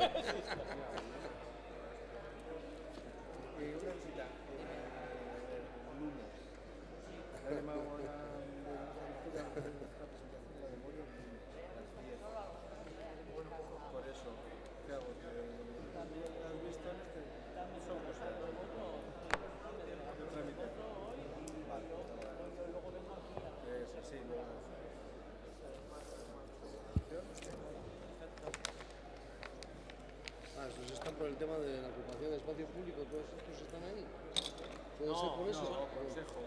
Una cita, lunes. La llamado a la presentación de la memoria el lunes, a las 10. Por eso, ¿qué hago? ¿Has visto en este? Son cosas de trámite. Vale. Es así, ¿no? Estos están por el tema de la ocupación de espacio público, todos estos están ahí. ¿Puede ser por eso? No, consejo.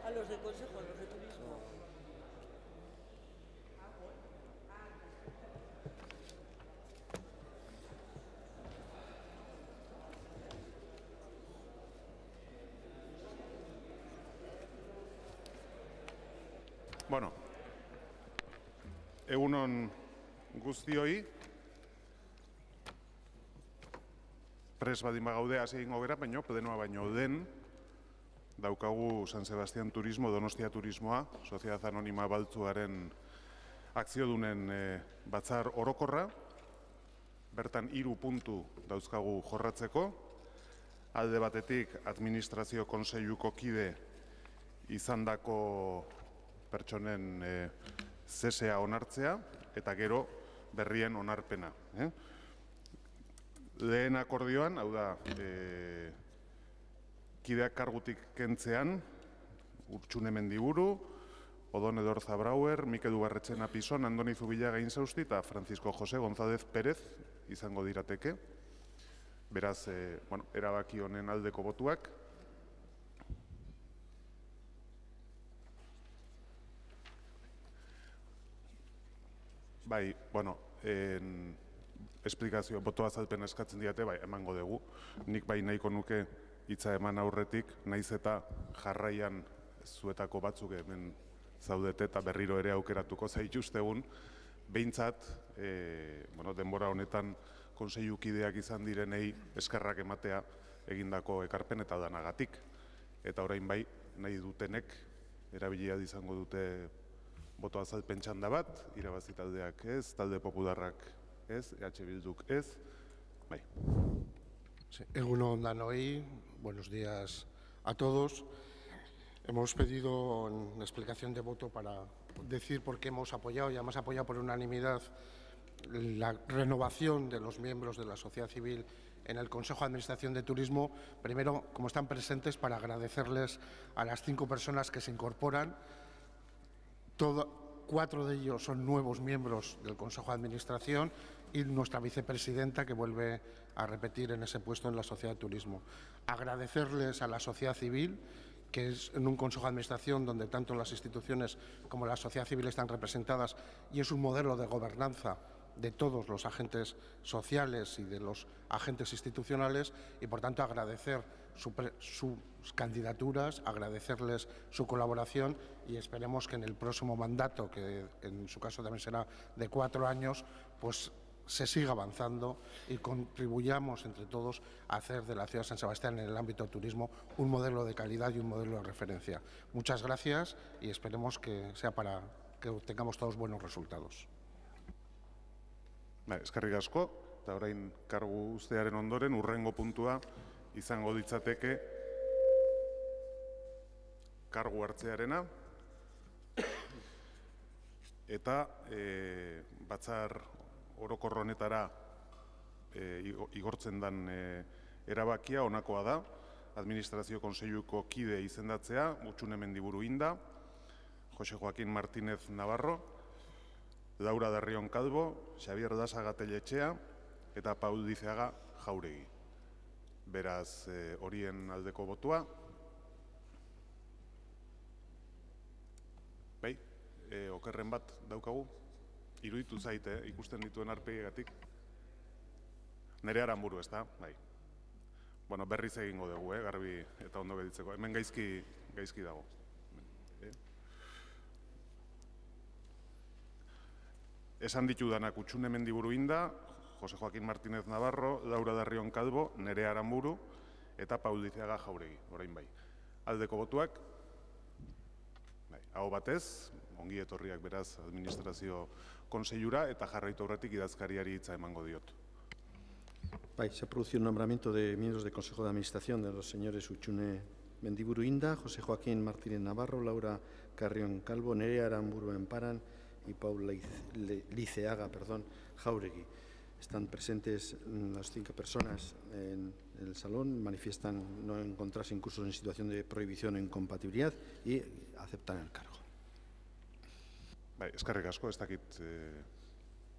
A los de consejo, a los de turismo. Bueno, egunon guztioi, pres badin bagaude hasi egingo gera, baino, plenoa baino den, daukagu San Sebastián Turismo, Donostia Turismoa, Sociedad Anonima Baltzuaren akziodunen batzar orokorra, bertan 3 puntu dauzkagu jorratzeko, alde batetik administrazio kontseiluko kide izandako pertsonen zesea onartzea, eta gero berrien onarpena. Lehen akordioan, hau da, kideak kargutik kentzean, Urtsune Mendiburu, Odone Dorza Brauer, Mikel Ubarretxena Pison, Andoni Zubillaga Inzausti eta Francisco José González Pérez izango dirateke. Beraz, erabaki honen aldeko botuak. Bai, esplikazio, boto azalpen eskatzen diate, bai, emango dugu. Nik bai nahiko nuke hitza eman aurretik, naiz eta jarraian zuetako batzuk hemen zaudete eta berriro ere aukeratuko zaituztegun, behintzat, denbora honetan konseilukideak izan direnei eskerrak ematea egindako ekarpen eta danagatik. Eta orain bai, nahi dutenek, erabilia izango dute boto azalpen txanda bat, irabazi taldeak ez, talde popularrak ez, EH Bilduk ez, bai. Egunon danoi, buenos días a todos. Hemos pedido una explicación de voto para decir por qué hemos apoyado y hemos apoyado por unanimidad la renovación de los miembros de la sociedad civil en el Consejo de Administración de Turismo. Primero, como están presentes, para agradecerles a las 5 personas que se incorporan. 4 de ellos son nuevos miembros del Consejo de Administración y nuestra vicepresidenta que vuelve a repetir en ese puesto en la Sociedad de Turismo. Agradecerles a la sociedad civil, que es en un Consejo de Administración donde tanto las instituciones como la sociedad civil están representadas y es un modelo de gobernanza de todos los agentes sociales y de los agentes institucionales y, por tanto, agradecer sus candidaturas, agradecerles su colaboración y esperemos que en el próximo mandato, que en su caso también será de 4 años, pues se siga avanzando y contribuyamos entre todos a hacer de la ciudad de San Sebastián en el ámbito del turismo un modelo de calidad y un modelo de referencia. Muchas gracias y esperemos que sea para que tengamos todos buenos resultados. Eskerrik asko, eta orain kargu uztearen ondoren hurrengo puntua izango ditzateke kargu hartzearena eta batzar orokor honetara igortzen den erabakia honakoa da. Administrazio Kontseiluko kide izendatzea, Urtsune Mendiburu Inda, Jose Joaquín Martínez Navarro, Laura Darrion Calvo, Xavier Dasaga Telletxea eta Paul Dizeaga Jauregi. Beraz, horien aldeko botua. Bai, okerren bat daukagu. Iruditu zaite, ikusten dituen arpegigatik. Nere Aranburu, ez da? Bai. Bueno, berriz egingo dugu, garbi eta ondo gelditzeko. Hemen gaizki dago. Esan ditudanak Urtsune Mendiburu Inda, Jose Joaquín Martínez Navarro, Laura Darrion Calvo, Nere Aranburu eta Paul Dizeaga Jauregi, orain bai. Aldeko botuak, aho batez, ongi etorriak beraz administrazio kontseilura eta jarraitu aurretik idazkariari hitza emango diot. Se ha producido el nombramiento de miembros del Consejo de Administración de los señores Utxune Mendiburu Inda, José Joaquín Martínez Navarro, Laura Carrión Calvo, Nerea Aramburu Emparan y Paula Liceaga Jauregui. Están presentes las 5 personas en el salón, manifiestan no encontrarse incluso en situación de prohibición o incompatibilidad y aceptan el cargo. Eskerrik asko, ez dakit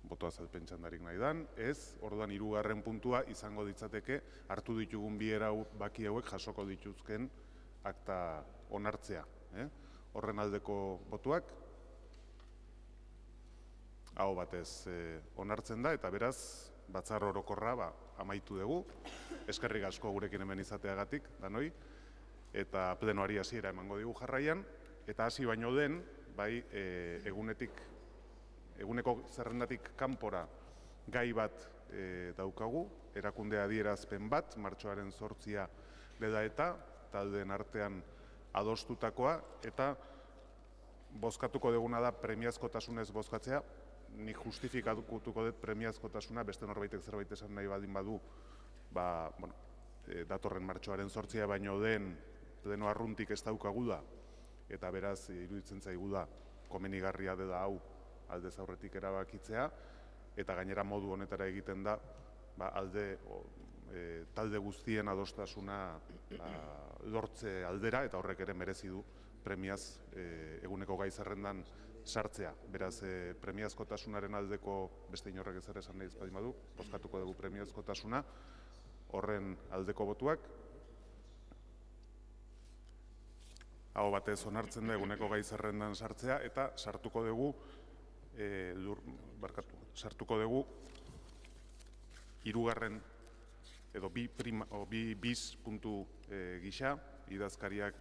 boto azalpen txandarik nahi dan, ez, orduan 3. puntua izango ditzateke hartu ditugun bi erabaki hauek jasoko dituzken akta onartzea. Horren aldeko botuak aho batez onartzen da, eta beraz batzar orokorra amaitu dugu. Eskerrik asko gurekin hemen izateagatik, danoi, eta plenoari hasiera emango digu jarraian, eta hasi baino den, bai, eguneko zerrendatik kanpora gai bat daukagu, erakunde adierazpen bat, martxoaren 8 dela eta taldeen artean adostutakoa, eta bozkatuko duguna da premiazkotasunez bozkatzea. Ni justifikatuko dut premiazkotasuna, beste norbaitek zerbait esan nahi baldin badu, datorren martxoaren 8 baino den pleno arruntik ez daukagu da, eta beraz iruditzen zaigu da komenigarria dela hau aldez aurretik erabakitzea, eta gainera modu honetara egiten da talde guztien adostasuna lortze aldera, eta horrek ere merezi du premiaz eguneko gai zerrendan sartzea. Beraz, premiazkotasunaren aldeko beste inorrek ezer esan nahi ezpadin badu, bozkatuko dugu premiazkotasuna, horren aldeko botuak. Aho batez onartzen da eguneko gai zerrendan sartzea, eta sartuko dugu hirugarren edo bi bis puntu gisa, idazkariak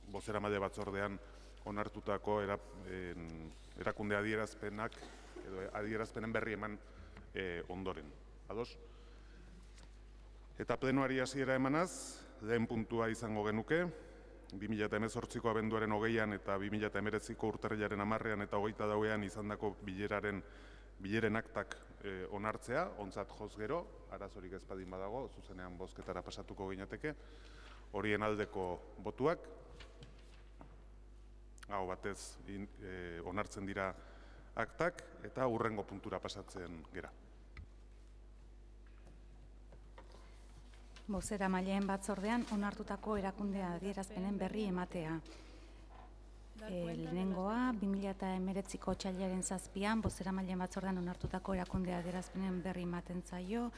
bozeramaile batzordean onartutako erakunde adierazpenak edo adierazpenen berri eman ondoren. Ados? Eta plenoari hasiera emanaz, lehen puntua izango genuke, 2018ko abenduaren 20an eta 2019ko urtarrilaren 10ean eta 22ean izandako bileren aktak onartzea, ontzat joz gero, arazorik ez baldin badago, zuzenean bozketara pasatuko ginateke, horien aldeko botuak, hau batez onartzen dira aktak, eta hurrengo puntura pasatzen gera. Bozeramaileen batzordean onartutako erakunde adierazpenen berri ematea. Lehenengoa, 2019ko otsailaren 7an, bozeramaileen batzordean onartutako erakunde adierazpenen berri ematen zaio,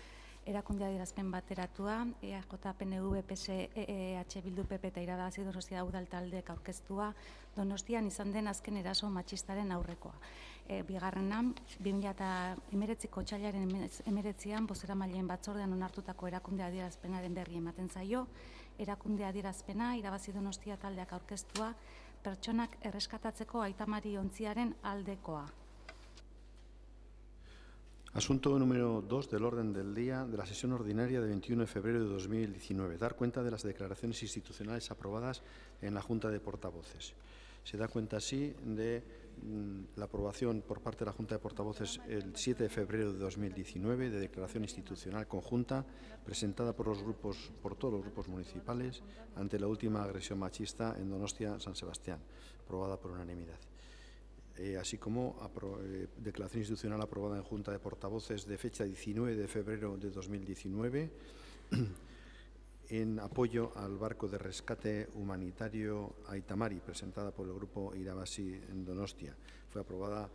erakunde adierazpen bateratua, EAJ, PNV, PSE, EH Bildu, PP eta Irabazi Donostia udal taldeek aurkeztua, Donostian izan den azken eraso matxistaren aurrekoa. Bigarrena, 2019ko otsailaren 19an, bozeramaileen batzordean onartutako erakunde adierazpenaren berri ematen zaio, erakunde adierazpena Irabazi Donostia taldeak aurkeztua, pertsonak erreskatatzeko Aitamari ontziaren aldekoa. Asunto número 2 del orden del día de la sesión ordinaria de 21 de febrero de 2019. Dar cuenta de las declaraciones institucionales aprobadas en la Junta de Portavoces. Se da cuenta así de la aprobación por parte de la Junta de Portavoces el 7 de febrero de 2019 de declaración institucional conjunta presentada por todos los grupos municipales ante la última agresión machista en Donostia, San Sebastián, aprobada por unanimidad. Así como declaración institucional aprobada en Junta de Portavoces de fecha 19 de febrero de 2019 en apoyo al barco de rescate humanitario Aitamari, presentada por el Grupo Irabazi en Donostia. Fue aprobada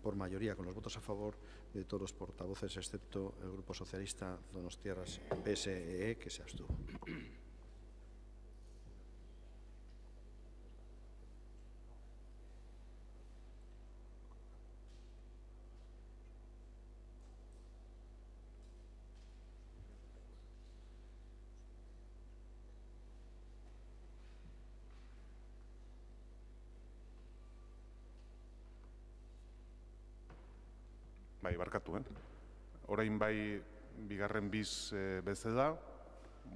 por mayoría, con los votos a favor de todos los portavoces, excepto el Grupo Socialista Donostiarras PSE, que se abstuvo. Bai, barkatu, Orain bai, bigarren biz bezala,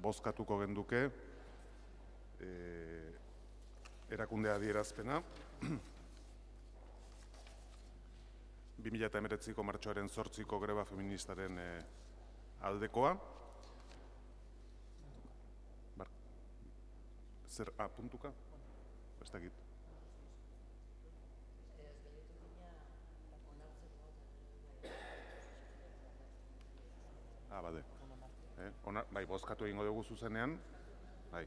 bozkatuko genduke erakunde adierazpena. 2019ko martxoaren 8ko greba feministaren aldekoa. Zer, puntuka? Ez dakit. Bade. Bai, bozkatu egingo dugu zuzenean. Bai.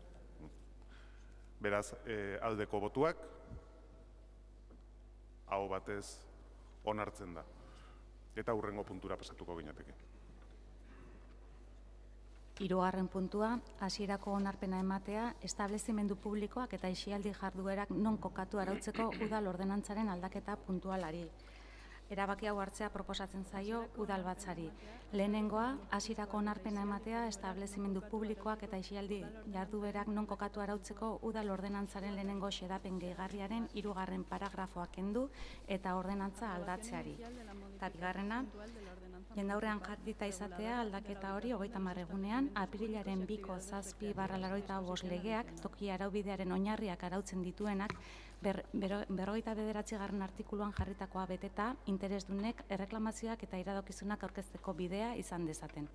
Beraz, aldeko botuak, aho batez onartzen da. Eta hurrengo puntura pasatuko ginateke. Hirugarren puntua, hasierako onarpena ematea, establezimendu publikoak eta aisialdi jarduerak non kokatu arautzeko udal ordenantzaren aldaketa puntualari. Erabaki hau hartzea proposatzen zaio udalbatzari. Lehenengoa, hasierako onarpena ematea, establezimendu publikoak eta aisialdi jarduerak non kokatu arautzeko udal ordenantzaren lehenengo xedapen gehigarriaren 3. paragrafoa kendu eta ordenantza aldatzeari. Eta bigarrena, jendaurrean jarrita izatea aldaketa hori 30 egunean, apirilaren 2/7/85 legeak toki araubidearen oinarriak arautzen dituenak 59. artikuluan jarritakoa beteta, interesdunek erreklamazioak eta iradokizunak aurkezteko bidea izan dezaten.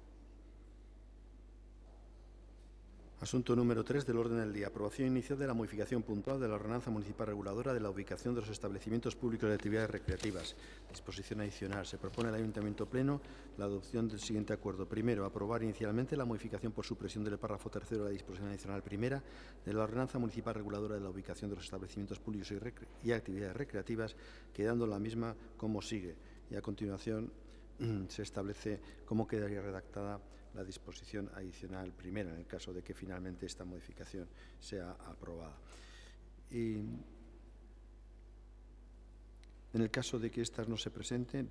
Asunto número 3 del orden del día. Aprobación inicial de la modificación puntual de la Ordenanza Municipal Reguladora de la ubicación de los establecimientos públicos de actividades recreativas. Disposición adicional. Se propone al Ayuntamiento Pleno la adopción del siguiente acuerdo. Primero, aprobar inicialmente la modificación por supresión del párrafo tercero de la disposición adicional primera de la Ordenanza Municipal Reguladora de la ubicación de los establecimientos públicos y actividades recreativas, quedando la misma como sigue. Y a continuación se establece cómo quedaría redactada la disposición adicional primera en el caso de que finalmente esta modificación sea aprobada. Y en el caso de que estas no se presenten,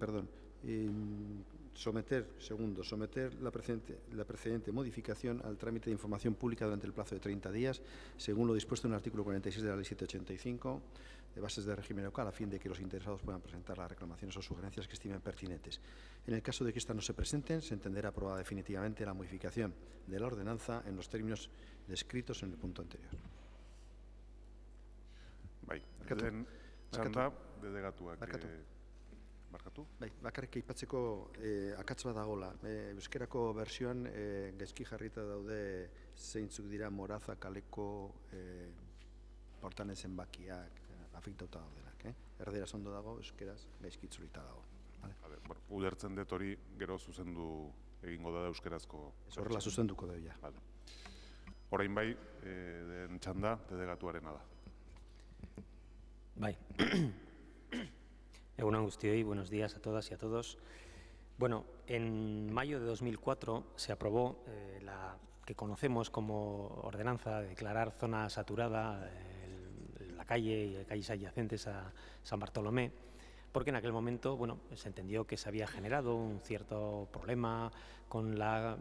someter la precedente modificación al trámite de información pública durante el plazo de 30 días, según lo dispuesto en el artículo 46 de la Ley 785, de bases de régimen local, a fin de que los interesados puedan presentar las reclamaciones o sugerencias que estimen pertinentes. En el caso de que estas no se presenten, se entenderá aprobada definitivamente la modificación de la ordenanza en los términos descritos en el punto anterior. Bai, lehen txanda, dedegatuak. Markatu? Bai, bakarrik aipatzeko akats bat dagoela. Euskerako bersioan gaizki jarrita daude zeintzuk dira Moraza kaleko portanen zenbakiak afektauta daudenak. Erderaz ondo dago, euskeraz gaizki itzulita dago. Ulertzen dut hori gero zuzendu egingo da euskerazko. Horrela zuzenduko da ja. Orain bai, den txanda, dedegatuarena da. Bai. Egun on guztioi, buenos días a todas y a todos. Bueno, en mayo de 2004 se aprobó la que conocemos como ordenanza de declarar zona saturada la calle y calles adyacentes a San Bartolomé, porque en aquel momento, bueno, se entendió que se había generado un cierto problema con la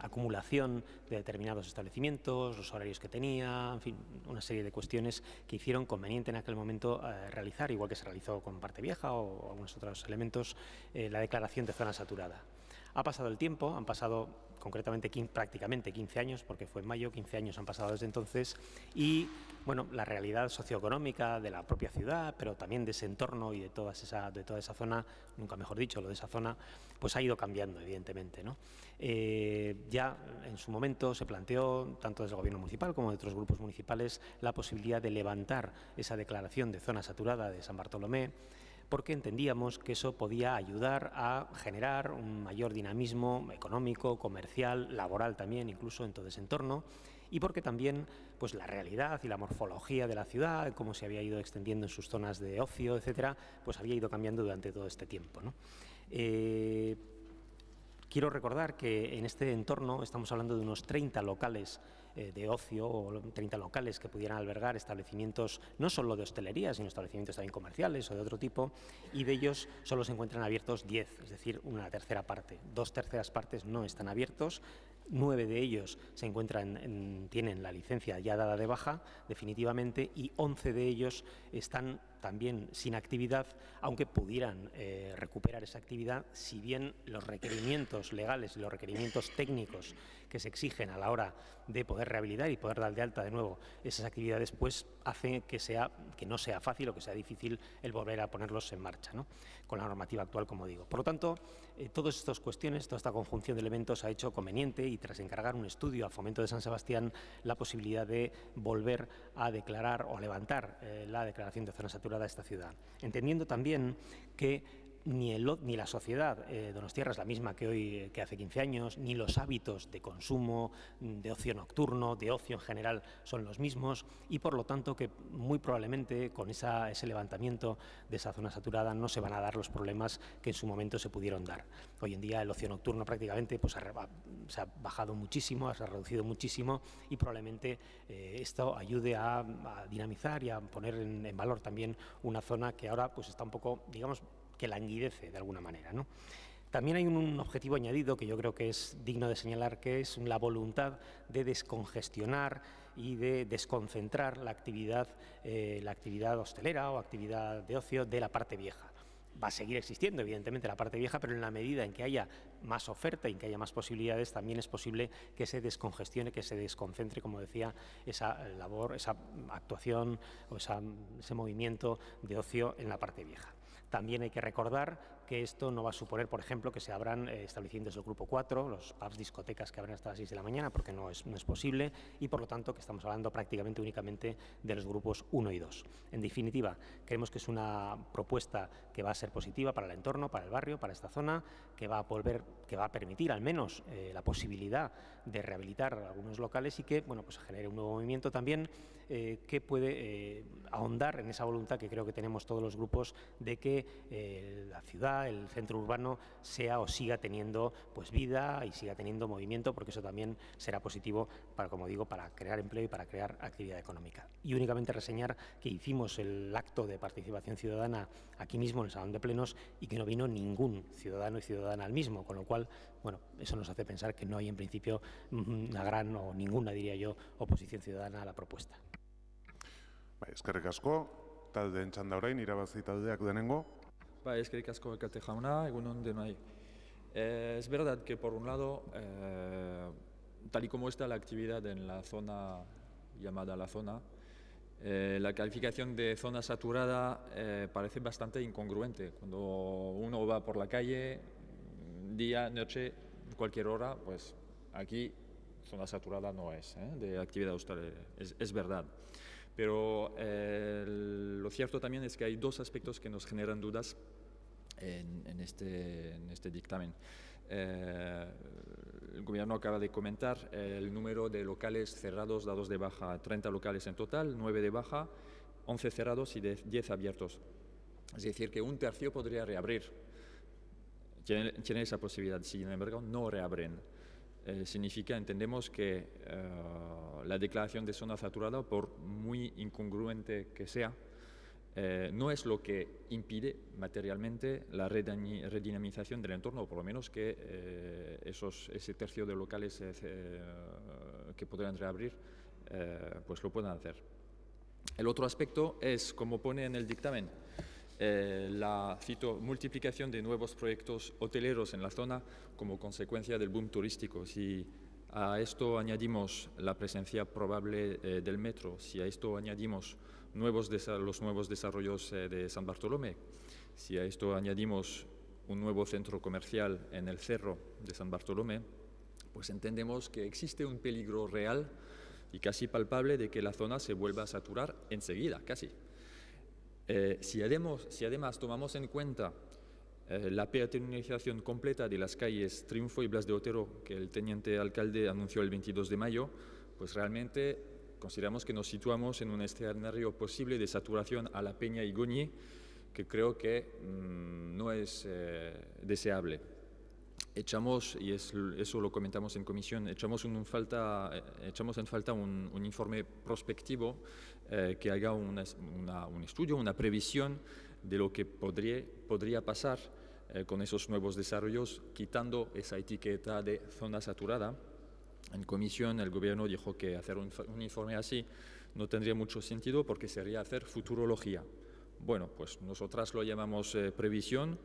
acumulación de determinados establecimientos, los horarios que tenía, en fin, una serie de cuestiones que hicieron conveniente en aquel momento realizar, igual que se realizó con Parte Vieja o algunos otros elementos, la declaración de zona saturada. Ha pasado el tiempo, han pasado concretamente prácticamente 15 años, porque fue en mayo, 15 años han pasado desde entonces, y bueno, la realidad socioeconómica de la propia ciudad, pero también de ese entorno y de toda esa zona, nunca mejor dicho, lo de esa zona, pues ha ido cambiando, evidentemente, ¿no? Ya en su momento se planteó, tanto desde el Gobierno municipal como de otros grupos municipales, la posibilidad de levantar esa declaración de zona saturada de San Bartolomé, porque entendíamos que eso podía ayudar a generar un mayor dinamismo económico, comercial, laboral también, incluso en todo ese entorno, y porque también pues, la realidad y la morfología de la ciudad, cómo se había ido extendiendo en sus zonas de ocio, etcétera, pues había ido cambiando durante todo este tiempo, ¿no? Quiero recordar que en este entorno estamos hablando de unos 30 locales de ocio o 30 locales que pudieran albergar establecimientos no solo de hostelería, sino establecimientos también comerciales o de otro tipo, y de ellos solo se encuentran abiertos 10, es decir, una tercera parte. 2/3 partes no están abiertos, 9 de ellos se encuentran tienen la licencia ya dada de baja definitivamente y 11 de ellos están también sin actividad, aunque pudieran recuperar esa actividad, si bien los requerimientos legales y los requerimientos técnicos que se exigen a la hora de poder poder rehabilitar y poder dar de alta de nuevo esas actividades, pues hace que no sea fácil o que sea difícil el volver a ponerlos en marcha, ¿no? Con la normativa actual, como digo. Por lo tanto, todas estas cuestiones, toda esta conjunción de elementos ha hecho conveniente, y tras encargar un estudio a Fomento de San Sebastián, la posibilidad de volver a declarar o a levantar la declaración de zona saturada de esta ciudad. Entendiendo también que ni la sociedad donostiarra es la misma que hace 15 años, ni los hábitos de consumo, de ocio nocturno, de ocio en general son los mismos, y por lo tanto que muy probablemente con ese levantamiento de esa zona saturada no se van a dar los problemas que en su momento se pudieron dar. Hoy en día el ocio nocturno prácticamente pues, se ha bajado muchísimo, se ha reducido muchísimo, y probablemente esto ayude a dinamizar y a poner en valor también una zona que ahora pues, está un poco, digamos, que languidece de alguna manera, ¿no? También hay un objetivo añadido que yo creo que es digno de señalar, que es la voluntad de descongestionar y de desconcentrar la actividad hostelera o actividad de ocio de la parte vieja. Va a seguir existiendo, evidentemente, la parte vieja, pero en la medida en que haya más oferta y en que haya más posibilidades, también es posible que se descongestione, que se desconcentre, como decía, esa labor, esa actuación o ese movimiento de ocio en la parte vieja. También hay que recordar que esto no va a suponer, por ejemplo, que se abran establecimientos del grupo 4, los pubs, discotecas que abren hasta las 6 de la mañana, porque no es posible, y por lo tanto que estamos hablando prácticamente únicamente de los grupos 1 y 2. En definitiva, creemos que es una propuesta que va a ser positiva para el entorno, para el barrio, para esta zona, que va a permitir al menos la posibilidad de rehabilitar algunos locales y que, bueno, pues genere un nuevo movimiento también que puede ahondar en esa voluntad que creo que tenemos todos los grupos de que la ciudad, el centro urbano sea o siga teniendo pues vida y siga teniendo movimiento, porque eso también será positivo para, como digo, para crear empleo y para crear actividad económica. Y únicamente reseñar que hicimos el acto de participación ciudadana aquí mismo en el Salón de Plenos y que no vino ningún ciudadano y ciudadana al mismo, con lo cual, bueno, eso nos hace pensar que no hay en principio una gran o ninguna, diría yo, oposición ciudadana a la propuesta. Eskerrik asko, taldeen txanda orain, irabazi taldeak denengo. Eskerrik asko alkate jauna, egunon denoi. Es verdad que por un lado, tal y como está la actividad en la zona llamada la zona, la calificación de zona saturada parece bastante incongruente. Cuando uno va por la calle, día, noche, cualquier hora, pues aquí zona saturada no es, de actividad hostelera, es verdad. Pero lo cierto también es que hay dos aspectos que nos generan dudas en este dictamen. El Gobierno acaba de comentar el número de locales cerrados dados de baja, 30 locales en total, 9 de baja, 11 cerrados y 10 abiertos. Es decir, que un tercio podría reabrir. Tiene esa posibilidad, sin embargo, no reabren. Significa, entendemos que la declaración de zona saturada, por muy incongruente que sea, no es lo que impide materialmente la redinamización del entorno, o por lo menos que ese tercio de locales que podrían reabrir, pues lo puedan hacer. El otro aspecto es, como pone en el dictamen, la multiplicación de nuevos proyectos hoteleros en la zona como consecuencia del boom turístico. Si a esto añadimos la presencia probable del metro, si a esto añadimos los nuevos desarrollos de San Bartolomé, si a esto añadimos un nuevo centro comercial en el cerro de San Bartolomé, pues entendemos que existe un peligro real y casi palpable de que la zona se vuelva a saturar enseguida, casi. Si además tomamos en cuenta la peatonalización completa de las calles Triunfo y Blas de Otero, que el teniente alcalde anunció el 22 de mayo, pues realmente consideramos que nos situamos en un escenario posible de saturación a la Peña y Goñi, que creo que no es deseable. Echamos, y eso lo comentamos en comisión, echamos en falta un informe prospectivo que haga un estudio, una previsión de lo que podría pasar con esos nuevos desarrollos, quitando esa etiqueta de zona saturada. En comisión el Gobierno dijo que hacer un informe así no tendría mucho sentido porque sería hacer futurología. Bueno, pues nosotras lo llamamos previsión.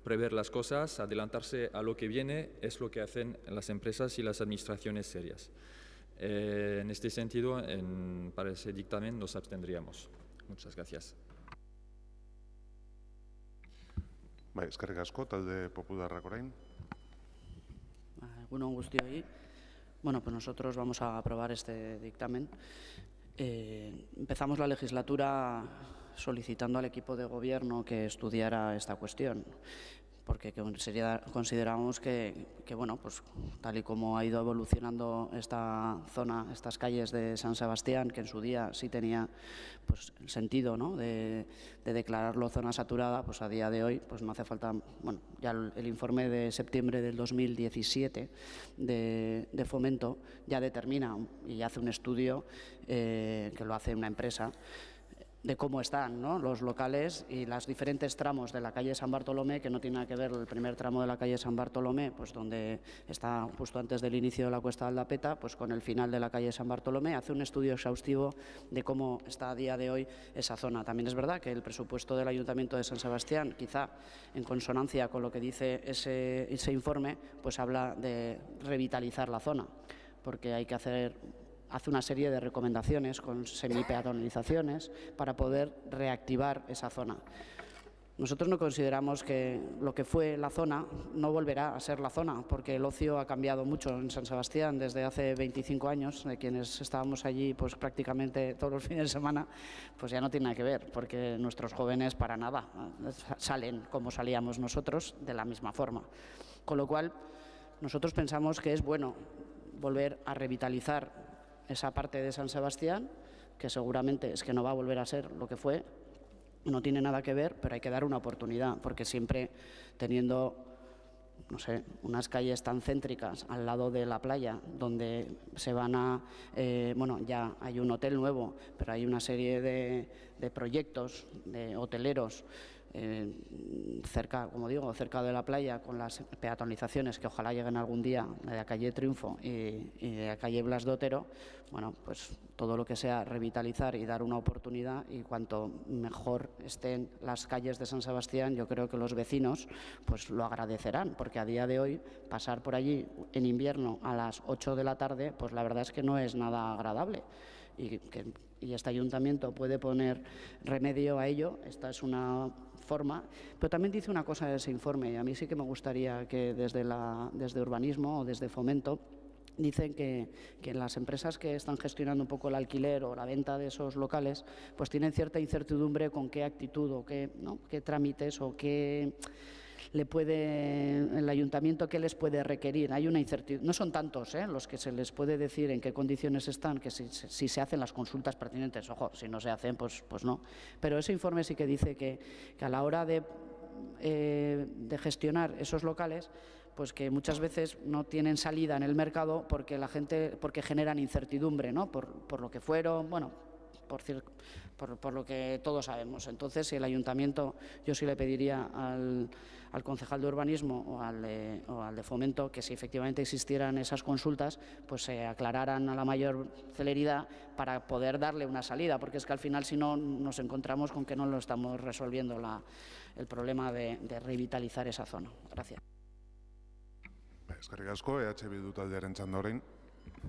Prever las cosas, adelantarse a lo que viene, es lo que hacen las empresas y las administraciones serias. En este sentido, para ese dictamen nos abstendríamos. Muchas gracias. Eskerrik asko, talde Popularrak orain. Egun on guztioi. Bueno, pues nosotros vamos a aprobar este dictamen. Empezamos la legislatura solicitando al equipo de gobierno que estudiara esta cuestión, porque consideramos que bueno, pues tal y como ha ido evolucionando esta zona, estas calles de San Sebastián, que en su día sí tenía pues el sentido, ¿no?, de declararlo zona saturada, pues a día de hoy pues no hace falta. Bueno, ya el informe de septiembre del 2017 de Fomento ya determina y hace un estudio que lo hace una empresa, de cómo están, ¿no?, los locales y los diferentes tramos de la calle San Bartolomé, que no tiene nada que ver el primer tramo de la calle San Bartolomé, pues donde está justo antes del inicio de la Cuesta de Aldapeta, pues con el final de la calle San Bartolomé. Hace un estudio exhaustivo de cómo está a día de hoy esa zona. También es verdad que el presupuesto del Ayuntamiento de San Sebastián, quizá en consonancia con lo que dice ese informe, pues habla de revitalizar la zona, porque hace una serie de recomendaciones con semipeatonalizaciones para poder reactivar esa zona. Nosotros no consideramos que lo que fue la zona no volverá a ser la zona, porque el ocio ha cambiado mucho en San Sebastián desde hace 25 años, de quienes estábamos allí pues prácticamente todos los fines de semana, pues ya no tiene nada que ver, porque nuestros jóvenes para nada salen como salíamos nosotros, de la misma forma. Con lo cual, nosotros pensamos que es bueno volver a revitalizar esa parte de San Sebastián, que seguramente es que no va a volver a ser lo que fue, no tiene nada que ver, pero hay que dar una oportunidad, porque siempre teniendo, no sé, unas calles tan céntricas al lado de la playa, donde se van a, bueno, ya hay un hotel nuevo, pero hay una serie de proyectos de hoteleros cerca, como digo, cerca de la playa, con las peatonalizaciones que ojalá lleguen algún día, de la calle Triunfo y de la calle Blas de Otero. Bueno, pues todo lo que sea revitalizar y dar una oportunidad, y cuanto mejor estén las calles de San Sebastián, yo creo que los vecinos pues lo agradecerán, porque a día de hoy pasar por allí en invierno a las 8 de la tarde, pues la verdad es que no es nada agradable. Y este ayuntamiento puede poner remedio a ello. Esta es una forma, pero también dice una cosa de ese informe, y a mí sí que me gustaría que desde urbanismo o desde Fomento dicen que las empresas que están gestionando un poco el alquiler o la venta de esos locales pues tienen cierta incertidumbre con qué actitud o qué trámites o qué el ayuntamiento que les puede requerir. Hay una incertidumbre. No son tantos los que se les puede decir en qué condiciones están, que si se hacen las consultas pertinentes. Ojo, si no se hacen, pues no. Pero ese informe sí que dice que a la hora de gestionar esos locales, pues que muchas veces no tienen salida en el mercado porque generan incertidumbre, ¿no? Por lo que fueron, bueno, por lo que todos sabemos. Entonces, si el ayuntamiento, yo sí le pediría al concejal de urbanismo o al de Fomento que si efectivamente existieran esas consultas, pues se aclararan a la mayor celeridad para poder darle una salida, porque es que al final, si no, nos encontramos con que no lo estamos resolviendo el problema de revitalizar esa zona. Gracias. Eskerrik asko, Bildu taldearen txanda orain.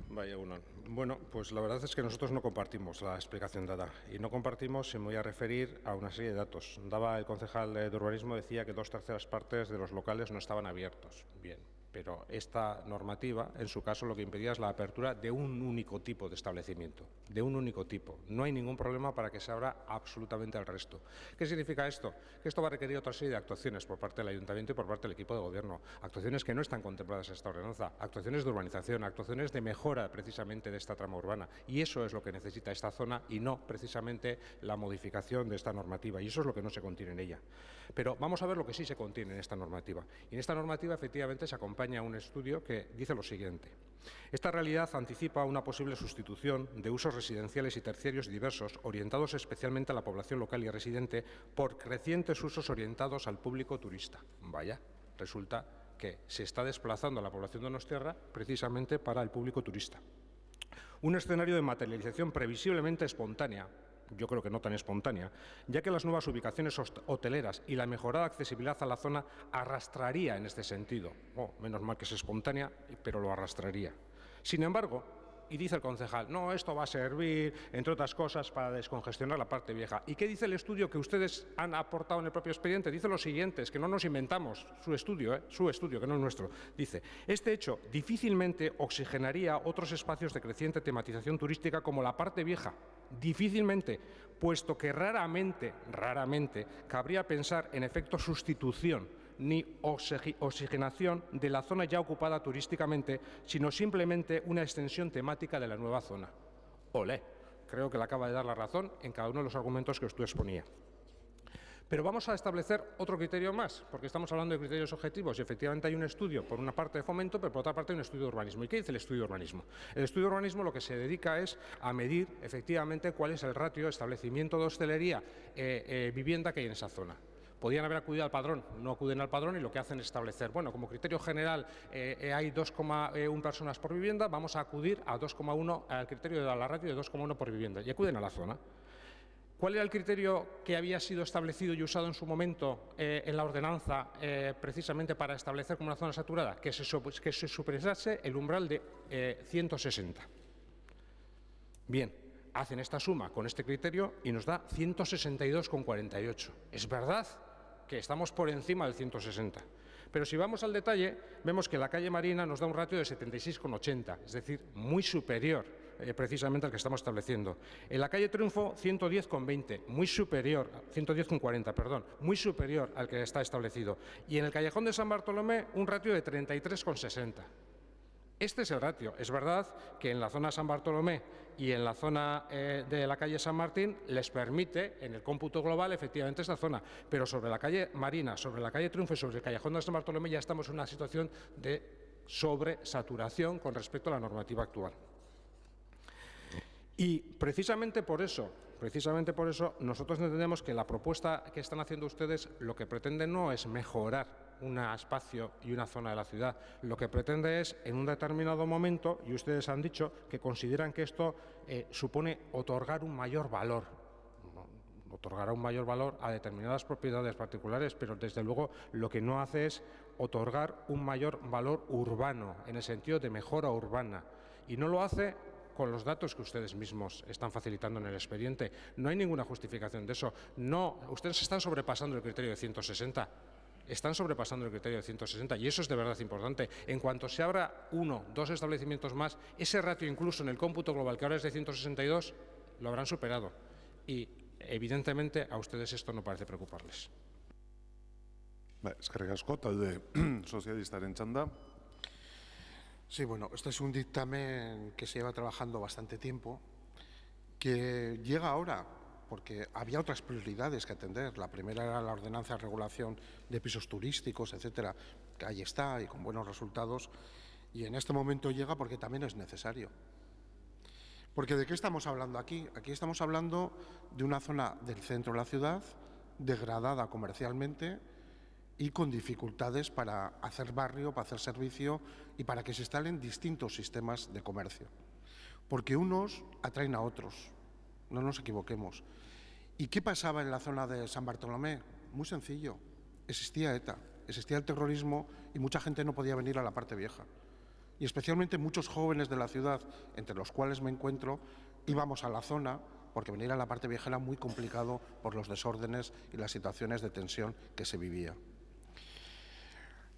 Vaya uno. Bueno, pues la verdad es que nosotros no compartimos la explicación dada. Y no compartimos, me voy a referir a una serie de datos. El concejal de urbanismo decía que 2/3 partes de los locales no estaban abiertos. Bien, pero esta normativa, en su caso, lo que impedía es la apertura de un único tipo de establecimiento, de un único tipo. No hay ningún problema para que se abra absolutamente el resto. ¿Qué significa esto? Que esto va a requerir otra serie de actuaciones por parte del Ayuntamiento y por parte del equipo de Gobierno, actuaciones que no están contempladas en esta ordenanza, actuaciones de urbanización, actuaciones de mejora precisamente de esta trama urbana. Y eso es lo que necesita esta zona y no precisamente la modificación de esta normativa. Y eso es lo que no se contiene en ella. Pero vamos a ver lo que sí se contiene en esta normativa. Y en esta normativa efectivamente se acompaña un estudio que dice lo siguiente. Esta realidad anticipa una posible sustitución de usos residenciales y terciarios diversos orientados especialmente a la población local y residente por crecientes usos orientados al público turista. Vaya, resulta que se está desplazando a la población de donostiarra precisamente para el público turista. Un escenario de materialización previsiblemente espontánea, yo creo que no tan espontánea, ya que las nuevas ubicaciones hoteleras y la mejorada accesibilidad a la zona arrastraría en este sentido. Menos mal que es espontánea, pero lo arrastraría. Sin embargo, Y dice el concejal, no, esto va a servir, entre otras cosas, para descongestionar la parte vieja. ¿Y qué dice el estudio que ustedes han aportado en el propio expediente? Dice lo siguiente, es que no nos inventamos su estudio, que no es nuestro. Dice, este hecho difícilmente oxigenaría otros espacios de creciente tematización turística como la parte vieja. Difícilmente, puesto que raramente cabría pensar en efecto sustitución ni oxigenación de la zona ya ocupada turísticamente, sino simplemente una extensión temática de la nueva zona. Olé, creo que le acaba de dar la razón en cada uno de los argumentos que usted exponía. Pero vamos a establecer otro criterio más, porque estamos hablando de criterios objetivos y efectivamente hay un estudio, por una parte de fomento, pero por otra parte hay un estudio de urbanismo. ¿Y qué dice el estudio de urbanismo? El estudio de urbanismo lo que se dedica es a medir efectivamente cuál es el ratio de establecimiento de hostelería, vivienda que hay en esa zona. Podían haber acudido al padrón, no acuden al padrón y lo que hacen es establecer, bueno, como criterio general hay 2,1 personas por vivienda, vamos a acudir a 2,1 al criterio de la ratio de 2,1 por vivienda y acuden a la zona. ¿Cuál era el criterio que había sido establecido y usado en su momento en la ordenanza precisamente para establecer como una zona saturada? Que se superase el umbral de 160. Bien, hacen esta suma con este criterio y nos da 162,48. Es verdad que estamos por encima del 160. Pero si vamos al detalle, vemos que la calle Marina nos da un ratio de 76,80, es decir, muy superior precisamente al que estamos estableciendo. En la calle Triunfo, 110,20, muy superior, 110,40, perdón, muy superior al que está establecido. Y en el Callejón de San Bartolomé, un ratio de 33,60. Este es el ratio. Es verdad que en la zona San Bartolomé y en la zona de la calle San Martín les permite, en el cómputo global, efectivamente esta zona, pero sobre la calle Marina, sobre la calle Triunfo y sobre el Callejón de San Bartolomé ya estamos en una situación de sobresaturación con respecto a la normativa actual. Y precisamente por eso nosotros entendemos que la propuesta que están haciendo ustedes lo que pretende no es mejorar un espacio y una zona de la ciudad. Lo que pretende es, en un determinado momento, y ustedes han dicho que consideran que esto supone otorgar un mayor valor. Otorgará un mayor valor a determinadas propiedades particulares, pero desde luego lo que no hace es otorgar un mayor valor urbano, en el sentido de mejora urbana. Y no lo hace con los datos que ustedes mismos están facilitando en el expediente. No hay ninguna justificación de eso. No, ustedes están sobrepasando el criterio de 160. Están sobrepasando el criterio de 160 y eso es de verdad importante. En cuanto se abra 1, 2 establecimientos más, ese ratio incluso en el cómputo global, que ahora es de 162, lo habrán superado. Y evidentemente a ustedes esto no parece preocuparles. Eskerrik asko, talde sozialistaren txanda. Sí, bueno, este es un dictamen que se lleva trabajando bastante tiempo, que llega ahora, porque había otras prioridades que atender. La primera era la ordenanza de regulación de pisos turísticos, etcétera, que ahí está y con buenos resultados. Y en este momento llega porque también es necesario. Porque ¿de qué estamos hablando aquí? Aquí estamos hablando de una zona del centro de la ciudad, degradada comercialmente y con dificultades para hacer barrio, para hacer servicio y para que se instalen distintos sistemas de comercio. Porque unos atraen a otros, no nos equivoquemos. ¿Y qué pasaba en la zona de San Bartolomé? Muy sencillo, existía ETA, existía el terrorismo y mucha gente no podía venir a la parte vieja. Y especialmente muchos jóvenes de la ciudad, entre los cuales me encuentro, íbamos a la zona porque venir a la parte vieja era muy complicado por los desórdenes y las situaciones de tensión que se vivía.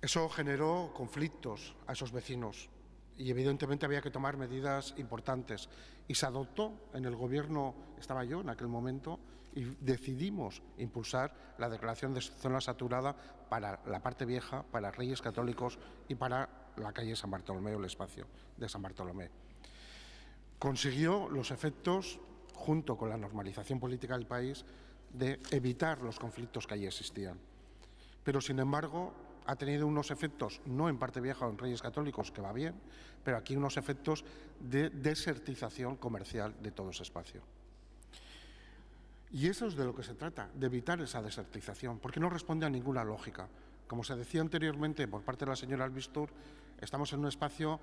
Eso generó conflictos a esos vecinos y evidentemente había que tomar medidas importantes. Y se adoptó en el gobierno, estaba yo en aquel momento, y decidimos impulsar la declaración de zona saturada para la parte vieja, para Reyes Católicos y para la calle San Bartolomé o el espacio de San Bartolomé. Consiguió los efectos, junto con la normalización política del país, de evitar los conflictos que allí existían. Pero, sin embargo, ha tenido unos efectos, no en parte vieja o en Reyes Católicos, que va bien, pero aquí unos efectos de desertización comercial de todo ese espacio. Y eso es de lo que se trata, de evitar esa desertización, porque no responde a ninguna lógica. Como se decía anteriormente por parte de la señora Albistur, estamos en un espacio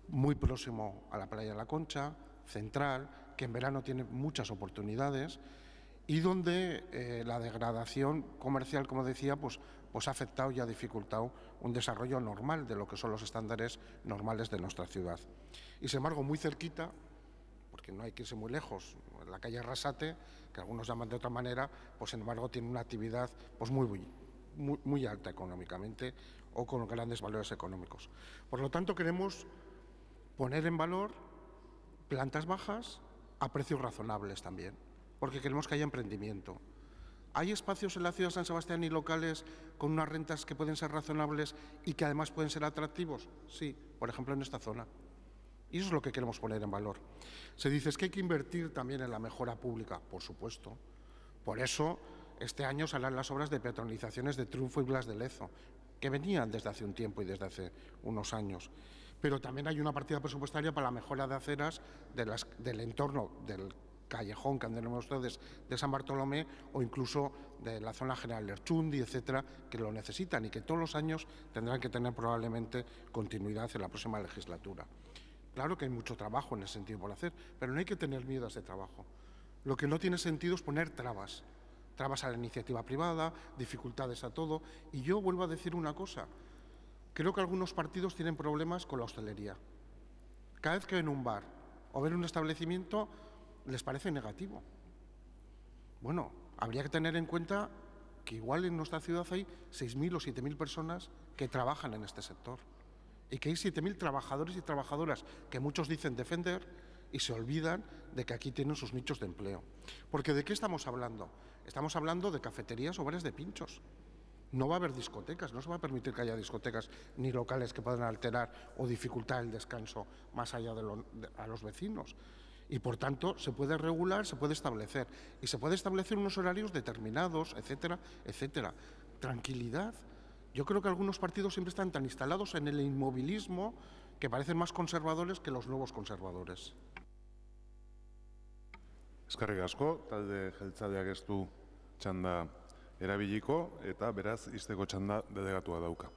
muy próximo a la playa de la Concha, central, que en verano tiene muchas oportunidades y donde la degradación comercial, como decía, pues ha afectado y ha dificultado un desarrollo normal de lo que son los estándares normales de nuestra ciudad. Y sin embargo, muy cerquita, porque no hay que irse muy lejos, la calle Arrasate, que algunos llaman de otra manera, pues sin embargo tiene una actividad pues muy alta económicamente o con grandes valores económicos. Por lo tanto, queremos poner en valor plantas bajas a precios razonables también, porque queremos que haya emprendimiento. ¿Hay espacios en la ciudad de San Sebastián y locales con unas rentas que pueden ser razonables y que además pueden ser atractivos? Sí, por ejemplo en esta zona. Y eso es lo que queremos poner en valor. Se dice que hay que invertir también en la mejora pública, por supuesto. Por eso, este año salen las obras de peatonalizaciones de Triunfo y Blas de Lezo, que venían desde hace un tiempo y desde hace unos años. Pero también hay una partida presupuestaria para la mejora de aceras del entorno del callejón que han denominado ustedes de San Bartolomé o incluso de la zona general Lerchundi, etcétera, que lo necesitan y que todos los años tendrán que tener probablemente continuidad en la próxima legislatura. Claro que hay mucho trabajo en ese sentido por hacer, pero no hay que tener miedo a ese trabajo. Lo que no tiene sentido es poner trabas a la iniciativa privada, dificultades a todo. Y yo vuelvo a decir una cosa, creo que algunos partidos tienen problemas con la hostelería. Cada vez que ven un bar o ven un establecimiento, les parece negativo. Bueno, habría que tener en cuenta que igual en nuestra ciudad hay 6.000 o 7.000 personas que trabajan en este sector y que hay 7.000 trabajadores y trabajadoras que muchos dicen defender y se olvidan de que aquí tienen sus nichos de empleo. Porque ¿de qué estamos hablando? Estamos hablando de cafeterías o bares de pinchos. No va a haber discotecas, no se va a permitir que haya discotecas ni locales que puedan alterar o dificultar el descanso más allá a los vecinos. Y, por tanto, se puede regular, se puede establecer. Y se puede establecer unos horarios determinados, etcétera, etcétera. Tranquilidad. Yo creo que algunos partidos siempre están tan instalados en el inmovilismo que parecen más conservadores que los nuevos conservadores. Eskerrik asko, talde jeltzaleak ez du txanda erabiliko, eta beraz, izteko txanda delegatua dauka.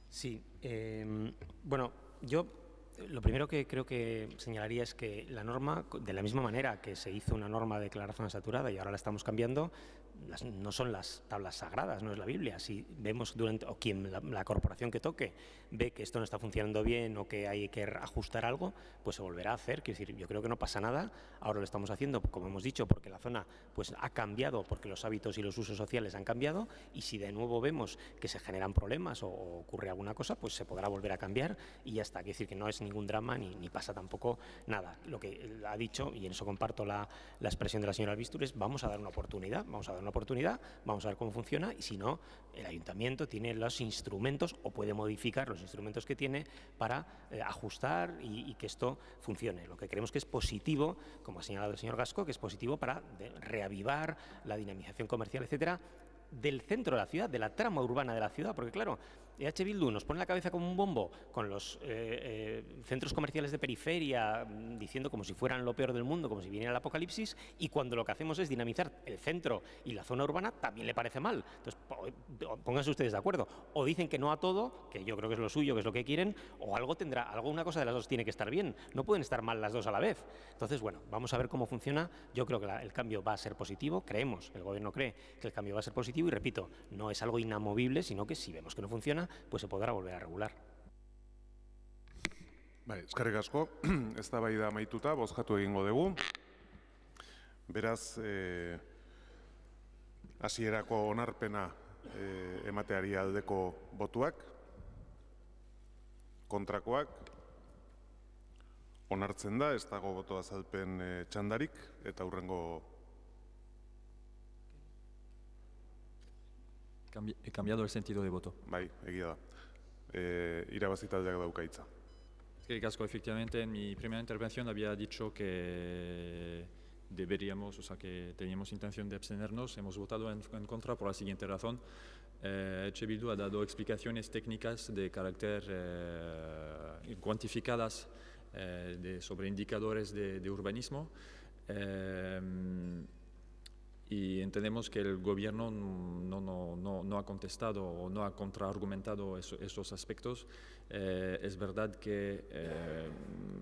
Sí, bueno, yo lo primero que creo que señalaría es que la norma, de la misma manera que se hizo una norma de declarar zona saturada y ahora la estamos cambiando, no son las tablas sagradas, no es la Biblia. Si vemos o quien la corporación que toque ve que esto no está funcionando bien o que hay que ajustar algo, pues se volverá a hacer. Quiero decir, yo creo que no pasa nada. Ahora lo estamos haciendo, como hemos dicho, porque la zona pues ha cambiado, porque los hábitos y los usos sociales han cambiado, y si de nuevo vemos que se generan problemas o ocurre alguna cosa, pues se podrá volver a cambiar y ya está. Quiero decir que no es ningún drama ni pasa tampoco nada. Lo que ha dicho, y en eso comparto la expresión de la señora Albistur, es vamos a dar una oportunidad, vamos a ver cómo funciona, y si no, el ayuntamiento tiene los instrumentos o puede modificar los instrumentos que tiene para ajustar y que esto funcione. Lo que creemos que es positivo, como ha señalado el señor Gasco, que es positivo para reavivar la dinamización comercial, etcétera, del centro de la ciudad, de la trama urbana de la ciudad, porque claro, EH Bildu nos pone la cabeza como un bombo con los centros comerciales de periferia, diciendo como si fueran lo peor del mundo, como si viniera el apocalipsis, y cuando lo que hacemos es dinamizar el centro y la zona urbana, también le parece mal. Entonces, pónganse ustedes de acuerdo. O dicen que no a todo, que yo creo que es lo suyo, que es lo que quieren, o alguna cosa de las dos tiene que estar bien. No pueden estar mal las dos a la vez. Entonces, bueno, vamos a ver cómo funciona. Yo creo que el cambio va a ser positivo, creemos, el gobierno cree que el cambio va a ser positivo, y repito, no es algo inamovible, sino que si vemos que no funciona, pues se podrá volver a regular. Bai, eskerrik asko, eztabaida amaituta, bozkatu egingo dugu. Beraz, hasierako onarpena emateari aldeko botuak, kontrakoak, onartzen da, ez dago boto azalpen txandarik, eta hurrengo... He cambiado el sentido de voto. Bai, egia da. Irabazi taldeak dauka hitza. Eskerrik asko, efectivamente, en mi primera intervención había dicho que deberíamos, o sea, que teníamos intención de abstenernos. Hemos votado en contra por la siguiente razón. EH Bildu ha dado explicaciones técnicas de carácter cuantificadas sobre indicadores de urbanismo. y entendemos que el Gobierno no ha contestado o no ha contraargumentado esos aspectos. Es verdad que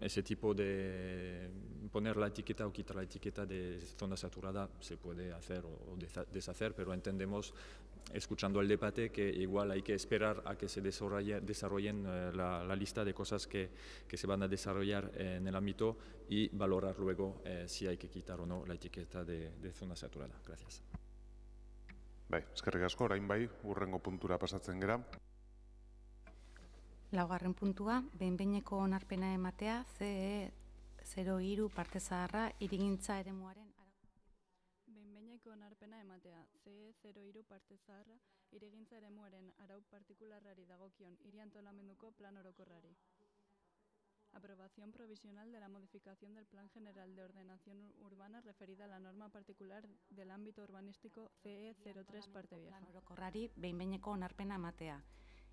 ese tipo de poner la etiqueta o quitar la etiqueta de zona saturada se puede hacer o deshacer, pero entendemos, escuchando el debate, que igual hay que esperar a que se desarrollen la lista de cosas que se van a desarrollar en el ámbito y valorar luego si hay que quitar o no la etiqueta de zona saturada. Gracias. Bai, eskerrik asko, orain bai, hurrengo puntura pasatzen gera. Laugarren puntua, behin-behineko onarpena ematea CE 03 parte zaharra hirigintza eremuaren behin-behineko onarpena ematea CE 03 parte zaharra hirigintza eremuaren arau partikularrari dagokion hiri antolamenduko plan orokorrari. Aprobación provisional de la modificación del Plan General de Ordenación Urbana referida a la norma particular del ámbito urbanístico CE 03 parte vieja. Plan orokorrari behin-behineko onarpena ematea.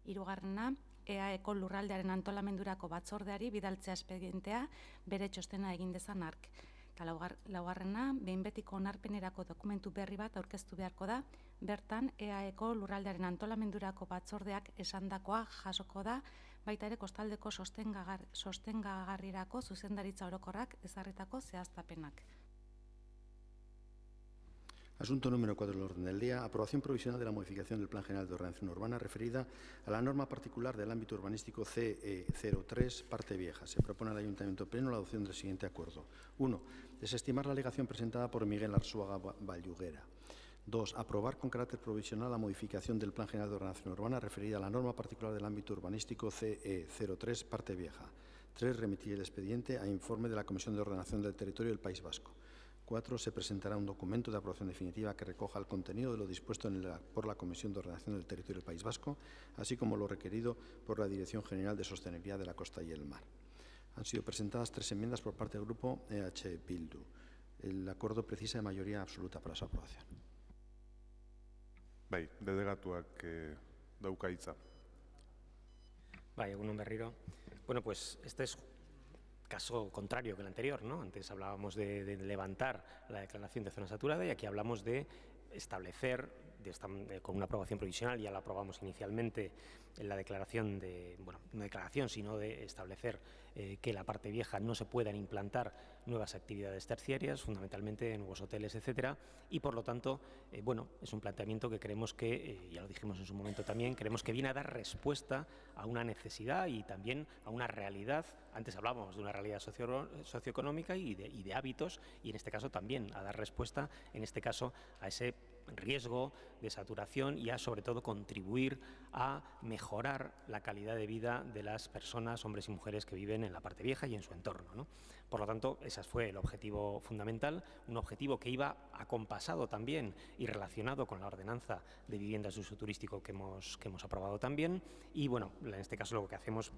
Hirugarrena, EAEko lurraldearen antolamendurako batzordeari bidaltzea espedientea bere txostena egin dezan ark. Eta laugarrena, behin betiko onarpenerako dokumentu berri bat aurkeztu beharko da, bertan EAEko lurraldearen antolamendurako batzordeak esandakoa jasoko da, baita ere kostaldeko sostengagarrirako zuzendaritza orokorrak ezarritako zehaztapenak. Asunto número 4 del orden del día. Aprobación provisional de la modificación del Plan General de Ordenación Urbana referida a la norma particular del ámbito urbanístico CE 03, parte vieja. Se propone al Ayuntamiento Pleno la adopción del siguiente acuerdo. 1. Desestimar la alegación presentada por Miguel Arzuaga Valluguera. 2. Aprobar con carácter provisional la modificación del Plan General de Ordenación Urbana referida a la norma particular del ámbito urbanístico CE 03, parte vieja. 3. Remitir el expediente a informe de la Comisión de Ordenación del Territorio del País Vasco. 4. Se presentará un documento de aprobación definitiva que recoja el contenido de lo dispuesto por la Comisión de Ordenación del Territorio del País Vasco, así como lo requerido por la Dirección General de Sostenibilidad de la Costa y el Mar. Han sido presentadas 3 enmiendas por parte del Grupo EH Bildu. El acuerdo precisa de mayoría absoluta para su aprobación. Bai, delegatuak dauka hitza. Bai, egunon berriro. Bueno, pues este es caso contrario que el anterior, ¿no? Antes hablábamos de levantar la declaración de zona saturada y aquí hablamos de establecer, con una aprobación provisional, ya la aprobamos inicialmente en la declaración no declaración, sino de establecer que la parte vieja no se puedan implantar nuevas actividades terciarias, fundamentalmente nuevos hoteles, etcétera, y por lo tanto, es un planteamiento que creemos que, ya lo dijimos en su momento también, creemos que viene a dar respuesta a una necesidad y también a una realidad. Antes hablábamos de una realidad socioeconómica y de hábitos, y en este caso también a dar respuesta, en este caso, a ese riesgo de saturación y a, sobre todo, contribuir a mejorar la calidad de vida de las personas, hombres y mujeres que viven en la parte vieja y en su entorno, ¿no? Por lo tanto, ese fue el objetivo fundamental, un objetivo que iba acompasado también y relacionado con la ordenanza de viviendas de uso turístico que hemos aprobado también. Y bueno, en este caso lo que hacemos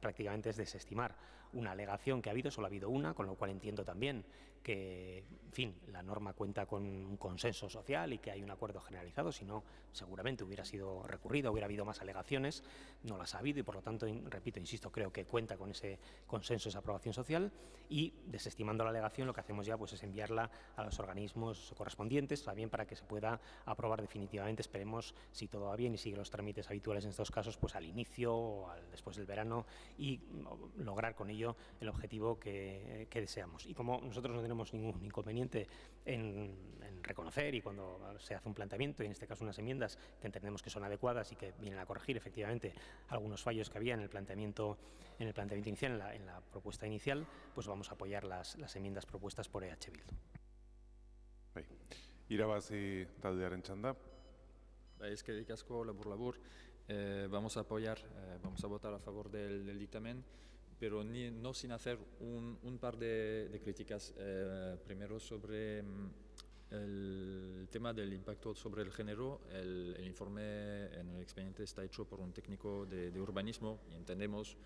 prácticamente es desestimar una alegación que ha habido, solo ha habido una, con lo cual entiendo también que, en fin, la norma cuenta con un consenso social y que hay un acuerdo generalizado, si no, seguramente hubiera sido recurrido, hubiera habido más alegaciones, no las ha habido y por lo tanto, repito, insisto, creo que cuenta con ese consenso, esa aprobación social, y desestimando la alegación lo que hacemos ya pues es enviarla a los organismos correspondientes, también para que se pueda aprobar definitivamente, esperemos, si todo va bien y sigue los trámites habituales en estos casos, pues al inicio o después del verano, y lograr con ello el objetivo que deseamos. Y como nosotros no tenemos ningún inconveniente en reconocer y cuando se hace un planteamiento, y en este caso unas enmiendas que entendemos que son adecuadas y que vienen a corregir efectivamente algunos fallos que había en el planteamiento inicial, en la propuesta inicial, pues vamos a apoyar las enmiendas propuestas por EH Bildu. Bai. Irabazi taldearen txanda. Es que de asko labur. Vamos a apoyar, vamos a votar a favor del dictamen, pero no sin hacer un par de críticas. Primero sobre el tema del impacto sobre el género. El informe en el expediente está hecho por un técnico de urbanismo y entendemos,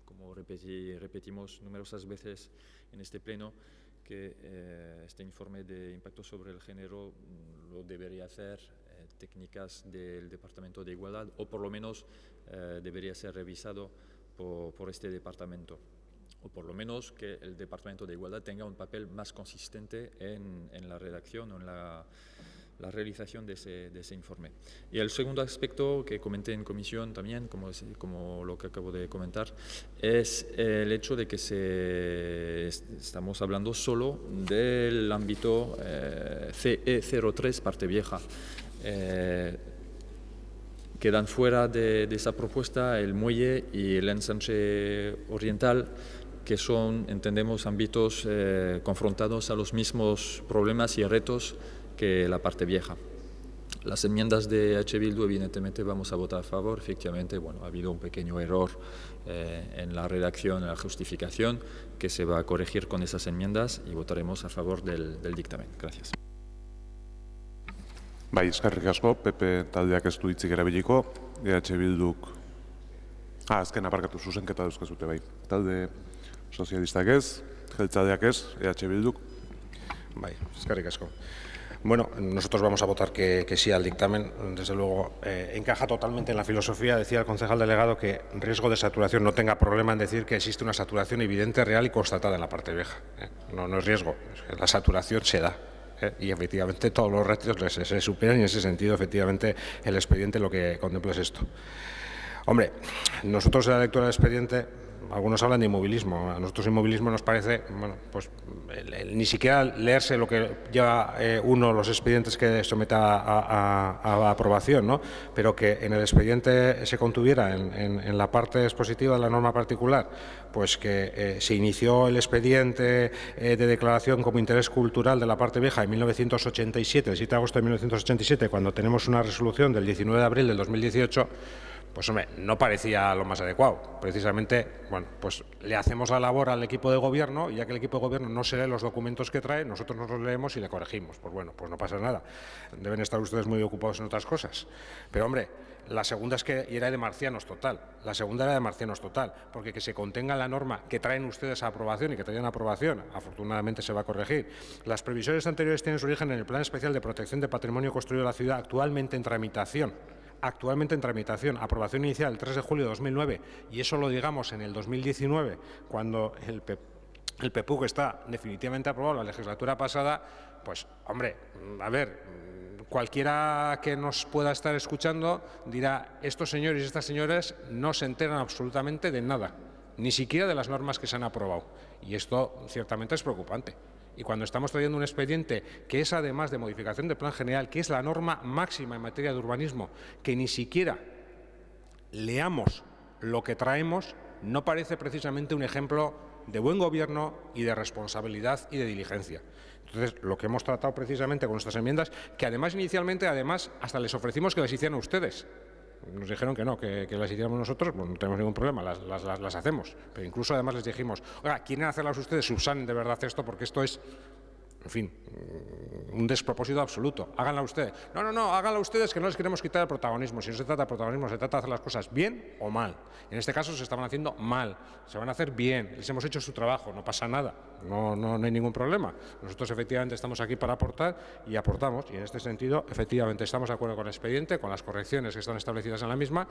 como repetimos numerosas veces en este pleno, que este informe de impacto sobre el género lo debería hacer técnicas del Departamento de Igualdad, o por lo menos debería ser revisado por este departamento, o por lo menos que el Departamento de Igualdad tenga un papel más consistente en la redacción o en la la realización de ese informe. Y el segundo aspecto que comenté en comisión también, como lo que acabo de comentar, es el hecho de que estamos hablando solo del ámbito CE03 Parte Vieja. Quedan fuera de esa propuesta el muelle y el ensanche oriental, que son, entendemos, ámbitos confrontados a los mismos problemas y retos que la parte vieja. Las enmiendas de H. Bildu, evidentemente, vamos a votar a favor. Efectivamente, bueno, ha habido un pequeño error en la redacción, en la justificación, que se va a corregir con esas enmiendas y votaremos a favor del dictamen. Gracias. Bai, eskerrik asko, PP taldeak ez du hitzik erabiliko, EH Bilduk... azken aparkatu zuzenketa dauzkazute bai. Talde sozialistak ez, jeltzaleak ez, EH Bilduk. Bai, eskerrik asko. Bueno, nosotros vamos a votar que sí al dictamen. Desde luego, encaja totalmente en la filosofía. Decía el concejal delegado que riesgo de saturación no tenga problema en decir que existe una saturación evidente, real y constatada en la parte vieja. No es riesgo, la saturación se da. Y efectivamente todos los retos se superan y en ese sentido efectivamente el expediente lo que contempla es esto. Hombre, nosotros en la lectura del expediente, algunos hablan de inmovilismo, a nosotros inmovilismo nos parece, bueno, pues ni siquiera leerse lo que lleva uno los expedientes que someta a aprobación, ¿no? Pero que en el expediente se contuviera en la parte expositiva de la norma particular, pues que se inició el expediente de declaración como interés cultural de la parte vieja en 1987, el 7 de agosto de 1987, cuando tenemos una resolución del 19 de abril del 2018, pues hombre, no parecía lo más adecuado. Precisamente, bueno, pues le hacemos la labor al equipo de gobierno y ya que el equipo de gobierno no se lee los documentos que trae, nosotros nos los leemos y le corregimos. Pues bueno, pues no pasa nada. Deben estar ustedes muy ocupados en otras cosas. Pero hombre, la segunda es que era de marcianos total. La segunda era de marcianos total, porque que se contenga la norma que traen ustedes a aprobación y que traían a aprobación, afortunadamente se va a corregir. Las previsiones anteriores tienen su origen en el Plan Especial de Protección de Patrimonio Construido de la Ciudad, actualmente en tramitación, aprobación inicial el 3 de julio de 2009, y eso lo digamos en el 2019, cuando el PEPUC está definitivamente aprobado la legislatura pasada, pues hombre, a ver, cualquiera que nos pueda estar escuchando dirá, estos señores y estas señoras no se enteran absolutamente de nada, ni siquiera de las normas que se han aprobado, y esto ciertamente es preocupante. Y cuando estamos trayendo un expediente que es además de modificación del plan general, que es la norma máxima en materia de urbanismo, que ni siquiera leamos lo que traemos, no parece precisamente un ejemplo de buen gobierno y de responsabilidad y de diligencia. Entonces, lo que hemos tratado precisamente con nuestras enmiendas, que además inicialmente, hasta les ofrecimos que las hicieran ustedes. Nos dijeron que no, que las hiciéramos nosotros, pues no tenemos ningún problema, las hacemos. Pero incluso además les dijimos, oiga, ¿quieren hacerlas ustedes? Subsanen de verdad esto, porque esto es, en fin, un despropósito absoluto. Háganla ustedes. No, háganla ustedes, que no les queremos quitar el protagonismo. Si no se trata de protagonismo, se trata de hacer las cosas bien o mal. En este caso se estaban haciendo mal, se van a hacer bien, les hemos hecho su trabajo, no pasa nada, no hay ningún problema. Nosotros efectivamente estamos aquí para aportar y aportamos, y en este sentido efectivamente estamos de acuerdo con el expediente, con las correcciones que están establecidas en la misma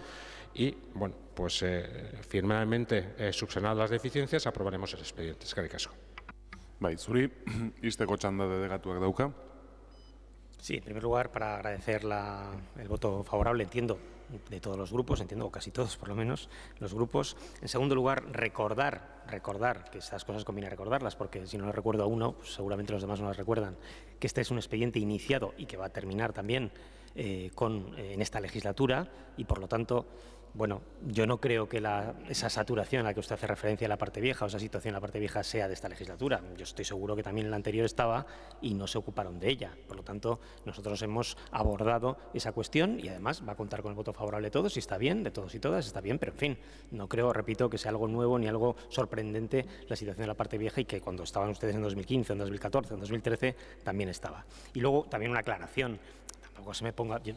y, bueno, pues firmemente subsanadas las deficiencias, aprobaremos el expediente. Eskerrik asko. Bai, zuri, izteko txanda delegatuak dauka. Sí, en primer lugar, para agradecer el voto favorable, entiendo, de todos los grupos, entiendo casi todos por lo menos, los grupos. En segundo lugar, recordar que estas cosas conviene recordarlas, porque si no lo recuerdo a uno, pues seguramente los demás no las recuerdan, que este es un expediente iniciado y que va a terminar también en esta legislatura y, por lo tanto, bueno, yo no creo que esa saturación a la que usted hace referencia en la parte vieja o esa situación en la parte vieja sea de esta legislatura. Yo estoy seguro que también en la anterior estaba y no se ocuparon de ella. Por lo tanto, nosotros hemos abordado esa cuestión y además va a contar con el voto favorable de todos y está bien, de todos y todas, está bien, pero en fin, no creo, repito, que sea algo nuevo ni algo sorprendente la situación de la parte vieja y que cuando estaban ustedes en 2015, en 2014, en 2013 también estaba. Y luego también una aclaración. Se me ponga, yo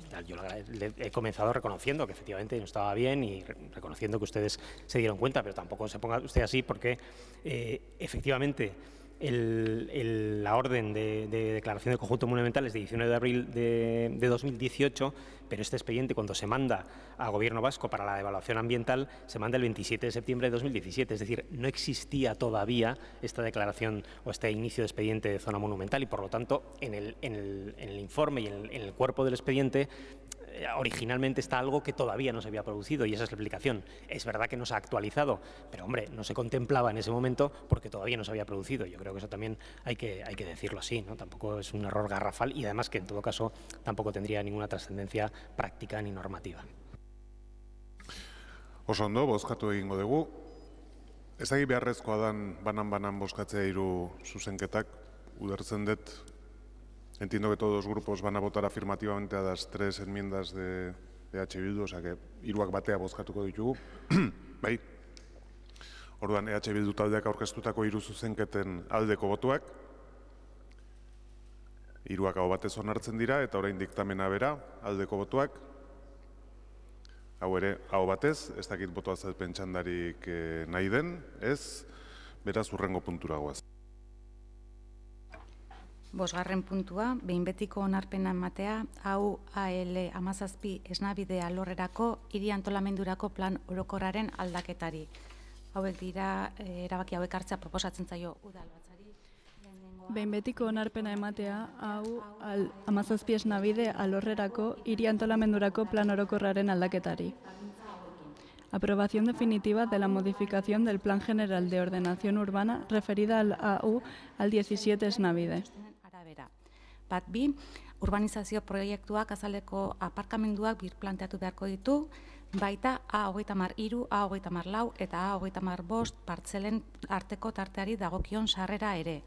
he comenzado reconociendo que efectivamente no estaba bien y reconociendo que ustedes se dieron cuenta, pero tampoco se ponga usted así porque efectivamente la orden de declaración de conjunto monumental es de 19 de abril de 2018, pero este expediente, cuando se manda al Gobierno vasco para la evaluación ambiental, se manda el 27 de septiembre de 2017. Es decir, no existía todavía esta declaración o este inicio de expediente de zona monumental y, por lo tanto, en el informe y en el cuerpo del expediente originalmente está algo que todavía no se había producido y esa es la explicación. Es verdad que no se ha actualizado, pero hombre, no se contemplaba en ese momento porque todavía no se había producido. Yo creo que eso también hay que decirlo así, ¿no? Tampoco es un error garrafal y además que en todo caso tampoco tendría ninguna trascendencia práctica ni normativa. Oso ondo, bozkatu egingo dugu. Ezagik beharrezkoa dan banan-banan bozkatzea hiru zuzenketak. Ulertzen dut. Entiendo que todos los grupos van a votar afirmativamente a las 3 enmiendas de EH Bildu, o sea que hiruak batea bozkatuko ditugu. Bai. Orduan EH Bildu taldeak aurkeztutako hiru zuzenketen aldeko botuak. Hiruak aho batez onartzen dira eta orain diktamena bera aldeko botuak. Hau ere aho batez, ez dakit boto azalpen txandarik nahi den, ez, beraz hurrengo puntura goaz. Bosgarren puntua, behin betiko onarpena ematea, hau AL 17 esnabide alorrerako hiri antolamendurako plan orokorraren aldaketari. Hauek dira, erabaki hauek hartzea proposatzen zaio udalbatzari. Behin betiko onarpena ematea, hau 17 esnabide alorrerako hiri antolamendurako plan orokorraren aldaketari. Aprobación definitiva de la modificación del Plan General de Ordenación Urbana referida al AU al 17 esnabide. Bat bi, urbanizazio proiektuak azaleko aparkamenduak birplanteatu beharko ditu, baita A33, A34 eta A35 partzelen arteko tarteari dagokion sarrera ere.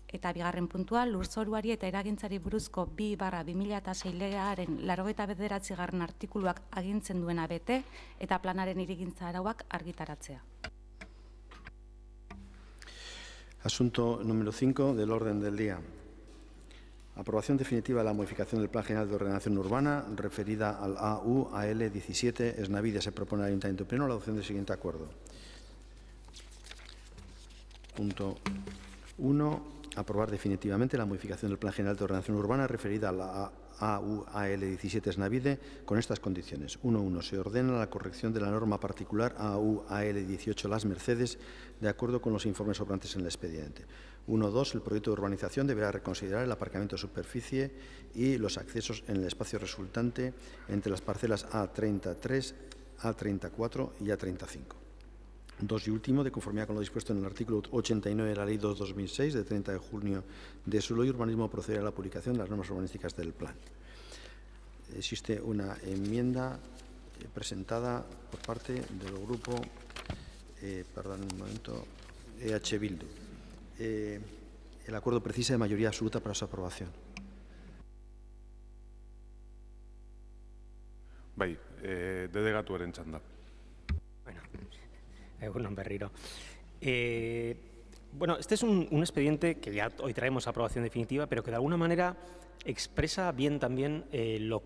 Eta bigarren puntua, lurzoruari eta eragintzari buruzko 2/2006 legearen 89. artikuluak agintzen duena bete eta planaren hirigintza arauak argitaratzea. Asunto número 5 del orden del día. Aprobación definitiva de la modificación del Plan General de Ordenación Urbana referida al AU-AL 17 Esnavide. Se propone al Ayuntamiento Pleno la adopción del siguiente acuerdo. Punto 1. Aprobar definitivamente la modificación del Plan General de Ordenación Urbana referida a la AU-AL 17 Esnavide con estas condiciones. 1.1. Se ordena la corrección de la norma particular AU-AL 18 Las Mercedes de acuerdo con los informes sobrantes en el expediente. 1.2. El proyecto de urbanización deberá reconsiderar el aparcamiento de superficie y los accesos en el espacio resultante entre las parcelas A33, A34 y A35. 2 y último, de conformidad con lo dispuesto en el artículo 89 de la Ley 2/2006, de 30 de junio de Suelo y Urbanismo, proceder a la publicación de las normas urbanísticas del plan. Existe una enmienda presentada por parte del grupo, EH Bildu. El acuerdo precisa de mayoría absoluta para su aprobación. Bai, delegatuaren txanda. Bueno, Berriro. Bueno, este es un expediente que ya hoy traemos a aprobación definitiva, pero que de alguna manera expresa bien también lo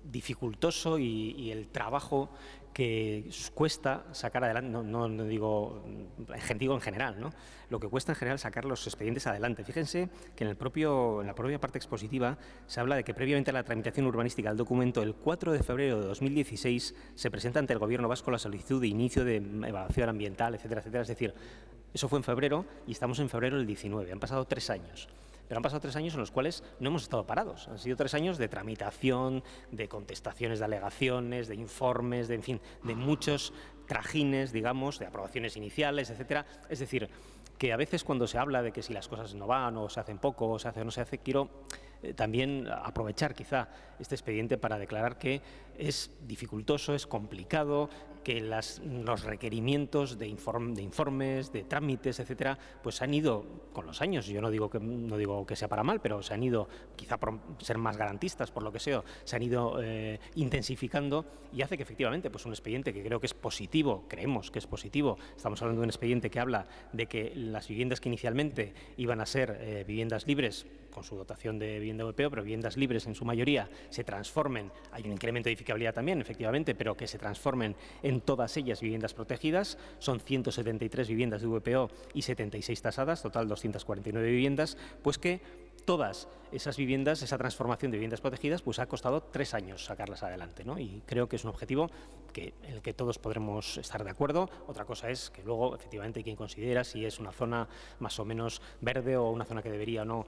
dificultoso y el trabajo que cuesta sacar adelante, no digo en general, ¿no? Lo que cuesta en general sacar los expedientes adelante. Fíjense que en la propia parte expositiva se habla de que previamente a la tramitación urbanística del documento, el 4 de febrero de 2016, se presenta ante el Gobierno vasco la solicitud de inicio de evaluación ambiental, etcétera, etcétera. Es decir, eso fue en febrero y estamos en febrero del 19. Han pasado 3 años. Pero han pasado 3 años en los cuales no hemos estado parados. Han sido 3 años de tramitación, de contestaciones de alegaciones, de informes, en fin, de muchos trajines, digamos, de aprobaciones iniciales, etcétera. Es decir, que a veces cuando se habla de que si las cosas no van o se hacen poco o se hace o no se hace, quiero también aprovechar quizá este expediente para declarar que es dificultoso, es complicado, que los requerimientos de informes, de trámites, etcétera, pues se han ido con los años. Yo no digo que sea para mal, pero se han ido, quizá por ser más garantistas, por lo que sea, se han ido intensificando y hace que efectivamente pues un expediente que creo que es positivo, creemos que es positivo. Estamos hablando de un expediente que habla de que las viviendas que inicialmente iban a ser viviendas libres, con su dotación de vivienda VPO, pero viviendas libres en su mayoría, se transformen, hay un incremento de edificabilidad también, efectivamente, pero que se transformen en todas ellas viviendas protegidas. Son 173 viviendas de VPO y 76 tasadas, total 249 viviendas, pues que todas esas viviendas, esa transformación de viviendas protegidas, pues ha costado 3 años sacarlas adelante, ¿no? Y creo que es un objetivo en el que todos podremos estar de acuerdo. Otra cosa es que luego, efectivamente, quien considera si es una zona más o menos verde o una zona que debería o no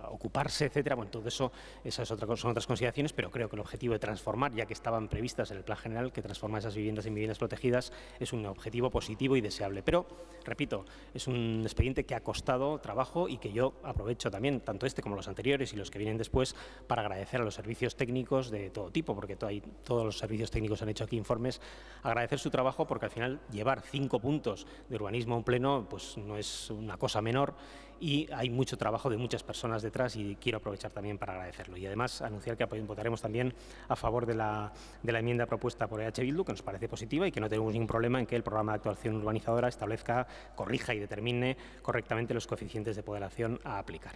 ocuparse, etcétera. Bueno, todo eso, esas son otras consideraciones, pero creo que el objetivo de transformar, ya que estaban previstas en el Plan General, que transforma esas viviendas en viviendas protegidas, es un objetivo positivo y deseable. Pero, repito, es un expediente que ha costado trabajo y que yo aprovecho también, tanto este como los anteriores y los que vienen después, para agradecer a los servicios técnicos de todo tipo, porque todos los servicios técnicos han hecho aquí informes, agradecer su trabajo, porque al final llevar 5 puntos de urbanismo a un pleno pues no es una cosa menor y hay mucho trabajo de muchas personas detrás y quiero aprovechar también para agradecerlo. Y además anunciar que votaremos también a favor de la enmienda propuesta por EH Bildu, que nos parece positiva y que no tenemos ningún problema en que el programa de actuación urbanizadora establezca, corrija y determine correctamente los coeficientes de modelación a aplicar.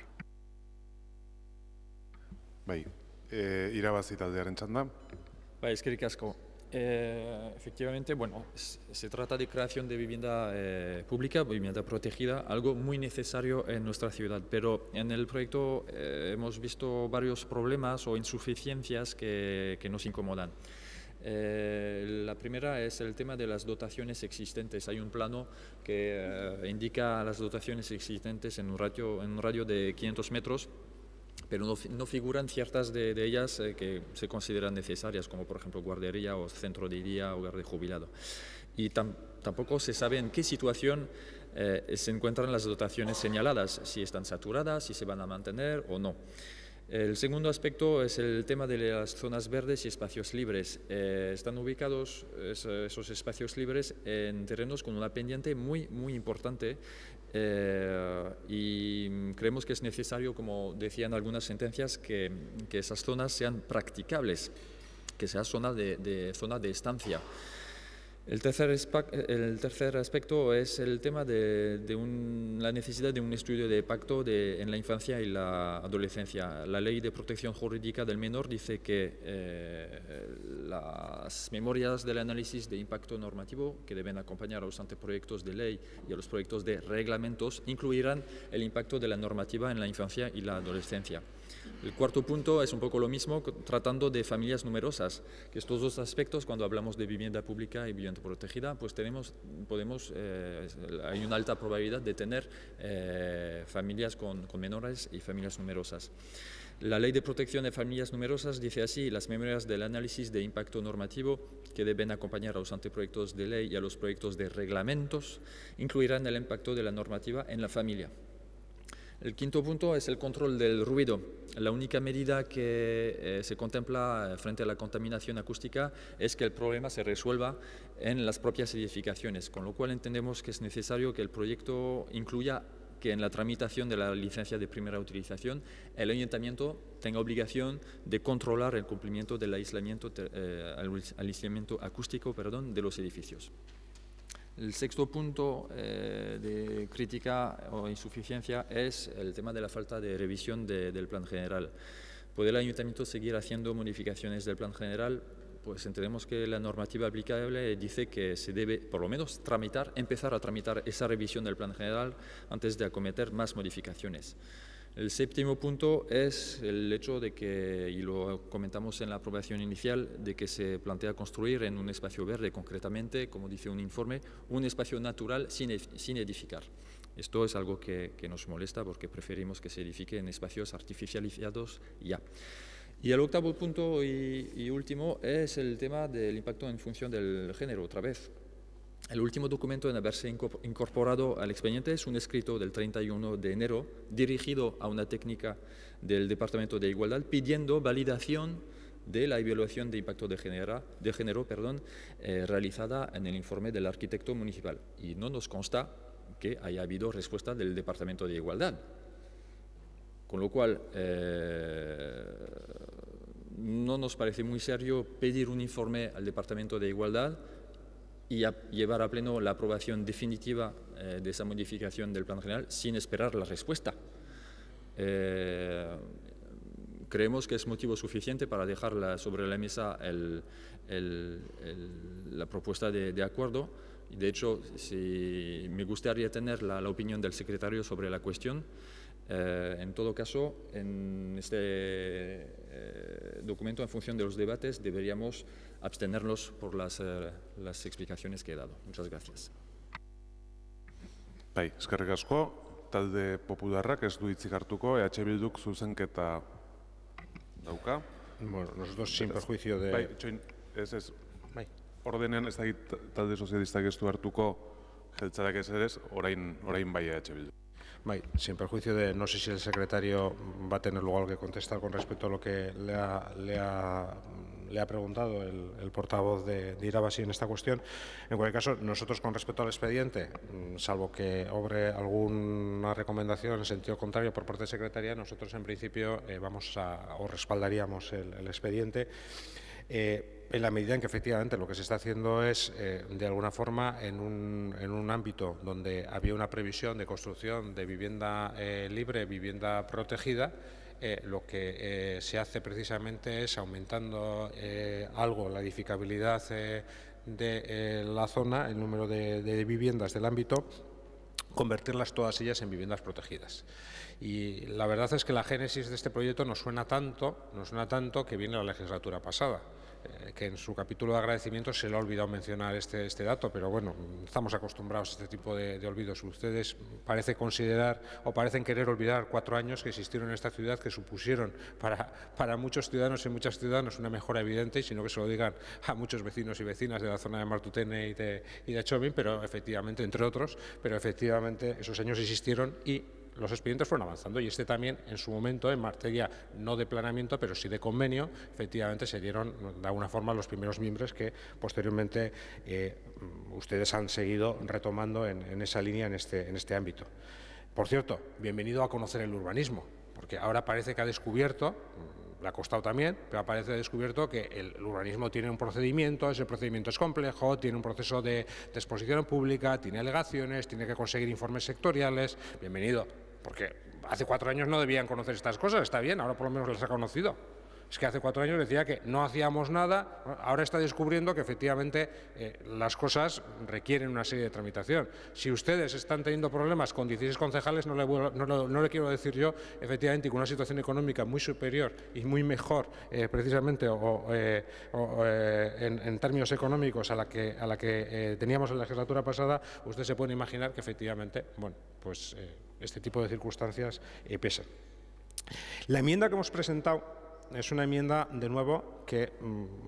Bai, irabazi taldearen txanda. Bai, eskerrik asko. Efectivamente, bueno, se trata de creación de vivienda pública, vivienda protegida, algo muy necesario en nuestra ciudad, pero en el proyecto hemos visto varios problemas o insuficiencias que nos incomodan. La primera es el tema de las dotaciones existentes. Hay un plano que indica las dotaciones existentes en un radio de 500 metros, pero no figuran ciertas de ellas que se consideran necesarias, como por ejemplo guardería o centro de día, hogar de jubilado. Y tampoco se sabe en qué situación se encuentran las dotaciones señaladas, si están saturadas, si se van a mantener o no. El segundo aspecto es el tema de las zonas verdes y espacios libres. Están ubicados esos espacios libres en terrenos con una pendiente muy importante y creemos que es necesario, como decían algunas sentencias, que esas zonas sean practicables, que sea zona de estancia. El tercer aspecto es el tema de la necesidad de un estudio de impacto en la infancia y la adolescencia. La Ley de Protección Jurídica del Menor dice que las memorias del análisis de impacto normativo que deben acompañar a los anteproyectos de ley y a los proyectos de reglamentos incluirán el impacto de la normativa en la infancia y la adolescencia. El cuarto punto es un poco lo mismo, tratando de familias numerosas, que estos dos aspectos, cuando hablamos de vivienda pública y vivienda protegida, pues hay una alta probabilidad de tener familias con menores y familias numerosas. La Ley de Protección de Familias Numerosas dice así: las memorias del análisis de impacto normativo que deben acompañar a los anteproyectos de ley y a los proyectos de reglamentos incluirán el impacto de la normativa en la familia. El quinto punto es el control del ruido. La única medida que se contempla frente a la contaminación acústica es que el problema se resuelva en las propias edificaciones, con lo cual entendemos que es necesario que el proyecto incluya que en la tramitación de la licencia de primera utilización el ayuntamiento tenga obligación de controlar el cumplimiento del aislamiento acústico de los edificios. El sexto punto de crítica o insuficiencia es el tema de la falta de revisión del plan general. ¿Puede el ayuntamiento seguir haciendo modificaciones del plan general? Pues entendemos que la normativa aplicable dice que se debe, por lo menos, empezar a tramitar esa revisión del plan general antes de acometer más modificaciones. El séptimo punto es el hecho de que, y lo comentamos en la aprobación inicial, de que se plantea construir en un espacio verde, concretamente, como dice un informe, un espacio natural sin edificar. Esto es algo que nos molesta porque preferimos que se edifique en espacios artificializados ya. Y el octavo punto y último es el tema del impacto en función del género, otra vez. El último documento en haberse incorporado al expediente es un escrito del 31 de enero dirigido a una técnica del Departamento de Igualdad pidiendo validación de la evaluación de impacto de género realizada en el informe del arquitecto municipal. Y no nos consta que haya habido respuesta del Departamento de Igualdad. Con lo cual, no nos parece muy serio pedir un informe al Departamento de Igualdad y llevar a pleno la aprobación definitiva de esa modificación del plan general sin esperar la respuesta. creemos que es motivo suficiente para dejar sobre la mesa la propuesta de acuerdo. Y de hecho, me gustaría tener la opinión del secretario sobre la cuestión. En todo caso, en este documento, en función de los debates, deberíamos abstenernos por las explicaciones que he dado. Muchas gracias. Bai, eskerrik asko, talde popularrak ez du hitzik hartuko, EH Bilduk zuzenketa dauka. Bueno, nosotros sin perjuicio de... Bai, itxoin, ez. Ordenean ez da talde sozialistak ez du hartuko, jeltzalak ez ere, orain bai EH Bildu. Bai, sin perjuicio de, no sé si el secretario va a tener luego algo que contestar con respecto a lo que le ha preguntado el portavoz de Irabasi en esta cuestión. En cualquier caso, nosotros con respecto al expediente, salvo que obre alguna recomendación en sentido contrario por parte de Secretaría, nosotros en principio respaldaríamos el expediente. En la medida en que efectivamente lo que se está haciendo es, de alguna forma, en un ámbito donde había una previsión de construcción de vivienda libre, vivienda protegida, lo que se hace precisamente es, aumentando algo la edificabilidad de la zona, el número de viviendas del ámbito, convertirlas todas ellas en viviendas protegidas. Y la verdad es que la génesis de este proyecto nos suena tanto que viene la legislatura pasada, que en su capítulo de agradecimientos se le ha olvidado mencionar este dato, pero bueno, estamos acostumbrados a este tipo de olvidos. Ustedes parecen considerar o parecen querer olvidar 4 años que existieron en esta ciudad, que supusieron para muchos ciudadanos y muchas ciudadanas una mejora evidente, y sino que se lo digan a muchos vecinos y vecinas de la zona de Martutene y de Txomin, pero efectivamente, entre otros, pero efectivamente esos años existieron y los expedientes fueron avanzando, y este también en su momento, en materia no de planeamiento pero sí de convenio, efectivamente se dieron de alguna forma los primeros mimbres que posteriormente ustedes han seguido retomando en esa línea, en este ámbito. Por cierto, bienvenido a conocer el urbanismo, porque ahora parece que ha descubierto, le ha costado también, pero parece descubierto que el urbanismo tiene un procedimiento, ese procedimiento es complejo, tiene un proceso de exposición pública, tiene alegaciones, tiene que conseguir informes sectoriales. Bienvenido, porque hace 4 años no debían conocer estas cosas, está bien, ahora por lo menos las ha conocido. Es que hace 4 años decía que no hacíamos nada, ahora está descubriendo que efectivamente las cosas requieren una serie de tramitación. Si ustedes están teniendo problemas con 16 concejales, no le quiero decir yo, efectivamente, con una situación económica muy superior y muy mejor, precisamente, en términos económicos a la que teníamos en la legislatura pasada, usted se puede imaginar que efectivamente, bueno, pues este tipo de circunstancias pesan. La enmienda que hemos presentado es una enmienda, de nuevo, que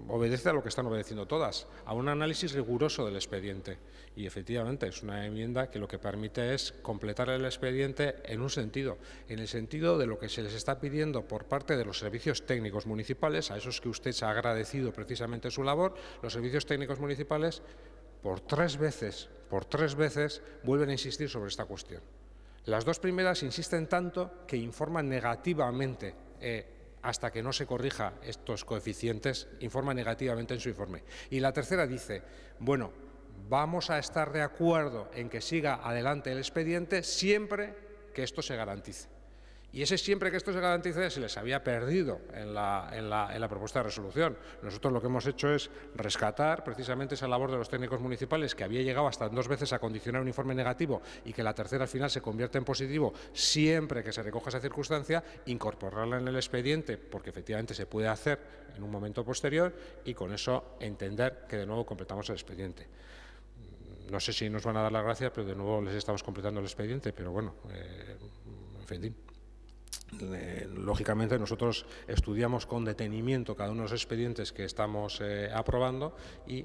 obedece a lo que están obedeciendo todas, a un análisis riguroso del expediente. Y efectivamente es una enmienda que lo que permite es completar el expediente en un sentido, en el sentido de lo que se les está pidiendo por parte de los servicios técnicos municipales, a esos que usted se ha agradecido precisamente su labor. Los servicios técnicos municipales por tres veces vuelven a insistir sobre esta cuestión. Las 2 primeras insisten tanto que informan negativamente hasta que no se corrija estos coeficientes, informa negativamente en su informe. Y la tercera dice, bueno, vamos a estar de acuerdo en que siga adelante el expediente siempre que esto se garantice. Y ese siempre que esto se garantice se les había perdido en la propuesta de resolución. Nosotros lo que hemos hecho es rescatar precisamente esa labor de los técnicos municipales, que había llegado hasta 2 veces a condicionar un informe negativo y que la tercera al final se convierte en positivo siempre que se recoja esa circunstancia, incorporarla en el expediente, porque efectivamente se puede hacer en un momento posterior, y con eso entender que de nuevo completamos el expediente. No sé si nos van a dar las gracias, pero de nuevo les estamos completando el expediente, pero bueno, en fin. Lógicamente nosotros estudiamos con detenimiento cada uno de los expedientes que estamos aprobando y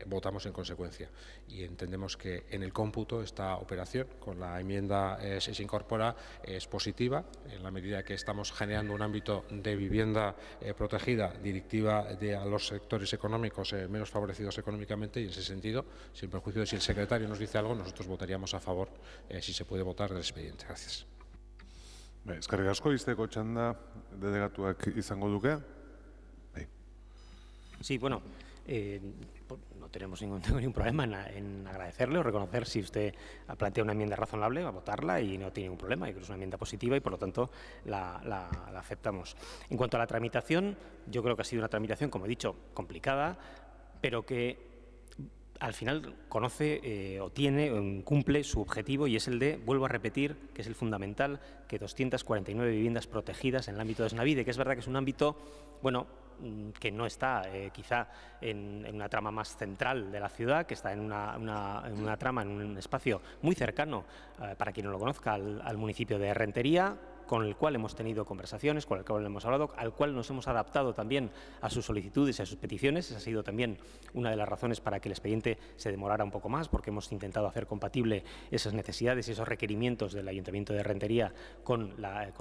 votamos en consecuencia. Y entendemos que en el cómputo esta operación, con la enmienda se incorpora, es positiva, en la medida que estamos generando un ámbito de vivienda protegida, directiva a los sectores económicos menos favorecidos económicamente, y en ese sentido, sin perjuicio de si el secretario nos dice algo, nosotros votaríamos a favor, si se puede votar, del expediente. Gracias. Eskerrik asko, izteko txanda delegatuak izango duke. Sí, bueno, no tenemos ningún problema en agradecerle o reconocer si usted plantea una enmienda razonable, a votarla y no tiene ningún problema. Yo creo que es una enmienda positiva y, por lo tanto, la aceptamos. En cuanto a la tramitación, yo creo que ha sido una tramitación, como he dicho, complicada, pero que al final conoce o cumple su objetivo, y es el de, vuelvo a repetir, que es el fundamental, que 249 viviendas protegidas en el ámbito de Snavide, que es verdad que es un ámbito, bueno, que no está quizá en una trama más central de la ciudad, que está en una trama, en un espacio muy cercano, para quien no lo conozca, al municipio de Rentería, con el cual hemos tenido conversaciones, con el cual hemos hablado, al cual nos hemos adaptado también a sus solicitudes y a sus peticiones. Esa ha sido también una de las razones para que el expediente se demorara un poco más, porque hemos intentado hacer compatible esas necesidades y esos requerimientos del Ayuntamiento de Rentería con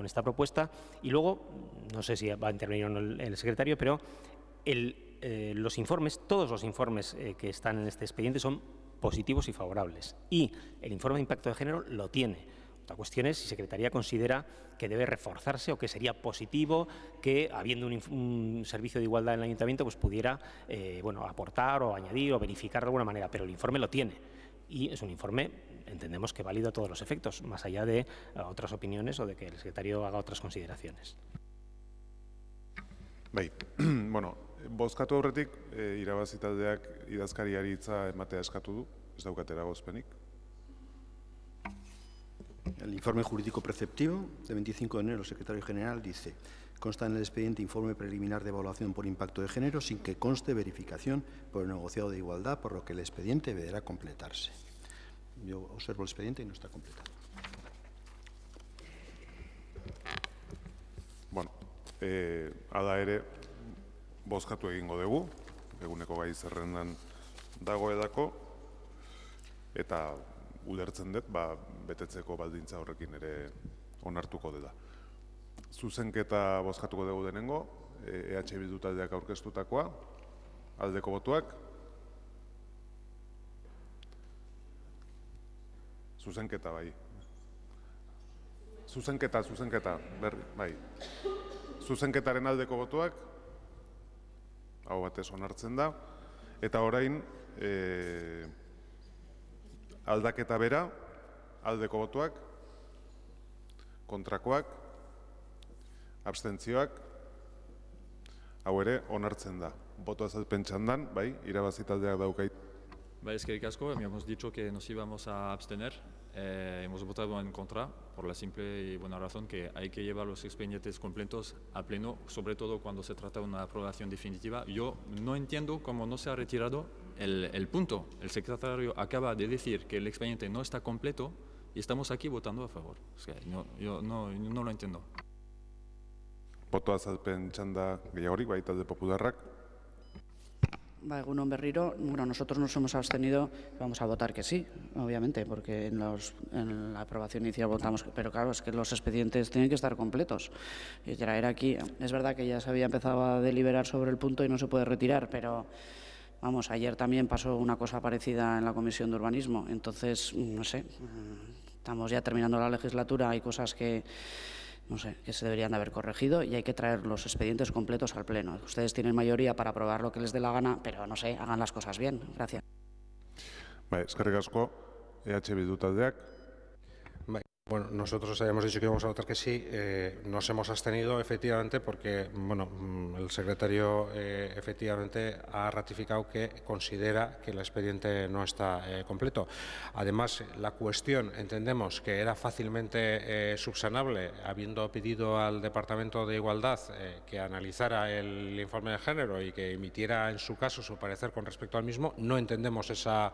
esta propuesta. Y luego, no sé si va a intervenir o no el secretario, pero los informes, todos los informes que están en este expediente son positivos y favorables. Y el informe de impacto de género lo tiene. La cuestión es si Secretaría considera que debe reforzarse o que sería positivo que, habiendo un servicio de igualdad en el Ayuntamiento, pues pudiera aportar o añadir o verificar de alguna manera. Pero el informe lo tiene y es un informe, entendemos que válido a todos los efectos, más allá de otras opiniones o de que el secretario haga otras consideraciones. Bai, bueno, bozkatu aurretik irabazi taldeak idazkariari hitza ematea eskatu du, ez daukate eragozpenik. El informe jurídico preceptivo de 25 de enero, el secretario general dice: consta en el expediente informe preliminar de evaluación por impacto de género sin que conste verificación por el negociado de igualdad, por lo que el expediente deberá completarse. Yo observo el expediente y no está completado. Bueno, hala ere, bozkatu egingo dugu, eguneko gai zerrendan dagoelako, eta ulertzen dut, betetzeko baldintza horrekin ere onartuko dela. Zuzenketa bozkatuko dugu denengo, EH Bildu taldeak aurkeztutakoa, aldeko botuak. Zuzenketa, bai. Zuzenketa, bai. Zuzenketaren aldeko botuak, hau batez onartzen da, eta orain, aldaketa bera, aldeko botuak, kontrakoak, abstentzioak, hau ere onartzen da. Boto azalpen txandan, bai, irabazi taldeak daukait. Bai, eskerrik asko, hemos dicho que nos íbamos a abstener, hemos votado en contra por la simple y buena razón que hay que llevar los expedientes completos a pleno, sobre todo cuando se trata de una aprobación definitiva. Yo no entiendo cómo no se ha retirado el punto. El secretario acaba de decir que el expediente no está completo y estamos aquí votando a favor. Es que yo no lo entiendo. Boto azalpen txanda gehiagorik, bai, talde popularrak. Egunon berriro, bueno, nosotros nos hemos abstenido, vamos a votar que sí, obviamente, porque en la aprobación inicial votamos, pero claro, es que los expedientes tienen que estar completos. Y traer aquí, es verdad que ya se había empezado a deliberar sobre el punto y no se puede retirar, pero vamos, ayer también pasó una cosa parecida en la Comisión de Urbanismo, entonces, no sé, estamos ya terminando la legislatura, hay cosas que no sé, que se deberían de haber corregido y hay que traer los expedientes completos al Pleno. Ustedes tienen mayoría para aprobar lo que les dé la gana, pero no sé, hagan las cosas bien. Gracias. Bai, eskerrik asko, EH Bildu taldeak. Bueno, nosotros habíamos dicho que íbamos a votar que sí, nos hemos abstenido efectivamente porque bueno, el secretario efectivamente ha ratificado que considera que el expediente no está completo. Además, la cuestión entendemos que era fácilmente subsanable, habiendo pedido al Departamento de Igualdad que analizara el informe de género y que emitiera en su caso su parecer con respecto al mismo. No entendemos esa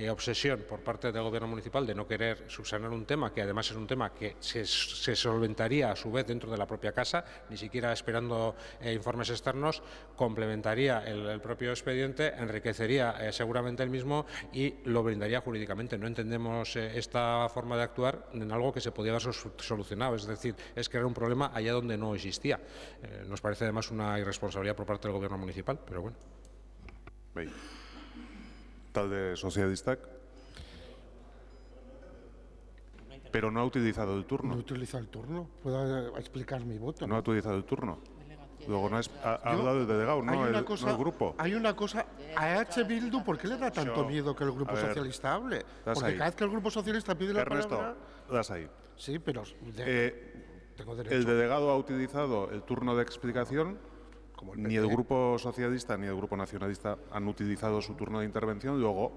obsesión por parte del Gobierno municipal de no querer subsanar un tema que además es un tema que se solventaría a su vez dentro de la propia casa, ni siquiera esperando informes externos, complementaría el propio expediente, enriquecería seguramente el mismo y lo brindaría jurídicamente. No entendemos esta forma de actuar en algo que se podía haber solucionado, es decir, es crear un problema allá donde no existía. Nos parece además una irresponsabilidad por parte del Gobierno municipal, pero bueno. Talde sozialistak. Pero no ha utilizado el turno. No he utilizado el turno. ¿Puedo explicar mi voto? ¿No ha utilizado el turno? Luego no ha hablado el delegado, no el grupo. Hay una cosa, a EH Bildu, ¿por qué le da tanto miedo que el Grupo Socialista hable? Porque cada vez que el Grupo Socialista pide la palabra... Das ahí. Sí, pero tengo derecho. El delegado ha utilizado el turno de explicación, ni el Grupo Socialista ni el Grupo Nacionalista han utilizado su turno de intervención, luego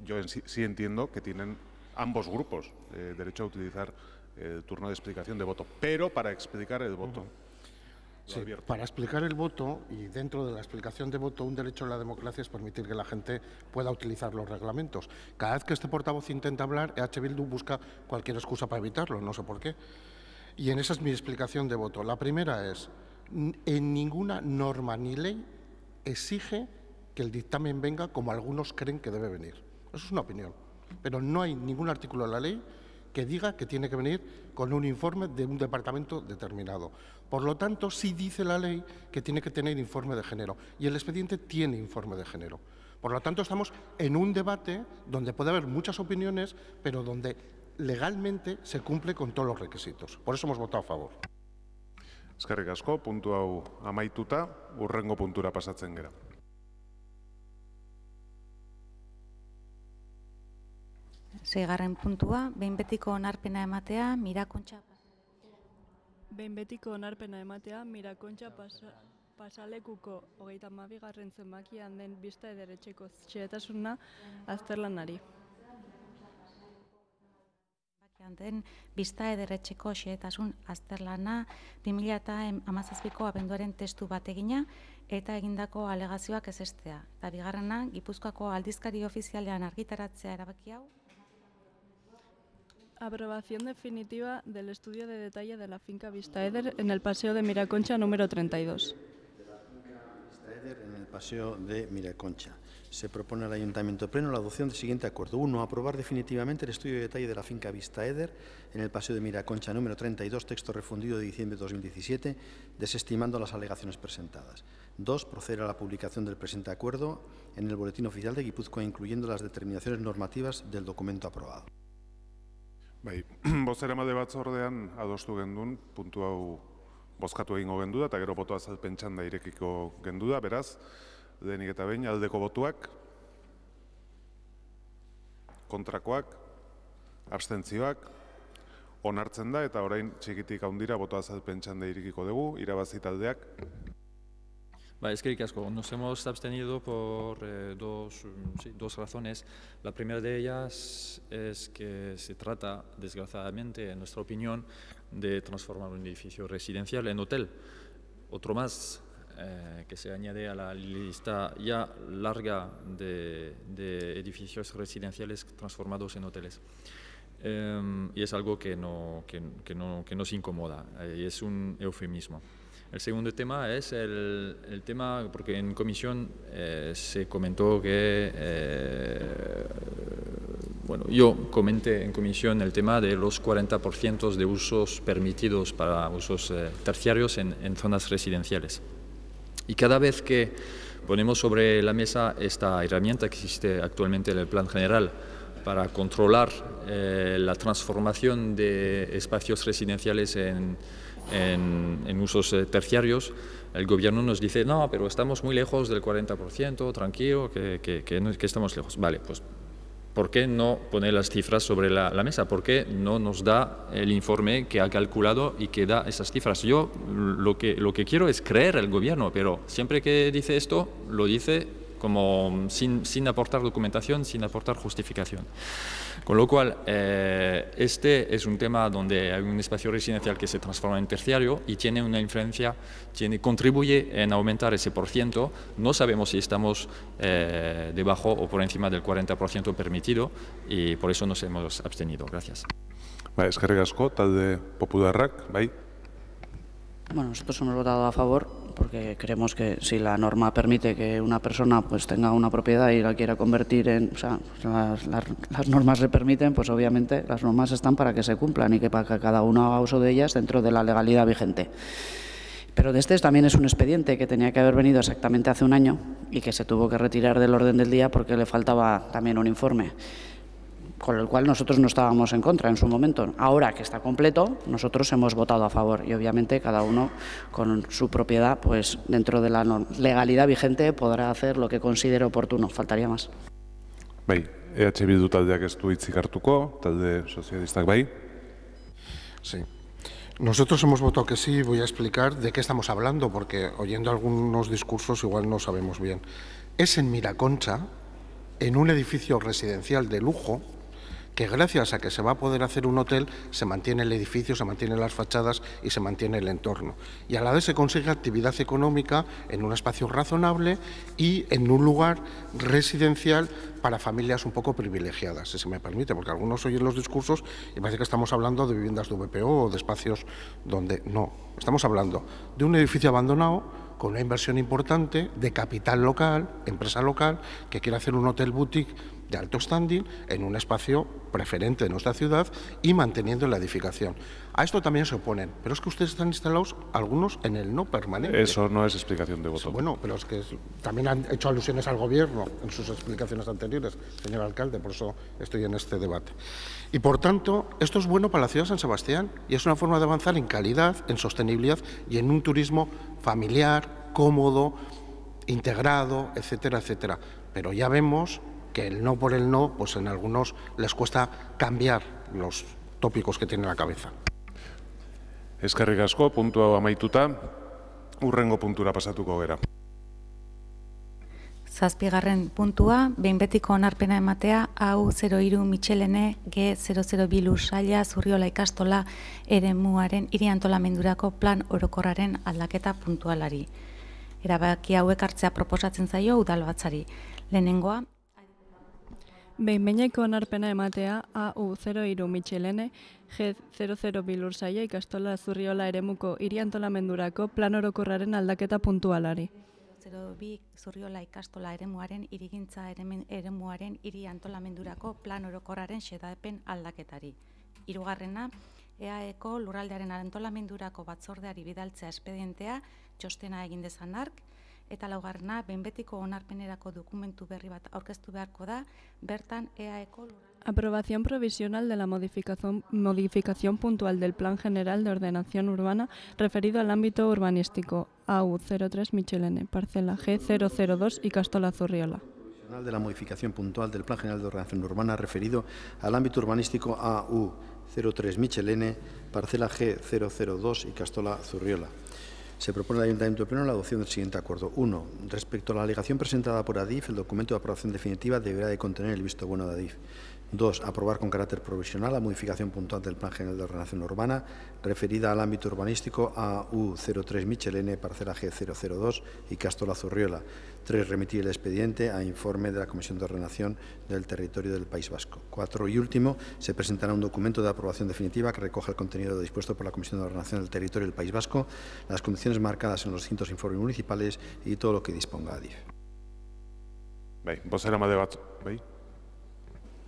yo sí entiendo que tienen ambos grupos derecho a utilizar el turno de explicación de voto, pero para explicar el voto. Sí, para explicar el voto, y dentro de la explicación de voto, un derecho en la democracia es permitir que la gente pueda utilizar los reglamentos. Cada vez que este portavoz intenta hablar, EH Bildu busca cualquier excusa para evitarlo, no sé por qué. Y esa es mi explicación de voto. La primera es, en ninguna norma ni ley exige que el dictamen venga como algunos creen que debe venir. Eso es una opinión. Pero no hay ningún artículo de la ley que diga que tiene que venir con un informe de un departamento determinado. Por lo tanto, sí dice la ley que tiene que tener informe de género, y el expediente tiene informe de género. Por lo tanto, estamos en un debate donde puede haber muchas opiniones, pero donde legalmente se cumple con todos los requisitos. Por eso hemos votado a favor. Eskerrik asko, puntu hau amaituta, hurrengo puntura pasatzen gera. Seigarren puntua, behin betiko onarpena ematea, Mirakontxa pasalekuko 32. zenbakian den bista ederetxeko xehetasuna azterlanari. Den bista ederetxeko xehetasun azterlana 2017ko abenduaren testu bategina eta egindako alegazioak ezestea. Eta bigarrena, Gipuzkoako aldizkari ofizialean argitaratzea erabaki hau. Aprobación definitiva del estudio de detalle de la finca Vista Eder en el Paseo de Miraconcha número 32. Vista Eder en el Paseo de Miraconcha. Se propone al Ayuntamiento Pleno la adopción del siguiente acuerdo. 1. Aprobar definitivamente el estudio de detalle de la finca Vista Eder en el Paseo de Miraconcha número 32, texto refundido de diciembre de 2017, desestimando las alegaciones presentadas. 2. Proceder a la publicación del presente acuerdo en el Boletín Oficial de Guipúzcoa, incluyendo las determinaciones normativas del documento aprobado. Bai, bozeramale batzordean adostu gendun, puntu hau bozkatu egingo gendu da, eta gero boto azalpen txanda irekiko gendu da, beraz, lehenik eta behin, aldeko botuak, kontrakoak, abstentzioak, onartzen da, eta orain txikitik handira boto azalpen txanda irekiko dugu, irabazi taldeak. Eskerrik asko. Nos hemos abstenido por dos razones. La primera de ellas es que se trata, desgraciadamente, en nuestra opinión, de transformar un edificio residencial en hotel. Otro más que se añade a la lista ya larga de edificios residenciales transformados en hoteles. Y es algo que nos incomoda, y es un eufemismo. El segundo tema es el tema, porque en comisión se comentó que, yo comenté en comisión el tema de los 40% de usos permitidos para usos terciarios en zonas residenciales. Y cada vez que ponemos sobre la mesa esta herramienta que existe actualmente en el Plan General para controlar la transformación de espacios residenciales en usos terciarios, el gobierno nos dice, no, pero estamos muy lejos del 40%, tranquilo, que estamos lejos. Vale, pues, ¿por qué no poner las cifras sobre la mesa? ¿Por qué no nos da el informe que ha calculado y que da esas cifras? Yo lo que quiero es creer al gobierno, pero siempre que dice esto, lo dice como sin aportar documentación, sin aportar justificación. Con lo cual, este es un tema donde hay un espacio residencial que se transforma en terciario y tiene una influencia, contribuye en aumentar ese %. No sabemos si estamos debajo o por encima del 40% permitido, y por eso nos hemos abstenido. Gracias. Eskerrik asko, talde popularrak, bai. Bueno, nosotros hemos votado a favor porque creemos que si la norma permite que una persona pues tenga una propiedad y la quiera convertir en... O sea, las normas le permiten, pues obviamente las normas están para que se cumplan y que para que cada uno haga uso de ellas dentro de la legalidad vigente. Pero de este también es un expediente que tenía que haber venido exactamente hace un año y que se tuvo que retirar del orden del día porque le faltaba también un informe. con el cual nosotros no estábamos en contra en su momento. Ahora que está completo, nosotros hemos votado a favor y obviamente cada uno con su propiedad, pues dentro de la legalidad vigente podrá hacer lo que considere oportuno, faltaría más. Bai, EH Bildu taldeak ez du hitzik hartuko, talde sozialistak bai. Sí. Nosotros hemos votado que sí, voy a explicar de qué estamos hablando, porque oyendo algunos discursos igual no sabemos bien. Es en Miraconcha, en un edificio residencial de lujo, que gracias a que se va a poder hacer un hotel, se mantiene el edificio, se mantienen las fachadas y se mantiene el entorno. Y a la vez se consigue actividad económica en un espacio razonable y en un lugar residencial para familias un poco privilegiadas, si se me permite, porque algunos oyen los discursos y parece que estamos hablando de viviendas de VPO o de espacios donde no. Estamos hablando de un edificio abandonado con una inversión importante de capital local, empresa local, que quiere hacer un hotel boutique de alto standing en un espacio preferente de nuestra ciudad y manteniendo la edificación. A esto también se oponen, pero es que ustedes están instalados, algunos, en el no permanente. Eso no es explicación de voto. Bueno, pero es que también han hecho alusiones al Gobierno en sus explicaciones anteriores, señor alcalde, por eso estoy en este debate. Y, por tanto, esto es bueno para la ciudad de San Sebastián y es una forma de avanzar en calidad, en sostenibilidad y en un turismo familiar, cómodo, integrado, etcétera, etcétera. Pero ya vemos que el no por el no, pues en algunos les cuesta cambiar los tópicos que tienen en la cabeza. Eskerrik asko, puntu hau amaituta, hurrengo puntura pasatuko gera. Zazpigarren puntua, behin betiko onarpena ematea, AU03 Michelene G002 Lursaila Zurriola ikastola eremuaren hiri antolamendurako plan orokorraren aldaketa puntualari. Erabaki hauek hartzea proposatzen zaio udalbatzari. Lehenengoa, behin-behineko onarpena ematea AU03 Michelene G002 Lursaila ikastola Zurriola eremuko hiri antolamendurako plan orokorraren aldaketa puntualari. 02 Zurriola ikastola eremuaren hirigintza eremuaren hiri antolamendurako plan orokorraren xedapen aldaketari. Hirugarrena, EAEko lurraldearen antolamendurako batzordeari bidaltzea espedientea txostena egin dezan hark, eta laugarrena, behin betiko onarpenerako dokumentu berri bat aurkeztu beharko da, bertan EAEko aprobación provisional de la modificación puntual del Plan General de Ordenación Urbana referido al ámbito urbanístico AU03 Michelene, parcela G002 Ikastola Zurriola. De la modificación puntual del Plan General de Ordenación Urbana referido al ámbito urbanístico AU03 Michelene, parcela G002 Ikastola Zurriola. Se propone al Ayuntamiento de Pleno la adopción del siguiente acuerdo. 1. Respecto a la alegación presentada por ADIF, el documento de aprobación definitiva deberá de contener el visto bueno de ADIF. 2. Aprobar con carácter provisional la modificación puntual del Plan General de Ordenación Urbana referida al ámbito urbanístico AU03 Michelene, parcela G002 y Castola Zurriola. 3. Remitir el expediente a informe de la Comisión de Ordenación del Territorio del País Vasco. 4. Y último, se presentará un documento de aprobación definitiva que recoja el contenido dispuesto por la Comisión de Ordenación del Territorio del País Vasco, las condiciones marcadas en los distintos informes municipales y todo lo que disponga ADIF. Bai, bozerama de bat, bai?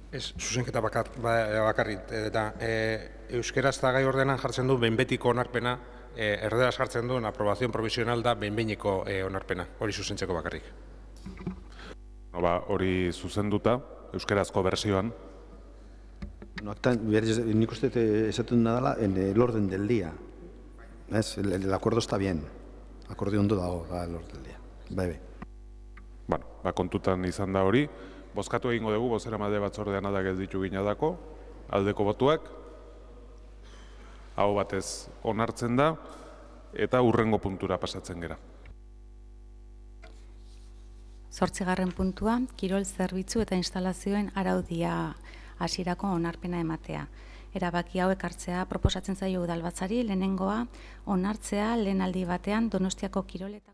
Ez, zuzenketa bakarrik, eta euskaraz eta gai ordenan jartzen du behinbetiko onarpena, erderaz jartzen duen aprobazioen provisional da behinbeineko onarpena, hori zuzentzeko bakarrik. Hori zuzenduta, euskarazko bersioan. Nik uste esaten dela en el orden del día. El acuerdo está bien. Akordio ondo dago el orden del día. Bai. Bueno, kontutan izan da hori. Bozkatu egingo dugu, bozeramale batzordean adak gelditu ginadako, aldeko botuak, hau batez onartzen da, eta hurrengo puntura pasatzen gera. 8. puntua, kirol zerbitzu eta instalazioen araudia hasierako onarpena ematea. Erabaki hauek hartzea proposatzen zaio udalbatzari, lehenengoa onartzea lehenaldi batean Donostiako kiroletako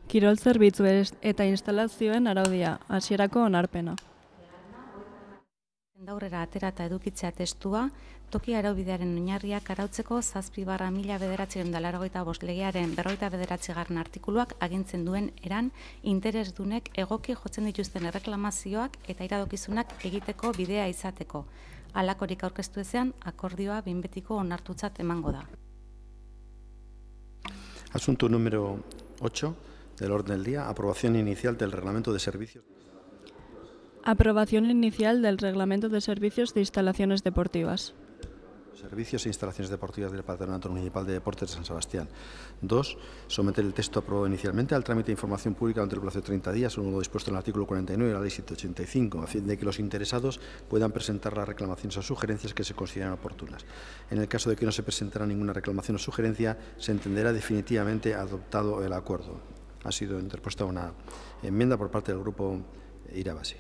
kirol zerbitzu eta instalazioen araudia, hasierako onarpena. Aurrera atera eta edukitzea testua, toki araubidearen oinarriak arautzeko 7/1985 legearen 59. artikuluak agintzen duen eran interesdunek egoki jotzen dituzten erreklamazioak eta iradokizunak egiteko bidea izateko. Halakorik aurkeztu ezean, akordioa behin betiko onartutzat emango da. Asunto número 8. Del orden del día, aprobación inicial del reglamento de servicios. Aprobación inicial del Reglamento de Servicios de Instalaciones Deportivas. Servicios e instalaciones deportivas del Patronato Municipal de Deportes de San Sebastián. 2. Someter el texto aprobado inicialmente al trámite de información pública durante el plazo de 30 días, según lo dispuesto en el artículo 49 de la Ley 785, a fin de que los interesados puedan presentar las reclamaciones o sugerencias que se consideren oportunas. En el caso de que no se presentara ninguna reclamación o sugerencia, se entenderá definitivamente adoptado el acuerdo. Ha sido interpuesta una enmienda por parte del Grupo Irabasi.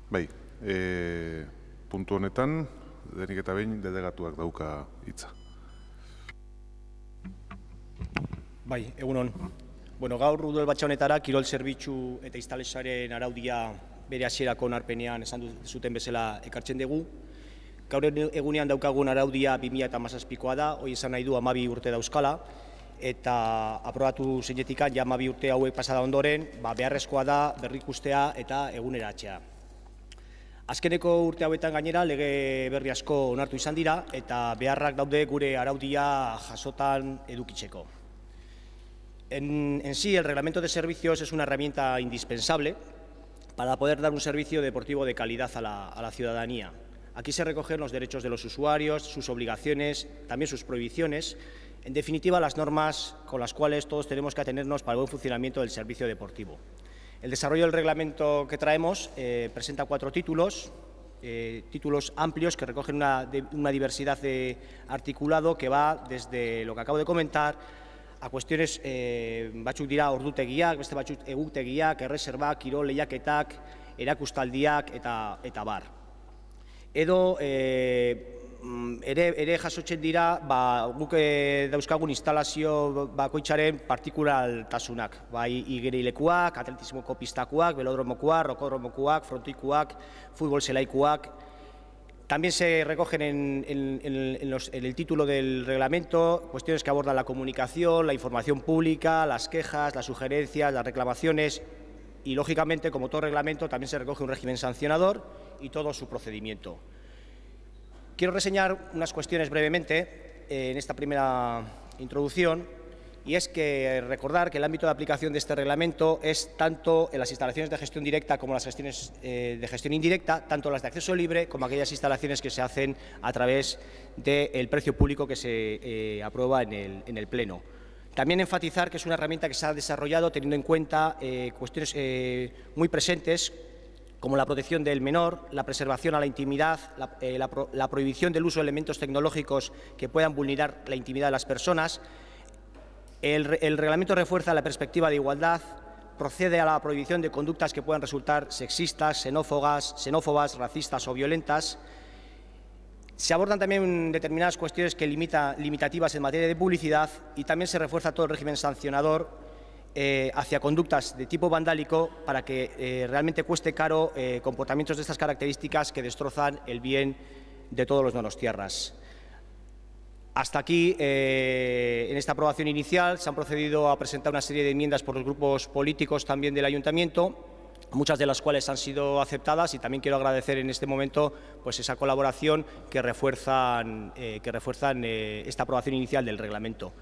Bai, puntu honetan, denik eta behin delegatuak dauka hitza. Bai, egunon. Bueno, gaur udal batxa honetara, kirol zerbitzu eta instalazioaren araudia bere hasierako onarpenean esan zuten bezala ekartzen dugu. Gaur egunean daukagun araudia 2017koa da, hoi esan nahi du 12 urte dauzkala, eta aprobatu zeinetik ja 12 urte hauek pasada ondoren, beharrezkoa da berrikustea eta eguneratzea. Azkeneko urte hauetan gainera lege berri asko onartu izan dira eta beharrak daude gure araudia jasotan edukitzeko. En sí, el reglamento de servicios es una herramienta indispensable para poder dar un servicio deportivo de calidad a la ciudadanía. Aquí se recogen los derechos de los usuarios, sus obligaciones, también sus prohibiciones, en definitiva las normas con las cuales todos tenemos que atenernos para el buen funcionamiento del servicio deportivo. El desarrollo del reglamento que traemos presenta 4 títulos, títulos amplios que recogen una diversidad de articulado que va desde lo que acabo de comentar a cuestiones batzuk dira ordutegiak, beste batzuk egutegiak, erreserbak, kirol lehiaketak, erakustaldiak eta bar. Edo ere jasotzen dira guk dauzkagun instalazio bakoitzaren partikulartasunak, bai igerilekuak, atletismoko pistakoak, velodromokoak, rokodromokoak, frontikoak, futbol zelaikoak. También se recogen en el título del reglamento cuestiones que abordan la comunicación, la información pública, las quejas, las sugerencias, las reclamaciones y, lógicamente, como todo reglamento, también se recoge un régimen sancionador y todo su procedimiento. Quiero reseñar unas cuestiones brevemente en esta primera introducción, y es que recordar que el ámbito de aplicación de este reglamento es tanto en las instalaciones de gestión directa como las gestiones de gestión indirecta, tanto las de acceso libre como aquellas instalaciones que se hacen a través del precio público que se aprueba en el Pleno. También enfatizar que es una herramienta que se ha desarrollado teniendo en cuenta cuestiones muy presentes, como la protección del menor, la preservación a la intimidad, la prohibición del uso de elementos tecnológicos que puedan vulnerar la intimidad de las personas. El reglamento refuerza la perspectiva de igualdad, procede a la prohibición de conductas que puedan resultar sexistas, xenófobas, racistas o violentas. Se abordan también determinadas cuestiones limitativas en materia de publicidad y también se refuerza todo el régimen sancionador hacia conductas de tipo vandálico para que realmente cueste caro comportamientos de estas características que destrozan el bien de todos los donostiarras. Hasta aquí, en esta aprobación inicial, se han procedido a presentar una serie de enmiendas por los grupos políticos también del Ayuntamiento, muchas de las cuales han sido aceptadas, y también quiero agradecer en este momento pues, esa colaboración que refuerzan esta aprobación inicial del reglamento.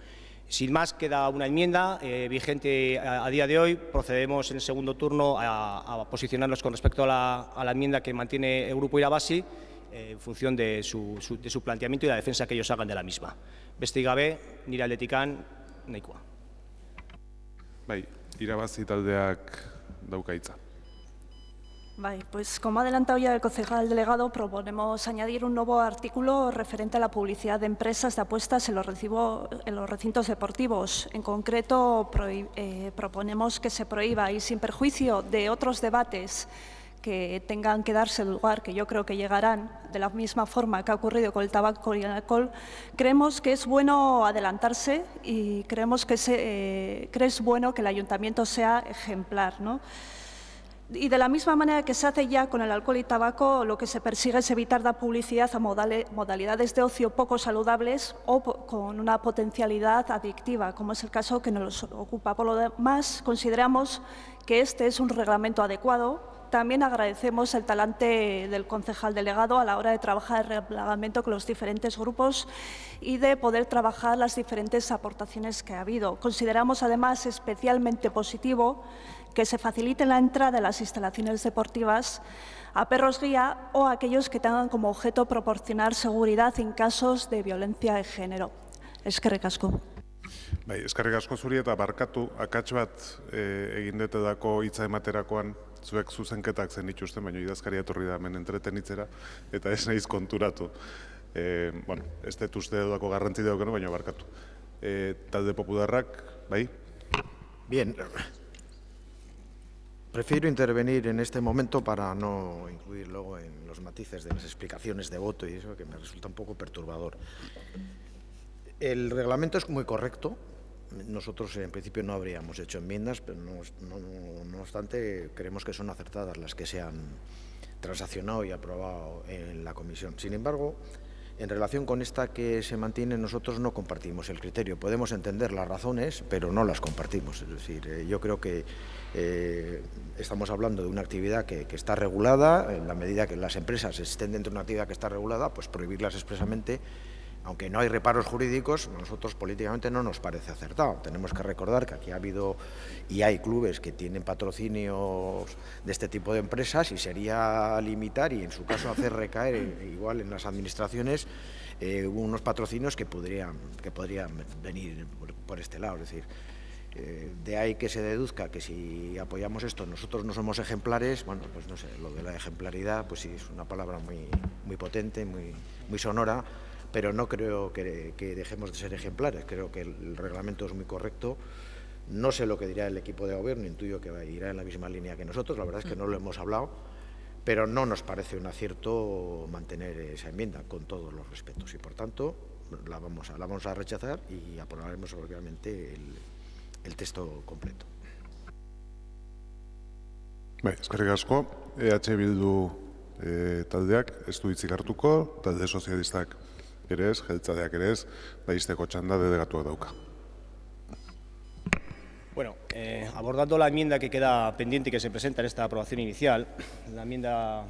Sin más, queda una enmienda vigente a día de hoy. Procedemos en el segundo turno a posicionarnos con respecto a la enmienda que mantiene el Grupo Irabasi, en función de su planteamiento y la defensa que ellos hagan de la misma. Besterik gabe, nire aldetikan nahikoa. Bai, Irabasi taldeak dauka hitza. Pues como ha adelantado ya el concejal delegado, proponemos añadir un nuevo artículo referente a la publicidad de empresas de apuestas en los recintos deportivos. En concreto, proponemos que se prohíba, y sin perjuicio de otros debates que tengan que darse lugar, que yo creo que llegarán de la misma forma que ha ocurrido con el tabaco y el alcohol, creemos que es bueno adelantarse y creemos que es bueno que el ayuntamiento sea ejemplar, ¿no? Y de la misma manera que se hace ya con el alcohol y tabaco, lo que se persigue es evitar dar publicidad a modalidades de ocio poco saludables o con una potencialidad adictiva, como es el caso que nos ocupa. Por lo demás, consideramos que este es un reglamento adecuado, También agradecemos el talante del concejal delegado a la hora de trabajar el reglamento con los diferentes grupos y de poder trabajar las diferentes aportaciones que ha habido. Consideramos además especialmente positivo que se facilite la entrada a las instalaciones deportivas a perros guía o a aquellos que tengan como objeto proporcionar seguridad en casos de violencia de género. Eskerrik asko. Bai, eskerrik asko zuri eta barkatu, akats bat egin detedako hitza ematerakoan zuek zuzenketak zen ituzten, baina idazkaria etorri da hemen entretenitzera, eta ez naiz konturatu. Bueno, ez dut uste dudako garrantzi daukenu, baina barkatu. Talde popularrak, bai? Bien. Prefiero intervenir en este momento para no incluir luego en los matices de las explicaciones de voto y eso, que me resulta un poco perturbador. El reglamento es muy correcto. Nosotros en principio no habríamos hecho enmiendas, pero no obstante creemos que son acertadas las que se han transaccionado y aprobado en la comisión. Sin embargo, en relación con esta que se mantiene, nosotros no compartimos el criterio. Podemos entender las razones, pero no las compartimos. Es decir, yo creo que estamos hablando de una actividad que está regulada. En la medida que las empresas estén dentro de una actividad que está regulada, pues prohibirlas expresamente, aunque no hay reparos jurídicos, a nosotros políticamente no nos parece acertado. Tenemos que recordar que aquí ha habido y hay clubes que tienen patrocinios de este tipo de empresas y sería limitar y en su caso hacer recaer igual en las administraciones unos patrocinios que podrían venir por este lado. Es decir, de ahí que se deduzca que si apoyamos esto nosotros no somos ejemplares. Bueno, pues no sé, lo de la ejemplaridad pues sí es una palabra muy potente, muy sonora, pero no creo que dejemos de ser ejemplares. Creo que el reglamento es muy correcto. No sé lo que dirá el equipo de gobierno, intuyo que irá en la misma línea que nosotros, la verdad es que no lo hemos hablado, pero no nos parece un acierto mantener esa enmienda, con todos los respetos, y por tanto la vamos a rechazar y aprobaremos obviamente el texto completo. Eskerrik asko, EH Bildu taldeak ez du hitzik hartuko, talde sozialistak ere ez, jeltzaleak ere ez, baizteko txanda delegatuak dauka. Bueno, abordando la enmienda que queda pendiente y que se presenta en esta aprobación inicial, la enmienda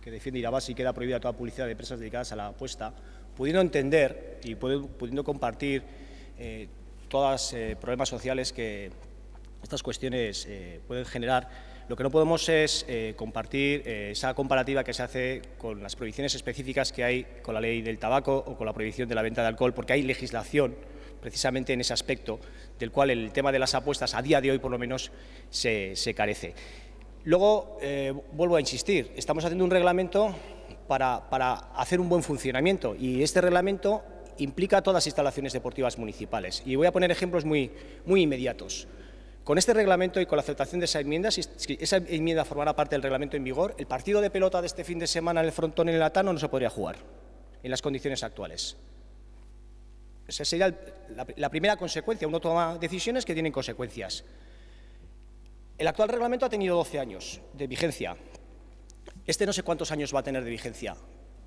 que defiende Irabasi queda prohibida toda publicidad de empresas dedicadas a la apuesta, pudiendo entender y pudiendo compartir todos los problemas sociales que estas cuestiones pueden generar. Lo que no podemos es compartir esa comparativa que se hace con las prohibiciones específicas que hay con la ley del tabaco o con la prohibición de la venta de alcohol, porque hay legislación precisamente en ese aspecto, del cual el tema de las apuestas a día de hoy por lo menos se carece. Luego, vuelvo a insistir, estamos haciendo un reglamento para hacer un buen funcionamiento y este reglamento implica todas las instalaciones deportivas municipales. Y voy a poner ejemplos muy inmediatos. Con este reglamento y con la aceptación de esa enmienda, si esa enmienda formara parte del reglamento en vigor, el partido de pelota de este fin de semana en el Frontón en el Atano no se podría jugar en las condiciones actuales. Esa sería la primera consecuencia. Uno toma decisiones que tienen consecuencias. El actual reglamento ha tenido 12 años de vigencia. Este no sé cuántos años va a tener de vigencia.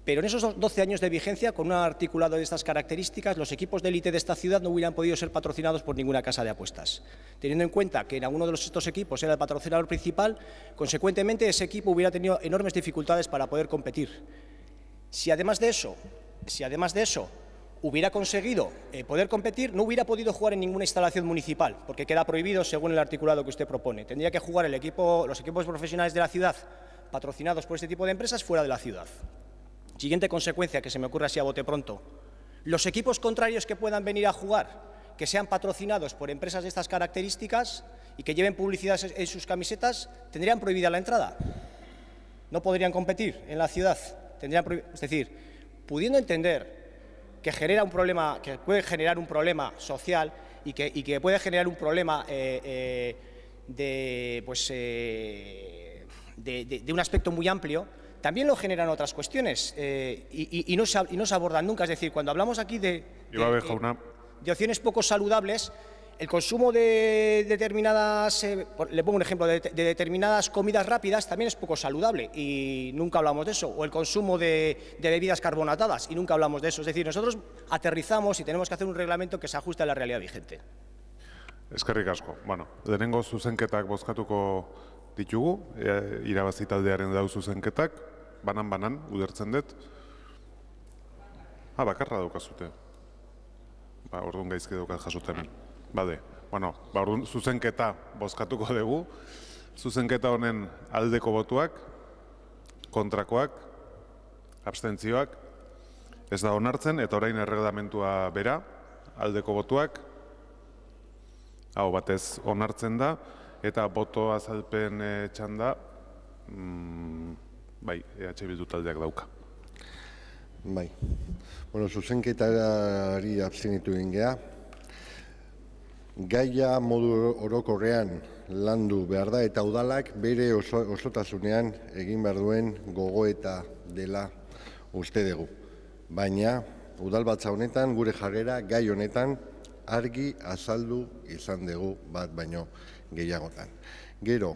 Pero en esos 12 años de vigencia, con un articulado de estas características, los equipos de élite de esta ciudad no hubieran podido ser patrocinados por ninguna casa de apuestas. Teniendo en cuenta que en alguno de estos equipos era el patrocinador principal, consecuentemente ese equipo hubiera tenido enormes dificultades para poder competir. Si además de eso hubiera conseguido poder competir, no hubiera podido jugar en ninguna instalación municipal, porque queda prohibido según el articulado que usted propone. Tendría que jugar los equipos profesionales de la ciudad, patrocinados por este tipo de empresas, fuera de la ciudad. Siguiente consecuencia que se me ocurre así a bote pronto. Los equipos contrarios que puedan venir a jugar, que sean patrocinados por empresas de estas características y que lleven publicidad en sus camisetas, tendrían prohibida la entrada. No podrían competir en la ciudad. Es decir, pudiendo entender que genera un problema, que puede generar un problema social y que puede generar un problema de un aspecto muy amplio, también lo generan otras cuestiones y no se abordan nunca. Es decir, cuando hablamos aquí de opciones poco saludables, el consumo de determinadas, le pongo un ejemplo, de determinadas comidas rápidas también es poco saludable y nunca hablamos de eso. O el consumo de bebidas carbonatadas y nunca hablamos de eso. Es decir, nosotros aterrizamos y tenemos que hacer un reglamento que se ajuste a la realidad vigente. Eskerrik asko. Bueno, lehenengo zuzenketak bozkatuko ditugu, irabazi taldearen dau zuzenketak, banan-banan, udertzen dut. Bakarra daukazute. Orduan gaizki daukat jasute hemen. Bade, orduan zuzenketa bozkatuko dugu. Zuzenketa honen aldeko botuak, kontrakoak, abstentzioak, ez da onartzen, eta orain erreglamentua bera, aldeko botuak, hau batez onartzen da, eta boto azalpen txanda, bai, EH Bildu taldeak dauka. Bai, zuzenketari abstenitu ingea. Gaia modu orokorrean landu behar da eta udalak bere osotasunean egin behar duen gogoeta dela uste dugu. Baina, udalbatza honetan, gure jarrera gai honetan argi azaldu izan dugu bat baino gehiagotan. Gero,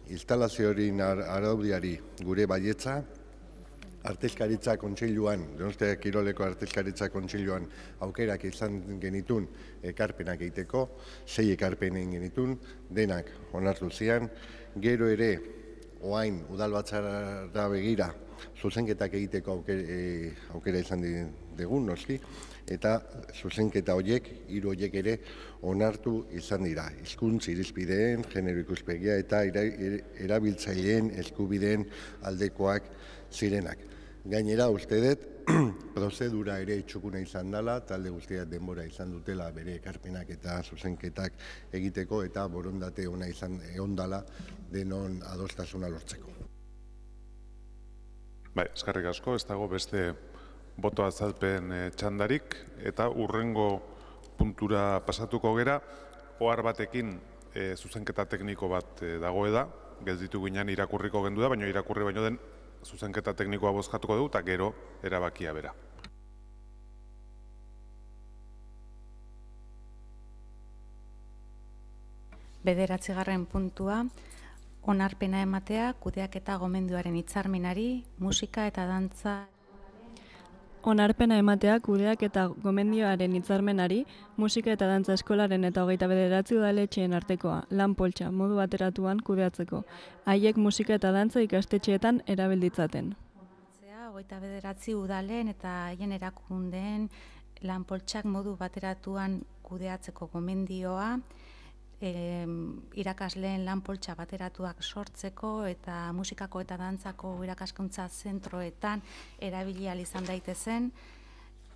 instalazioaren araudiari gure baietza, Artezkaritza Kontseiluan, Donostia Kiroleko Artezkaritza Kontseiluan aukerak izan genitun ekarpenak egiteko, 6 ekarpen egin genitun, denak onartu zian, gero ere, oain udalbatzara begira, zuzenketak egiteko aukera izan dugu, noski, eta zuzenketa horiek, 3 horiek ere onartu izan dira. Hizkuntz irizpideen, genero ikuspegia eta erabiltzaileen eskubideen aldekoak zirenak. Gainera, uste dut, prozedura ere txukuna izan dela, talde guztiak denbora izan dutela bere ekarpenak eta zuzenketak egiteko eta borondate ona izan egon dela denon adostasuna lortzeko. Bai, eskerrik asko, ez dago beste boto azalpen txandarik, eta urrengo puntura pasatuko gera, ohar batekin zuzenketa tekniko bat dagoela, gelditu ginen irakurriko gendu da, baina irakurri baino den zuzenketa teknikoa bozkatuko dugu, eta gero erabakia bera. Bederatzigarren puntua, onarpena ematea, kudeaketa gomenduaren hitzarmenari, musika eta dantza. Onarpena ematea kudeak eta gomendioaren hitzarmenari, musika eta dantza eskolaren eta 29 udaletxeen artekoa, lan poltsa, modu bateratuan kudeatzeko. Haiek musika eta dantza ikastetxeetan erabilditzaten. 29 udalen eta haien erakundeen lan poltsak modu bateratuan kudeatzeko gomendioa, irakasleen lan poltsa bateratuak sortzeko eta musikako eta dantzako irakaskuntza zentroetan erabili ahal izan daitezen.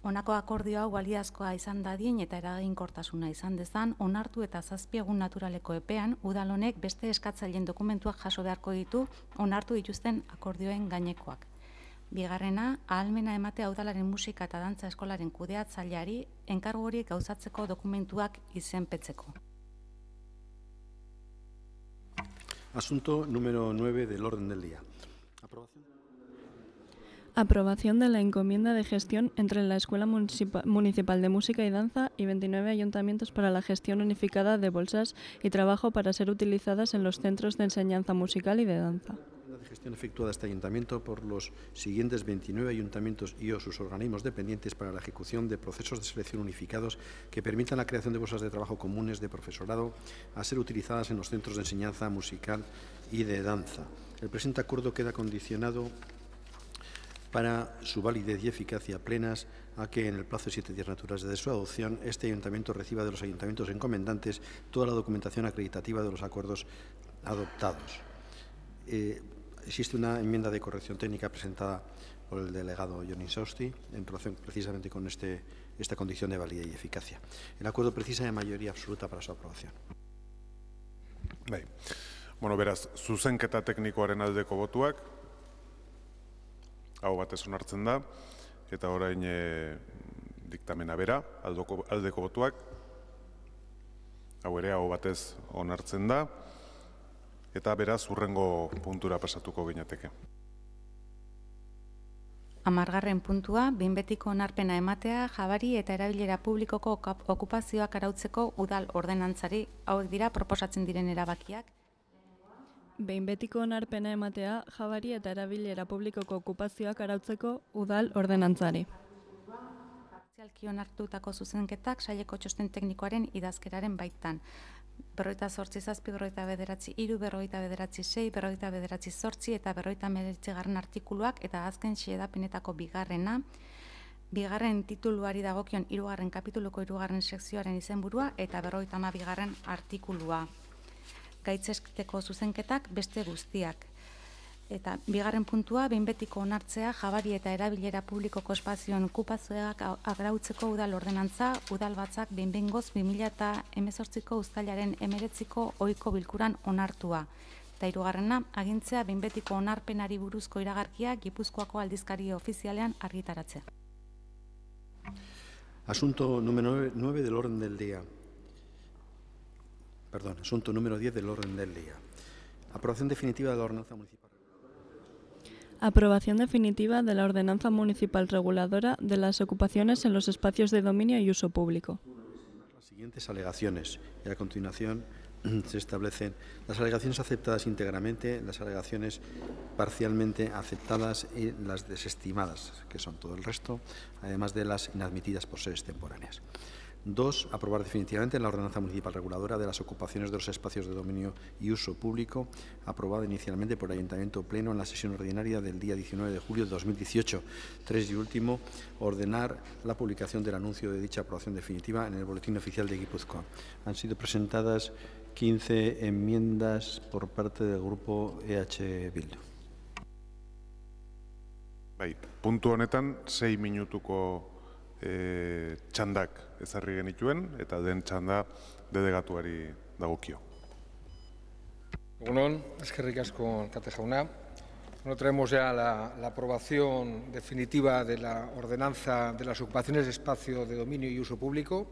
Honako akordio hau baliazkoa izan dadin eta eraginkortasuna izan dezan, onartu eta 7 egun naturaleko epean, udal honek beste eskatzaileen dokumentuak jaso beharko ditu onartu dituzten akordioen gainekoak. Bigarrena, ahalmena ematea udalaren musika eta dantza eskolaren kudeatzaileari enkargu horiek gauzatzeko dokumentuak izenpetzeko. Asunto número 9 del orden del día. Aprobación de la encomienda de gestión entre la Escuela Municipal de Música y Danza y 29 ayuntamientos para la gestión unificada de bolsas y trabajo para ser utilizadas en los centros de enseñanza musical y de danza. La gestión efectuada a este ayuntamiento por los siguientes 29 ayuntamientos y o sus organismos dependientes para la ejecución de procesos de selección unificados que permitan la creación de bolsas de trabajo comunes de profesorado a ser utilizadas en los centros de enseñanza musical y de danza. El presente acuerdo queda condicionado para su validez y eficacia plenas a que en el plazo de 7 días naturales de su adopción este ayuntamiento reciba de los ayuntamientos encomendantes toda la documentación acreditativa de los acuerdos adoptados. Existe una enmienda de corrección técnica presentada por el delegado Johnny Sausti en relación precisamente con esta condición de validez y eficacia. El acuerdo precisa de mayoría absoluta para su aprobación. Bai. Beraz, zuzenketa teknikoaren aldeko botuak, hau batez onartzen da, eta orain diktamena bera, aldeko botuak, hau ere hau batez onartzen da, eta beraz urrengo puntura pasatuko ginateke. 10. puntua, behin betiko onarpena ematea, jabari eta erabilera publikoko okupazioak arautzeko udal ordenantzari, hauek dira proposatzen diren erabakiak. Behin betiko onarpena ematea, jabari eta erabilera publikoko okupazioak arautzeko udal ordenantzari. Partzialki onartutako zuzenketak saileko txosten teknikoaren idazkeraren baitan. 48 49 3 49 6 49 8 eta 59. artikuluak eta azken xedapenetako bigarrena, bigarren tituluari dagokion 3. kapituluko 3. sekzioaren izenburua eta 52. artikulua. Gaitzesteko zuzenketak beste guztiak. Eta bigarren puntua, behin betiko onartzea jabari eta erabilera publikoko espazioen okupazioak arautzeko udal ordenantza, udal batzak behin-behingoz 2018ko uztailaren 19ko ohiko bilkuran onartua. Eta hirugarrena, agintzea behin betiko onarpenari buruzko iragarkia Gipuzkoako aldizkari ofizialean argitaratzea. Asunto número 9 del orden del día. Perdón, asunto número 10 del orden del día. Aprobación definitiva de la ordenanza municipal. Aprobación definitiva de la ordenanza municipal reguladora de las ocupaciones en los espacios de dominio y uso público. Las siguientes alegaciones y a continuación se establecen las alegaciones aceptadas íntegramente, las alegaciones parcialmente aceptadas y las desestimadas, que son todo el resto, además de las inadmitidas por ser extemporáneas. 2. Aprobar definitivamente la ordenanza municipal reguladora de las ocupaciones de los espacios de dominio y uso público, aprobada inicialmente por el Ayuntamiento Pleno en la sesión ordinaria del día 19 de julio de 2018. 3. Y último, ordenar la publicación del anuncio de dicha aprobación definitiva en el Boletín Oficial de Guipúzcoa. Han sido presentadas 15 enmiendas por parte del Grupo EH Bildu. Bai, puntu honetan 6 minutuko txandak ezarri genituen, eta den txanda dedegatuari dagokio. Egunon, eskerrik asko alkate jauna. Bueno, traemos ya la aprobación definitiva de la ordenanza de las ocupaciones de espacio de dominio y uso público,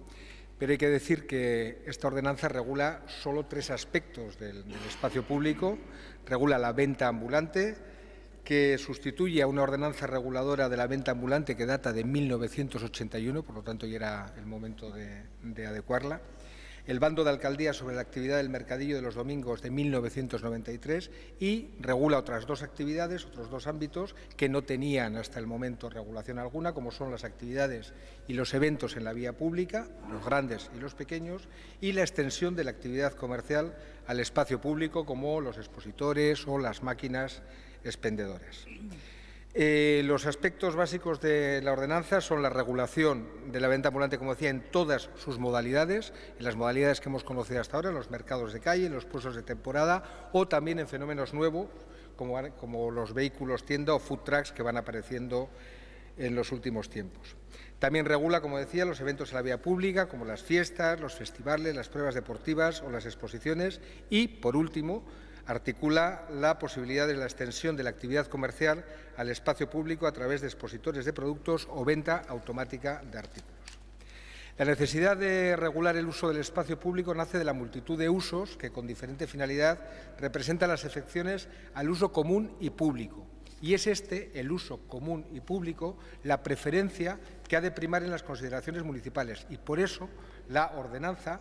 pero hay que decir que esta ordenanza regula solo 3 aspectos del espacio público. Regula la venta ambulante, que sustituye a una ordenanza reguladora de la venta ambulante que data de 1981, por lo tanto ya era el momento de adecuarla. El bando de alcaldía sobre la actividad del mercadillo de los domingos de 1993 y regula otras 2 actividades, otros 2 ámbitos que no tenían hasta el momento regulación alguna, como son las actividades y los eventos en la vía pública, los grandes y los pequeños, y la extensión de la actividad comercial al espacio público, como los expositores o las máquinas expendedoras. Los aspectos básicos de la ordenanza son la regulación de la venta ambulante, como decía, en todas sus modalidades, en las modalidades que hemos conocido hasta ahora, en los mercados de calle, en los puestos de temporada o también en fenómenos nuevos como los vehículos tienda o food trucks que van apareciendo en los últimos tiempos. También regula, como decía, los eventos en la vía pública, como las fiestas, los festivales, las pruebas deportivas o las exposiciones y, por último, articula la posibilidad de la extensión de la actividad comercial al espacio público a través de expositores de productos o venta automática de artículos. La necesidad de regular el uso del espacio público nace de la multitud de usos que, con diferente finalidad, representan las excepciones al uso común y público. Y es el uso común y público, la preferencia que ha de primar en las consideraciones municipales. Y por eso la ordenanza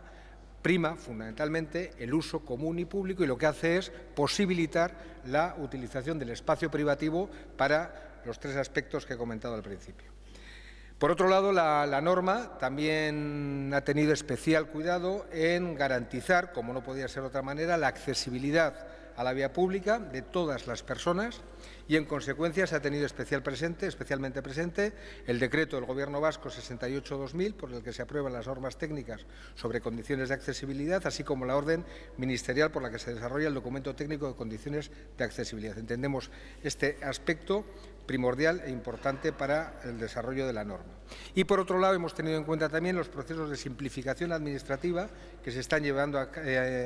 prima fundamentalmente el uso común y público y lo que hace es posibilitar la utilización del espacio privativo para los 3 aspectos que he comentado al principio. Por otro lado, la norma también ha tenido especial cuidado en garantizar, como no podía ser de otra manera, la accesibilidad a la vía pública de todas las personas y, en consecuencia, se ha tenido especialmente presente el decreto del Gobierno vasco 68-2000, por el que se aprueban las normas técnicas sobre condiciones de accesibilidad, así como la orden ministerial por la que se desarrolla el documento técnico de condiciones de accesibilidad. Entendemos este aspecto primordial e importante para el desarrollo de la norma. Y, por otro lado, hemos tenido en cuenta también los procesos de simplificación administrativa que se están llevando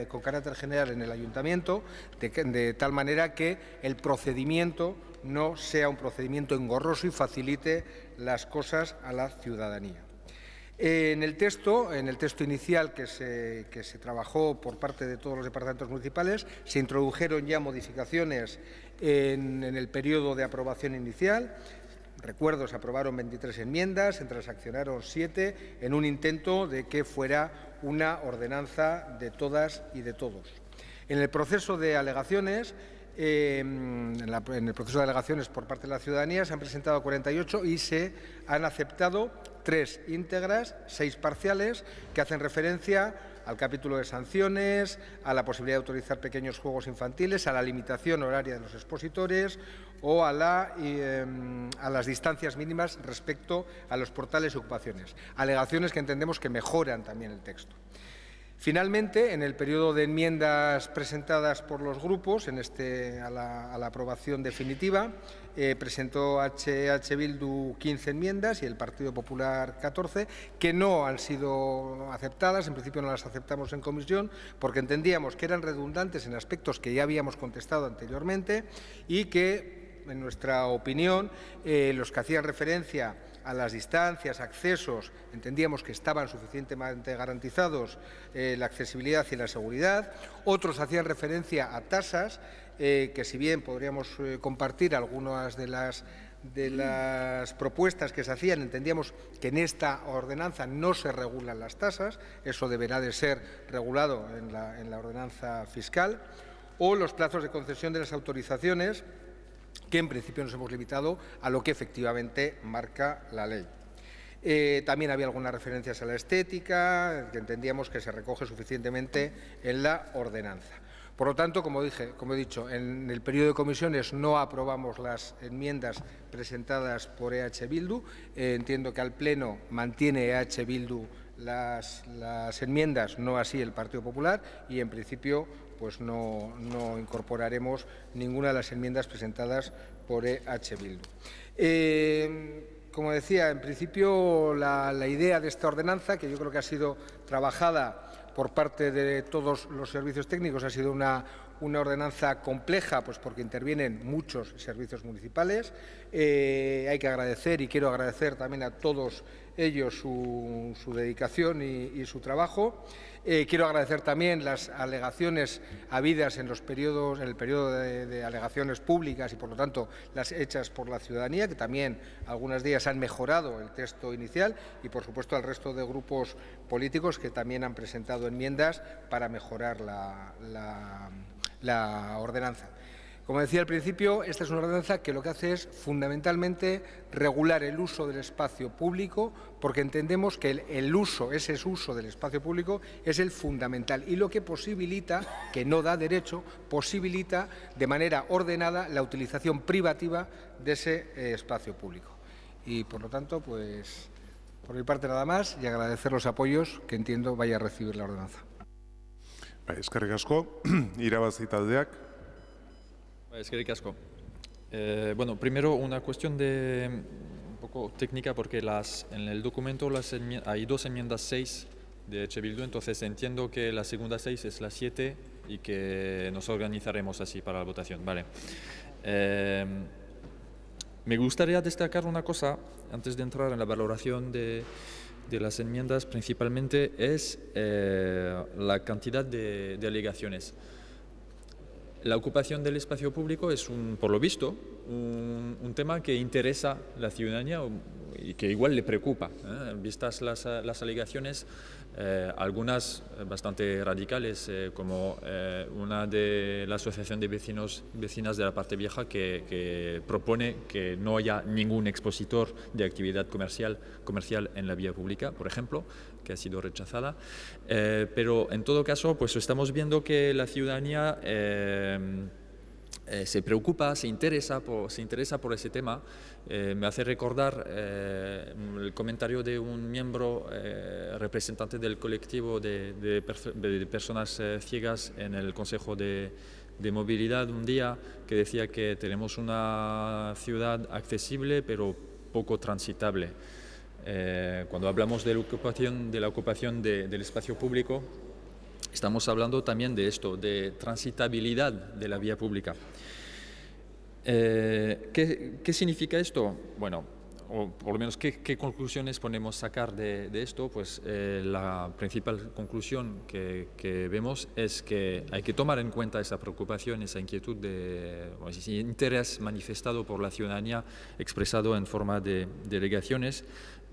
con carácter general en el Ayuntamiento, de tal manera que el procedimiento no sea un procedimiento engorroso y facilite las cosas a la ciudadanía. En el texto inicial que se trabajó por parte de todos los departamentos municipales, se introdujeron ya modificaciones en el periodo de aprobación inicial. Recuerdo, se aprobaron 23 enmiendas, se transaccionaron 7 en un intento de que fuera una ordenanza de todas y de todos. En el proceso de alegaciones en el proceso de alegaciones por parte de la ciudadanía se han presentado 48 y se han aceptado 3 íntegras, 6 parciales, que hacen referencia al capítulo de sanciones, a la posibilidad de autorizar pequeños juegos infantiles, a la limitación horaria de los expositores o a las distancias mínimas respecto a los portales y ocupaciones. Alegaciones que entendemos que mejoran también el texto. Finalmente, en el periodo de enmiendas presentadas por los grupos a la aprobación definitiva, presentó H Bildu 15 enmiendas y el Partido Popular 14, que no han sido aceptadas. En principio no las aceptamos en comisión porque entendíamos que eran redundantes en aspectos que ya habíamos contestado anteriormente y que, en nuestra opinión, los que hacían referencia a las distancias, accesos, entendíamos que estaban suficientemente garantizados la accesibilidad y la seguridad. Otros hacían referencia a tasas, que si bien podríamos compartir algunas de las propuestas que se hacían, entendíamos que en esta ordenanza no se regulan las tasas, eso deberá de ser regulado en la ordenanza fiscal, o los plazos de concesión de las autorizaciones, que en principio nos hemos limitado a lo que efectivamente marca la ley. También había algunas referencias a la estética, que entendíamos que se recoge suficientemente en la ordenanza. Por lo tanto, como he dicho, en el periodo de comisiones no aprobamos las enmiendas presentadas por EH Bildu. Entiendo que al Pleno mantiene EH Bildu las enmiendas, no así el Partido Popular, y en principio pues no incorporaremos ninguna de las enmiendas presentadas por EH Bildu. Como decía, en principio la idea de esta ordenanza, que yo creo que ha sido trabajada por parte de todos los servicios técnicos, ha sido una ordenanza compleja, pues porque intervienen muchos servicios municipales. Hay que agradecer, y quiero agradecer también a todos ellos su dedicación y su trabajo. Quiero agradecer también las alegaciones habidas en el periodo de alegaciones públicas y, por lo tanto, las hechas por la ciudadanía, que también algunas de ellas han mejorado el texto inicial, y, por supuesto, al resto de grupos políticos que también han presentado enmiendas para mejorar la ordenanza. Como decía al principio, esta es una ordenanza que lo que hace es fundamentalmente regular el uso del espacio público, porque entendemos que ese uso del espacio público es el fundamental y lo que posibilita, que no da derecho, posibilita de manera ordenada la utilización privativa de ese espacio público. Y, por lo tanto, pues por mi parte nada más, y agradecer los apoyos que entiendo vaya a recibir la ordenanza. Eskerrik asko, irabazi taldeak. Eskerrik asko. Bueno, primero una cuestión un poco técnica, porque en el documento hay 2 enmiendas 6 de EH Bildu, entonces entiendo que la segunda 6 es la 7 y que nos organizaremos así para la votación. Vale. Me gustaría destacar una cosa antes de entrar en la valoración de las enmiendas, principalmente es la cantidad de alegaciones. La ocupación del espacio público es, por lo visto, un tema que interesa a la ciudadanía y que igual le preocupa. Vistas las alegaciones, algunas bastante radicales, como una de la Asociación de Vecinas de la Parte Vieja, que propone que no haya ningún expositor de actividad comercial en la vía pública, por ejemplo, que ha sido rechazada. Pero en todo caso, pues estamos viendo que la ciudadanía se preocupa, se interesa por ese tema. Me hace recordar el comentario de un miembro representante del colectivo de personas ciegas en el Consejo de Movilidad un día, que decía que tenemos una ciudad accesible pero poco transitable. Cuando hablamos de la ocupación del espacio público, estamos hablando también de esto, de transitabilidad de la vía pública. ¿Qué significa esto? Bueno, o por lo menos ¿qué conclusiones podemos sacar de esto? Pues la principal conclusión que vemos es que hay que tomar en cuenta esa preocupación, esa inquietud, ese interés manifestado por la ciudadanía, expresado en forma de delegaciones,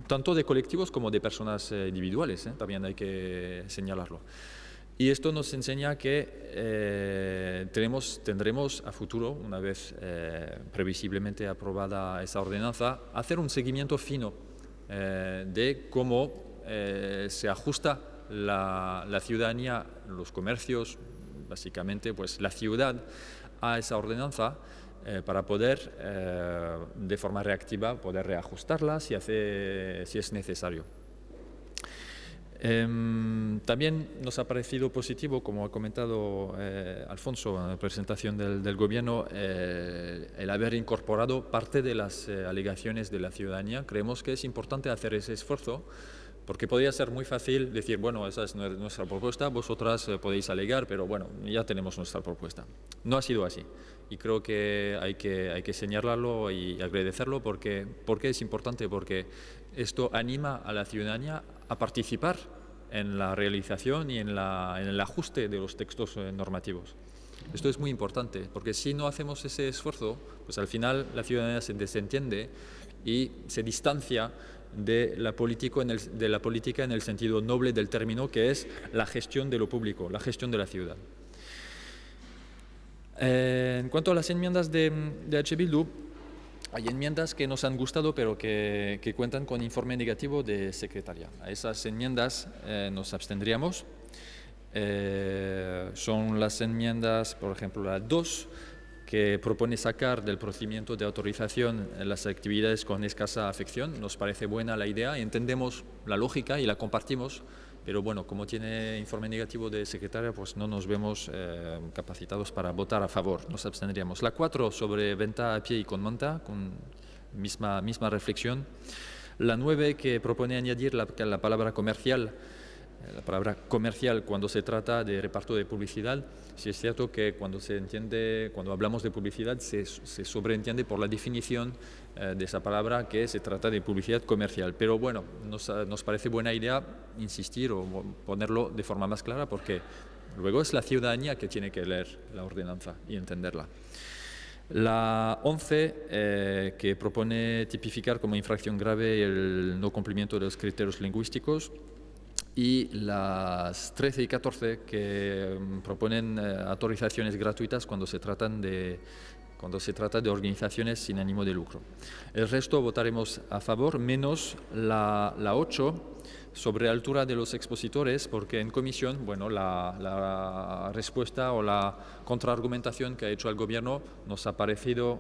tanto de colectivos como de personas individuales, también hay que señalarlo. Y esto nos enseña que tendremos a futuro, una vez previsiblemente aprobada esa ordenanza, hacer un seguimiento fino de cómo se ajusta la ciudadanía, los comercios, básicamente pues la ciudad, a esa ordenanza para poder, de forma reactiva, poder reajustarla si es necesario. También nos ha parecido positivo, como ha comentado Alfonso en la presentación del Gobierno, el haber incorporado parte de las alegaciones de la ciudadanía. Creemos que es importante hacer ese esfuerzo, porque podría ser muy fácil decir, bueno, esa es nuestra propuesta, vosotras podéis alegar, pero bueno, ya tenemos nuestra propuesta. No ha sido así, y creo que hay que señalarlo y agradecerlo, porque es importante, porque esto anima a la ciudadanía a participar en la realización y en el ajuste de los textos normativos. Esto es muy importante, porque si no hacemos ese esfuerzo, pues al final la ciudadanía se desentiende y se distancia de la política en el sentido noble del término, que es la gestión de lo público, la gestión de la ciudad. En cuanto a las enmiendas de H. Bildu, hay enmiendas que nos han gustado, pero que cuentan con informe negativo de secretaría. A esas enmiendas nos abstendríamos. Son las enmiendas, por ejemplo, la 2, que propone sacar del procedimiento de autorización las actividades con escasa afección. Nos parece buena la idea, entendemos la lógica y la compartimos, pero bueno, como tiene informe negativo de secretaria, pues no nos vemos capacitados para votar a favor, nos abstendríamos. La 4, sobre venta a pie y con manta, con misma reflexión. La 9, que propone añadir la palabra comercial, cuando se trata de reparto de publicidad. Sí es cierto que cuando hablamos de publicidad se sobreentiende por la definición de esa palabra que se trata de publicidad comercial. Pero bueno, nos parece buena idea insistir o ponerlo de forma más clara, porque luego es la ciudadanía que tiene que leer la ordenanza y entenderla. La 11, que propone tipificar como infracción grave el no cumplimiento de los criterios lingüísticos. Y las 13 y 14, que proponen autorizaciones gratuitas cuando se trata de organizaciones sin ánimo de lucro. El resto votaremos a favor, menos la 8, sobre altura de los expositores, porque en comisión, bueno, la respuesta o la contraargumentación que ha hecho el Gobierno nos ha parecido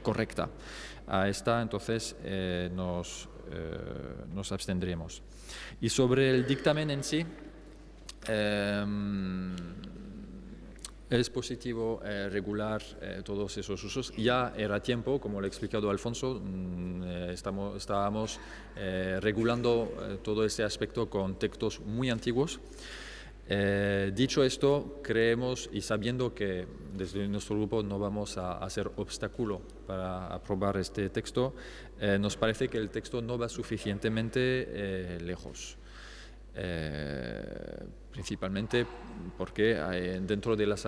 correcta. A esta, entonces, nos abstendremos. Y sobre el dictamen en sí, es positivo regular todos esos usos. Ya era tiempo, como le ha explicado Alfonso, estábamos regulando todo ese aspecto con textos muy antiguos. Dicho esto, creemos, y sabiendo que desde nuestro grupo no vamos a hacer obstáculo para aprobar este texto, nos parece que el texto no va suficientemente lejos. Principalmente porque dentro de las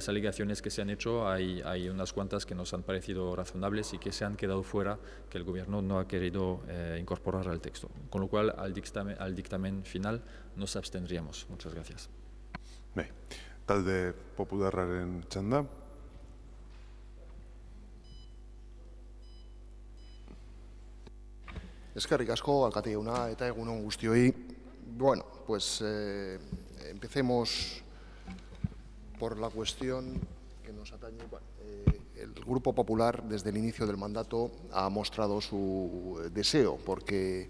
alegaciones que se han hecho hay unas cuantas que nos han parecido razonables y que se han quedado fuera, que el Gobierno no ha querido incorporar al texto. Con lo cual, al dictamen final nos abstendríamos. Muchas gracias. Bé, talde popularraren txanda. Eskerrik asko, alkate jauna, eta egun on guztioi. Bueno, pues empecemos por la cuestión que nos atañe. Bueno, el Grupo Popular, desde el inicio del mandato, ha mostrado su deseo porque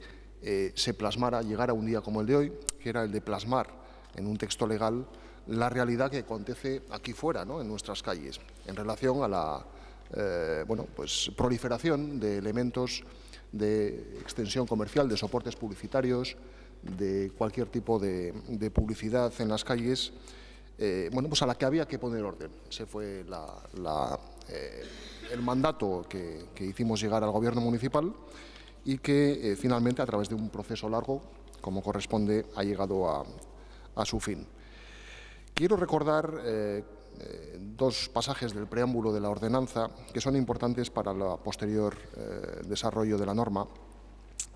se plasmara, llegara un día como el de hoy, que era el de plasmar en un texto legal la realidad que acontece aquí fuera, ¿no?, en nuestras calles, en relación a la proliferación de elementos de extensión comercial, de soportes publicitarios, de cualquier tipo de publicidad en las calles, a la que había que poner orden. Ese fue el mandato que hicimos llegar al Gobierno municipal y que finalmente, a través de un proceso largo, como corresponde, ha llegado a su fin. Quiero recordar dos pasajes del preámbulo de la ordenanza que son importantes para el posterior desarrollo de la norma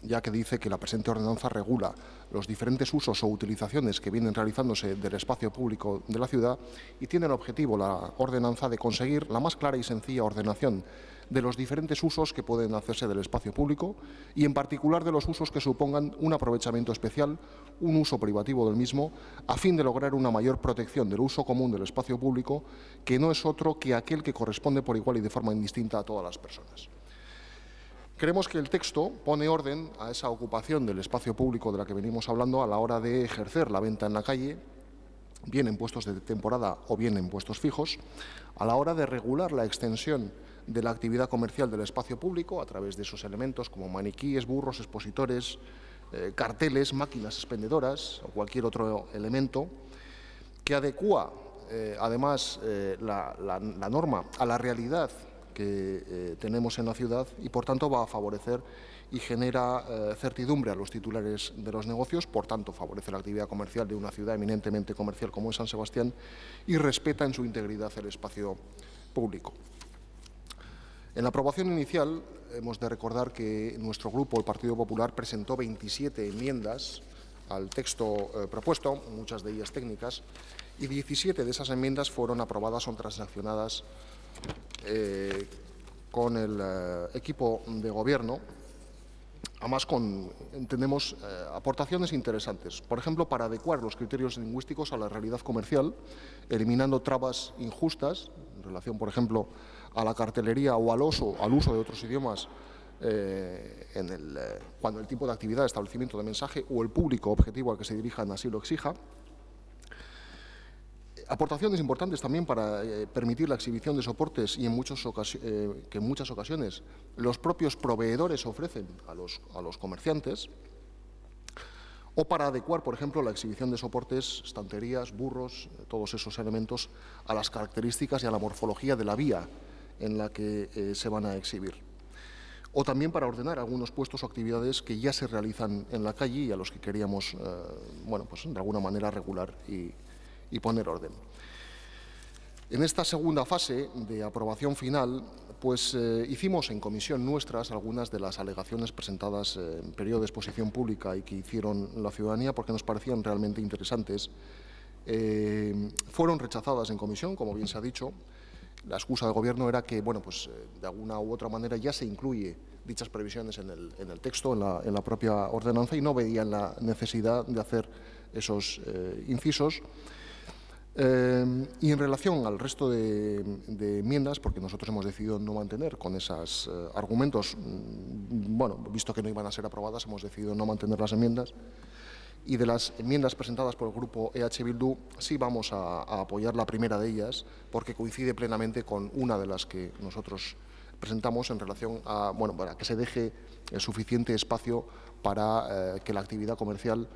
ya que dice que la presente ordenanza regula los diferentes usos o utilizaciones que vienen realizándose del espacio público de la ciudad y tiene el objetivo, la ordenanza, de conseguir la más clara y sencilla ordenación de los diferentes usos que pueden hacerse del espacio público y, en particular, de los usos que supongan un aprovechamiento especial, un uso privativo del mismo, a fin de lograr una mayor protección del uso común del espacio público, que no es otro que aquel que corresponde por igual y de forma indistinta a todas las personas. Creemos que el texto pone orden a esa ocupación del espacio público de la que venimos hablando a la hora de ejercer la venta en la calle, bien en puestos de temporada o bien en puestos fijos, a la hora de regular la extensión de la actividad comercial del espacio público a través de esos elementos como maniquíes, burros, expositores, carteles, máquinas expendedoras o cualquier otro elemento que adecúa además la norma a la realidad que tenemos en la ciudad y, por tanto, va a favorecer y genera certidumbre a los titulares de los negocios, por tanto, favorece la actividad comercial de una ciudad eminentemente comercial como es San Sebastián y respeta en su integridad el espacio público. En la aprobación inicial hemos de recordar que nuestro grupo, el Partido Popular, presentó 27 enmiendas al texto propuesto, muchas de ellas técnicas, y 17 de esas enmiendas fueron aprobadas o transaccionadas con el equipo de Gobierno, además con, entendemos, aportaciones interesantes. Por ejemplo, para adecuar los criterios lingüísticos a la realidad comercial, eliminando trabas injustas en relación, por ejemplo, a la cartelería o al uso de otros idiomas cuando el tipo de actividad, establecimiento de mensaje o el público objetivo al que se dirijan así lo exija. Aportaciones importantes también para permitir la exhibición de soportes y que en muchas ocasiones los propios proveedores ofrecen a los comerciantes, o para adecuar, por ejemplo, la exhibición de soportes, estanterías, burros, todos esos elementos a las características y a la morfología de la vía en la que se van a exhibir. O también para ordenar algunos puestos o actividades que ya se realizan en la calle y a los que queríamos, bueno, pues de alguna manera regular y poner orden. En esta segunda fase de aprobación final, pues hicimos en comisión nuestras algunas de las alegaciones presentadas en periodo de exposición pública y que hicieron la ciudadanía porque nos parecían realmente interesantes. Fueron rechazadas en comisión, como bien se ha dicho. La excusa del Gobierno era que, bueno, pues de alguna u otra manera ya se incluye dichas previsiones en el texto, en la propia ordenanza, y no veían la necesidad de hacer esos incisos. Y en relación al resto de enmiendas, porque nosotros hemos decidido no mantener con esos argumentos, bueno, visto que no iban a ser aprobadas, hemos decidido no mantener las enmiendas. Y de las enmiendas presentadas por el grupo EH Bildu, sí vamos a apoyar la primera de ellas, porque coincide plenamente con una de las que nosotros presentamos en relación a, bueno, para que se deje el suficiente espacio para que la actividad comercial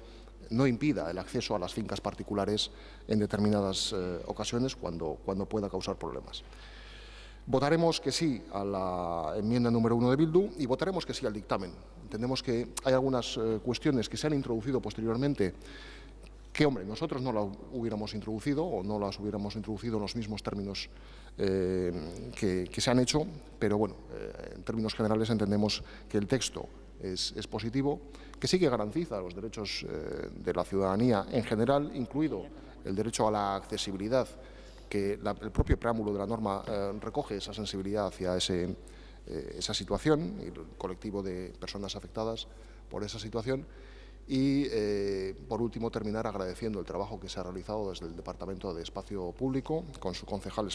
no impida el acceso a las fincas particulares en determinadas ocasiones cuando pueda causar problemas. Votaremos que sí a la enmienda número 1 de Bildu y votaremos que sí al dictamen. Entendemos que hay algunas cuestiones que se han introducido posteriormente que, hombre, nosotros no las hubiéramos introducido o no las hubiéramos introducido en los mismos términos que se han hecho, pero bueno, en términos generales entendemos que el texto es positivo, que sí que garantiza los derechos de la ciudadanía en general, incluido el derecho a la accesibilidad, que el propio preámbulo de la norma recoge esa sensibilidad hacia esa situación y el colectivo de personas afectadas por esa situación. Y, por último, terminar agradeciendo el trabajo que se ha realizado desde el Departamento de Espacio Público, con su concejal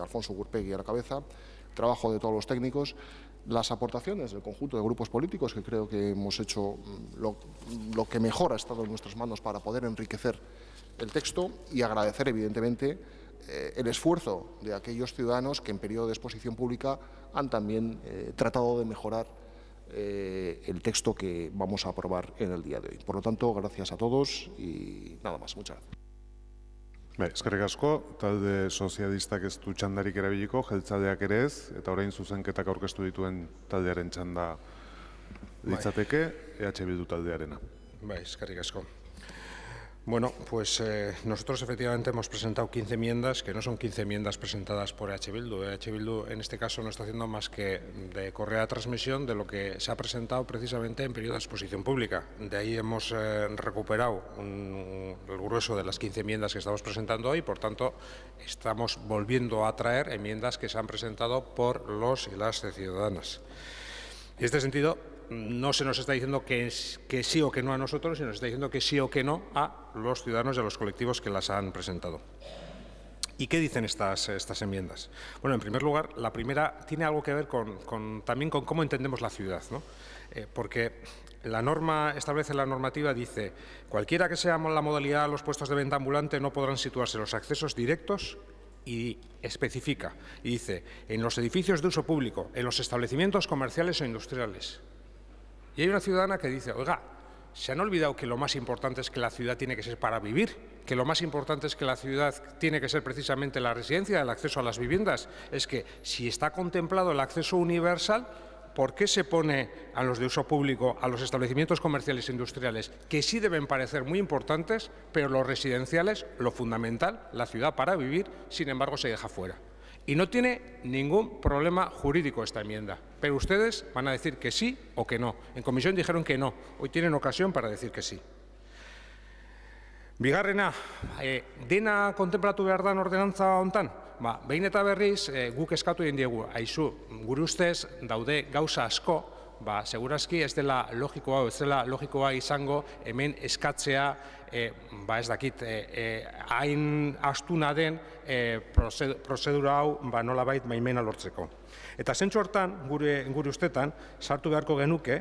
Alfonso Gurpegui a la cabeza, el trabajo de todos los técnicos, las aportaciones del conjunto de grupos políticos, que creo que hemos hecho lo que mejor ha estado en nuestras manos para poder enriquecer el texto, y agradecer, evidentemente, el esfuerzo de aquellos ciudadanos que en periodo de exposición pública han también tratado de mejorar el texto que vamos a aprobar en el día de hoy. Por lo tanto, gracias a todos y nada más. Muchas gracias. Eskerrik asko, talde sozialistak ez du txandarik erabiliko, jeltzaleak ere ez, eta orain zuzenketak aurkeztu dituen taldearen txanda litzateke, EH Bildu taldearena. Eskerrik asko. Bueno, pues nosotros efectivamente hemos presentado 15 enmiendas, que no son 15 enmiendas presentadas por EH Bildu. EH Bildu en este caso no está haciendo más que de correa de transmisión de lo que se ha presentado precisamente en periodo de exposición pública. De ahí hemos recuperado el grueso de las 15 enmiendas que estamos presentando hoy, por tanto estamos volviendo a traer enmiendas que se han presentado por los y las ciudadanas. En este sentido, no se nos está diciendo que sí o que no a nosotros, sino se está diciendo que sí o que no a los ciudadanos y a los colectivos que las han presentado. ¿Y qué dicen estas enmiendas? Bueno, en primer lugar, la primera tiene algo que ver también con cómo entendemos la ciudad, ¿no? Porque la norma establece, la normativa dice, cualquiera que sea la modalidad de los puestos de venta ambulante no podrán situarse los accesos directos, y especifica, y dice, en los edificios de uso público, en los establecimientos comerciales o industriales. Y hay una ciudadana que dice, oiga, ¿se han olvidado que lo más importante es que la ciudad tiene que ser para vivir? ¿Que lo más importante es que la ciudad tiene que ser precisamente la residencia, el acceso a las viviendas? Es que si está contemplado el acceso universal, ¿por qué se pone a los de uso público, a los establecimientos comerciales e industriales, que sí deben parecer muy importantes, pero los residenciales, lo fundamental, la ciudad para vivir, sin embargo, se deja fuera? Y no tiene ningún problema jurídico esta enmienda, pero ustedes van a decir que sí o que no. En comisión dijeron que no, hoy tienen ocasión para decir que sí. Bigarrena, dena kontenplatu behar da ordenantza hontan? Behin eta berriz, guk eskatu egin diegu, aizu, gure ustez daude gauza asko, segurazki ez dela logikoa, ez dela logikoa izango hemen eskatzea, ez dakit, hain astuna den prozedura hau nolabait baimena lortzeko. Eta zentzu hortan, gure ustetan, sartu beharko genuke,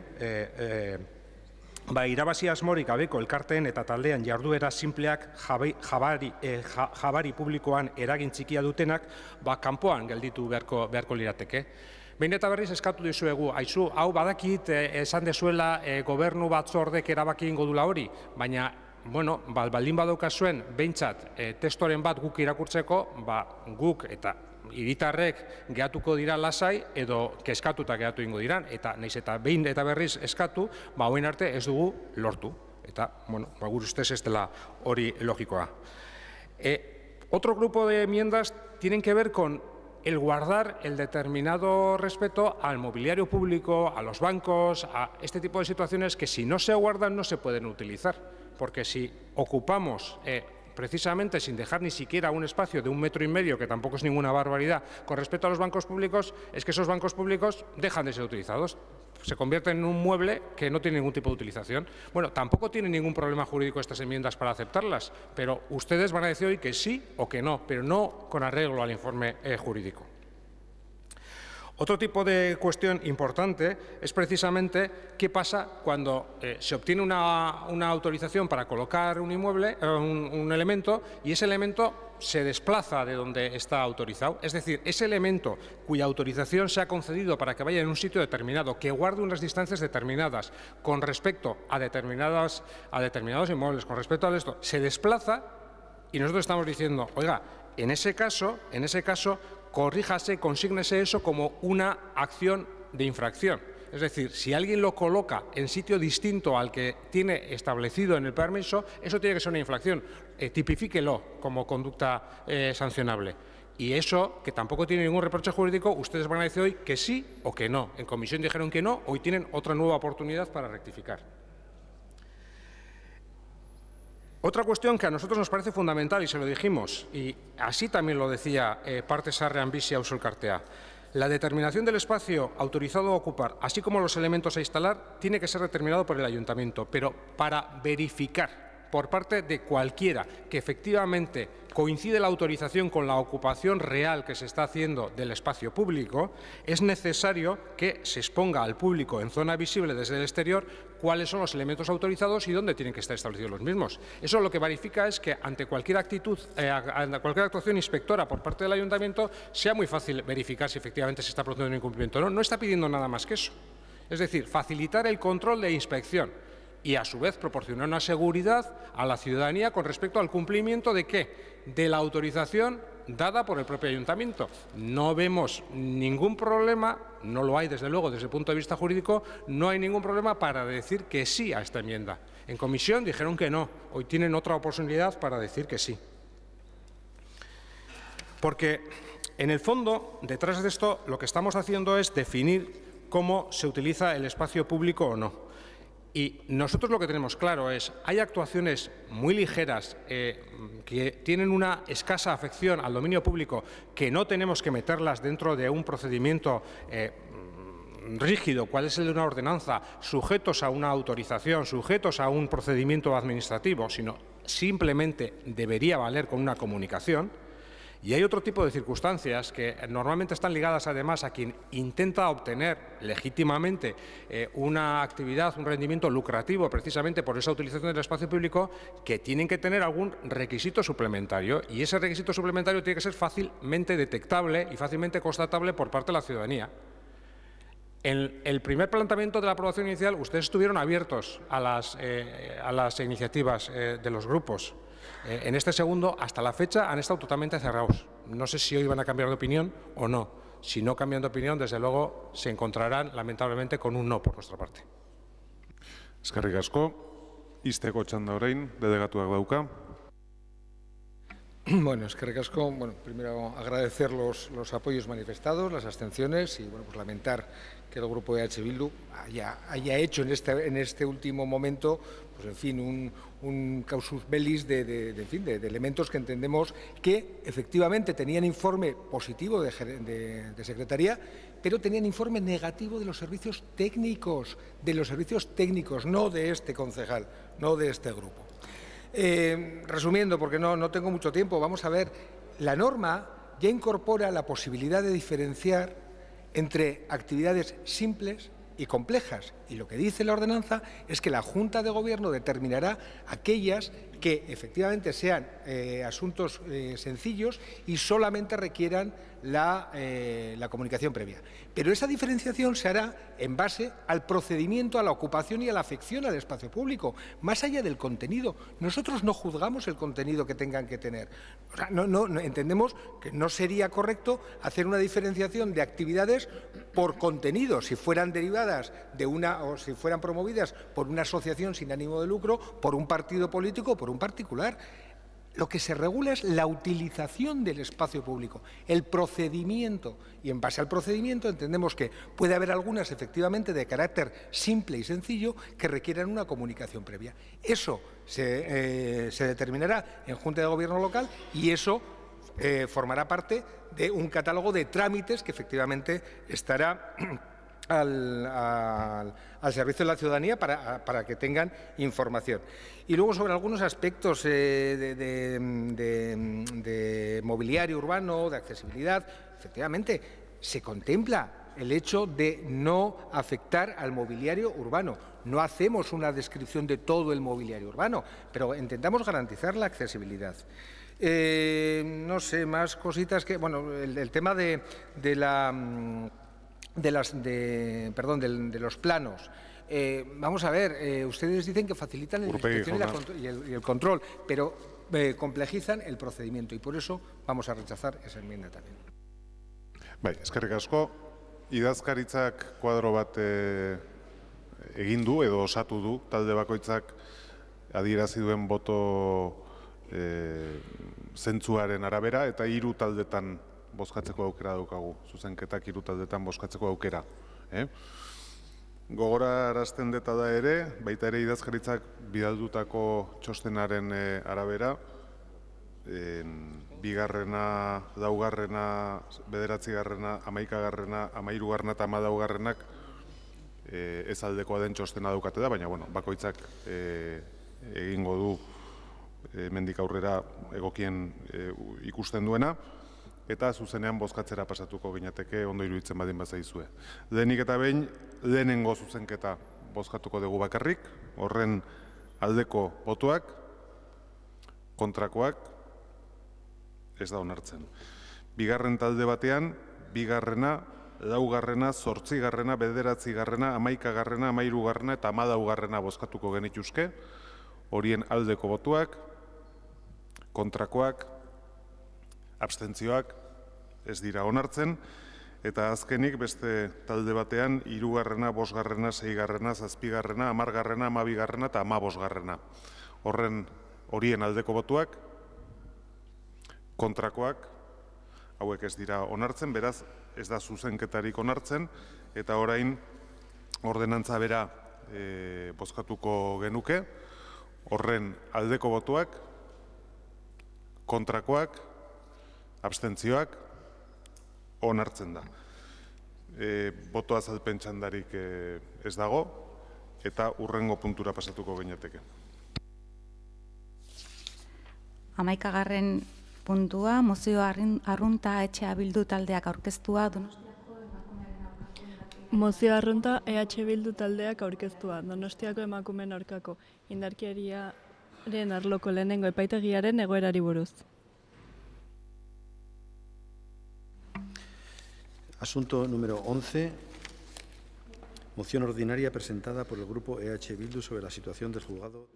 irabazi asmorik gabeko elkarteen eta taldean jarduera sinpleak jabari publikoan eragin txikia dutenak, kanpoan gelditu beharko lirateke. Behin eta berriz eskatu dizuegu, aizu, hau badakit esan dezuela gobernu batzordek erabaki ingo dula hori, baina, bueno, baldin badaukazuen behintzat testoren bat guk irakurtzeko, guk eta hiritarrek gehatuko dira lasai edo kezkatuta gehatu ingo diran, eta nahiz eta behin eta berriz eskatu, hoin arte ez dugu lortu. Eta, bueno, gure ustez ez dela hori logikoa. Otro grupo de enmiendas tienen que ver con el guardar el determinado respeto al mobiliario público, a los bancos, a este tipo de situaciones que si no se guardan no se pueden utilizar, porque si ocupamos precisamente sin dejar ni siquiera un espacio de 1,5 metros, que tampoco es ninguna barbaridad, con respecto a los bancos públicos, es que esos bancos públicos dejan de ser utilizados, se convierten en un mueble que no tiene ningún tipo de utilización. Bueno, tampoco tienen ningún problema jurídico estas enmiendas para aceptarlas, pero ustedes van a decir hoy que sí o que no, pero no con arreglo al informe jurídico. Otro tipo de cuestión importante es precisamente qué pasa cuando se obtiene una autorización para colocar un inmueble, un elemento, y ese elemento se desplaza de donde está autorizado. Es decir, ese elemento cuya autorización se ha concedido para que vaya en un sitio determinado, que guarde unas distancias determinadas con respecto a determinados inmuebles, con respecto a esto, se desplaza y nosotros estamos diciendo, oiga, en ese caso, corríjase, consígnese eso como una acción de infracción. Es decir, si alguien lo coloca en sitio distinto al que tiene establecido en el permiso, eso tiene que ser una infracción. Tipifíquelo como conducta sancionable. Y eso, que tampoco tiene ningún reproche jurídico, ustedes van a decir hoy que sí o que no. En comisión dijeron que no, hoy tienen otra nueva oportunidad para rectificar. Otra cuestión que a nosotros nos parece fundamental, y se lo dijimos, y así también lo decía parte sarrean bizi ausolkartea, la determinación del espacio autorizado a ocupar, así como los elementos a instalar, tiene que ser determinado por el ayuntamiento, pero para verificar por parte de cualquiera que efectivamente coincide la autorización con la ocupación real que se está haciendo del espacio público, es necesario que se exponga al público en zona visible desde el exterior cuáles son los elementos autorizados y dónde tienen que estar establecidos los mismos. Eso lo que verifica es que ante cualquier actuación inspectora por parte del ayuntamiento sea muy fácil verificar si efectivamente se está produciendo un incumplimiento o no. No está pidiendo nada más que eso. Es decir, facilitar el control de inspección y, a su vez, proporcionar una seguridad a la ciudadanía con respecto al cumplimiento de ¿qué? De la autorización dada por el propio ayuntamiento. No vemos ningún problema, no lo hay desde luego desde el punto de vista jurídico, no hay ningún problema para decir que sí a esta enmienda. En comisión dijeron que no, hoy tienen otra oportunidad para decir que sí. Porque, en el fondo, detrás de esto, lo que estamos haciendo es definir cómo se utiliza el espacio público o no. Y nosotros lo que tenemos claro es, hay actuaciones muy ligeras que tienen una escasa afección al dominio público que no tenemos que meterlas dentro de un procedimiento rígido, cuál es el de una ordenanza, sujetos a una autorización, sujetos a un procedimiento administrativo, sino simplemente debería valer con una comunicación. Y hay otro tipo de circunstancias que normalmente están ligadas además a quien intenta obtener legítimamente una actividad, un rendimiento lucrativo precisamente por esa utilización del espacio público, que tienen que tener algún requisito suplementario, y ese requisito suplementario tiene que ser fácilmente detectable y fácilmente constatable por parte de la ciudadanía. En el primer planteamiento de la aprobación inicial, ustedes estuvieron abiertos a las iniciativas de los grupos. En este segundo, hasta la fecha, han estado totalmente cerrados. No sé si hoy van a cambiar de opinión o no. Si no cambian de opinión, desde luego se encontrarán, lamentablemente, con un no por nuestra parte. Eskerrik asko. Izteko txanda orain, delegatuak dauka. Bueno, eskerrik asko. Bueno, primero agradecer los apoyos manifestados, las abstenciones y bueno, pues lamentar que el grupo de EH Bildu haya hecho en este último momento, pues en fin, un causus bellis de elementos que entendemos que efectivamente tenían informe positivo de Secretaría, pero tenían informe negativo de los servicios técnicos, no de este concejal, no de este grupo. Resumiendo, porque no tengo mucho tiempo, vamos a ver, la norma ya incorpora la posibilidad de diferenciar entre actividades simples y complejas, y lo que dice la ordenanza es que la Junta de Gobierno determinará aquellas que efectivamente sean asuntos sencillos y solamente requieran la comunicación previa. Pero esa diferenciación se hará en base al procedimiento, a la ocupación y a la afección al espacio público, más allá del contenido. Nosotros no juzgamos el contenido que tengan que tener. O sea, no entendemos que no sería correcto hacer una diferenciación de actividades por contenido, si fueran derivadas de o si fueran promovidas por una asociación sin ánimo de lucro, por un partido político o por un particular. Lo que se regula es la utilización del espacio público, el procedimiento, y en base al procedimiento entendemos que puede haber algunas efectivamente de carácter simple y sencillo que requieran una comunicación previa. Eso se determinará en Junta de Gobierno local y eso formará parte de un catálogo de trámites que efectivamente estará al servicio de la ciudadanía para que tengan información. Y luego sobre algunos aspectos de mobiliario urbano, de accesibilidad, efectivamente se contempla el hecho de no afectar al mobiliario urbano. No hacemos una descripción de todo el mobiliario urbano, pero intentamos garantizar la accesibilidad. No sé, más cositas que... Bueno, el tema de los planos. Vamos a ver, ustedes dicen que facilitan la inspección y el control, pero complejizan el procedimiento y por eso vamos a rechazar esa enmienda también. Bai, eskerrik asko. Idazkaritzak kuadro bat egin du edo osatu du, talde bakoitzak adierazi duen boto zentzuaren arabera eta 3 taldetan bozkatzeko aukera daukagu, zuzenketak 3 taldetan bozkatzeko aukera. Gogora arazten deta da ere, baita ere idazkaritzak bidaldutako txostenaren arabera, 2., 4., 9., 11., 13. eta 14. Ez aldekoa den txostena daukate da, baina bakoitzak egingo du hemendik aurrera egokien ikusten duena, eta zuzenean bozkatzera pasatuko ginateke ondo iruditzen badin bazaizue. Lehenik eta behin, lehenengo zuzenketa bozkatuko dugu bakarrik, horren aldeko botoak, kontrakoak, ez da onartzen. 2. talde batean, 2., 4., 8., 9., 11., 13. eta 14. bozkatuko genituzke, horien aldeko botoak, kontrakoak, abstentzioak ez dira onartzen, Eta azkenik beste talde batean 3., 5., 6., 7., 10., 12. eta 15. Horien aldeko botuak, kontrakoak, hauek ez dira onartzen, beraz ez da zuzenketarik onartzen, eta orain ordenantza bera bozkatuko genuke, horren aldeko botuak, kontrakoak, abstentzioak, onartzen da. Boto azalpen txandarik ez dago, eta hurrengo puntura pasatuko gineateke. 11. puntua, mozio arrunta EH Bildu taldeak aurkeztua Mozio arrunta EH Bildu taldeak aurkeztua Donostiako emakumeen aurkako indarkeriaren arloko lehenengo epaitegiaren egoerari buruz. Asunto número 11. Moción ordinaria presentada por el Grupo EH Bildu sobre la situación del juzgado.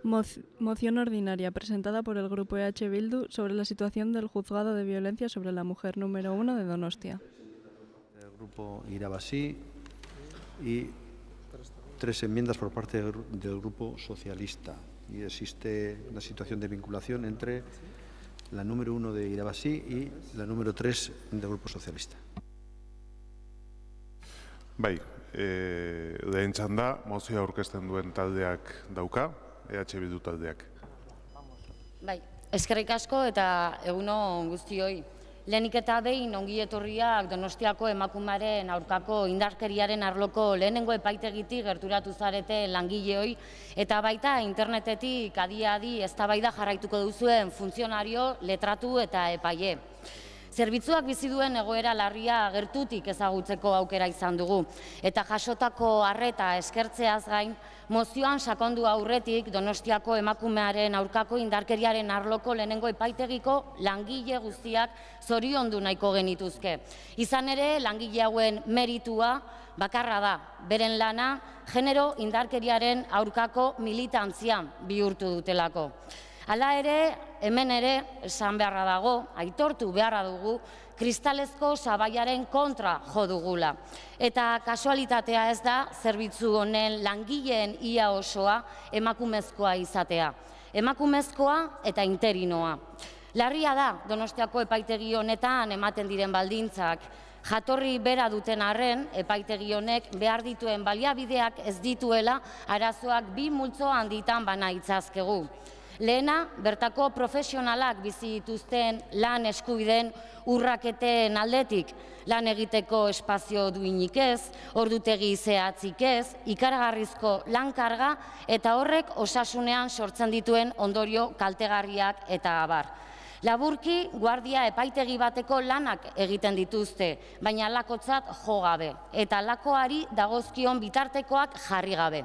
Moción ordinaria presentada por el Grupo EH Bildu sobre la situación del Juzgado de Violencia sobre la Mujer número 1 de Donostia. El Grupo Irabasí y 3 enmiendas por parte del Grupo Socialista. Y existe una situación de vinculación entre la número 1 de Irabasí y la número 3 del Grupo Socialista. Bai, lehen txanda, mozioa aurkezten duen taldeak dauka, EH Bildu taldeak. Bai, eskerrik asko eta egunon guztioi. Lehenik eta behin ongi etorriak Donostiako emakumearen aurkako indarkeriaren arloko lehenengo epaitegitik gerturatu zarete langileoi eta baita internetetik adi eztabaida jarraituko duzuen funtzionario, letratu eta epaile. Zerbitzuak bizi duen egoera larria gertutik ezagutzeko aukera izan dugu. Eta jasotako arreta eskertzeaz gain, mozioan sakondu aurretik Donostiako emakumearen aurkako indarkeriaren arloko lehenengo epaitegiko langile guztiak zoriondu nahiko genituzke. Izan ere, langile hauen meritua bakarra da, beren lana genero indarkeriaren aurkako militantzia bihurtu dutelako. Hala ere, hemen ere, esan beharra dago, aitortu beharra dugu, kristalezko sabaiaren kontra jo dugula. Eta kasualitatea ez da, zerbitzu honen langileen ia osoa emakumezkoa izatea. Emakumezkoa eta interinoa. Larria da, Donostiako epaitegi honetan ematen diren baldintzak. Jatorri bera duten arren, epaitegi honek behar dituen baliabideak ez dituela arazoak 2 multzo handitan bana itzazkegu. Lehena, bertako profesionalak bizi dituzten lan eskubideen urraketen aldetik, lan egiteko espazio duinik ez, ordutegi zehatzik ez, ikaragarrizko lan karga eta horrek osasunean sortzen dituen ondorio kaltegarriak eta abar. Laburki, guardia epaitegi bateko lanak egiten dituzte, baina lakotzat jo gabe, eta lakoari dagozkion bitartekoak jarri gabe.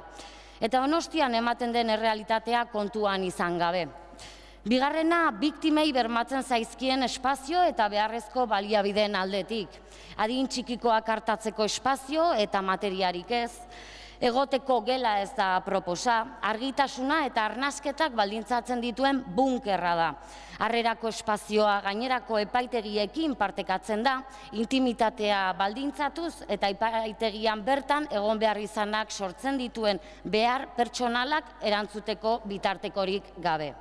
Eta Donostian ematen den errealitatea kontuan izan gabe. Bigarrena, biktimei bermatzen zaizkien espazio eta beharrezko baliabideen aldetik. Adin txikikoak hartatzeko espazio eta materiarik ez. Egoteko gela ez da proposa, argitasuna eta arnasketak baldintzatzen dituen bunkerra da. Harrerako espazioa gainerako epaitegiekin partekatzen da, intimitatea baldintzatuz eta epaitegian bertan egon behar izanak sortzen dituen behar pertsonalak erantzuteko bitartekorik gabe.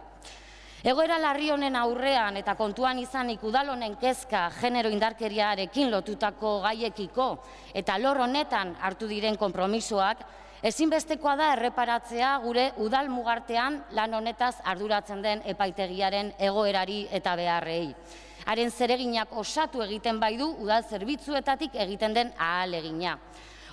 Egoera larri honen aurrean eta kontuan izanik udal honen kezka genero indarkeriarekin lotutako gaiekiko eta lor honetan hartu diren konpromisoak, ezinbestekoa da erreparatzea gure udal mugartean lan honetaz arduratzen den epaitegiaren egoerari eta beharrei. Haren zereginak osatu egiten baidu udal zerbitzuetatik egiten den ahalegina.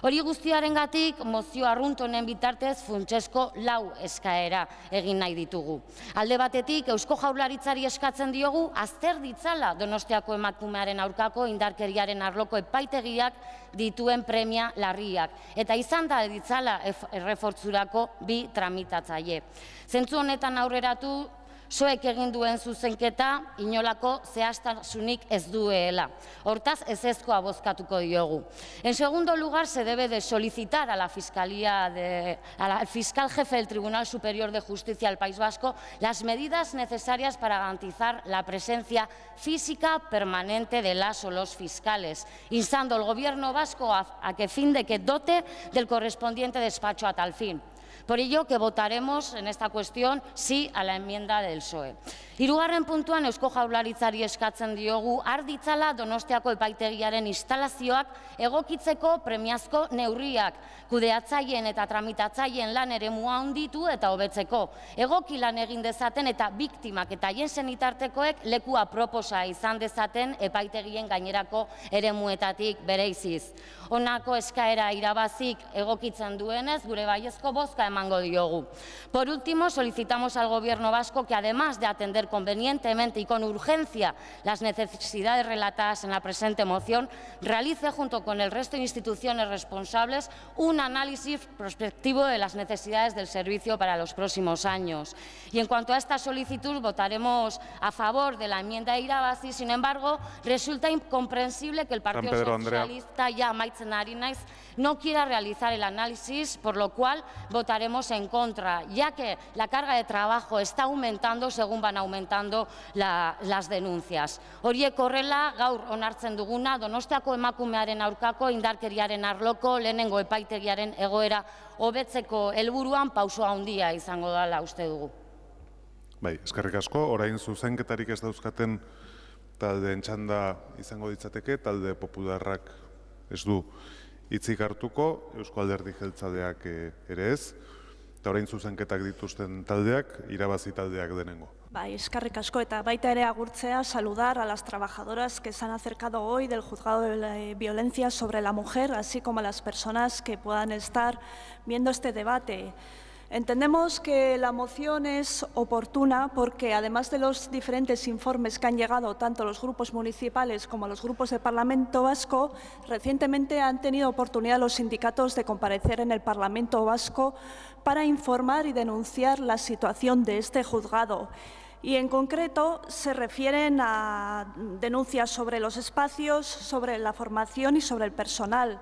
Hori guztiarengatik mozio arrunt honen bitartez funtsezko 4 eskaera egin nahi ditugu. Alde batetik, Eusko Jaurlaritzari eskatzen diogu azter ditzala Donostiako emakumearen aurkako indarkeriaren arloko epaitegiak dituen premia larriak. Eta izan da ditzala errefortzurako 2 tramitatzaile. Zentzu honetan aurreratu, Soek egin duen zuzenketa inolako zehaztasunik ez duela. Hortaz, ezezkoa bozkatuko diogu. En segundo lugar, se debe de solicitar a la al fiscal jefe del Tribunal Superior de Justicia del País Vasco las medidas necesarias para garantizar la presencia física permanente de las o los fiscales, instando al Gobierno vasco a que fin de que dote del correspondiente despacho a tal fin. Por ello que votaremos en esta cuestión sí a la enmienda del PSOE. Hirugarren puntuan Eusko Jaurlaritzari eskatzen diogu har ditzala Donostiako epaitegiaren instalazioak egokitzeko premiazko neurriak, kudeatzaileen eta tramitatzaileen lan eremua handitu eta hobetzeko. Egoki lan egin dezaten eta biktimak eta haien senitartekoek lekua proposa izan dezaten epaitegien gainerako eremuetatik bereiziz. Honako eskaera irabazik egokitzen duenez, gure baiezko bozka emango diogu. Por último, solicitamos al Gobierno vasco que, además de atender convenientemente y con urgencia las necesidades relatadas en la presente moción, realice junto con el resto de instituciones responsables un análisis prospectivo de las necesidades del servicio para los próximos años. Y en cuanto a esta solicitud, votaremos a favor de la enmienda de Irabazi. Sin embargo, resulta incomprensible que el Partido Socialista, ya amaitzen ari naiz, no quiera realizar el análisis, por lo cual votaremos en contra, ya que la carga de trabajo está aumentando según van aumentando las denuncias. Horiek horrela, gaur onartzen duguna, Donostiako emakumearen aurkako indarkeriaren arloko lehenengo epaitegiaren egoera hobetzeko helburuan pauso handia izango dela uste dugu. Bai, eskerrik asko, orain zuzenketarik ez dauzkaten taldeen txanda izango ditzateke, talde popularrak ez du hitzik hartuko, Eusko Alderdi Jeltzaleak ere ez, eta orain zuzenketak dituzten taldeak, Irabazi taldeak denengo. Bai, eskerrik asko eta baita ere agurtzea, saludar a las trabajadoras que se han acercado hoy del Juzgado de Violencia sobre la Mujer, así como a las personas que puedan estar viendo este debate. Entendemos que la moción es oportuna porque, además de los diferentes informes que han llegado tanto los grupos municipales como los grupos del Parlamento Vasco, recientemente han tenido oportunidad los sindicatos de comparecer en el Parlamento Vasco para informar y denunciar la situación de este juzgado. Y en concreto se refieren a denuncias sobre los espacios, sobre la formación y sobre el personal.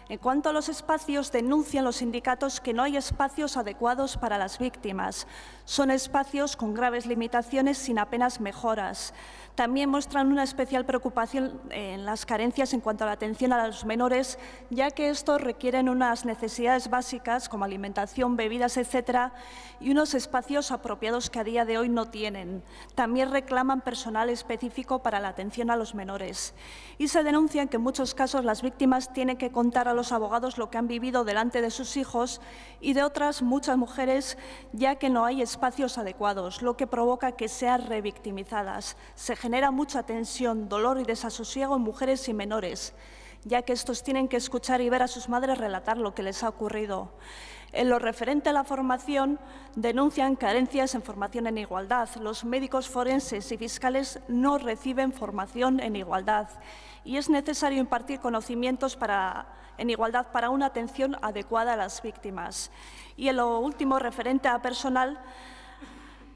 En cuanto a los espacios, denuncian los sindicatos que no hay espacios adecuados para las víctimas. Son espacios con graves limitaciones sin apenas mejoras. También muestran una especial preocupación en las carencias en cuanto a la atención a los menores, ya que estos requieren unas necesidades básicas como alimentación, bebidas, etcétera, y unos espacios apropiados que a día de hoy no tienen. También reclaman personal específico para la atención a los menores. Y se denuncian que en muchos casos las víctimas tienen que contar a los abogados lo que han vivido delante de sus hijos y de otras muchas mujeres, ya que no hay espacios adecuados, lo que provoca que sean revictimizadas. Se genera mucha tensión, dolor y desasosiego en mujeres y menores, ya que estos tienen que escuchar y ver a sus madres relatar lo que les ha ocurrido. En lo referente a la formación, denuncian carencias en formación en igualdad. Los médicos forenses y fiscales no reciben formación en igualdad y es necesario impartir conocimientos en igualdad para una atención adecuada a las víctimas. Y en lo último, referente a personal,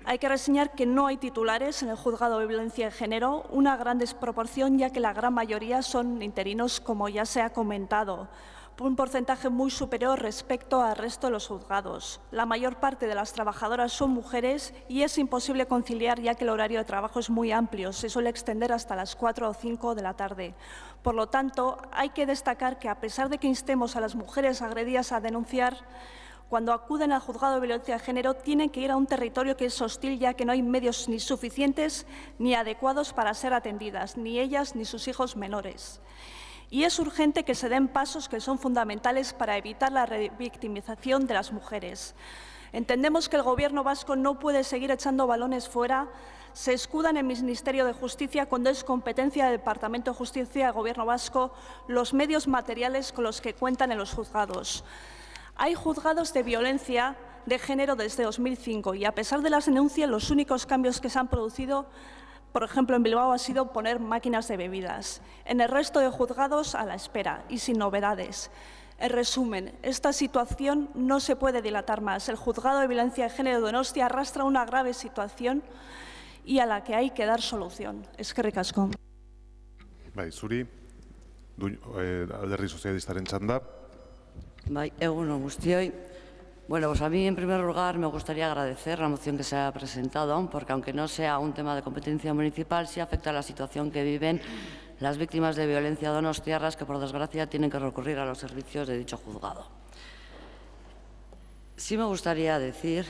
hay que reseñar que no hay titulares en el Juzgado de Violencia de Género, una gran desproporción, ya que la gran mayoría son interinos, como ya se ha comentado, un porcentaje muy superior respecto al resto de los juzgados. La mayor parte de las trabajadoras son mujeres y es imposible conciliar, ya que el horario de trabajo es muy amplio, se suele extender hasta las 4 o 5 de la tarde. Por lo tanto, hay que destacar que, a pesar de que instemos a las mujeres agredidas a denunciar, cuando acuden al Juzgado de Violencia de Género tienen que ir a un territorio que es hostil, ya que no hay medios ni suficientes ni adecuados para ser atendidas, ni ellas ni sus hijos menores. Y es urgente que se den pasos que son fundamentales para evitar la revictimización de las mujeres. Entendemos que el Gobierno vasco no puede seguir echando balones fuera. Se escuda en el Ministerio de Justicia cuando es competencia del Departamento de Justicia del Gobierno vasco los medios materiales con los que cuentan en los juzgados. Hay juzgados de violencia de género desde 2005 y, a pesar de las denuncias, los únicos cambios que se han producido, por ejemplo, en Bilbao, ha sido poner máquinas de bebidas. En el resto de juzgados, a la espera y sin novedades. En resumen, esta situación no se puede dilatar más. El Juzgado de Violencia de Género de Donostia arrastra una grave situación y a la que hay que dar solución. Eskerrik asko. Bai, zuri, Alderdi Sozialistaren txanda. Bai, egun on guztioi. Bueno, pues a mí en primer lugar me gustaría agradecer la moción que se ha presentado, porque aunque no sea un tema de competencia municipal, sí afecta a la situación que viven las víctimas de violencia donostiarras que, por desgracia, tienen que recurrir a los servicios de dicho juzgado. Sí me gustaría decir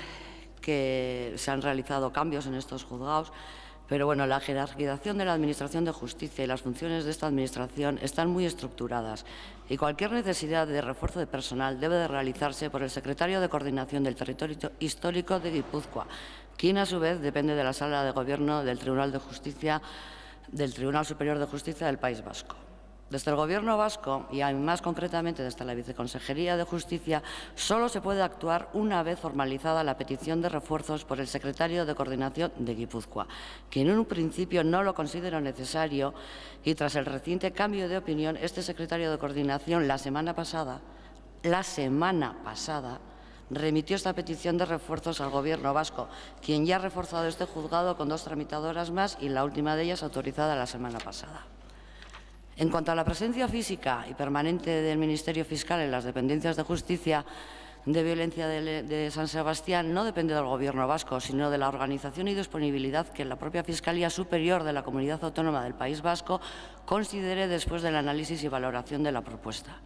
que se han realizado cambios en estos juzgados, pero bueno, la jerarquización de la Administración de Justicia y las funciones de esta Administración están muy estructuradas y cualquier necesidad de refuerzo de personal debe de realizarse por el Secretario de Coordinación del Territorio Histórico de Guipúzcoa, quien a su vez depende de la Sala de Gobierno del Tribunal de Justicia del Tribunal Superior de Justicia del País Vasco. Desde el Gobierno vasco, y más concretamente desde la Viceconsejería de Justicia, solo se puede actuar una vez formalizada la petición de refuerzos por el Secretario de Coordinación de Guipúzcoa, quien en un principio no lo consideró necesario y tras el reciente cambio de opinión, este Secretario de Coordinación la semana pasada, remitió esta petición de refuerzos al Gobierno vasco, quien ya ha reforzado este juzgado con 2 tramitadoras más y la última de ellas autorizada la semana pasada. En cuanto a la presencia física y permanente del Ministerio Fiscal en las dependencias de justicia de violencia de San Sebastián, no depende del Gobierno vasco, sino de la organización y disponibilidad que la propia Fiscalía Superior de la Comunidad Autónoma del País Vasco considere después del análisis y valoración de la propuesta.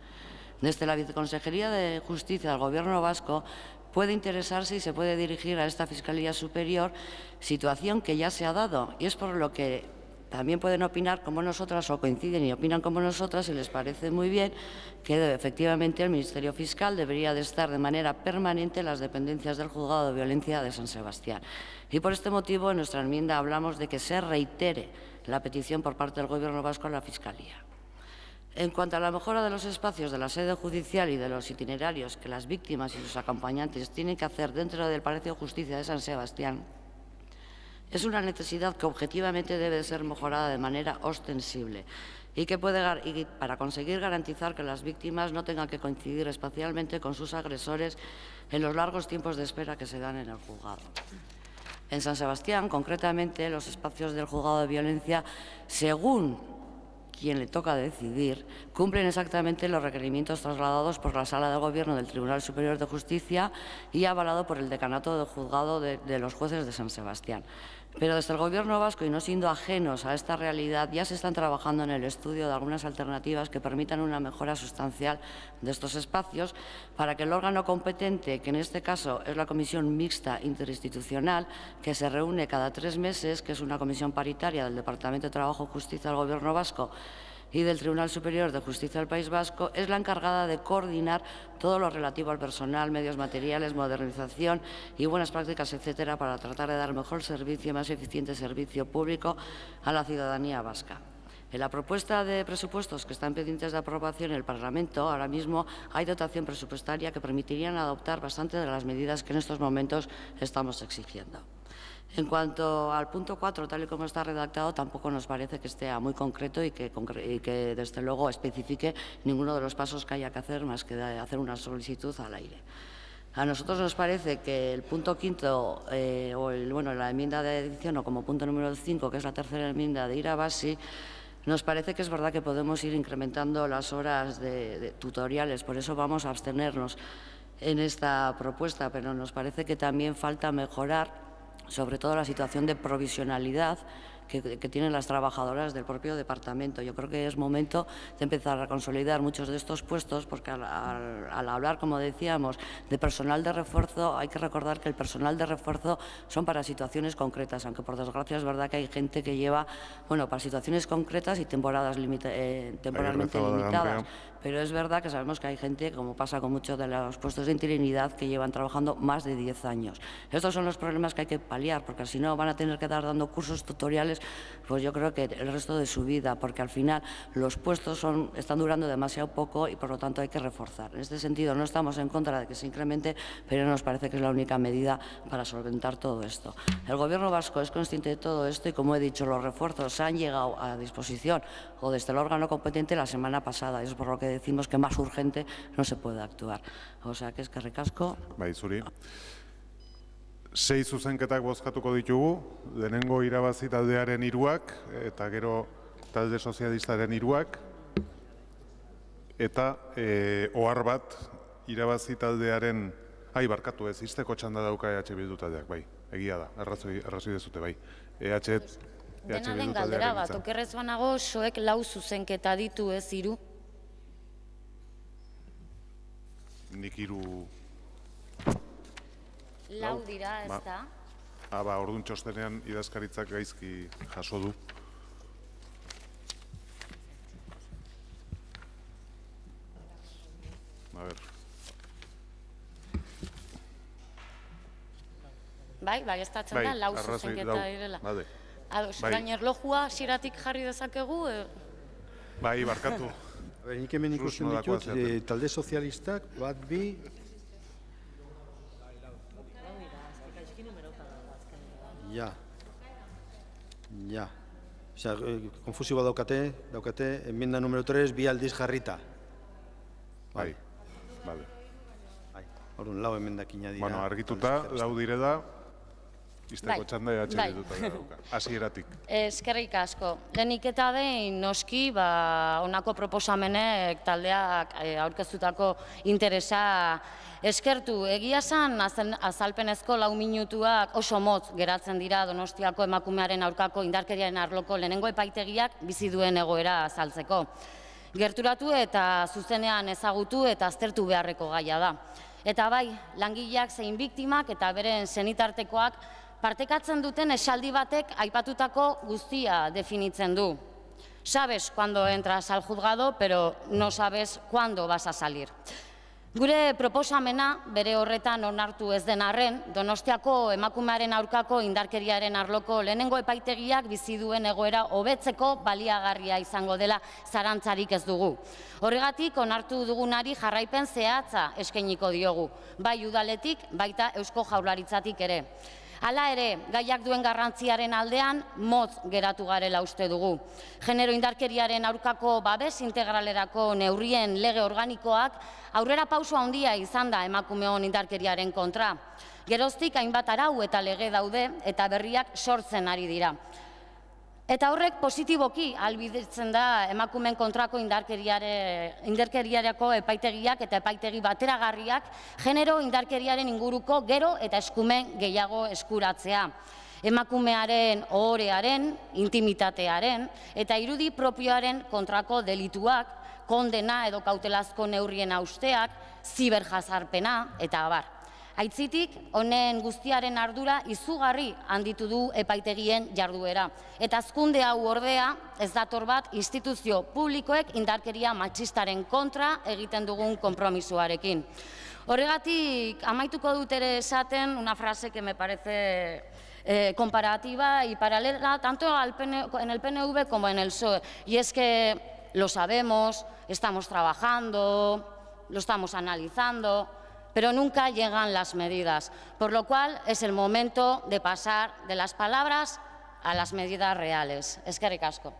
Desde la Viceconsejería de Justicia del Gobierno vasco puede interesarse y se puede dirigir a esta Fiscalía Superior, situación que ya se ha dado, y es por lo que también pueden opinar como nosotras o coinciden y opinan como nosotras y les parece muy bien que efectivamente el Ministerio Fiscal debería de estar de manera permanente en las dependencias del Juzgado de Violencia de San Sebastián. Y por este motivo en nuestra enmienda hablamos de que se reitere la petición por parte del Gobierno vasco a la Fiscalía. En cuanto a la mejora de los espacios de la sede judicial y de los itinerarios que las víctimas y sus acompañantes tienen que hacer dentro del Palacio de Justicia de San Sebastián, es una necesidad que objetivamente debe ser mejorada de manera ostensible y que para conseguir garantizar que las víctimas no tengan que coincidir espacialmente con sus agresores en los largos tiempos de espera que se dan en el juzgado. En San Sebastián, concretamente, los espacios del juzgado de violencia, según quien le toca decidir, cumplen exactamente los requerimientos trasladados por la Sala de Gobierno del Tribunal Superior de Justicia y avalado por el Decanato de Juzgado de los Jueces de San Sebastián. Pero desde el Gobierno vasco, y no siendo ajenos a esta realidad, ya se están trabajando en el estudio de algunas alternativas que permitan una mejora sustancial de estos espacios para que el órgano competente, que en este caso es la Comisión Mixta Interinstitucional, que se reúne cada 3 meses, que es una comisión paritaria del Departamento de Trabajo y Justicia del Gobierno vasco y del Tribunal Superior de Justicia del País Vasco, es la encargada de coordinar todo lo relativo al personal, medios materiales, modernización y buenas prácticas, etcétera, para tratar de dar mejor servicio y más eficiente servicio público a la ciudadanía vasca. En la propuesta de presupuestos que están pendientes de aprobación en el Parlamento, ahora mismo hay dotación presupuestaria que permitirían adoptar bastante de las medidas que en estos momentos estamos exigiendo. En cuanto al punto 4, tal y como está redactado, tampoco nos parece que esté muy concreto y que desde luego especifique ninguno de los pasos que haya que hacer más que hacer una solicitud al aire. A nosotros nos parece que el punto 5 la enmienda de adición o como punto número 5, que es la tercera enmienda de Irabasi, nos parece que es verdad que podemos ir incrementando las horas de tutoriales, por eso vamos a abstenernos en esta propuesta, pero nos parece que también falta mejorar sobre todo la situación de provisionalidad que tienen las trabajadoras del propio departamento. Yo creo que es momento de empezar a consolidar muchos de estos puestos porque al hablar, como decíamos, de personal de refuerzo, hay que recordar que el personal de refuerzo son para situaciones concretas, aunque por desgracia es verdad que hay gente que lleva, para situaciones concretas y temporalmente limitadas. Pero es verdad que sabemos que hay gente, como pasa con muchos de los puestos de interinidad, que llevan trabajando más de 10 años. Estos son los problemas que hay que paliar, porque si no van a tener que estar dando cursos tutoriales anteriores, pues yo creo que el resto de su vida, porque al final los puestos están durando demasiado poco y por lo tanto hay que reforzar. En este sentido no estamos en contra de que se incremente, pero nos parece que es la única medida para solventar todo esto. El Gobierno vasco es consciente de todo esto y, como he dicho, los refuerzos se han llegado a disposición o desde el órgano competente la semana pasada, y es por lo que decimos que más urgente no se puede actuar. O sea que eskerrik asko. Bai, zuri. 6 zuzenketak bozkatuko ditugu, lehenengo irabazi taldearen 3ak, eta gero talde sozialistaren 3ak, eta ohar bat irabazi taldearen, barkatu ez, izteko txanda dauka EH Bildu taldeak, bai, egia da, arrazoi dezute, bai. Dena den galdera bat, okerrez banago, soek 4 zuzenketa ditu ez 3? Nik 3... 4 dira, ez da? Orduan txostenean idazkaritzak gaizki jaso du. A ber. Bai, ez da txanda, 4 zuzenketa direla. Ados, gain erlojua xiratik jarri dezakegu? Bai, barkatu. Nik hemen ikusten ditut, talde sozialistak, bat, bi... Ja. Osea, konfusio bat daukate, enmienda número 3, 2 aldiz jarrita. Bai, bale. Orduan, 4 emendakina dira. Bueno, argituta, 4 dire da, izteko txanda EH Bilduta dauka. Hasieratik. Eskerrik asko. Lehenik eta behin noski, honako proposamenek taldeak aurkeztutako interesa eskertu. Egia esan, azalpenezko 4 minutuak oso motz geratzen dira Donostiako emakumearen aurkako indarkeriaren arloko lehenengo epaitegiak bizi duen egoera azaltzeko. Gerturatu eta zuzenean ezagutu eta aztertu beharreko gaia da. Eta bai, langileak zein biktimak eta beren senitartekoak partekatzen duten esaldi batek aipatutako guztia definitzen du. Sabes cuando entras al juzgado, pero no sabes cuándo vas a salir. Gure proposamena bere horretan onartu ez den arren, Donostiako emakumearen aurkako indarkeriaren arloko lehenengo epaitegiak bizi duen egoera hobetzeko baliagarria izango dela zarantzarik ez dugu. Horregatik onartu dugunari jarraipen zehatza eskainiko diogu, bai udaletik, baita Eusko Jaurlaritzatik ere. Hala ere, gaiak duen garrantziaren aldean motz geratu garela uste dugu. Genero indarkeriaren aurkako babes integralerako neurrien lege organikoak aurrera pauso handia izan da emakumeon indarkeriaren kontra. Geroztik hainbat arau eta lege daude eta berriak sortzen ari dira. Eta horrek positiboki ahalbidetzen da emakumeen kontrako indarkeriarako epaitegiak eta epaitegi bateragarriak genero indarkeriaren inguruko gero eta eskumen gehiago eskuratzea. Emakumearen ohorearen, intimitatearen eta irudi propioaren kontrako delituak, kondena edo kautelazko neurrien hausteak, ziberjazarpena eta abar. Aitzitik, honen guztiaren ardura izugarri handitu du epaitegien jarduera. Eta hazkunde hau ordea, ez dator bat instituzio publikoek indarkeria matxistaren kontra egiten dugun konpromisoarekin. Horregatik, amaituko dut ere esaten una frase que me parece comparativa y paralela tanto en el PNV como en el PSOE. Y es que lo sabemos, estamos trabajando, lo estamos analizando, pero nunca llegan las medidas, por lo cual es el momento de pasar de las palabras a las medidas reales. Eskerrik asko.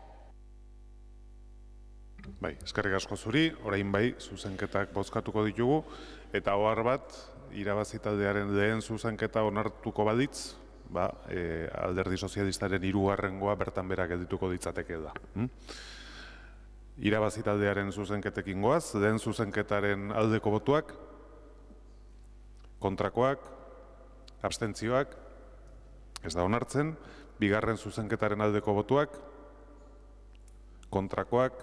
Bai, eskerrik asko zuri, orain bai, zuzenketak bozkatuko ditugu, eta ohar bat, irabazi taldearen lehen zuzenketa onartuko baditz, alderdi sozialistaren 3. bertan bera geldituko ditzateke da. Irabazi taldearen zuzenketekin goaz, lehen zuzenketaren aldeko botuak, kontrakoak, abstentzioak, ez da onartzen, 2. zuzenketaren aldeko botuak, kontrakoak,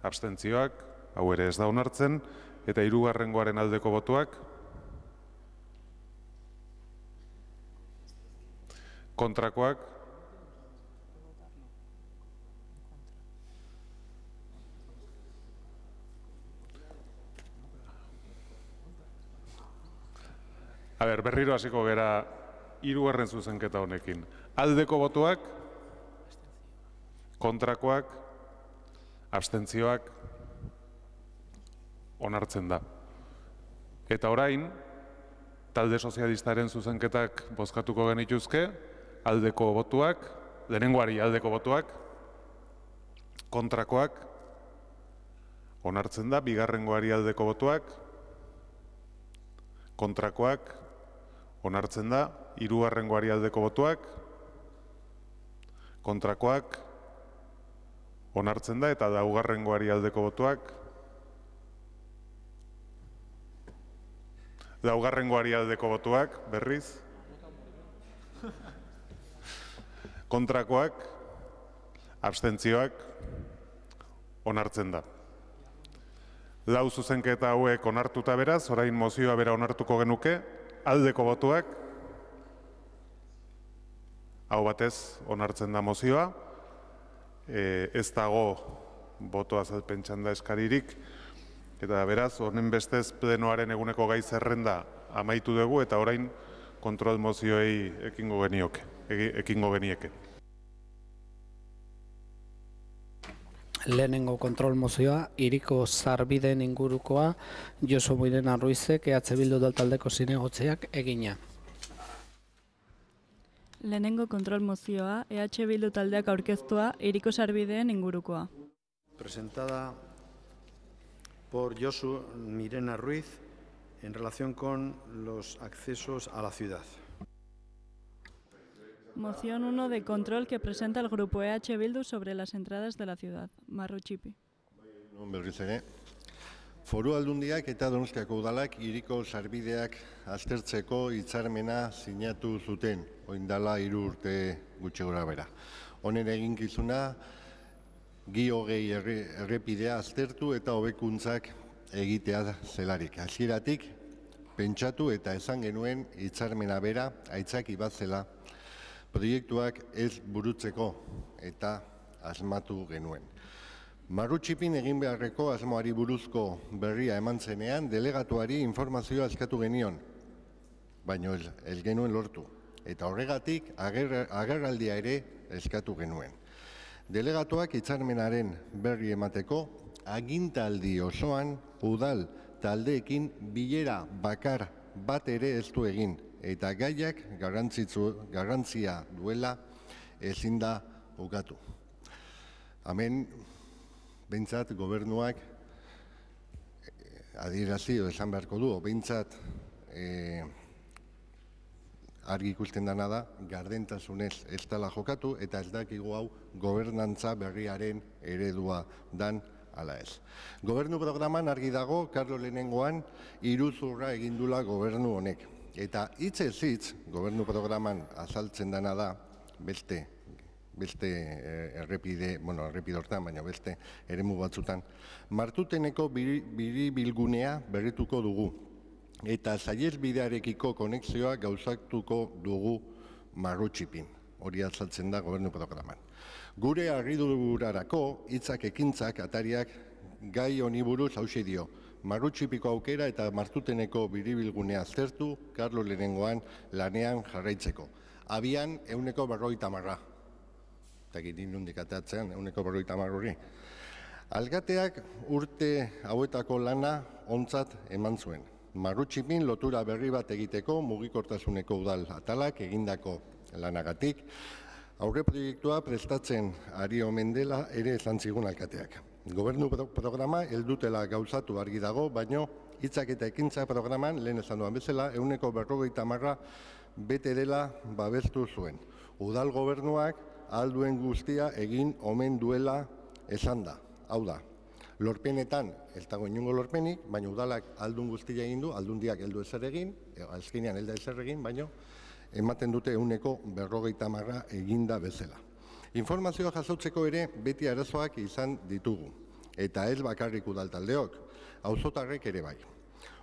abstentzioak, hau ere ez da onartzen, eta 3. aldeko botuak, kontrakoak, berriro hasiko gera 3. zuzenketa honekin. Aldeko botuak, kontrakoak, abstentzioak, onartzen da. Eta orain, talde sozialistaren zuzenketak bozkatuko genituzke, aldeko botuak, lehenengoari aldeko botuak, kontrakoak, onartzen da, bigarrengoari aldeko botuak, kontrakoak, onartzen da, hirugarrengoari aldeko botuak, kontrakoak, onartzen da, eta laugarrengoari aldeko botuak, laugarrengoari aldeko botuak, berriz, kontrakoak, abstentzioak, onartzen da. Lau zuzenketa hauek onartuta beraz, orain mozioa bera onartuko genuke, aldeko botuak, hau batez onartzen da mozioa, ez dago boto azalpen txanda eskaririk, eta beraz, honen bestez plenoaren eguneko gai zerrenda amaitu dugu, eta orain kontrol mozioei ekingo genieke. Lehenengo kontrol mozioa, hiriko sarbideen ingurukoa, Josu Moirena Ruizek, EH Bildu taldeko zinegotziak egina. Lehenengo kontrol mozioa, EH Bildu taldeak aurkeztua, hiriko sarbideen ingurukoa. Presentada por Josu Moirena Ruiz en relación con los accesos a la ciudad. Moción 1 de control que presenta el grupo EH Bildu sobre las entradas de la ciudad. Marrutxipi. Berriz ere. Foru Aldundiak eta Donostiako udalak hiriko sarbideak aztertzeko hitzarmena sinatu zuten, orain dela 3 urte gutxi gorabehera. Honen eginkizuna Gi-hogei errepidea aztertu eta hobekuntzak egitea zelarik. Hasieratik pentsatu eta esan genuen hitzarmena bera aitzaki bat zela proiektuak ez burutzeko eta asmatu genuen. Marrutxipin egin beharreko asmoari buruzko berria eman zenean delegatuari informazioa eskatu genion, baino ez genuen lortu. Eta horregatik agerraldia ere eskatu genuen. Delegatuak hitzarmenaren berri emateko agintaldi osoan udal taldeekin bilera bakar bat ere ez du egin, eta gaiak garrantzia duela ezin da ukatu. Hemen, behintzat gobernuak adierazi esan beharko du, behintzat argi ikusten dena da, gardentasunez ez dela jokatu, eta ez dakigu hau gobernantza berriaren eredua dan ala ez. Gobernu programan argi dago, Karlo lehenengoan, iruzurra egindula gobernu honek. Eta hitzez hitz, gobernu programan azaltzen dena da, beste errepide hortan, baina beste eremu batzutan, Martuteneko biribilgunea berrituko dugu. Eta saihesbidearekiko konexioa gauzatuko dugu Marrutxipin. Hori azaltzen da gobernu programan. Gure harridurarako hitzak ekintzak atariak gai honi buruz hauxe dio. Marrutxipiko aukera eta Martuteneko biribilgunea aztertu, Karlo lehenengoan lanean jarraitzeko. Abian 150. Eta ginen nondik ateatzean 150 hori. Alkateak urte hauetako lana ontzat eman zuen. Marrutxipin lotura berri bat egiteko mugikortasuneko udal atalak egindako lanagatik, aurre proiektua prestatzen ari omen dela ere esan zigun alkateak. Gobernu programa heldutela gauzatu argi dago, baino hitzak eta ekintza programan lehen esan duan bezala 150 bete dela babestu zuen. Udal gobernuak ahalduen guztia egin omen duela esan da. Hau da, lorpenetan ez dago inongo lorpenik, baina udalak ahaldun guztia egin du, ahaldundiak heldu ezer egin, azkenean helda ezer egin, baina ematen dute 150 eginda bezala. Informazioa jasotzeko ere beti arazoak izan ditugu, eta ez bakarrik udal taldeok, auzotarrek ere bai.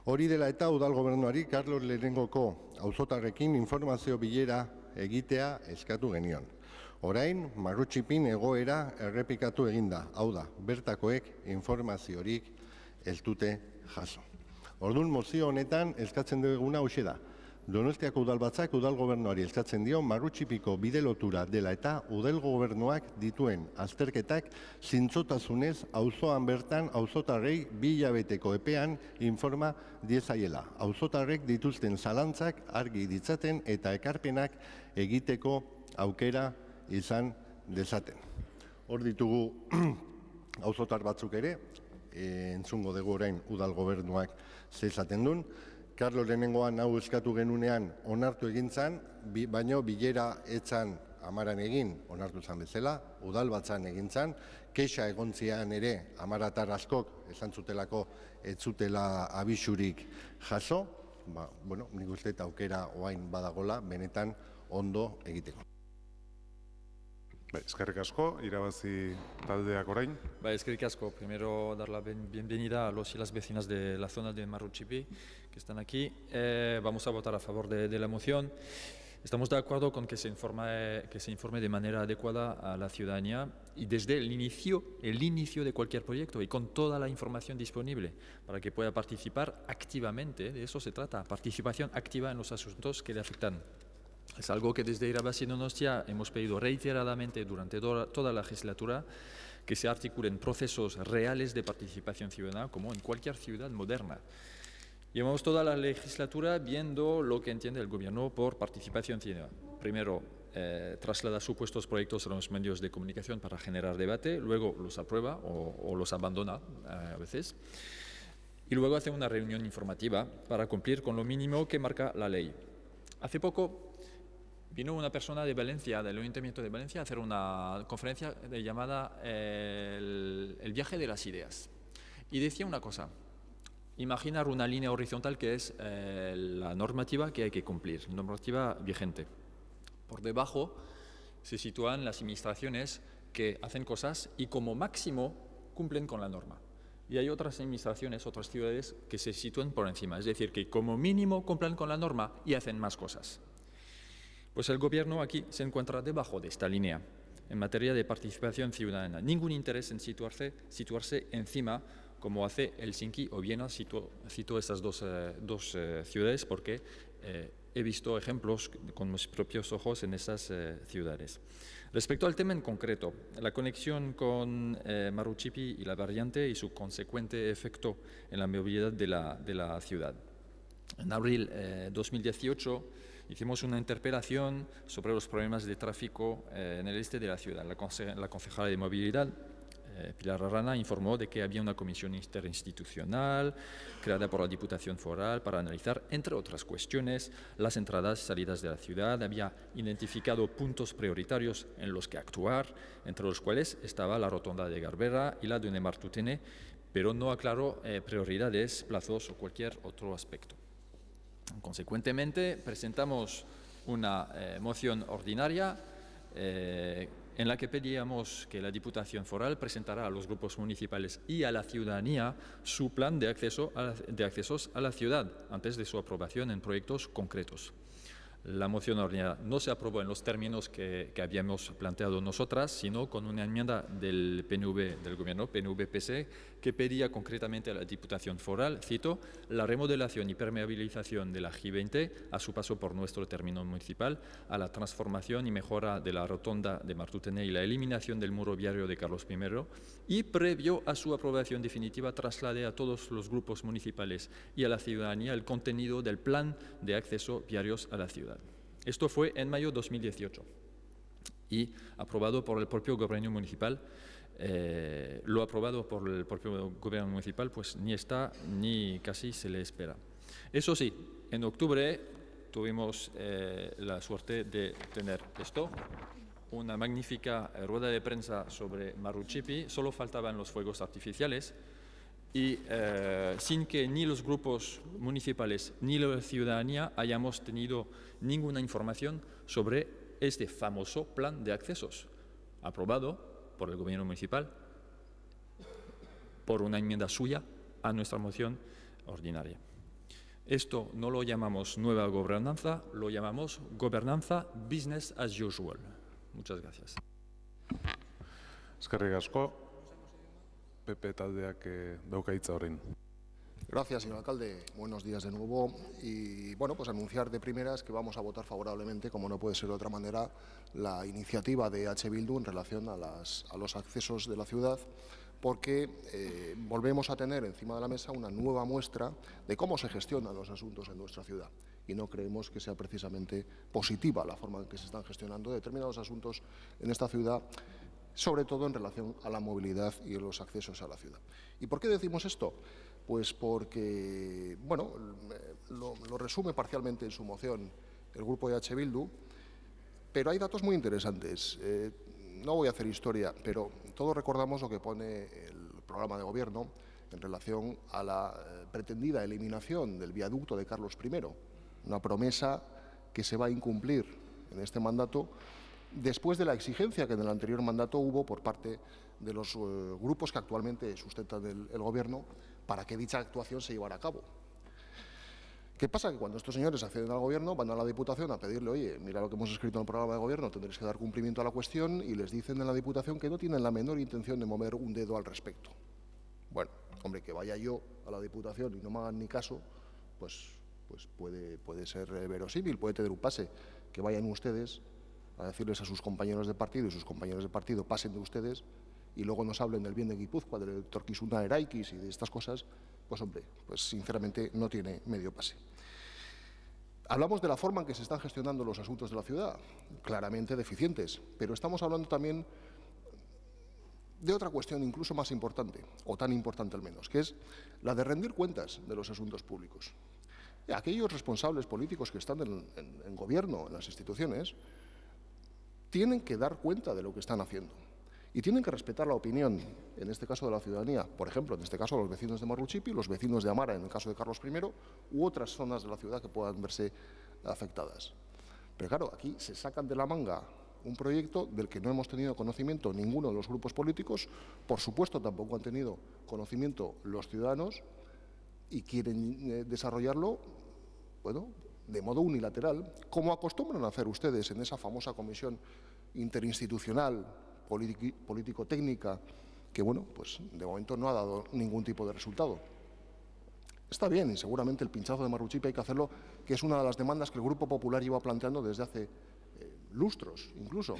Hori dela eta udal gobernuari Karlos lehenengoko auzotarrekin informazio bilera egitea eskatu genion. Orain, Marrutxipin egoera errepikatu eginda, hau da, bertakoek informaziorik ez dute jaso. Orduan, mozio honetan eskatzen duguna hauxe da. Donostiako udalbatzak udal gobernuari eskatzen dio Marrutxipiko bide lotura dela eta udal gobernuak dituen azterketak zintzotasunez auzoan bertan auzotarrei 2 hilabeteko epean informa diezaiela. Auzotarrek dituzten zalantzak argi ditzaten eta ekarpenak egiteko aukera izan dezaten. Hor ditugu auzotar batzuk ere, entzungo dugu orain udal gobernuak zezaten duen. Carlos lehenengoan hau eskatu genunean onartu egintzan, baino bilera etzan amaran egin onartu zan bezala, udal batzan egintzan, kexa egontzian ere amaratar askok esan zutelako ez zutela abisurik jaso, nik uste aukera oain badagola benetan ondo egiteko. Eskerrik asko, irabazi taldeak orain. Eskerrik asko. Primero dar la bienvenida a los y las vecinas de la zona de Marrutxipi que están aquí. Vamos a votar a favor de la moción. Estamos de acuerdo con que se informe de manera adecuada a la ciudadanía y desde el inicio de cualquier proyecto y con toda la información disponible para que pueda participar activamente. De eso se trata, participación activa en los asuntos que le afectan. Es algo que desde Irabazi Donostia hemos pedido reiteradamente durante toda la legislatura, que se articulen procesos reales de participación ciudadana como en cualquier ciudad moderna. Llevamos toda la legislatura viendo lo que entiende el Gobierno por participación ciudadana. Primero, traslada supuestos proyectos a los medios de comunicación para generar debate, luego los aprueba o los abandona a veces, y luego hace una reunión informativa para cumplir con lo mínimo que marca la ley. Hace poco vino una persona de Valencia, del Ayuntamiento de Valencia, a hacer una conferencia llamada el viaje de las ideas. Y decía una cosa: imaginar una línea horizontal que es la normativa que hay que cumplir, normativa vigente. Por debajo se sitúan las administraciones que hacen cosas y como máximo cumplen con la norma. Y hay otras administraciones, otras ciudades que se sitúan por encima, es decir, que como mínimo cumplen con la norma y hacen más cosas. Pues el Gobierno aquí se encuentra debajo de esta línea en materia de participación ciudadana. Ningún interés en situarse encima, como hace Helsinki o Viena. Cito estas dos ciudades porque he visto ejemplos con mis propios ojos en esas ciudades. Respecto al tema en concreto, la conexión con Marrutxipi y la variante y su consecuente efecto en la movilidad de la ciudad. En abril de 2018 hicimos una interpelación sobre los problemas de tráfico en el este de la ciudad. La concejala de movilidad, Pilar Arana, informó de que había una comisión interinstitucional creada por la Diputación Foral para analizar, entre otras cuestiones, las entradas y salidas de la ciudad. Había identificado puntos prioritarios en los que actuar, entre los cuales estaba la rotonda de Garbera y la de Martutene, pero no aclaró prioridades, plazos o cualquier otro aspecto. Consecuentemente, presentamos una moción ordinaria en la que pedíamos que la Diputación Foral presentara a los grupos municipales y a la ciudadanía su plan de accesos a la ciudad antes de su aprobación en proyectos concretos. La moción ordinaria no se aprobó en los términos que habíamos planteado nosotras, sino con una enmienda del PNV, del Gobierno, PNV-PSE, que pedía concretamente a la Diputación Foral, cito, la remodelación y permeabilización de la G20 a su paso por nuestro término municipal, a la transformación y mejora de la rotonda de Martutene y la eliminación del muro viario de Carlos I, y previo a su aprobación definitiva traslade a todos los grupos municipales y a la ciudadanía el contenido del plan de acceso viarios a la ciudad. Esto fue en mayo de 2018 y aprobado por el propio gobierno municipal. Lo aprobado por el propio gobierno municipal pues ni está ni casi se le espera. Eso sí, en octubre tuvimos la suerte de tener esto, una magnífica rueda de prensa sobre Marrutxipi. Solo faltaban los fuegos artificiales y sin que ni los grupos municipales ni la ciudadanía hayamos tenido ninguna información sobre este famoso plan de accesos, aprobado por el gobierno municipal por una enmienda suya a nuestra moción ordinaria. Esto no lo llamamos nueva gobernanza, lo llamamos gobernanza business as usual. Muchas gracias. Eskerrik asko. PP taldeak dauka hitza orain. Gracias, señor alcalde. Buenos días de nuevo. Y bueno, pues anunciar de primeras que vamos a votar favorablemente, como no puede ser de otra manera, la iniciativa de H. Bildu en relación a los accesos de la ciudad, porque volvemos a tener encima de la mesa una nueva muestra de cómo se gestionan los asuntos en nuestra ciudad. Y no creemos que sea precisamente positiva la forma en que se están gestionando determinados asuntos en esta ciudad, sobre todo en relación a la movilidad y los accesos a la ciudad. ¿Y por qué decimos esto? Pues porque, bueno, lo resume parcialmente en su moción el grupo de H. Bildu, pero hay datos muy interesantes. No voy a hacer historia, pero todos recordamos lo que pone el programa de gobierno en relación a la pretendida eliminación del viaducto de Carlos I, una promesa que se va a incumplir en este mandato después de la exigencia que en el anterior mandato hubo por parte de los grupos que actualmente sustentan el gobierno para que dicha actuación se llevara a cabo. ¿Qué pasa? Que cuando estos señores acceden al gobierno, van a la Diputación a pedirle, oye, mira lo que hemos escrito en el programa de gobierno, tendréis que dar cumplimiento a la cuestión, y les dicen en la Diputación que no tienen la menor intención de mover un dedo al respecto. Bueno, hombre, que vaya yo a la Diputación y no me hagan ni caso, pues puede ser verosímil, puede tener un pase. Que vayan ustedes a decirles a sus compañeros de partido y sus compañeros de partido pasen de ustedes y luego nos hablen del bien de Guipúzcoa, del Torquizuna Eraikis y de estas cosas, pues hombre, pues sinceramente no tiene medio pase. Hablamos de la forma en que se están gestionando los asuntos de la ciudad, claramente deficientes, pero estamos hablando también de otra cuestión incluso más importante, o tan importante al menos, que es la de rendir cuentas de los asuntos públicos. Aquellos responsables políticos que están en gobierno, en las instituciones, tienen que dar cuenta de lo que están haciendo y tienen que respetar la opinión, en este caso de la ciudadanía, por ejemplo, en este caso los vecinos de Marruchipi, los vecinos de Amara, en el caso de Carlos I, u otras zonas de la ciudad que puedan verse afectadas. Pero claro, aquí se sacan de la manga un proyecto del que no hemos tenido conocimiento ninguno de los grupos políticos, por supuesto tampoco han tenido conocimiento los ciudadanos, y quieren desarrollarlo, bueno, de modo unilateral, como acostumbran a hacer ustedes en esa famosa comisión interinstitucional, político-técnica, que, bueno, pues de momento no ha dado ningún tipo de resultado. Está bien, y seguramente el pinchazo de Marruchipi hay que hacerlo, que es una de las demandas que el Grupo Popular lleva planteando desde hace lustros, incluso,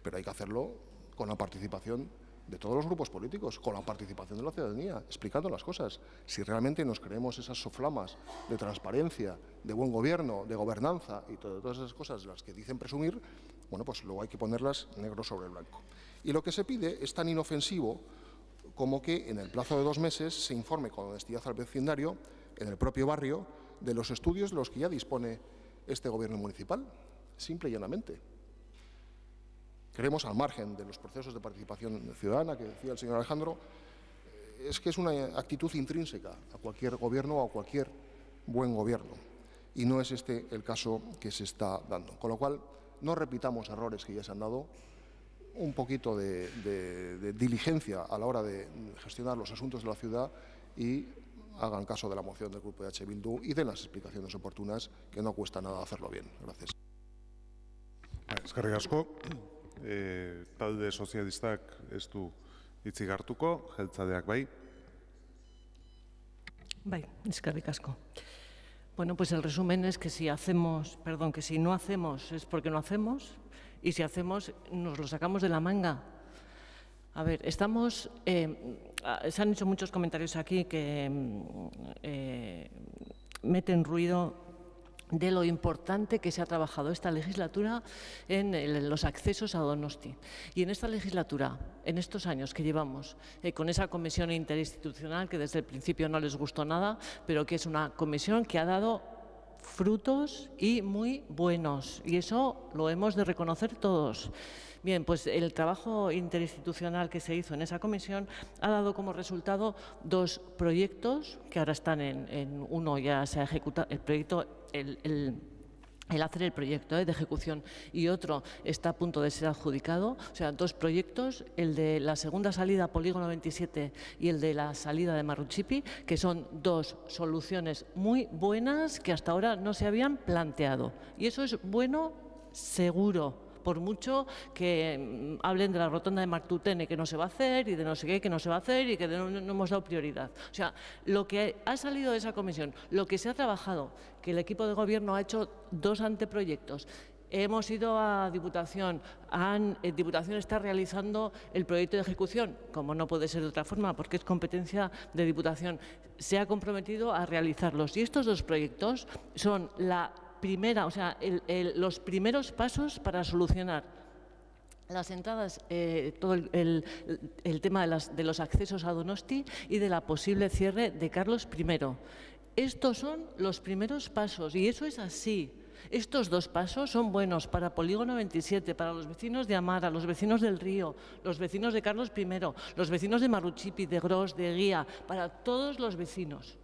pero hay que hacerlo con la participación de todos los grupos políticos, con la participación de la ciudadanía, explicando las cosas. Si realmente nos creemos esas soflamas de transparencia, de buen gobierno, de gobernanza y todas esas cosas de las que dicen presumir, bueno, pues luego hay que ponerlas negro sobre blanco. Y lo que se pide es tan inofensivo como que en el plazo de 2 meses se informe con honestidad al vecindario, en el propio barrio, de los estudios de los que ya dispone este gobierno municipal, simple y llanamente. Queremos, al margen de los procesos de participación ciudadana que decía el señor Alejandro, es que es una actitud intrínseca a cualquier gobierno o a cualquier buen gobierno. Y no es este el caso que se está dando. Con lo cual, no repitamos errores que ya se han dado, un poquito de diligencia a la hora de gestionar los asuntos de la ciudad y hagan caso de la moción del Grupo de H. Bildu y de las explicaciones oportunas, que no cuesta nada hacerlo bien. Gracias. Eskerrik asko. Talde sozialistak ez du hitzik hartuko, jeltzaleak bai. Bai, eskerrik asko. Bueno, pues el resumen es que si no hacemos es porque no hacemos, y si hacemos nos lo sacamos de la manga. A ver, se han hecho muchos comentarios aquí que meten ruido de lo importante que se ha trabajado esta legislatura en los accesos a Donosti. Y en esta legislatura, en estos años que llevamos, con esa comisión interinstitucional que desde el principio no les gustó nada, pero que es una comisión que ha dado frutos y muy buenos. Y eso lo hemos de reconocer todos. Bien, pues el trabajo interinstitucional que se hizo en esa comisión ha dado como resultado 2 proyectos que ahora están en uno ya se ha ejecutado, el proyecto, el hacer el proyecto de ejecución, y otro está a punto de ser adjudicado. O sea, 2 proyectos, el de la segunda salida Polígono 27 y el de la salida de Marruchipi, que son 2 soluciones muy buenas que hasta ahora no se habían planteado. Y eso es bueno, seguro, por mucho que hablen de la rotonda de Martutene que no se va a hacer y de no sé qué que no se va a hacer y que no hemos dado prioridad. O sea, lo que ha salido de esa comisión, lo que se ha trabajado, que el equipo de gobierno ha hecho 2 anteproyectos. Hemos ido a Diputación, Diputación está realizando el proyecto de ejecución, como no puede ser de otra forma, porque es competencia de Diputación. Se ha comprometido a realizarlos. Y estos 2 proyectos son la primera, o sea, los primeros pasos para solucionar las entradas, todo el tema de los accesos a Donosti y de la posible cierre de Carlos I. Estos son los primeros pasos y eso es así. Estos 2 pasos son buenos para Polígono 27, para los vecinos de Amara, los vecinos del Río, los vecinos de Carlos I, los vecinos de Marruchipi, de Gros, de Guía, para todos los vecinos.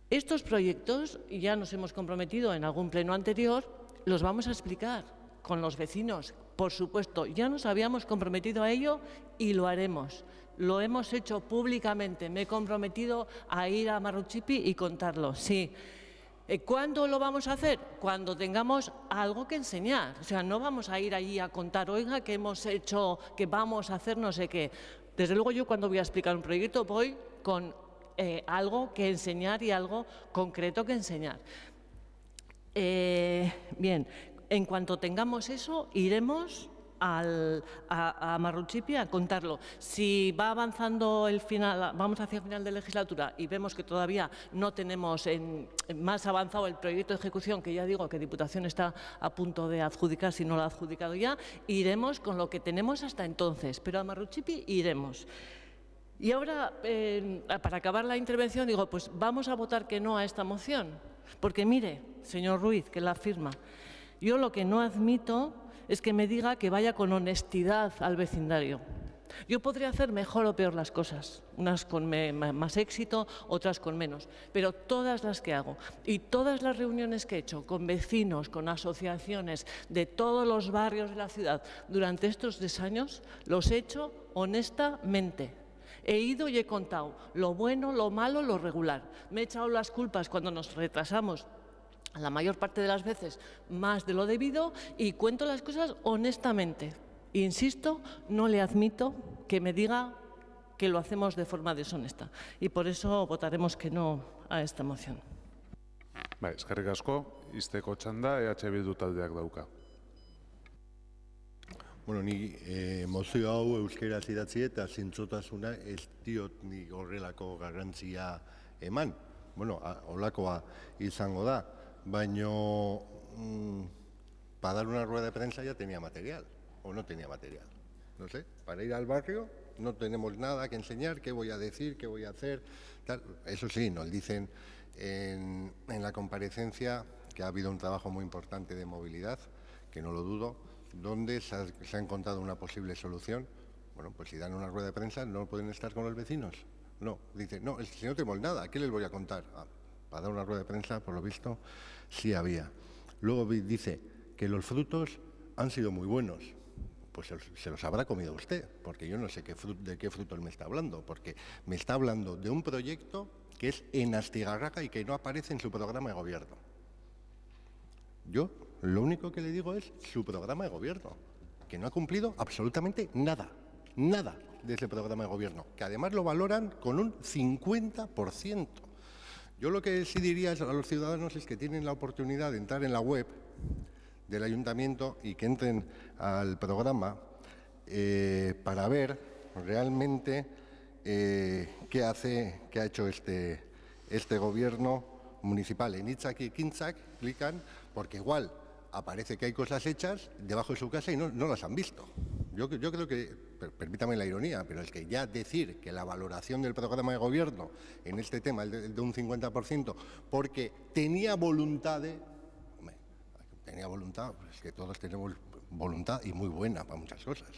Estos proyectos, ya nos hemos comprometido en algún pleno anterior, los vamos a explicar con los vecinos. Por supuesto, ya nos habíamos comprometido a ello y lo haremos. Lo hemos hecho públicamente. Me he comprometido a ir a Marruchipi y contarlo, sí. ¿Cuándo lo vamos a hacer? Cuando tengamos algo que enseñar. O sea, no vamos a ir allí a contar, oiga, que hemos hecho, que vamos a hacer no sé qué. Desde luego yo cuando voy a explicar un proyecto voy con algo que enseñar y algo concreto que enseñar. Bien, en cuanto tengamos eso, iremos a Marruchipi a contarlo. Si va avanzando vamos hacia el final de legislatura y vemos que todavía no tenemos más avanzado el proyecto de ejecución, que ya digo que Diputación está a punto de adjudicar, si no lo ha adjudicado ya, iremos con lo que tenemos hasta entonces, pero a Marruchipi iremos. Y ahora, para acabar la intervención, digo, pues vamos a votar que no a esta moción, porque mire, señor Ruiz, que la firma, yo lo que no admito es que me diga que vaya con honestidad al vecindario. Yo podría hacer mejor o peor las cosas, unas con más éxito, otras con menos, pero todas las que hago y todas las reuniones que he hecho con vecinos, con asociaciones de todos los barrios de la ciudad durante estos 3 años, los he hecho honestamente. He ido y he contado lo bueno, lo malo, lo regular. Me he echado las culpas cuando nos retrasamos, la mayor parte de las veces más de lo debido, y cuento las cosas honestamente. Insisto, no le admito que me diga que lo hacemos de forma deshonesta y por eso votaremos que no a esta moción. Bai, eskerrik asko, izteko txanda EH Bildu taldeak dauka. Bueno, ni mozio hau euskaraz idatzi eta zintzotasuna ez diot ni horrelako garrantzia eman. Bueno, holakoa izango da. Baino, para dar una rueda de prensa ya tenía material, o no tenía material, no sé, para ir al barrio no tenemos nada que enseñar, qué voy a decir, qué voy a hacer, tal. Eso sí, nos dicen en la comparecencia que ha habido un trabajo muy importante de movilidad, que no lo dudo, donde se ha encontrado una posible solución. Bueno, pues si dan una rueda de prensa no pueden estar con los vecinos, no, dicen, no, si no tenemos nada, ¿qué les voy a contar? Para dar una rueda de prensa, por lo visto, sí había. Luego dice que los frutos han sido muy buenos. Pues se los habrá comido usted, porque yo no sé de qué frutos me está hablando, porque me está hablando de un proyecto que es en Astigarraga y que no aparece en su programa de gobierno. Yo lo único que le digo es su programa de gobierno, que no ha cumplido absolutamente nada, nada de ese programa de gobierno, que además lo valoran con un 50%. Yo lo que sí diría a los ciudadanos es que tienen la oportunidad de entrar en la web del ayuntamiento y que entren al programa para ver realmente qué ha hecho este gobierno municipal. En Itzak y Kintzak clican porque igual aparece que hay cosas hechas debajo de su casa y no las han visto. Yo creo que, permítame la ironía, pero es que ya decir que la valoración del programa de gobierno en este tema es de un 50%, porque tenía voluntad tenía voluntad, pues que todos tenemos voluntad y muy buena para muchas cosas,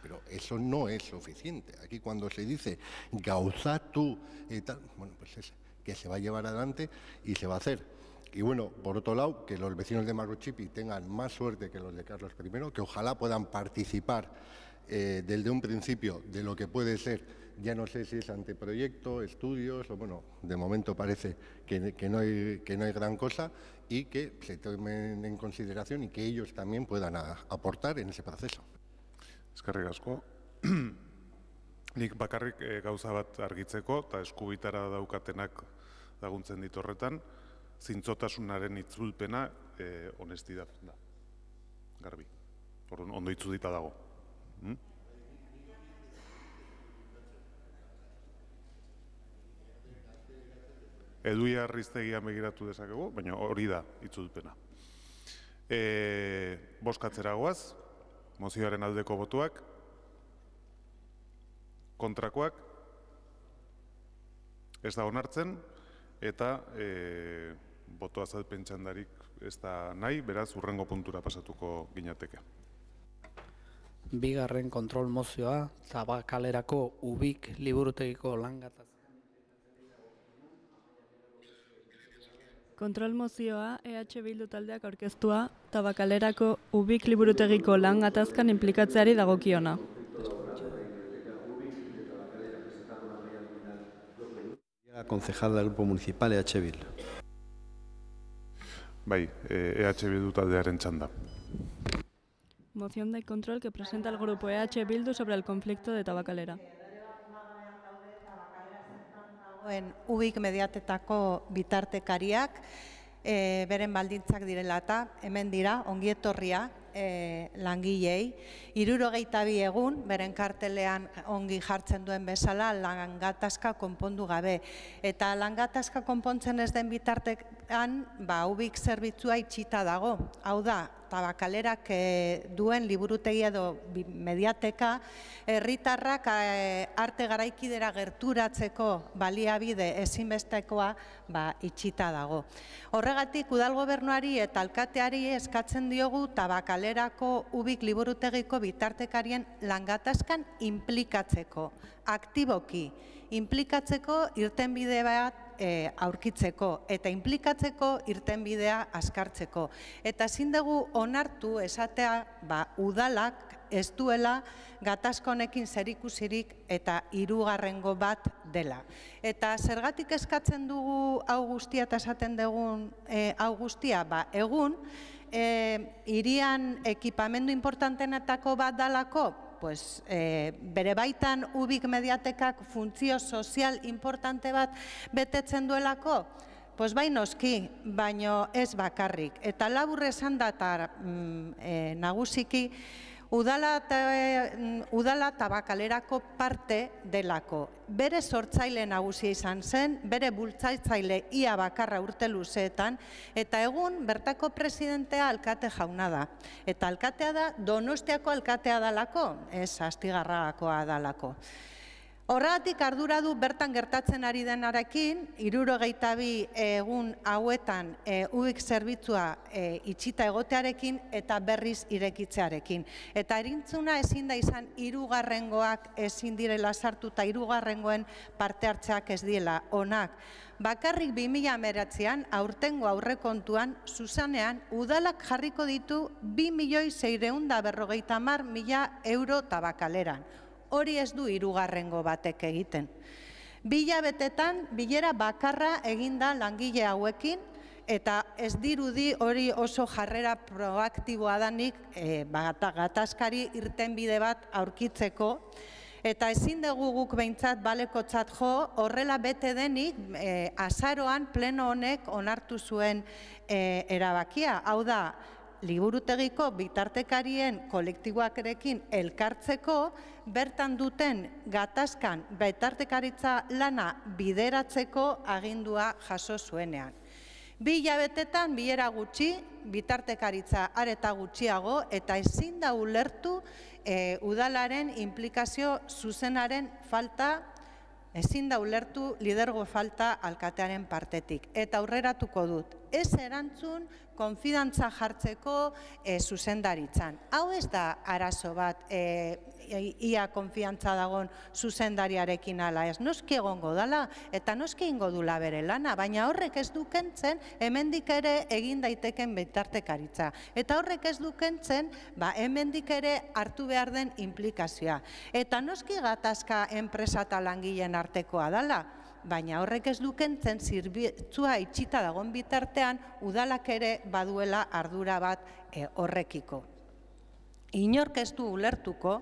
pero eso no es suficiente. Aquí cuando se dice gauzatu y tal, bueno, pues es que se va a llevar adelante y se va a hacer. Y bueno, por otro lado, que los vecinos de Marruchipi tengan más suerte que los de Carlos I, que ojalá puedan participar desde un principio de lo que puede ser, ya no sé si es anteproyecto, estudios, o bueno, de momento parece que no hay gran cosa, y que se tomen en consideración y que ellos también puedan aportar en ese proceso. Eskerrik asko. Nik bakarrik gauza bat argitzeko, eta eskubitara daukatenak laguntzen dit horretan, zintzotasunaren itzulpena honestidad da. Garbi. Ondo itzulita dago. Eduia Arriztegian begiratu dezakegu, baina hori da itzulpena. Bozkatzera goaz, mozioaren aldeko botuak, kontrakoak, ez da onartzen, eta boto azalpen txandarik ez da nahi, beraz, hurrengo puntura pasatuko ginateke. Bigarren kontrol mozioa, Tabakalerako Ubik liburutegiko langataz. Kontrol mozioa EH Bildu taldeak aurkeztua Tabakalerako Ubik liburutegiko lan gatazkan inplikatzeari dagokiona. Concejal del Grupo Municipal EH Bildu. Bai, EH Bildu taldearen txanda. Moción de control que presenta el grupo EH Bildu sobre el conflicto de Tabakalera. Ubik mediatetako bitartekariak, beren baldintzak direla eta hemen dira, ongietorria langilei. 62 egun, beren kartelean ongi jartzen duen bezala, langatazka konpondu gabe. Eta langatazka konpontzen ez den bitartean, Ubik zerbitzua itxita dago. Hau da, Tabakalerak duen liburutegi edo mediateka, herritarrak arte garaikidera gerturatzeko baliabide ezinbestekoa itxita dago. Horregatik, udal gobernuari eta alkateari eskatzen diogu Tabakalerako Ubik liburutegiko bitartekarien langatazkan inplikatzeko, aktiboki, inplikatzeko irtenbide bat aurkitzeko eta inplikatzeko irtenbidea azkartzeko. Eta ezin dugu onartu esatea udalak ez duela gatazka honekin zerikusirik eta hirugarrengo bat dela. Eta zergatik eskatzen dugu hau guztia eta esaten dugun hau guztia? Egun, hirian ekipamendu importantenetako bat dalako, bere baitan Ubik mediatekak funtzio sozial importante bat betetzen duelako, bai noski, baino ez bakarrik. Eta labur esan da nagusiki, udala Tabakalerako parte delako. Bere sortzaile nagusia izan zen, bere bultzaitzaile ia bakarra urte luzeetan, eta egun bertako presidentea alkate jauna da. Eta alkatea da Donostiako alkatea dalako, ez Astigarragakoa dalako. Horregatik ardura du bertan gertatzen ari denarekin, 62 egun hauetan Ubik zerbitzua itxita egotearekin eta berriz irekitzearekin. Eta erintzuna ezin da izan hirugarrengoak ezin direla sartu eta hirugarrengoen parte hartzeak ez diela onak. Bakarrik 2019an aurtengo aurrekontuan zuzenean udalak jarriko ditu 2.650.000 euro Tabakaleran. Hori ez du hirugarrengo batek egiten. 2 hilabetetan bilera bakarra eginda langile hauekin, eta ez dirudi hori oso jarrera proaktiboa danik gatazkari irtenbide bat aurkitzeko, eta ezin dugu guk behintzat balekotzat jo, horrela bete denik azaroan pleno honek onartu zuen erabakia. Hau da, liburutegiko bitartekarien kolektiboarekin elkartzeko, bertan duten gatazkan bitartekaritza lana bideratzeko agindua jaso zuenean. 2 hilabetetan bilera gutxi, bitartekaritza areta gutxiago, eta ezin da ulertu udalaren inplikazio zuzenaren falta, ezin da ulertu lidergo falta alkatearen partetik. Eta aurreratuko dut, ez erantzun konfidantza jartzeko zuzendaritzan. Hau ez da arazo bat ia konfiantza dagon zuzendariarekin ala ez. Noski egongo dala eta noski ingo dula bere lana, baina horrek ez du kentzen hemendik ere egin daiteken bitartekaritza. Eta horrek ez du kentzen hemendik ere hartu behar den implikazioa. Eta noski gatazka enpresa eta langileen artekoa dala, baina horrek ez du kentzen zerbitzua itxita dagoen bitartean udalak ere baduela ardura bat horrekiko. Inork ez du ulertuko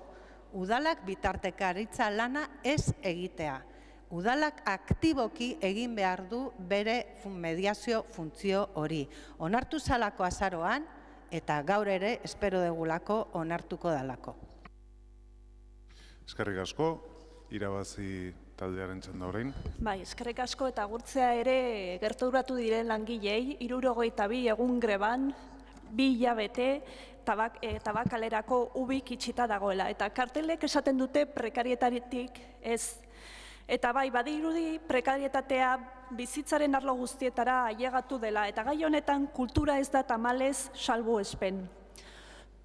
udalak bitartekaritza lana ez egitea. Udalak aktiboki egin behar du bere mediazio funtzio hori. Onartu zalako azaroan eta gaur ere espero degulako onartuko dalako. Eskerrik asko, irabazi taldearen txanda orain. Bai, eskerrik asko eta agurtzea ere gerturatu diren langilei, 62 egun greban, 2 hilabete tabakalerako ubik itxita dagoela. Eta kartelek esaten dute prekarietatik ez. Eta bai, badirudi prekarietatea bizitzaren arlo guztietara ailegatu dela. Eta gai honetan kultura ez da tamalez salbuespen.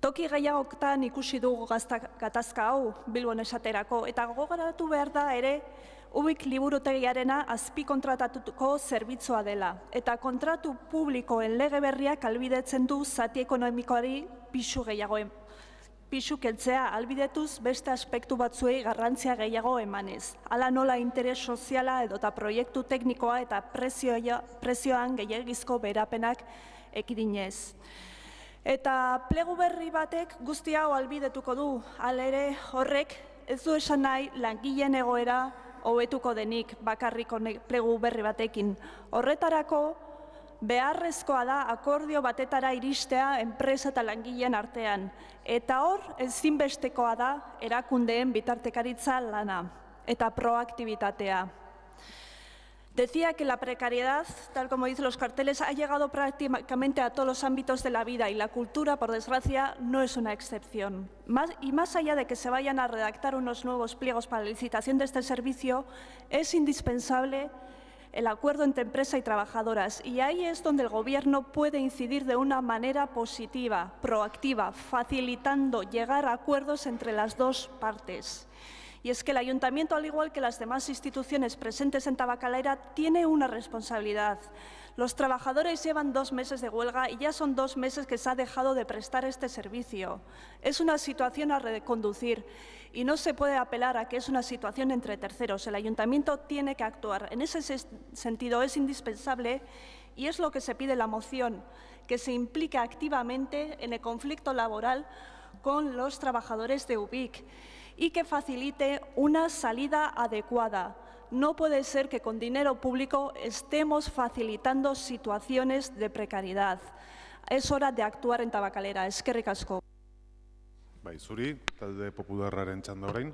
Toki gehiagotan ikusi dugu gatazka hau Bilbon esaterako. Eta gogoratu behar da ere ubik liburutegiarena azpikontratatuko zerbitzua dela. Eta kontratu publikoen lege berriak ahalbidetzen du zati ekonomikoari pisu gehiago pisu keltzea ahalbidetuz beste aspektu batzuei garrantzia gehiago emanez. Hala nola interes soziala edota proiektu teknikoa eta prezioan gehiagizko beherapenak ekidinez. Eta plegu berri batek guzti hau ahalbidetuko du, hala ere horrek ez du esan nahi langileen egoera hobetuko denik bakarrik plegu berri batekin. Horretarako beharrezkoa da akordio batetara iristea enpresa eta langileen artean. Eta hor ezinbestekoa da erakundeen bitartekaritza lana eta proaktibitatea. Decía que la precariedad, tal como dicen los carteles, ha llegado prácticamente a todos los ámbitos de la vida y la cultura, por desgracia, no es una excepción. Y más allá de que se vayan a redactar unos nuevos pliegos para la licitación de este servicio, es indispensable el acuerdo entre empresa y trabajadoras. Y ahí es donde el Gobierno puede incidir de una manera positiva, proactiva, facilitando llegar a acuerdos entre las dos partes. Y es que el Ayuntamiento, al igual que las demás instituciones presentes en Tabakalera, tiene una responsabilidad. Los trabajadores llevan 2 meses de huelga y ya son 2 meses que se ha dejado de prestar este servicio. Es una situación a reconducir y no se puede apelar a que es una situación entre terceros. El Ayuntamiento tiene que actuar. En ese sentido es indispensable, y es lo que se pide en la moción, que se implique activamente en el conflicto laboral con los trabajadores de UBIC y que facilite una salida adecuada. No puede ser que con dinero público estemos facilitando situaciones de precariedad. Es hora de actuar en Tabakalera. Eskerrik asko. Bai, zuri, talde popularraren txanda orain.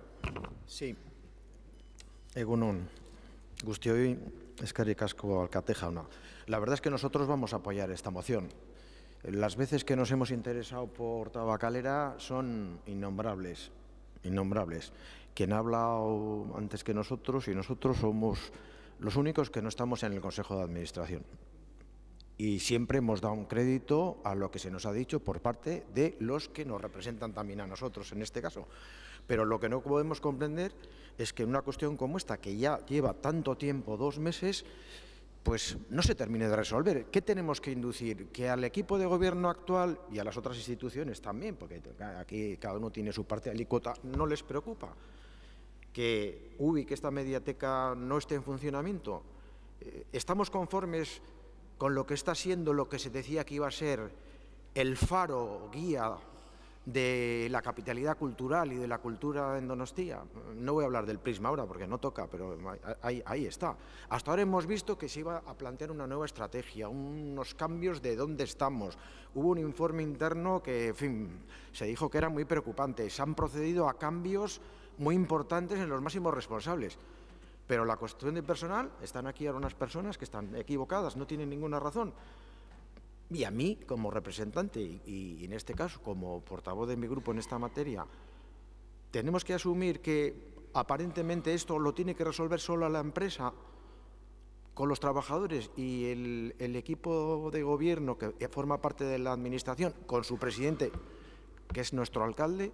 Sí. Egunon, guztioi, eskerrik asko alkate jauna. La verdad es que nosotros vamos a apoyar esta moción. Las veces que nos hemos interesado por Tabakalera son innombrables. Quien ha hablado antes que nosotros, y nosotros somos los únicos que no estamos en el Consejo de Administración. Y siempre hemos dado un crédito a lo que se nos ha dicho por parte de los que nos representan también a nosotros en este caso. Pero lo que no podemos comprender es que en una cuestión como esta, que ya lleva tanto tiempo, 2 meses, pues no se termine de resolver. ¿Qué tenemos que inducir? Que al equipo de gobierno actual y a las otras instituciones también, porque aquí cada uno tiene su parte alícuota, no les preocupa que UBIC, esta mediateca, no esté en funcionamiento. ¿Estamos conformes con lo que está siendo lo que se decía que iba a ser el faro guía de la capitalidad cultural y de la cultura en Donostia? No voy a hablar del Prisma ahora porque no toca, pero ahí está. Hasta ahora hemos visto que se iba a plantear una nueva estrategia, unos cambios de dónde estamos. Hubo un informe interno que, en fin, se dijo que era muy preocupante. Se han procedido a cambios muy importantes en los máximos responsables. Pero la cuestión de personal, están aquí ahora unas personas que están equivocadas, no tienen ninguna razón. Y a mí, como representante, y en este caso como portavoz de mi grupo en esta materia, tenemos que asumir que aparentemente esto lo tiene que resolver solo la empresa con los trabajadores y el equipo de gobierno que forma parte de la administración, con su presidente, que es nuestro alcalde.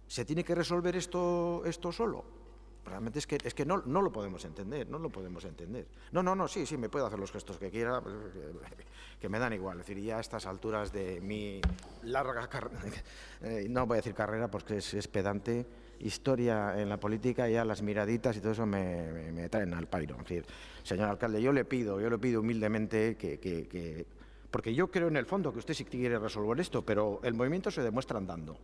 ¿Se tiene que resolver esto solo? Realmente es que no lo podemos entender, no lo podemos entender. No, sí, me puedo hacer los gestos que quiera, que me dan igual. Es decir, ya a estas alturas de mi larga carrera, no voy a decir carrera porque es pedante, historia en la política, ya las miraditas y todo eso me traen al pairo. Es decir, señor alcalde, yo le pido humildemente que porque yo creo en el fondo que usted sí quiere resolver esto, pero el movimiento se demuestra andando.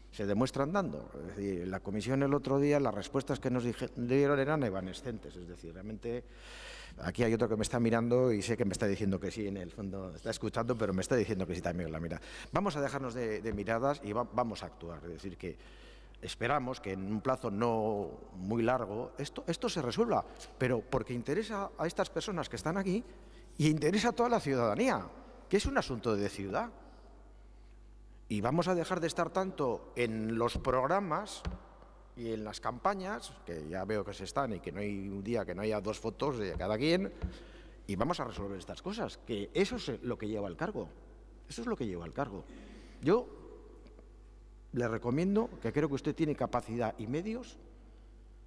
Se demuestra andando. Es decir, en la comisión el otro día las respuestas que nos dieron eran evanescentes. Es decir, realmente aquí hay otro que me está mirando y sé que me está diciendo que sí, en el fondo está escuchando, pero me está diciendo que sí también la mira. Vamos a dejarnos de miradas y vamos a actuar. Es decir, que esperamos que en un plazo no muy largo esto se resuelva, pero porque interesa a estas personas que están aquí y interesa a toda la ciudadanía, que es un asunto de ciudad. Y vamos a dejar de estar tanto en los programas y en las campañas, que ya veo que se están y que no hay un día que no haya 2 fotos de cada quien, y vamos a resolver estas cosas, que eso es lo que lleva el cargo. Eso es lo que lleva el cargo. Yo le recomiendo, que creo que usted tiene capacidad y medios,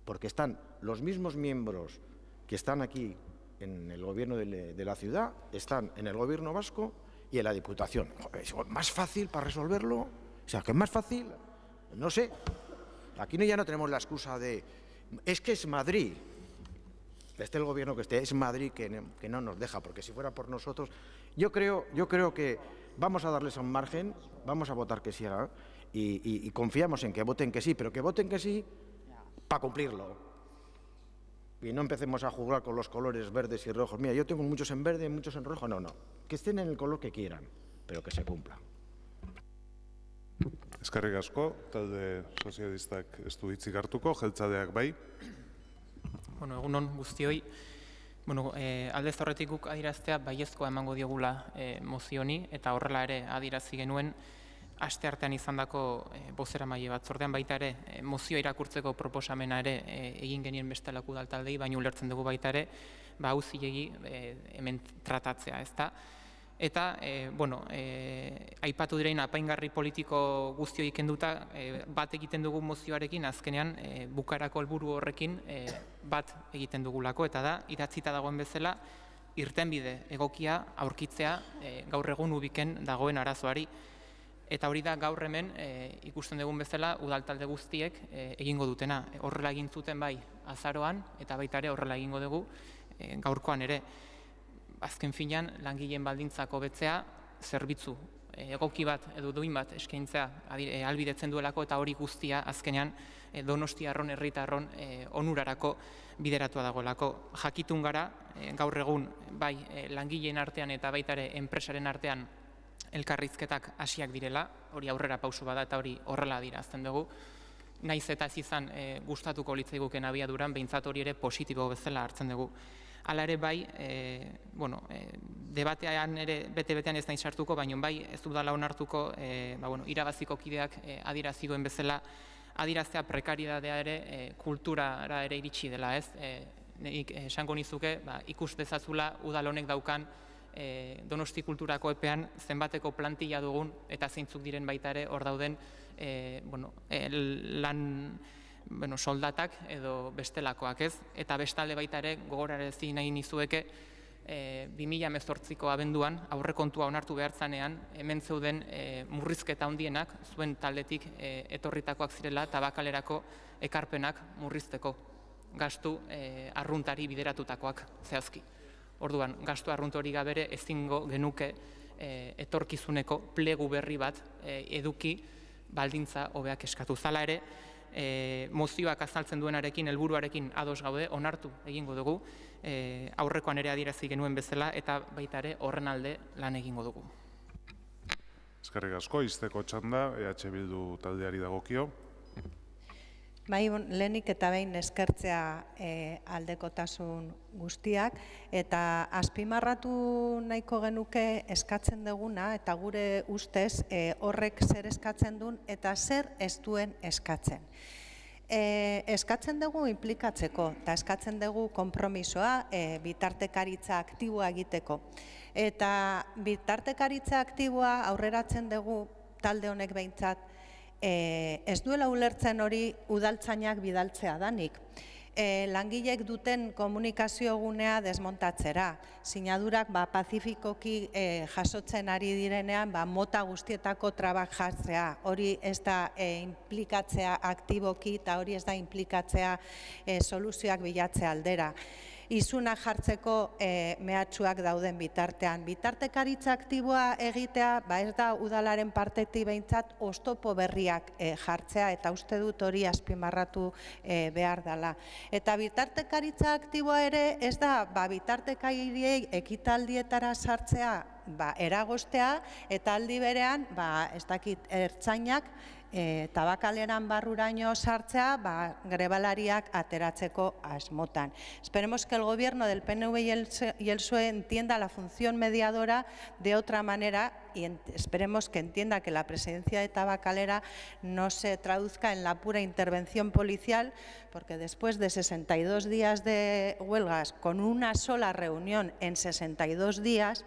porque están los mismos miembros que están aquí en el gobierno de la ciudad, están en el gobierno vasco y en la Diputación. ¿Es más fácil para resolverlo? O sea, que es más fácil, no sé. Aquí ya no tenemos la excusa de, es que es Madrid. Esté el gobierno que esté, es Madrid que no nos deja, porque si fuera por nosotros, yo creo que vamos a darles un margen, vamos a votar que sí, y confiamos en que voten que sí, pero que voten que sí para cumplirlo. Y no empecemos a jugar con los colores verdes y rojos. Mira, yo tengo muchos en verde, muchos en rojo. No. Que estén en el color que quieran, pero que se cumpla. Eskerrik asko, talde sozialistak ez du hitzik hartuko, jeltzadeak bai. Egunon guztioi. Aldez horretik guk adieraztea baiezkoa emango diogula mozio honi, eta horrela ere adierazi genuen asteartean izandako bozeramaile batzordean, baita ere mozioa irakurtzeko proposamena ere egin genien bestelako udaltaldei, baina ulertzen dugu baita ere hau zilegi hemen tratatzea, ezta? Eta, aipatu direin apaingarri politiko guztioik kenduta, bat egiten dugu mozioarekin, azkenean bukarako helburu horrekin bat egiten dugulako, eta da, idatzita dagoen bezala, irtenbide egokia aurkitzea gaur egun ubiken dagoen arazoari. Eta hori da gaur hemen ikusten dugun bezala udaltalde guztiek egingo dutena. Horrela egin zuten bai azaroan eta baita ere horrela egingo dugu gaurkoan ere. Azken finean langileen baldintzak hobetzea, zerbitzu egoki bat edo duin bat eskaintzea ahalbidetzen duelako eta hori guztia azkenean Donostiarron herritarron onurarako bideratua dagoelako. Jakitun gara gaur egun bai langileen artean eta baita ere enpresaren artean elkarrizketak hasiak direla, hori aurrera pauso bada eta hori horrela adierazten dugu. Naiz eta ez izan gustatuko litzaiguken abiaduran, behintzat hori ere positibo bezala hartzen dugu. Hala ere bai, debatean ere bete-betean ez nahi sartuko, baina bai ez dudala onartuko irabaziko kideak adierazioen bezala adieraztea prekariedadea ere kulturara ere iritsi dela, ez? Nik esango nizuke ikus dezazula udal honek daukan Donosti kulturako epean zenbateko plantilla dugun eta zeintzuk diren baita ere hor dauden lan soldatak edo bestelakoak, ez? Eta bestalde baita ere gogorarazi nahi nizueke 2018ko abenduan aurrekontua onartu behar zanean hemen zeuden murrizketa handienak zuen taldetik etorritakoak zirela tabakalerako ekarpenak murrizteko gastu arruntari bideratutakoak zehazki. Orduan, gastu arrunt hori gabere ezingo genuke etorkizuneko plegu berri bat eduki baldintza hobeak eskatu. Zala ere, mozioak azaltzen duenarekin, helburuarekin ados gaude, onartu egingo dugu, aurrekoan ere adierazi genuen bezala, eta baita ere horren alde lan egingo dugu. Eskerrik asko, izteko txanda, EH Bildu taldeari dagokio. Bai, lehenik eta behin eskertzea aldekotasun guztiak, eta azpimarratu nahiko genuke eskatzen duguna, eta gure ustez horrek zer eskatzen duen eta zer ez duen eskatzen. Eskatzen dugu implikatzeko, eta eskatzen dugu konpromisoa bitartekaritza aktiboa egiteko. Eta bitartekaritza aktiboa aurreratzen dugu talde honek behintzat, Ez duela ulertzen hori udaltzainak bidaltzea danik. Langileek duten komunikazio gunea desmontatzera. Sinadurak pazifikoki jasotzen ari direnean mota guztietako trabak jartzea. Hori ez da implikatzea aktiboki eta hori ez da implikatzea soluzioak bilatzea aldera. Izunak jartzeko mehatxuak dauden bitartean. Bitartekaritza aktiboa egitea, ez da udalaren partetik behintzat oztopo berriak jartzea, eta uste dut hori azpimarratu behar dela. Eta bitartekaritza aktiboa ere ez da bitartekairiei ekitaldietara sartzea eragoztea, eta aldi berean, ez dakit ertzainak, tabakaleran barruraino sartzea grebalariak ateratzeko asmotan. Esperemos que el gobierno del PNV y el PSOE entienda la función mediadora de otra manera y esperemos que entienda que la presidencia de Tabakalera no se traduzca en la pura intervención policial, porque después de 62 días de huelgas, con una sola reunión en 62 días,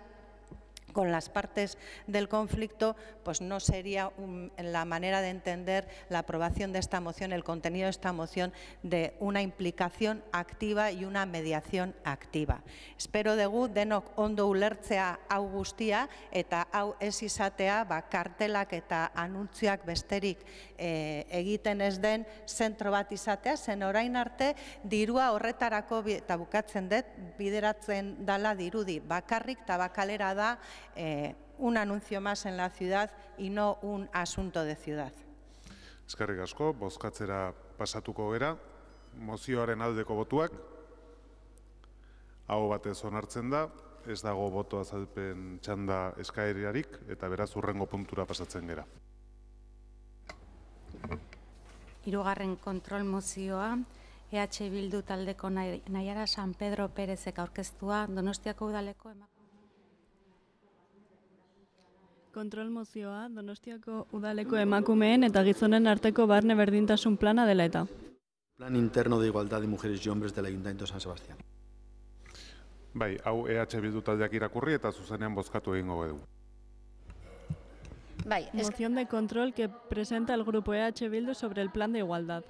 con las partes del conflicto, pues no sería la manera de entender la aprobación de esta moción, el contenido de esta moción, de una implicación activa y una mediación activa. Espero dugu denok ondo ulertzea hau guztia eta hau ez izatea kartelak eta anuntziak besterik egiten ez den zentro bat izatea, zen orain arte dirua horretarako, eta bukatzen dut, bideratzen dala dirudi, bakarrik Tabakalera da un anuncio más en la ciudad y no un asunto de ciudad. Eskerrik asko, bozkatzera pasatuko gera. Mozioaren aldeko botuak. Aho batez onartzen da, ez dago boto azalpen txanda eskaeriarik, eta beraz hurrengo puntura pasatzen gera. Hirugarren kontrol mozioa, EH Bildu taldeko Naiara San Pedro Pérezek aurkeztua, Donostiako udaleko Kontrol mozioa, Donostiako udaleko emakumeen eta gizonen arteko barne berdintasun plana dela eta. Plan interno de igualdad de mujeres y hombres del Ayuntamiento de San Sebastián. Bai, hau EH Bildu taldeak irakurri eta zuzenean bozkatu egingo dugu. Moción de control que presenta el grupo EH Bildu sobre el plan de igualdad.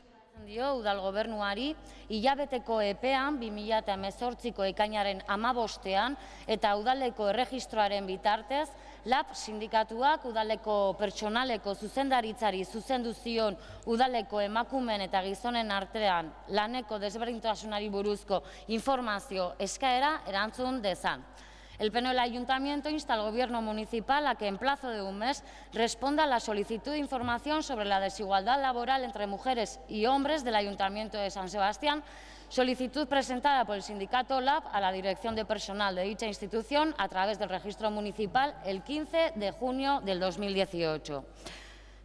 Dio udal gobernuari hilabeteko epean 2018ko ekainaren 15ean eta udaleko erregistroaren bitartez LAB sindikatuak udaleko pertsonaleko zuzendaritzari zuzendu zion udaleko emakumeen eta gizonen artean laneko desberdintasunari buruzko informazio eskaera erantzun dezan. El Pleno del Ayuntamiento insta al Gobierno municipal a que en plazo de un mes responda a la solicitud de información sobre la desigualdad laboral entre mujeres y hombres del Ayuntamiento de San Sebastián, solicitud presentada por el sindicato LAB a la Dirección de Personal de dicha institución a través del registro municipal el 15 de junio del 2018.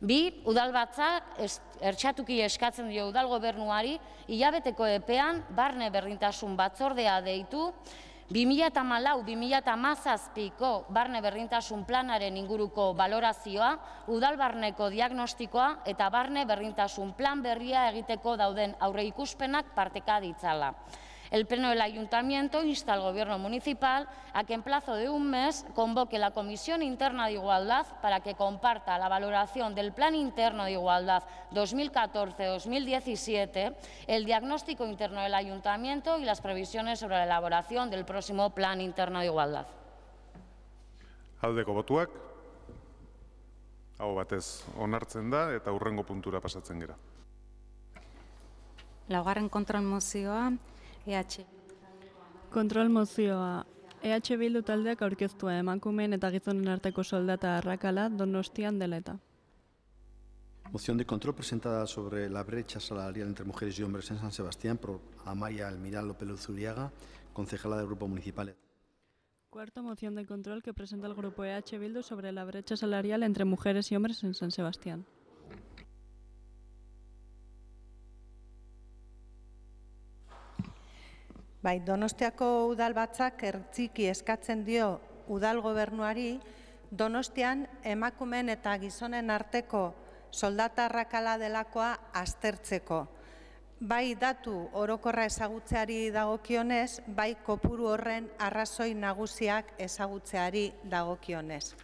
Bi, udalbatzak ertxatuki eskatzen dio udal gobernuari hilabeteko epean barne berdintasun batzordea deitu 2014-2017ko barne berdintasun planaren inguruko balorazioa, udalbarneko diagnostikoa eta barne berdintasun plan berria egiteko dauden aurreikuspenak parteka ditzala. El Pleno del Ayuntamiento insta al Gobierno municipal a que en plazo de un mes convoque la Comisión Interna de Igualdad para que comparta la valoración del Plan Interno de Igualdad 2014-2017, el diagnóstico interno del Ayuntamiento y las previsiones sobre la elaboración del próximo Plan Interno de Igualdad. Aldeko botuak, hau batez onartzen da eta hurrengo puntura pasatzen gera. Laugarren kontrol mozioa, EH. Kontrol mozioa, EH Bildu taldeak aurkeztua emakumeen eta gizonen arteko soldata arrakala Donostian dela eta. Moción de control presentada sobre la brecha salarial entre mujeres y hombres en San Sebastián por Amaya Almiral López Luzuriaga, concejala del Grupo Municipal. Cuarto, moción de control que presenta el Grupo EH Bildu sobre la brecha salarial entre mujeres y hombres en San Sebastián. Donostiako udalbatzak ertziki eskatzen dio udal gobernuari Donostian emakumeen eta gizonen arteko soldata arrakala delakoa aztertzeko. Bai datu orokorra ezagutzeari dagokionez, bai kopuru horren arrazoi nagusiak ezagutzeari dagokionez.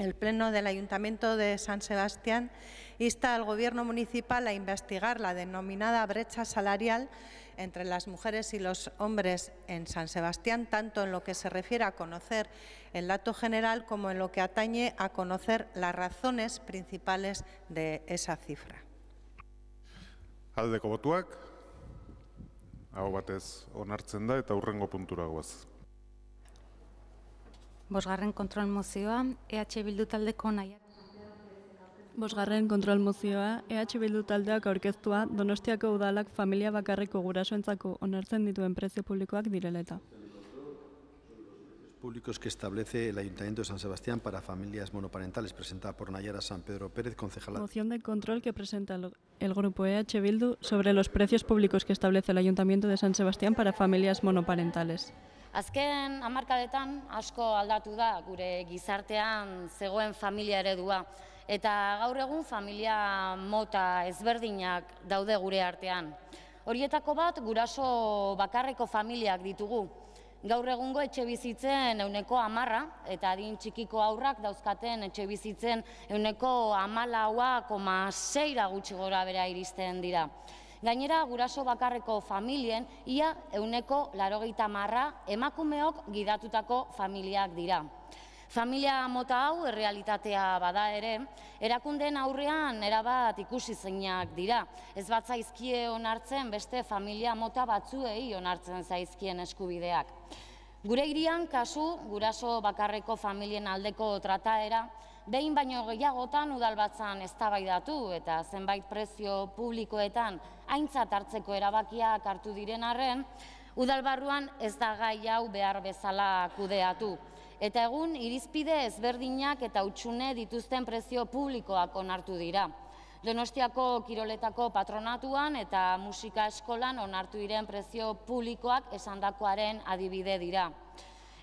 El Pleno del Ayuntamiento de San Sebastián insta al Gobierno municipal a investigar la denominada brecha salarial entre las mujeres y los hombres en San Sebastián, tanto en lo que se refiere a conocer el dato general como en lo que atañe a conocer las razones principales de esa cifra. Aldeko botuak, aho batez onartzen da eta hurrengo puntura goaz. Bosgarren kontrol mozioa, EH Bildu taldeko nahi. Bosgarren kontrol mozioa, EH Bildu taldeak aurkeztua Donostiako udalak familia bakarreko gurasoentzako onartzen dituen prezio publikoak direla eta. Públicos que establece el Ayuntamiento de San Sebastián para familias monoparentales, presentada por Nayara San Pedro Pérez, concejala. Moción de control que presenta el grupo EH Bildu sobre los precios públicos que establece el Ayuntamiento de San Sebastián para familias monoparentales. Azken hamarkadetan asko aldatu da gure gizartean zegoen familia eredua. Eta gaur egun familia mota ezberdinak daude gure artean. Horietako bat guraso bakarreko familiak ditugu. Gaur egungo etxe bizitzen 10% eta adin txikiko aurrak dauzkaten etxe bizitzen 14,6 gutxi gora bera iristen dira. Gainera, guraso bakarreko familien ia 80% emakumeok gidatutako familiak dira. Familia mota hau errealitatea bada ere, erakundeen aurrean erabat ikusi zeinak dira. Ez bat zaizkie onartzen beste familia mota batzuei onartzen zaizkien eskubideak. Gure hirian kasu guraso bakarreko familien aldeko trataera, behin baino gehiagotan udalbatzan eztabaidatu eta zenbait prezio publikoetan aintzat hartzeko erabakiak hartu diren arren, udalbarruan ez da gai hau behar bezala kudeatu. Eta egun irizpide ezberdinak eta hutsune dituzten prezio publikoak onartu dira. Donostiako kiroletako patronatuan eta musika eskolan onartu diren prezio publikoak esandakoaren adibide dira.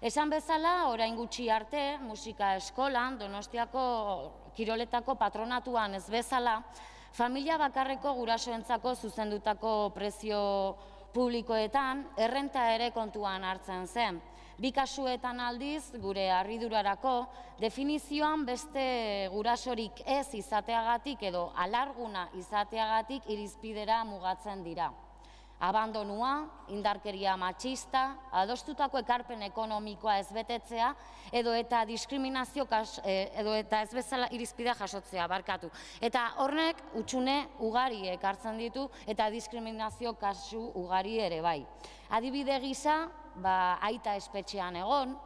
Esan bezala, orain gutxi arte, musika eskolan, Donostiako kiroletako patronatuan ez bezala, familia bakarreko gurasoentzako zuzendutako prezio publikoetan errenta ere kontuan hartzen zen. Bi kasuetan aldiz, gure harridurarako, definizioan beste gurasorik ez izateagatik edo alarguna izateagatik irizpidera mugatzen dira. Abandonua, indarkeria matxista, adostutako ekarpen ekonomikoa ez betetzea, edo eta diskriminazio edo eta ez bezala irizpidea jasotzea, barkatu. Eta horrek hutsune ugari ekartzen ditu eta diskriminazio kasu ugari ere bai. Adibide gisa, aita espetxean egon,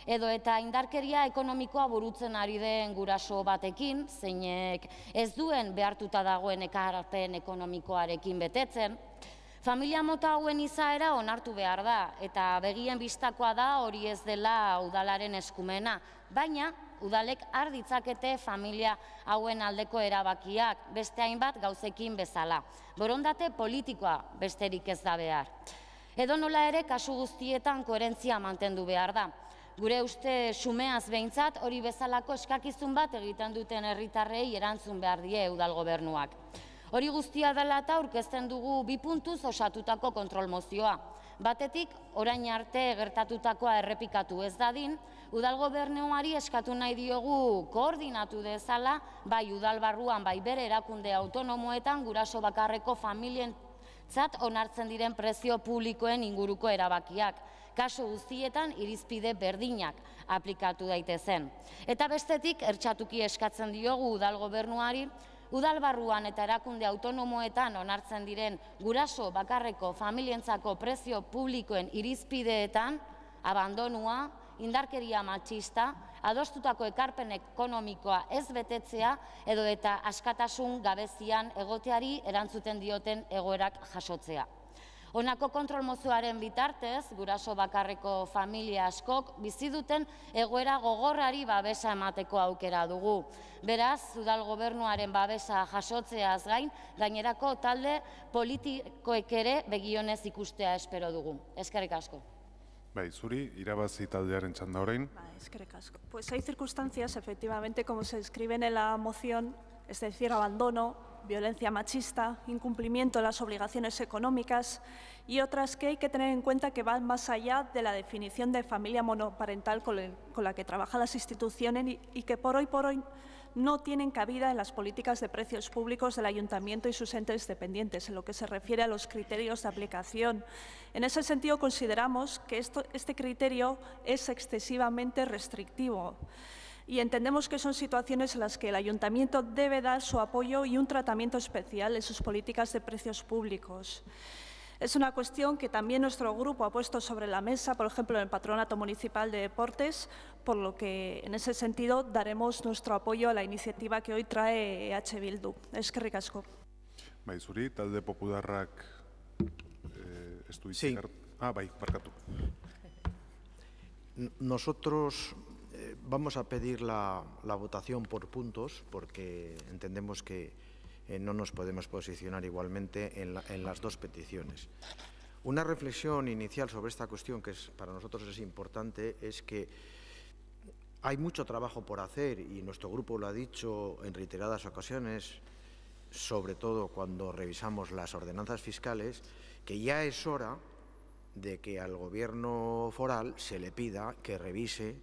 edo eta indarkeria ekonomikoa burutzen ari den guraso batekin, zeinek ez duen behartuta dagoen ekarpen ekonomikoarekin betetzen. Familia mota hauen izaera onartu behar da, eta begien bistakoa da hori ez dela udalaren eskumena, baina udalek har ditzakete familia hauen aldeko erabakiak, beste hainbat gauzekin bezala. Borondate politikoa besterik ez da behar. Edo nola ere, kasu guztietan koherentzia mantendu behar da. Gure uste xumeaz behintzat hori bezalako eskakizun bat egiten duten herritarrei erantzun behar die udal gobernuak. Hori guztia dela eta aurkezten dugu 2 puntuz osatutako kontrol mozioa. Batetik, orain arte gertatutakoa errepikatu ez dadin, udal gobernuari eskatu nahi diogu koordinatu dezala, bai udal barruan, bai bere erakunde autonomoetan guraso bakarreko familien onartzen diren prezio publikoen inguruko erabakiak. Kasu guztietan irizpide berdinak aplikatu daitezen. Eta bestetik, ertxatuki eskatzen diogu udal gobernuari, udal barruan eta erakunde autonomoetan onartzen diren guraso bakarreko familientzako prezio publikoen irizpideetan, abandonua, indarkeria matxista, adostutako ekarpen ekonomikoa ez betetzea edo eta askatasun gabezian egoteari erantzuten dioten egoerak jasotzea. Honako kontrol mozioaren bitartez, guraso bakarreko familia askok bizi duten egoera gogorrari babesa emateko aukera dugu. Beraz, udal gobernuaren babesa jasotzeaz gain, gainerako talde politikoek ere begionez ikustea espero dugu. Eskerrik asko. Bai, zuri, irabazi taldearen txanda orain. Eskerrik asko. Pues hay circunstancias, efectivamente, como se describen en la moción, es decir, abandono, violencia machista, incumplimiento de las obligaciones económicas y otras que hay que tener en cuenta que van más allá de la definición de familia monoparental con la que trabajan las instituciones y que por hoy no tienen cabida en las políticas de precios públicos del Ayuntamiento y sus entes dependientes, en lo que se refiere a los criterios de aplicación. En ese sentido, consideramos que este criterio es excesivamente restrictivo y entendemos que son situaciones en las que el Ayuntamiento debe dar su apoyo y un tratamiento especial en sus políticas de precios públicos. Es una cuestión que también nuestro grupo ha puesto sobre la mesa, por ejemplo, en el Patronato Municipal de Deportes, por lo que, en ese sentido, daremos nuestro apoyo a la iniciativa que hoy trae EH Bildu. Eskerrik asko. Bai, zuri, talde popularrak ez du Sí. Bai, barkatu. Nosotros vamos a pedir la votación por puntos porque entendemos que no nos podemos posicionar igualmente en las dos peticiones. Una reflexión inicial sobre esta cuestión, que para nosotros es importante, es que hay mucho trabajo por hacer y nuestro grupo lo ha dicho en reiteradas ocasiones, sobre todo cuando revisamos las ordenanzas fiscales, que ya es hora de que al Gobierno foral se le pida que revise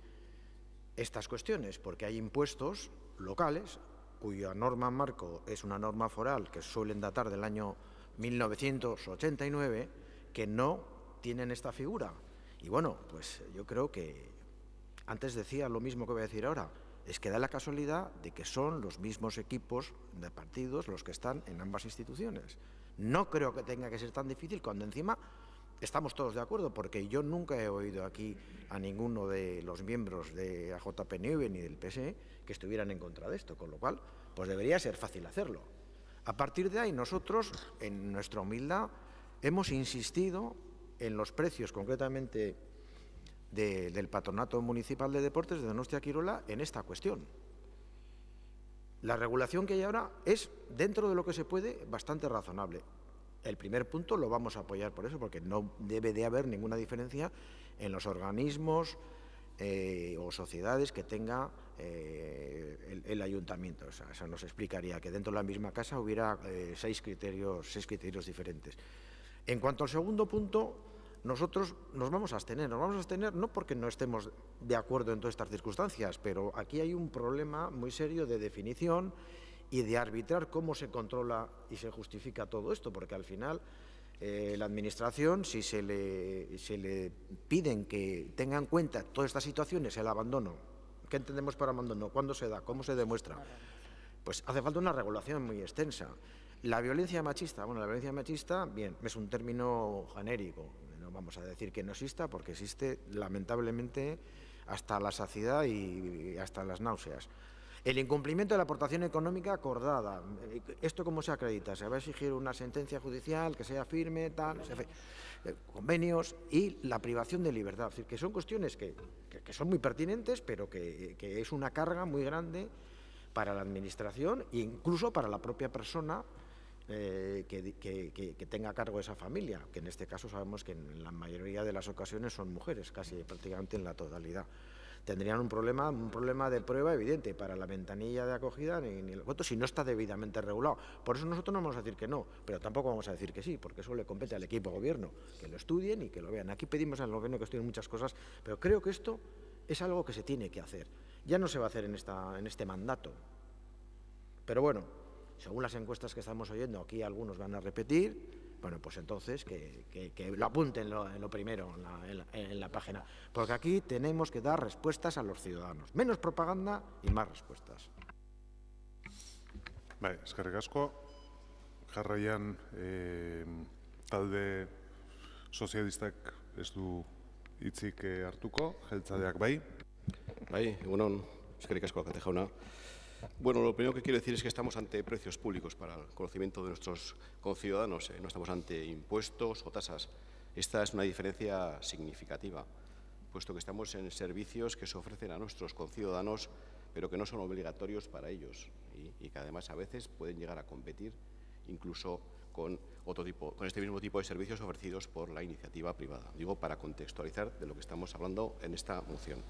estas cuestiones, porque hay impuestos locales cuya norma marco es una norma foral que suelen datar del año 1989, que no tienen esta figura. Y bueno, pues yo creo que antes decía lo mismo que voy a decir ahora, es que da la casualidad de que son los mismos equipos de partidos los que están en ambas instituciones. No creo que tenga que ser tan difícil cuando encima estamos todos de acuerdo, porque yo nunca he oído aquí a ninguno de los miembros de AJPNV ni del PSE que estuvieran en contra de esto, con lo cual pues debería ser fácil hacerlo. A partir de ahí, nosotros, en nuestra humildad, hemos insistido en los precios, concretamente del Patronato Municipal de Deportes de Donostia-Quirola, en esta cuestión. La regulación que hay ahora es, dentro de lo que se puede, bastante razonable. El primer punto lo vamos a apoyar por eso, porque no debe de haber ninguna diferencia en los organismos o sociedades que tenga el ayuntamiento. O sea, eso nos explicaría que dentro de la misma casa hubiera seis criterios diferentes. En cuanto al segundo punto, nosotros nos vamos a abstener. Nos vamos a abstener no porque no estemos de acuerdo en todas estas circunstancias, pero aquí hay un problema muy serio de definición y de arbitrar cómo se controla y se justifica todo esto, porque al final la Administración, si se le piden que tenga en cuenta todas estas situaciones, el abandono, ¿qué entendemos por abandono? ¿Cuándo se da? ¿Cómo se demuestra? Pues hace falta una regulación muy extensa. La violencia machista, bueno, la violencia machista, bien, es un término genérico, no vamos a decir que no exista, porque existe lamentablemente hasta la saciedad y hasta las náuseas. El incumplimiento de la aportación económica acordada. ¿Esto cómo se acredita? Se va a exigir una sentencia judicial que sea firme, tal, convenios y la privación de libertad. Es decir, que son cuestiones que son muy pertinentes, pero que es una carga muy grande para la Administración e incluso para la propia persona que tenga a cargo esa familia, que en este caso sabemos que en la mayoría de las ocasiones son mujeres, casi prácticamente en la totalidad. Tendrían un problema de prueba evidente para la ventanilla de acogida ni el voto si no está debidamente regulado. Por eso nosotros no vamos a decir que no, pero tampoco vamos a decir que sí, porque eso le compete al equipo de gobierno, que lo estudien y que lo vean. Aquí pedimos al gobierno que estudien muchas cosas, pero creo que esto es algo que se tiene que hacer. Ya no se va a hacer en este mandato. Pero bueno, según las encuestas que estamos oyendo, aquí algunos van a repetir. Bueno, pues entonces que lo apunten en lo primero, en la página. Porque aquí tenemos que dar respuestas a los ciudadanos. Menos propaganda y más respuestas. Bai, eskerrik asko. Jarraian, talde sozialistak ez du hitzik hartuko, jeltzaleak bai. Bai, egunon, eskerrik asko, alkate jauna. Bueno, lo primero que quiero decir es que estamos ante precios públicos para el conocimiento de nuestros conciudadanos. No estamos ante impuestos o tasas. Esta es una diferencia significativa, puesto que estamos en servicios que se ofrecen a nuestros conciudadanos, pero que no son obligatorios para ellos y que además a veces pueden llegar a competir incluso con este mismo tipo de servicios ofrecidos por la iniciativa privada. Digo, para contextualizar de lo que estamos hablando en esta moción.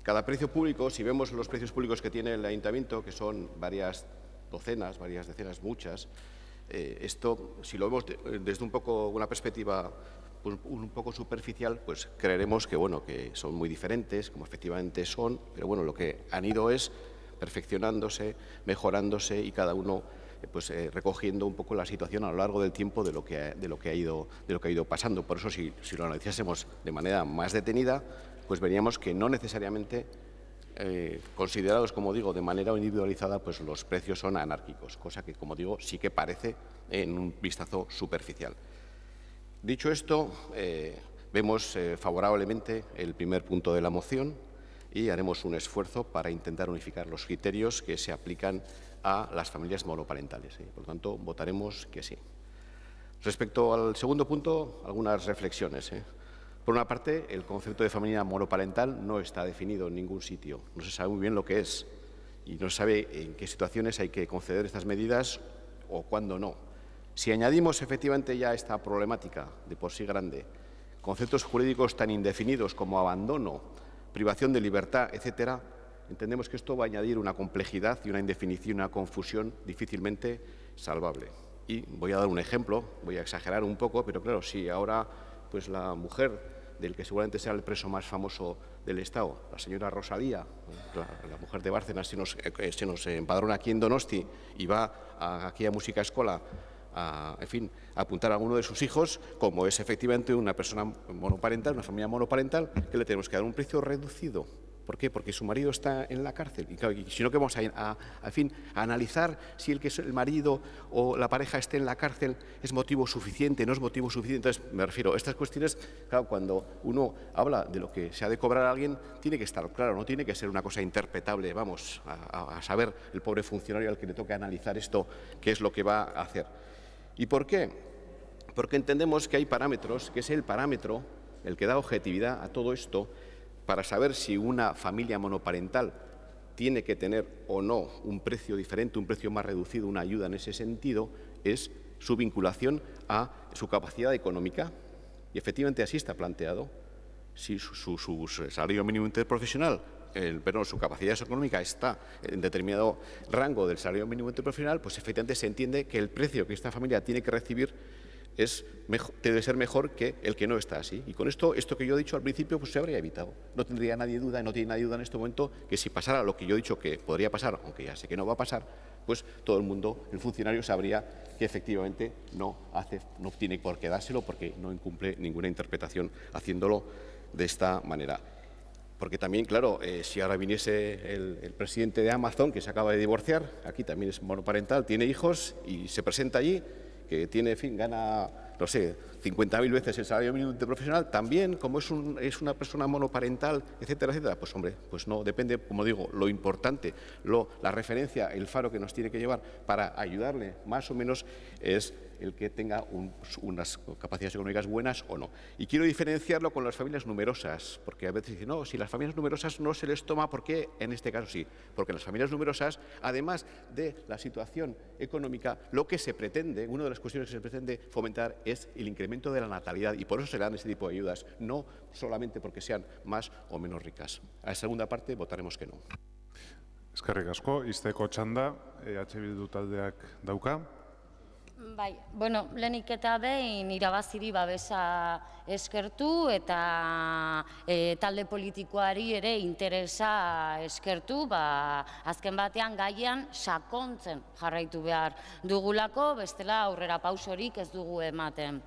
Cada precio público, si vemos los precios públicos que tiene el Ayuntamiento, que son varias docenas, varias decenas, muchas. Esto, si lo vemos desde un poco una perspectiva pues, un poco superficial, pues creeremos que, bueno, que son muy diferentes, como efectivamente son, pero bueno, lo que han ido es perfeccionándose, mejorándose y cada uno pues, recogiendo un poco la situación a lo largo del tiempo de lo que ha ido pasando. Por eso, si lo analizásemos de manera más detenida, pues veríamos que no necesariamente considerados, como digo, de manera individualizada, pues los precios son anárquicos, cosa que, como digo, sí que parece en un vistazo superficial. Dicho esto, vemos favorablemente el primer punto de la moción y haremos un esfuerzo para intentar unificar los criterios que se aplican a las familias monoparentales. Por lo tanto, votaremos que sí. Respecto al segundo punto, algunas reflexiones. Por una parte, el concepto de familia monoparental no está definido en ningún sitio. No se sabe muy bien lo que es y no se sabe en qué situaciones hay que conceder estas medidas o cuándo no. Si añadimos efectivamente ya esta problemática de por sí grande, conceptos jurídicos tan indefinidos como abandono, privación de libertad, etcétera, entendemos que esto va a añadir una complejidad y una indefinición, una confusión difícilmente salvable. Y voy a dar un ejemplo, voy a exagerar un poco, pero claro, si ahora pues la mujer del que seguramente sea el preso más famoso del Estado, la señora Rosalía, la mujer de Bárcenas, se nos empadrona aquí en Donosti y va aquí a Música Escola a apuntar a alguno de sus hijos, como es efectivamente una persona monoparental, una familia monoparental, que le tenemos que dar un precio reducido. ¿Por qué? Porque su marido está en la cárcel. Y claro, si no, que vamos a analizar si el marido o la pareja esté en la cárcel es motivo suficiente, no es motivo suficiente. Entonces, me refiero a estas cuestiones, claro, cuando uno habla de lo que se ha de cobrar a alguien, tiene que estar claro, no tiene que ser una cosa interpretable, vamos, a saber el pobre funcionario al que le toca analizar esto, qué es lo que va a hacer. ¿Y por qué? Porque entendemos que hay parámetros, que es el parámetro, el que da objetividad a todo esto, para saber si una familia monoparental tiene que tener o no un precio diferente, un precio más reducido, una ayuda en ese sentido, es su vinculación a su capacidad económica. Y efectivamente así está planteado. Si su salario mínimo interprofesional, perdón, su capacidad económica está en determinado rango del salario mínimo interprofesional, pues efectivamente se entiende que el precio que esta familia tiene que recibir debe ser mejor que el que no está así. Y con esto que yo he dicho al principio, pues se habría evitado. No tendría nadie duda, y no tiene nadie duda en este momento, que si pasara lo que yo he dicho que podría pasar, aunque ya sé que no va a pasar, pues todo el mundo, el funcionario, sabría que efectivamente no tiene por qué dárselo porque no incumple ninguna interpretación haciéndolo de esta manera. Porque también, claro, si ahora viniese el presidente de Amazon, que se acaba de divorciar, aquí también es monoparental, tiene hijos y se presenta allí, que tiene, en fin, gana, no sé, 50.000 veces el salario mínimo interprofesional, también, como es una persona monoparental, etcétera, etcétera, pues hombre, pues no, depende, como digo, lo importante, la referencia, el faro que nos tiene que llevar para ayudarle, más o menos, es el que tenga unas capacidades económicas buenas o no. Y quiero diferenciarlo con las familias numerosas, porque a veces dicen, no, si las familias numerosas no se les toma, ¿por qué en este caso sí? Porque las familias numerosas, además de la situación económica, lo que se pretende, una de las cuestiones que se pretende fomentar es el incremento de la natalidad y por eso se dan este tipo de ayudas, no solamente porque sean más o menos ricas. A la segunda parte votaremos que no. Eskerrik asko, izteko txanda, EH Bildu taldeak dauka. Bai, bueno, lehenik eta behin irabaziri babesa eskertu eta talde politikoari ere interesa eskertu, azken batean gaian sakontzen jarraitu behar dugulako, bestela aurrera pausorik ez dugu ematen.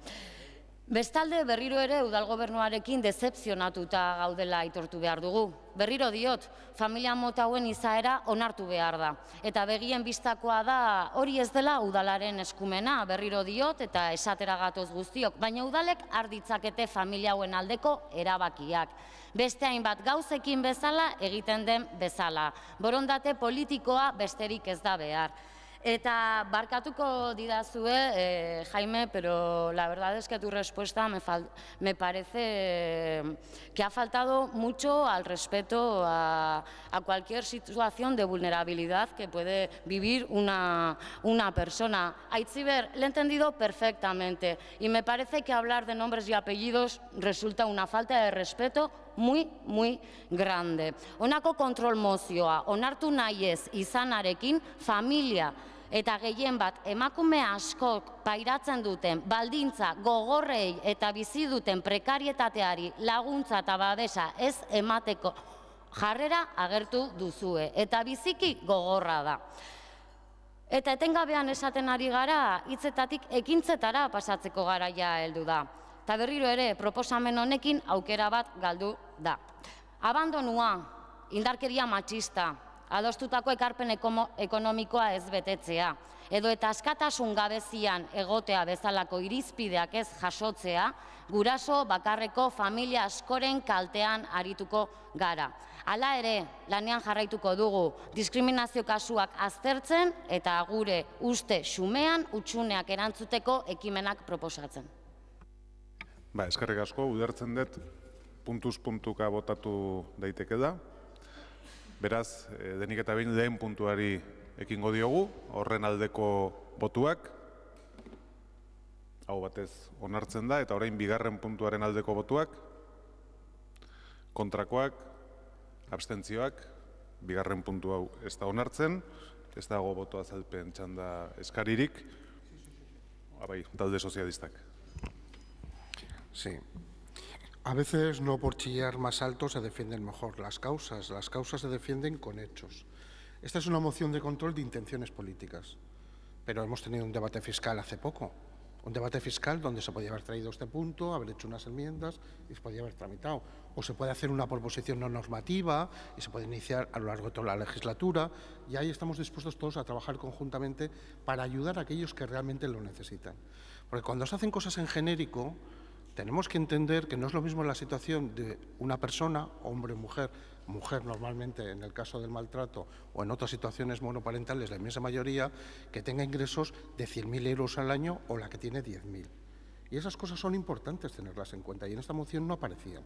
Bestalde, berriro ere udalgobernuarekin dezepzionatuta gaudela aitortu behar dugu. Berriro diot, familia mota hauen izaera onartu behar da. Eta begien bistakoa da hori ez dela udalaren eskumena, berriro diot eta esatera gatoz guztiok. Baina udalek har ditzakete familia hauen aldeko erabakiak. Beste hainbat gauzekin bezala egiten den bezala. Borondate politikoa besterik ez da behar. Eta barkatuko didazue, Jaime, pero la verdad es que tu respuesta me parece que ha faltado mucho al respeto a cualquier situación de vulnerabilidad que puede vivir una persona. Aitziber, le he entendido perfectamente y me parece que hablar de nombres y apellidos resulta una falta de respeto muy, muy grande. Honako kontrol mozioa, onartu nahi ez izanarekin, familia eta gehien bat emakume askok pairatzen duten baldintza gogorrei eta bizi duten prekarietateari laguntza eta babesa ez emateko jarrera agertu duzue, eta biziki gogorra da. Eta etengabean esaten ari gara, hitzetatik ekintzetara pasatzeko garaia heldu da. Eta berriro ere, proposamen honekin aukera bat galdu da. Abandonua, indarkeria matxista, adostutako ekarpen ekonomikoa ez betetzea, edo eta askatasun gabezian egotea bezalako irizpideak ez jasotzea, guraso bakarreko familia askoren kaltean arituko gara. Hala ere, lanean jarraituko dugu diskriminazio kasuak aztertzen eta gure uste xumean hutsuneak erantzuteko ekimenak proposatzen. Eskerrik asko, udertzen dut, puntuz-puntuka botatu daiteke da. Beraz, denik eta behin lehen puntuari ekingo diogu, horren aldeko botuak, hau batez onartzen da, eta orain bigarren puntuaren aldeko botuak, kontrakoak, abstentzioak, bigarren puntu hau ez da onartzen, ez dago boto azalpen txanda eskaririk, talde sozialistak. Sí. A veces no por chillar más alto se defienden mejor las causas se defienden con hechos. Esta es una moción de control de intenciones políticas, pero hemos tenido un debate fiscal hace poco, un debate fiscal donde se podía haber traído este punto, haber hecho unas enmiendas y se podía haber tramitado. O se puede hacer una proposición no normativa y se puede iniciar a lo largo de toda la legislatura, y ahí estamos dispuestos todos a trabajar conjuntamente para ayudar a aquellos que realmente lo necesitan. Porque cuando se hacen cosas en genérico, tenemos que entender que no es lo mismo la situación de una persona, hombre o mujer, mujer normalmente en el caso del maltrato o en otras situaciones monoparentales, la inmensa mayoría, que tenga ingresos de 100.000 euros al año o la que tiene 10.000. Y esas cosas son importantes tenerlas en cuenta y en esta moción no aparecían.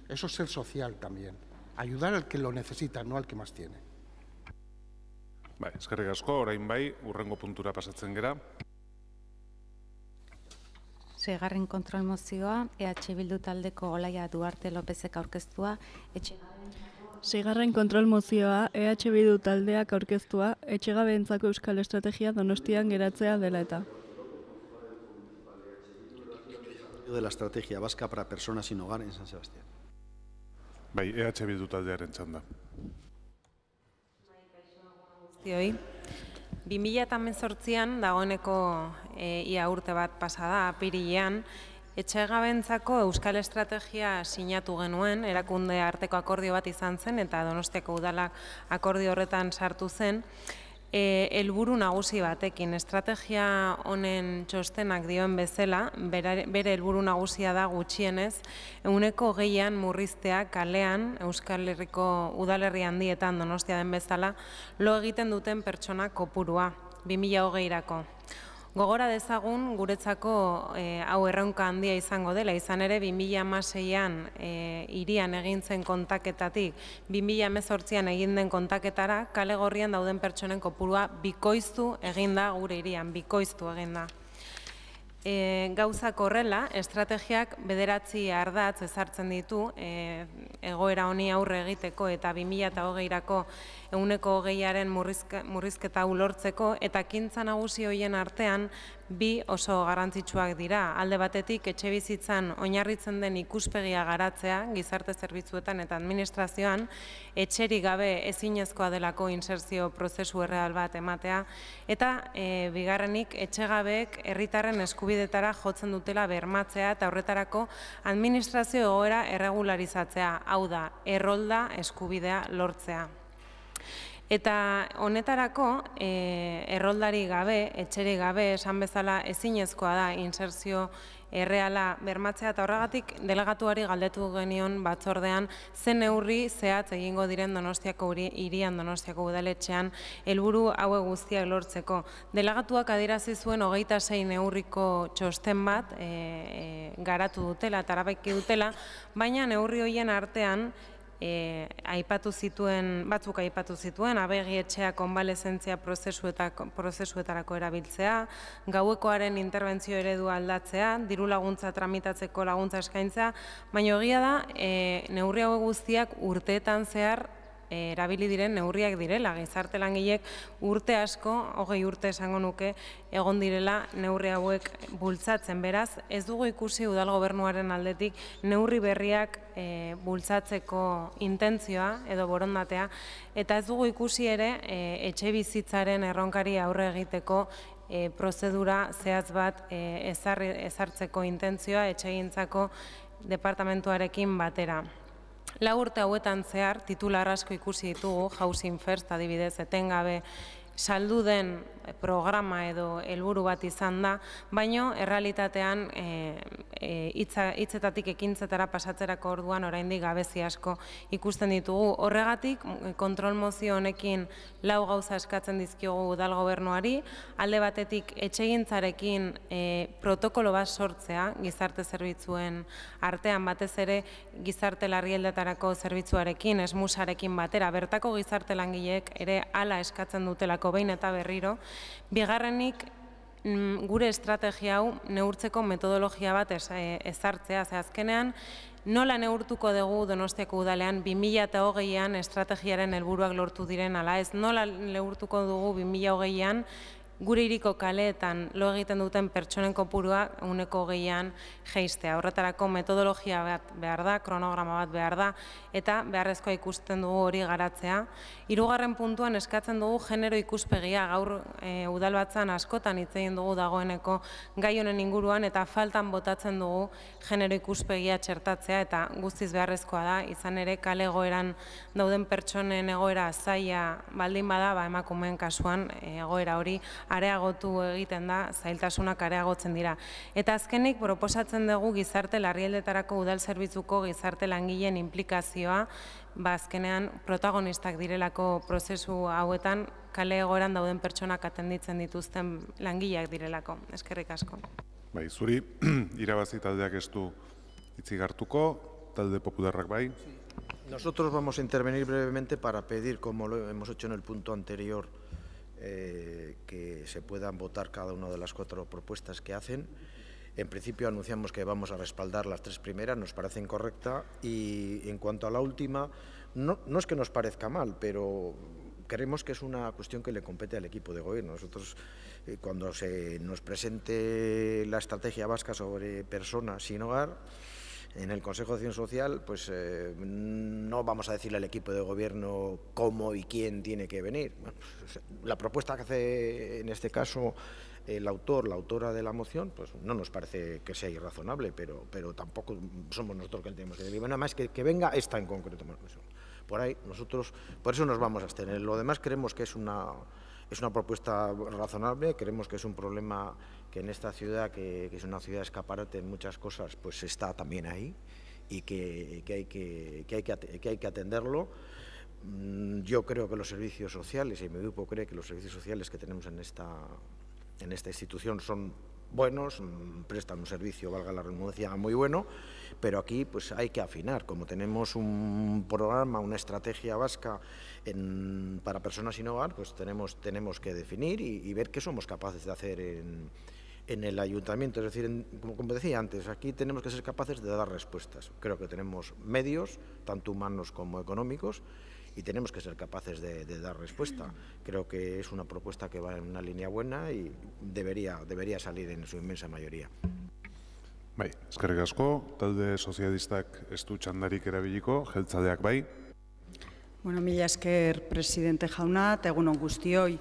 Eso es ser social también, ayudar al que lo necesita, no al que más tiene. Eskerrik asko, orain bai, hurrengo puntura pasatzen gera. Seigarren kontrol mozioa, EH Bildu taldeko Olaia Duarte Lopezek aurkeztua, Seigarren kontrol mozioa, EH Bildu taldeak aurkeztua, etxegabeentzako euskal estrategia Donostian geratzea dela eta. De la estrategia vasca para personas sin hogar en San Sebastián. EH Bildu taldearen txanda. 2018an dagoeneko ia urte bat pasada, apirilean, etxegabentzako euskal estrategia sinatu genuen, erakunde arteko akordio bat izan zen, eta Donostiako udalak akordio horretan sartu zen, helburu nagusi batekin. Estrategia honen txostenak dioen bezala, bere helburu nagusia da gutxienez, 20% murriztea kalean, Euskal Herriko udalerri handietan Donostia den bezala, lo egiten duten pertsona kopurua, 2020erako. Gogora dezagun guretzako hau erronka handia izango dela, izan ere 2016an hirian egin zen kontaketatik 2018an egin den kontaketara kale gorrian dauden pertsonen kopurua bikoiztu egin da gure hirian, bikoiztu egin da. Gauzak horrela, estrategiak 9 ardatz ezartzen ditu egoera honi aurre egiteko eta 2020erako 20%aren murrizketa hau lortzeko, eta ekintza nagusi horien artean 2 oso garrantzitsuak dira. Alde batetik, etxebizitzan oinarritzen den ikuspegia garatzea, gizarte zerbitzuetan eta administrazioan, etxerik gabe ezinezkoa delako inserzio prozesu erreal bat ematea, eta bigarrenik, etxegabeek herritarren eskubidetara jotzen dutela bermatzea eta horretarako administrazio egoera erregularizatzea, hau da, errolda eskubidea lortzea. Eta honetarako, erroldari gabe, etxerik gabe, esan bezala ezinezkoa da inserzio erreala bermatzea, eta horregatik delegatuari galdetu genion batzordean zen neurri zehatz egingo diren Donostiako hirian, Donostiako udaletxean helburu hauek guztiak lortzeko. Delegatuak adierazi zuen 26 neurriko txosten bat garatu dutela eta erabaki dutela, baina neurri horien artean batzuk aipatu zituen, abegi etxea konbalezentzia prozesuetarako erabiltzea, gauekoaren interbentzio eredua aldatzea, diru laguntza tramitatzeko laguntza eskaintza, baina egia da, neurri hauek guztiak urteetan zehar erabili diren neurriak direla. Gizarte langileek urte asko, 20 urte esango nuke, egon direla neurri hauek bultzatzen. Beraz, ez dugu ikusi udal gobernuaren aldetik neurri berriak bultzatzeko intentzioa edo borondatea, eta ez dugu ikusi ere etxe bizitzaren erronkari aurre egiteko prozedura zehaz bat ezartzeko intentzioa etxegintzako departamentuarekin batera. 4 urte hauetan zehar titular asko ikusi ditugu, Housing First adibidez, etengabe saldu den programa edo helburu bat izan da, baino errealitatean hitzetatik ekintzetara pasatzerako orduan oraindik gabezi asko ikusten ditugu. Horregatik, kontrol mozio honekin 4 gauza eskatzen dizkiogu udal gobernuari, alde batetik etxegintzarekin protokolo bat sortzea, gizarte zerbitzuen artean batez ere gizarte larrialdetarako zerbitzuarekin, esmusarekin batera, bertako gizarte langileek ere hala eskatzen dutelako behin eta berriro. Bigarrenik, gure estrategia hau neurtzeko metodologia bat ezartzea, ze azkenean nola neurtuko dugu Donostiako udalean 2020an estrategiaren helburuak lortu diren ala ez, nola neurtuko dugu 2020an gure hiriko kaleetan lo egiten duten pertsonen kopurua 20%an jeistea. Horretarako metodologia bat behar da, kronograma bat behar da, eta beharrezkoa ikusten dugu hori garatzea. 3. puntuan eskatzen dugu genero ikuspegia, gaur udalbatzan askotan hitz egin dugu dagoeneko gai honen inguruan, eta faltan botatzen dugu genero ikuspegia txertatzea, eta guztiz beharrezkoa da, izan ere kale egoeran dauden pertsonen egoera zaila baldin bada, emakumeen kasuan egoera hori areagotu egiten da, zailtasunak areagotzen dira. Eta azkenik proposatzen dugu gizarte larrialdetarako udal zerbitzuko gizarte langileen implikazioa, azkenean protagonistak direlako prozesu hauetan, kale egoeran dauden pertsonak atenditzen dituzten langileak direlako. Eskerrik asko. Bai, zuri irabazi taldeak ez du hitzik hartuko, talde popularrak bai. Nosotros vamos a intervenir brevemente para pedir, como lo hemos hecho en el punto anterior, que se puedan votar cada una de las 4 propuestas que hacen. En principio anunciamos que vamos a respaldar las 3 primeras, nos parecen correctas, y en cuanto a la última, no es que nos parezca mal, pero creemos que es una cuestión que le compete al equipo de gobierno. Nosotros, cuando se nos presente la estrategia vasca sobre personas sin hogar, en el Consejo de Acción Social, pues no vamos a decirle al equipo de gobierno cómo y quién tiene que venir. Bueno, pues, la propuesta que hace en este caso la autora de la moción, pues no nos parece que sea irrazonable, pero tampoco somos nosotros que tenemos que decir. Nada más que venga esta en concreto. Por ahí nosotros, por eso nos vamos a abstener. Lo demás creemos que es una propuesta razonable, creemos que es un problema que en esta ciudad, que es una ciudad escaparate en muchas cosas, pues está también ahí, y que hay que atenderlo. Yo creo que los servicios sociales, y mi grupo cree que los servicios sociales que tenemos en esta institución son buenos, prestan un servicio, valga la redundancia, muy bueno, pero aquí pues hay que afinar. Como tenemos un programa, una estrategia vasca para personas sin hogar, pues tenemos que definir y ver qué somos capaces de hacer en el ayuntamiento. Es decir, como decía antes, aquí tenemos que ser capaces de dar respuestas. Creo que tenemos medios, tanto humanos como económicos, y tenemos que ser capaces de dar respuesta. Creo que es una propuesta que va en una línea buena y debería salir en su inmensa mayoría. Bai, eskerrik asko, talde sozialistak ez du txandarik erabiliko, jeltzaleak bai. Bueno, mila esker presidente jauna, eta egun on guztioi.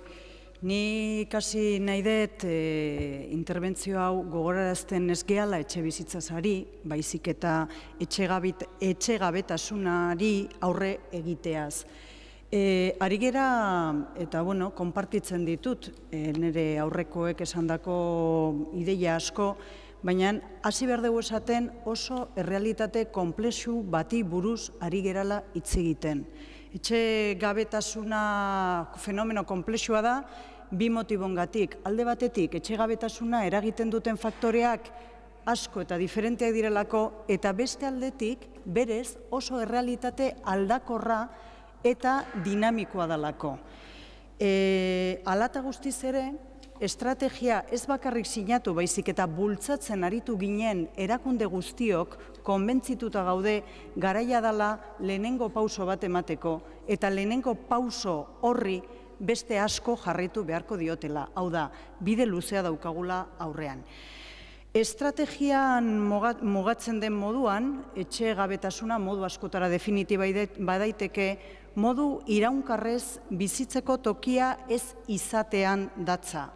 Ni kasi nahi dut interbentzio hau gogorarazten ez gehala etxe bizitzazari, baizik eta etxegabetasunari aurre egiteaz. Ari gera, eta bueno, konpartitzen ditut, nire aurrekoek esandako ideia asko, baina hasi behar dugu esaten oso errealitate konplexu bati buruz ari gerala hitz egiten. Etxe gabetasuna fenomeno konplexua da, 2 motibongatik. Alde batetik, etxe gabetasuna eragiten duten faktoreak asko eta diferenteak direlako, eta beste aldetik, berez oso errealitate aldakorra eta dinamikoa dalako. Hala eta guztiz ere, estrategia ez bakarrik sinatu baizik eta bultzatzen aritu ginen erakunde guztiok konbentzituta gaude garaia dela lehenengo pauso bat emateko eta lehenengo pauso horri beste asko jarraitu beharko diotela. Hau da, bide luzea daukagula aurrean. Estrategian mugatzen den moduan, etxe gabetasuna modu askotara definitiba badaiteke, modu iraunkarrez bizitzeko tokia ez izatean datza.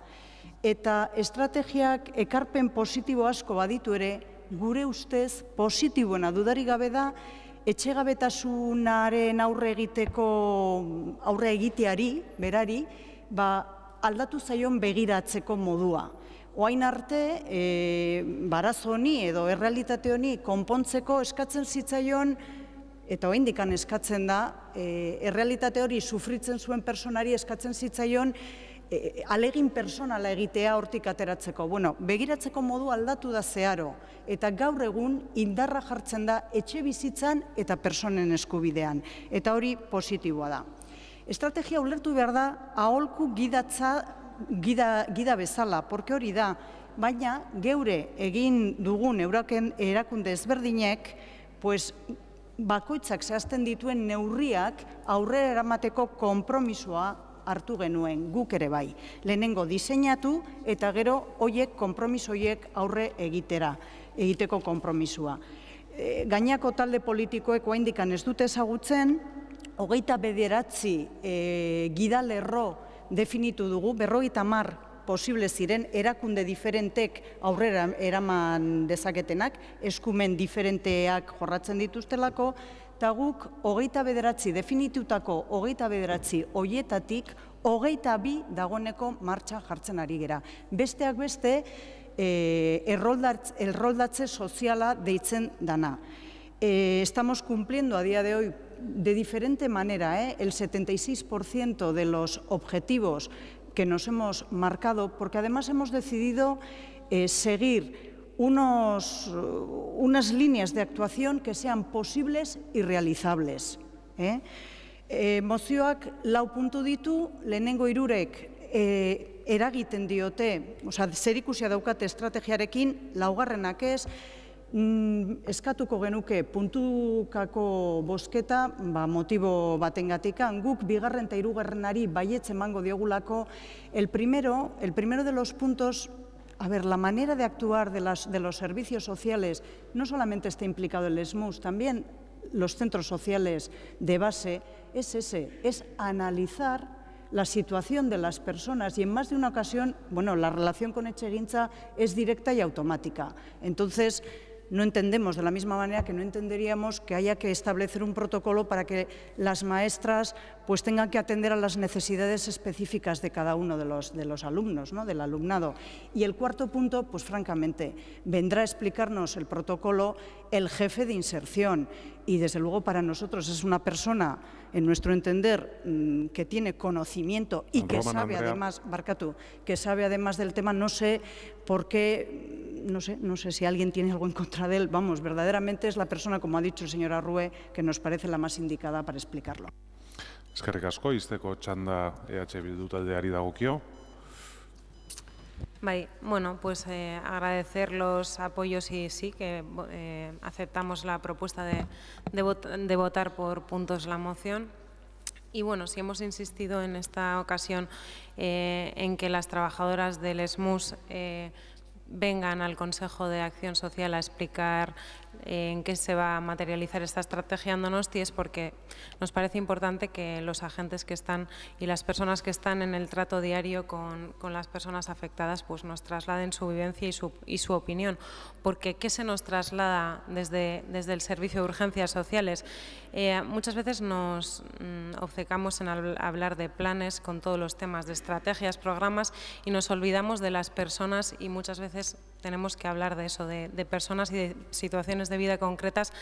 Eta estrategiak ekarpen positibo asko baditu ere, gure ustez positiboena dudarik gabe da, etxegabetasunaren aurre egiteari, berari, aldatu zaion begiratzeko modua. Oain arte, barazo honi edo errealitate honi konpontzeko eskatzen zitzaion, eta oraindikan eskatzen da, errealitate hori sufritzen zuen personari eskatzen zitzaion, alegin personala egitea hortik ateratzeko. Bueno, begiratzeko modu aldatu da zeharo, eta gaur egun indarra jartzen da etxe bizitzan eta personen eskubidean, eta hori positiboa da. Estrategia ulertu behar da, aholku gida bezala, porque hori da, baina geure egin dugun erakunde ezberdinek, bakoitzak zehazten dituen neurriak aurrera eramateko konpromisoa hartu genuen, guk ere bai. Lehenengo diseinatu eta gero konpromiso horiek aurre egiteko konpromisoa. Gainako talde politikoek oraindikan ez dute ezagutzen, 29 gidalerro definitu dugu, 50 posible ziren erakunde diferentek aurrera eraman dezaketenak, eskumen diferenteak jorratzen dituztelako, eta guk 29 definitutako 29 horietatik 22 dagoeneko martxan jartzen ari gera. Besteak beste, erroldatze soziala deitzen dana. Estamos cumpliendo a día de hoy de diferente manera el 76% de los objetivos que nos hemos marcado, porque además hemos decidido seguir unas líneas de actuación que sean posibles y realizables. Mozioak 4 puntu ditu, lehenengo 3 eragiten diote, zerikusia daukate estrategiarekin, 4 ez, eskatuko genuke puntukako bozketa motibo batengatikan, guk 2. eta 3. baietz emango diogulako. El primero de los puntos, la manera de actuar de los servicios sociales, no solamente está implicado el SMUS, también los centros sociales de base, es analizar la situación de las personas y en más de una ocasión, la relación con Etxegintza es directa y automática. Entonces, no entendemos de la misma manera que no entenderíamos que haya que establecer un protocolo para que las maestras tengan que atender a las necesidades específicas de cada uno de los alumnos, del alumnado. Y el 4 punto, francamente, vendrá a explicarnos el protocolo el jefe de inserción. Y desde luego para nosotros es una persona, en nuestro entender, que tiene conocimiento y que sabe además, que sabe además del tema. No sé por qué, no sé si alguien tiene algo en contra de él. Vamos, verdaderamente es la persona, como ha dicho el señor Arrue, que nos parece la más indicada para explicarlo. Eskerrik asko, izteko txanda EH Bildu taldeari dagokio. Agradecer los apoyos y sí que aceptamos la propuesta de votar por puntos la moción. Y sí hemos insistido en esta ocasión en que las trabajadoras del SMUS vengan al Consejo de Acción Social a explicar en qué se va a materializar esta estrategia en Donosti, es porque nos parece importante que los agentes que están y las personas que están en el trato diario con las personas afectadas nos trasladen su vivencia y su opinión. Porque ¿qué se nos traslada desde el Servicio de Urgencias Sociales? Muchas veces nos obcecamos en hablar de planes con todos los temas, de estrategias, programas, y nos olvidamos de las personas, y muchas veces tenemos que hablar de eso, de personas y de situaciones de vida concretas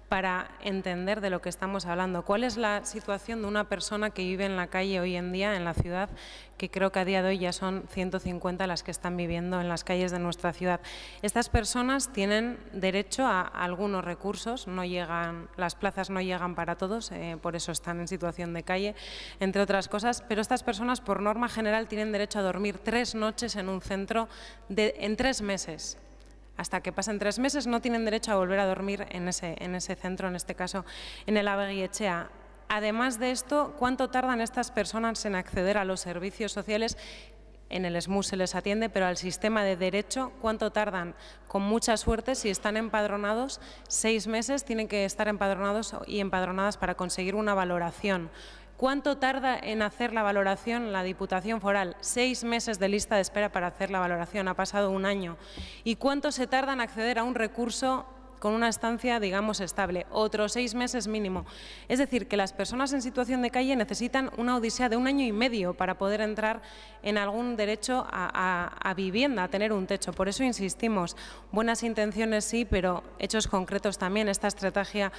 para entender de lo que estamos hablando. ¿Cuál es la situación de una persona que vive en la calle hoy en día, en la ciudad, que creo que a día de hoy ya son 150 las que están viviendo en las calles de nuestra ciudad. Estas personas tienen derecho a algunos recursos, no llegan, las plazas no llegan para todos, por eso están en situación de calle, entre otras cosas, pero estas personas por norma general tienen derecho a dormir 3 noches en un centro en 3 meses. Hasta que pasen 3 meses no tienen derecho a volver a dormir en ese centro, en este caso en el Abegietxea. Además de esto, ¿cuánto tardan estas personas en acceder a los servicios sociales? En el SMUS se les atiende, pero al sistema de derecho, ¿cuánto tardan? Con mucha suerte, si están empadronados, 6 meses tienen que estar empadronados y empadronadas para conseguir una valoración. ¿Cuánto tarda en hacer la valoración la Diputación Foral? 6 meses de lista de espera para hacer la valoración, ha pasado 1 año. ¿Y cuánto se tarda en acceder a un recurso con una estancia, digamos, estable? Otros 6 meses mínimo. Es decir, que las personas en situación de calle necesitan una odisea de 1 año y medio para poder entrar en algún derecho a vivienda, a tener un techo. Por eso insistimos, buenas intenciones sí, pero hechos concretos también. Esta estrategia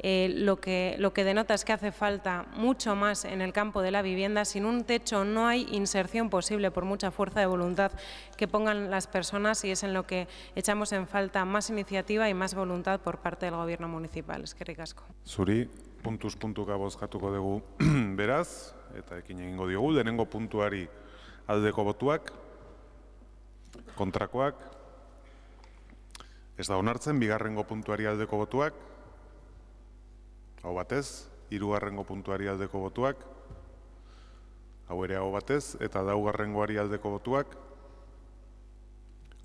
lo que denota es que hace falta mucho más en el campo de la vivienda. Sin un techo no hay inserción posible, por mucha fuerza de voluntad que pongan las personas, y es en lo que echamos en falta más iniciativa y más voluntad por parte del Gobierno municipal. Eskerrik asko. Zuri, puntuz puntuka bozkatuko dugu beraz, eta ekin egingo diogu, lehenengo puntuari aldeko botuak, kontrakoak, ez da onartzen, bigarrengo puntuari aldeko botuak, hau batez, hirugarrengo puntuari aldeko botuak, hau ere hau batez, eta laugarrengoari aldeko botuak,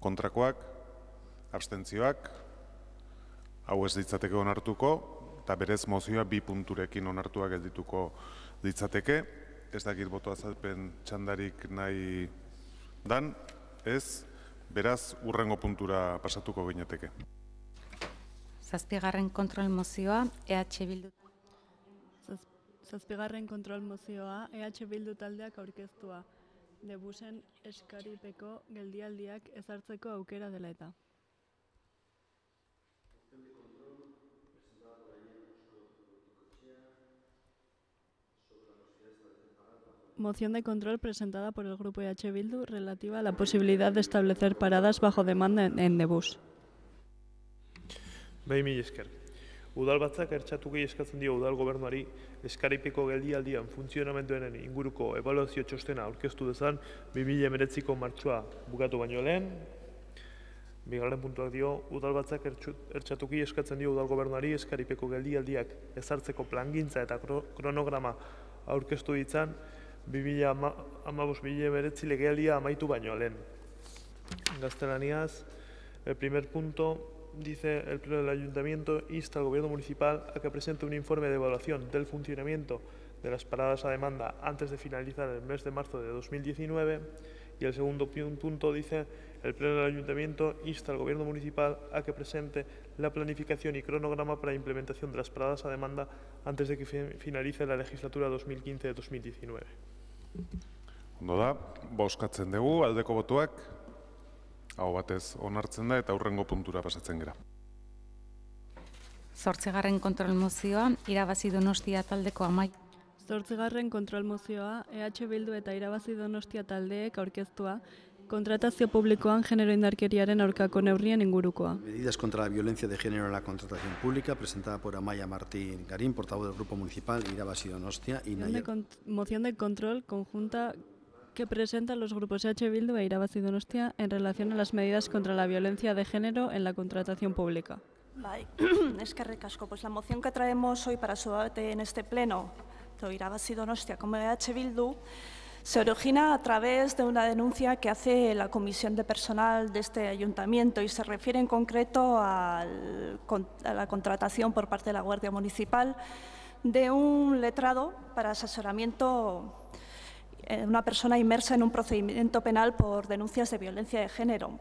kontrakoak, abstentzioak, hau ez ditzateke onartuko, eta berez mozioa 2 punturekin onartuak geldituko ditzateke. Ez dakit boto azalpen txandarik nahi dan, ez, beraz hurrengo puntura pasatuko gineteke. 7. kontrol mozioa, EH Bildu. 7. kontrol mozioa, EH Bildu taldeak aurkeztua. Debusen eskaripeko geldialdiak ezartzeko aukera dela eta. Moción de control presentada por el Grupo EH Bildu relativa a la posibilidad de establecer paradas bajo demanda en Debus. Bai, mila esker. Udalbatzak ertxatuki eskatzen dio udal gobernuari eskaripeko geldialdian funtzionamenduaren inguruko ebaluazio txostena aurkeztu dezan 2019ko martxoa bukatu baino lehen. Bigarren puntuak dio, udalbatzak ertxatuki eskatzen dio udal gobernuari eskaripeko geldialdiak ezartzeko plangintza eta kronograma aurkeztu ditzan 2015-2019 legealdia amaitu baino lehen. Gaztelaniaz, el primer punto dice: el Pleno del Ayuntamiento insta al Gobierno Municipal a que presente un informe de evaluación del funcionamiento de las paradas a demanda antes de finalizar el mes de marzo de 2019. Y el segundo punto dice: el Pleno del Ayuntamiento insta al Gobierno Municipal a que presente la planificación y cronograma para la implementación de las paradas a demanda antes de que finalice la legislatura 2015-2019. Ondo da, bozkatzen dugu, aldeko botuak, hau batez onartzen da eta hurrengo puntura pasatzen gara. 8. kontrol mozioa, irabazi Donostia taldeko amai. 8. kontrol mozioa, EH Bildu eta irabazi Donostia taldeek aurkeztua, kontratazio publikoan genero indarkeriaren aurkako neurrien ingurukoa. Medidas contra la violencia de género en la contratación pública, presentada por Amaia Martín Garín, portavoz del Grupo Municipal, Irabazi Donostia y Naya. Moción de control conjunta que presentan los grupos EH Bildu e Irabazi Donostia en relación a las medidas contra la violencia de género en la contratación pública. Bai, eskerrik asko. Pues la moción que traemos hoy para su debate en este pleno, tanto Irabazi Donostia como EH Bildu, se origina a través de una denuncia que hace la Comisión de Personal de este Ayuntamiento y se refiere en concreto a la contratación por parte de la Guardia Municipal de un letrado para asesoramiento una persona inmersa en un procedimiento penal por denuncias de violencia de género.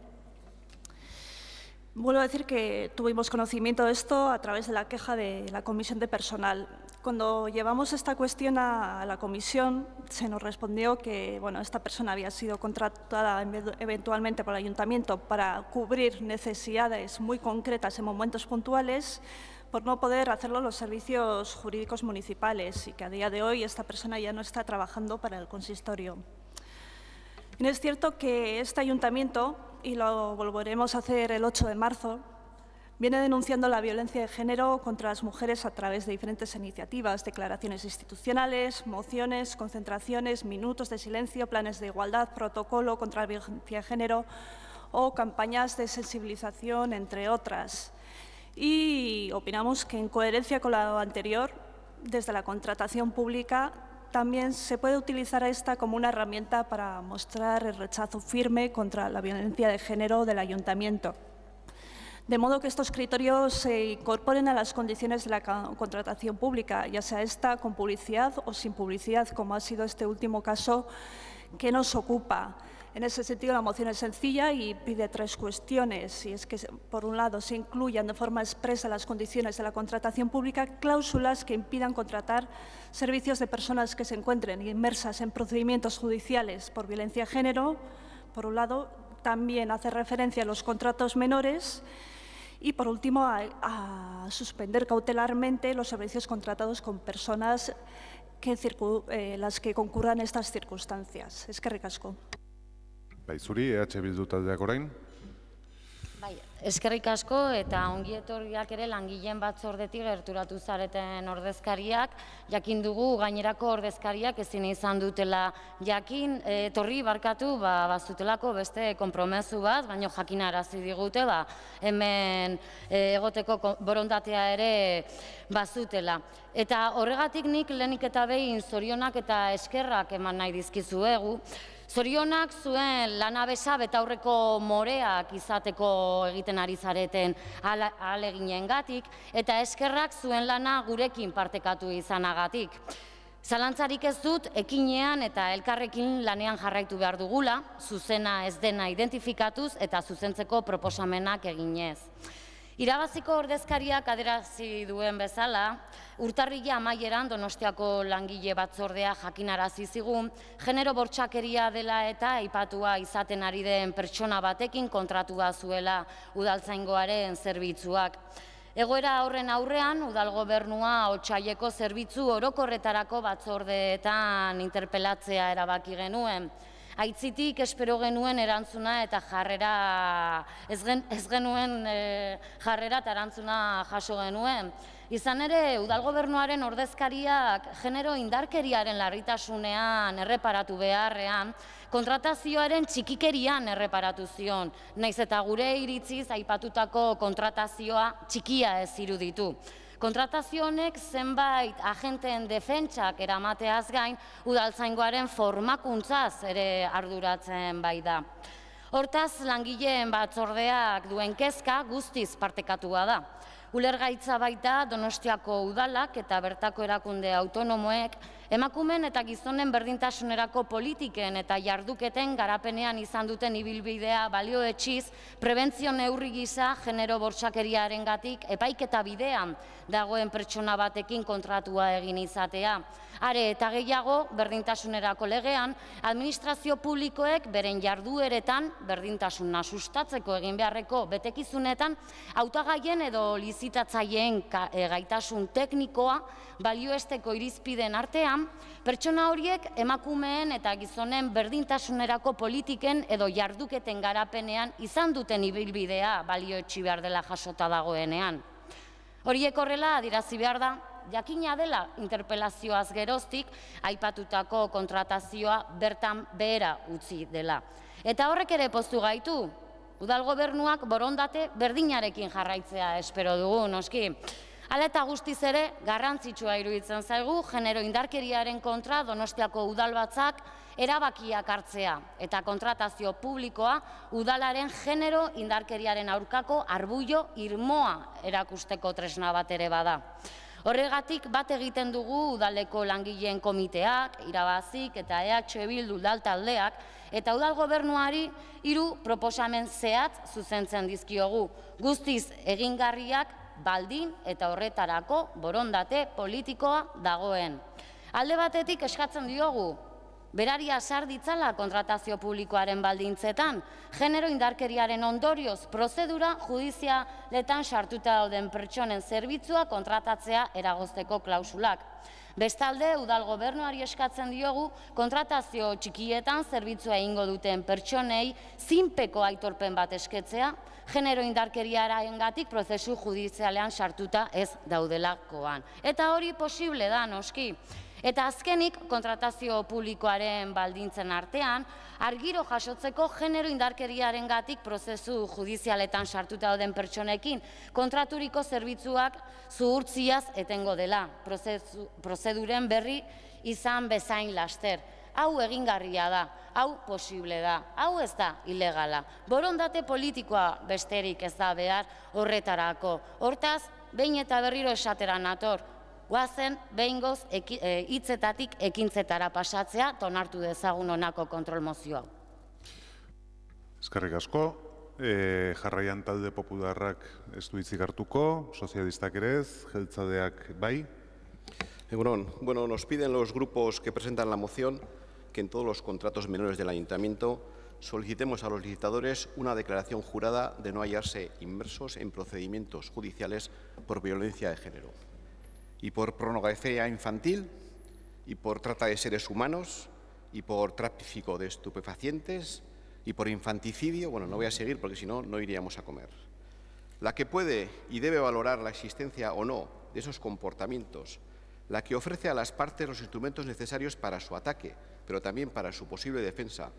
Vuelvo a decir que tuvimos conocimiento de esto a través de la queja de la Comisión de Personal. Cuando llevamos esta cuestión a la comisión, se nos respondió que esta persona había sido contratada eventualmente por el Ayuntamiento para cubrir necesidades muy concretas en momentos puntuales, por no poder hacerlo los servicios jurídicos municipales, y que a día de hoy esta persona ya no está trabajando para el consistorio. Es cierto que este ayuntamiento, y lo volveremos a hacer el 8 de marzo, viene denunciando la violencia de género contra las mujeres a través de diferentes iniciativas, declaraciones institucionales, mociones, concentraciones, minutos de silencio, planes de igualdad, protocolo contra la violencia de género o campañas de sensibilización, entre otras. Y opinamos que, en coherencia con lo anterior, desde la contratación pública también se puede utilizar esta como una herramienta para mostrar el rechazo firme contra la violencia de género del ayuntamiento. De modo que estos criterios se incorporen a las condiciones de la contratación pública, ya sea esta con publicidad o sin publicidad, como ha sido este último caso que nos ocupa. En ese sentido, la moción es sencilla y pide 3 cuestiones. Y es que, por un lado, se incluyan de forma expresa las condiciones de la contratación pública cláusulas que impidan contratar servicios de personas que se encuentren inmersas en procedimientos judiciales por violencia de género. Por un lado, también hace referencia a los contratos menores. Y, por último, a suspender cautelarmente los servicios contratados con personas las que concurran estas circunstancias. Eskerrik asko. Bai, zuri, EH Bildu taldeak orain. Bai, eskerrik asko eta ongi etorriak ere langileen batzordetik gerturatu zareten ordezkariak, jakin dugu gainerako ordezkariak ezin izan dutela jakin, etorri barkatu bazutelako beste konpromezu bat, baina jakinarazi digute hemen egoteko borondatea ere bazutela. Eta horregatik nik lehenik eta behin zorionak eta eskerrak eman nahi dizkizuegu. Zorionak zuen lanabesa betaurreko moreak izateko egiten ari zareten ahaleginengatik, eta eskerrak zuen lana gurekin partekatu izanagatik. Zalantzarik ez dut, ekinean eta elkarrekin lanean jarraitu behar dugula, zuzena ez dena identifikatuz eta zuzentzeko proposamenak eginez. Irabaziko ordezkariak aderazi duen bezala, urtarrila amaieran Donostiako langile batzordea jakinarazi zigun, genero bortxakeria dela eta aipatua izaten ari den pertsona batekin kontratua zuela udaltzaingoaren zerbitzuak. Egoera horren aurrean, udalgobernua otsaileko zerbitzu orokorretarako batzordeetan interpelatzea erabaki genuen. Aitzitik espero genuen erantzuna eta jarrera, ez genuen jarrera eta erantzuna jaso genuen. Izan ere, udalgobernuaren ordezkariak genero indarkeriaren larritasunean erreparatu beharrean, kontratazioaren txikikerian erreparatu zion, nahiz eta gure iritziz aipatutako kontratazioa txikia ez iruditu. Kontratazio honek zenbait agenteen defentsak eramateaz gain, udaltzaingoaren formakuntzaz ere arduratzen bai da. Hortaz, langileen batzordeak duen kezka guztiz partekatua da. Ulergaitza baita Donostiako udalak eta bertako erakunde autonomoek emakumeen eta gizonen berdintasunerako politiken eta jarduketen garapenean izan duten ibilbidea balioetsiz, prebentzio neurri gisa genero bortxakeriarengatik epaiketa bidean dagoen pertsona batekin kontratua egin izatea. Are eta gehiago, berdintasunerako legean, administrazio publikoek beren jardueretan berdintasuna sustatzeko egin beharreko betekizunetan hautagaien edo lizitatzaileen gaitasun teknikoa balioesteko irizpideen artean, pertsona horiek emakumeen eta gizonen berdintasunerako politiken edo jarduketen garapenean izan duten ibilbidea balioetsi behar dela jasota dagoenean. Horiek horrela adierazi behar da, jakina dela interpelazioaz geroztik aipatutako kontratazioa bertan behera utzi dela. Eta horrek ere poztu gaitu, udalgobernuak borondate berdinarekin jarraitzea espero dugu, noski. Hala eta guztiz ere, garrantzitsua iruditzen zaigu, genero indarkeriaren kontra Donostiako udalbatzak erabakiak hartzea eta kontratazio publikoa udalaren genero indarkeriaren aurkako arbullo irmoa erakusteko tresna bat ere bada. Horregatik bat egiten dugu udaleko langileen komiteak, Irabazik eta EH Bildu udaltaldeak eta udalgobernuari 3 proposamen zehatz zuzentzen dizkiogu, guztiz egingarriak baldin eta horretarako borondate politikoa dagoen. Alde batetik eskatzen diogu Beraria sar ditzala kontratazio publikoaren baldintzetan, genero indarkeriaren ondorioz prozedura judizialetan sartuta dauden pertsonen zerbitzua kontratatzea eragozteko klausulak. Bestalde, udal gobernuari eskatzen diogu kontratazio txikietan zerbitzua egingo duten pertsonei zinpeko aitorpen bat esketzea, genero indarkeriarengatik prozesu judizialean sartuta ez daudelakoan. Eta hori posible da, noski. Eta azkenik, kontratazio publikoaren baldintzen artean, argiro jasotzeko genero indarkeriarengatik prozesu judizialetan sartuta dauden pertsonekin kontraturiko zerbitzuak zuhurtziaz etengo dela, prozeduren berri izan bezain laster. Hau egingarria da, hau posible da, hau ez da ilegala. Borondate politikoa besterik ez da behar horretarako. Hortaz, behin eta berriro esatera nator, guazen behingoz hitzetatik ekintzetara pasatzea eta onartu dezagun honako kontrol mozio hau. Eskerrik asko. Jarraian talde popularrak ez du hitzik hartuko, sozialistak ere ez, jeltzadeak bai. Bueno, nos piden los grupos que presentan la moción que en todos los contratos menores del ayuntamiento solicitemos a los licitadores una declaración jurada de no hallarse inmersos en procedimientos judiciales por violencia de género. Y por pornografía infantil, y por trata de seres humanos, y por tráfico de estupefacientes, y por infanticidio. Bueno, no voy a seguir porque si no, no iríamos a comer. La que puede y debe valorar la existencia o no de esos comportamientos, la que ofrece a las partes los instrumentos necesarios para su ataque, pero también para su posible defensa,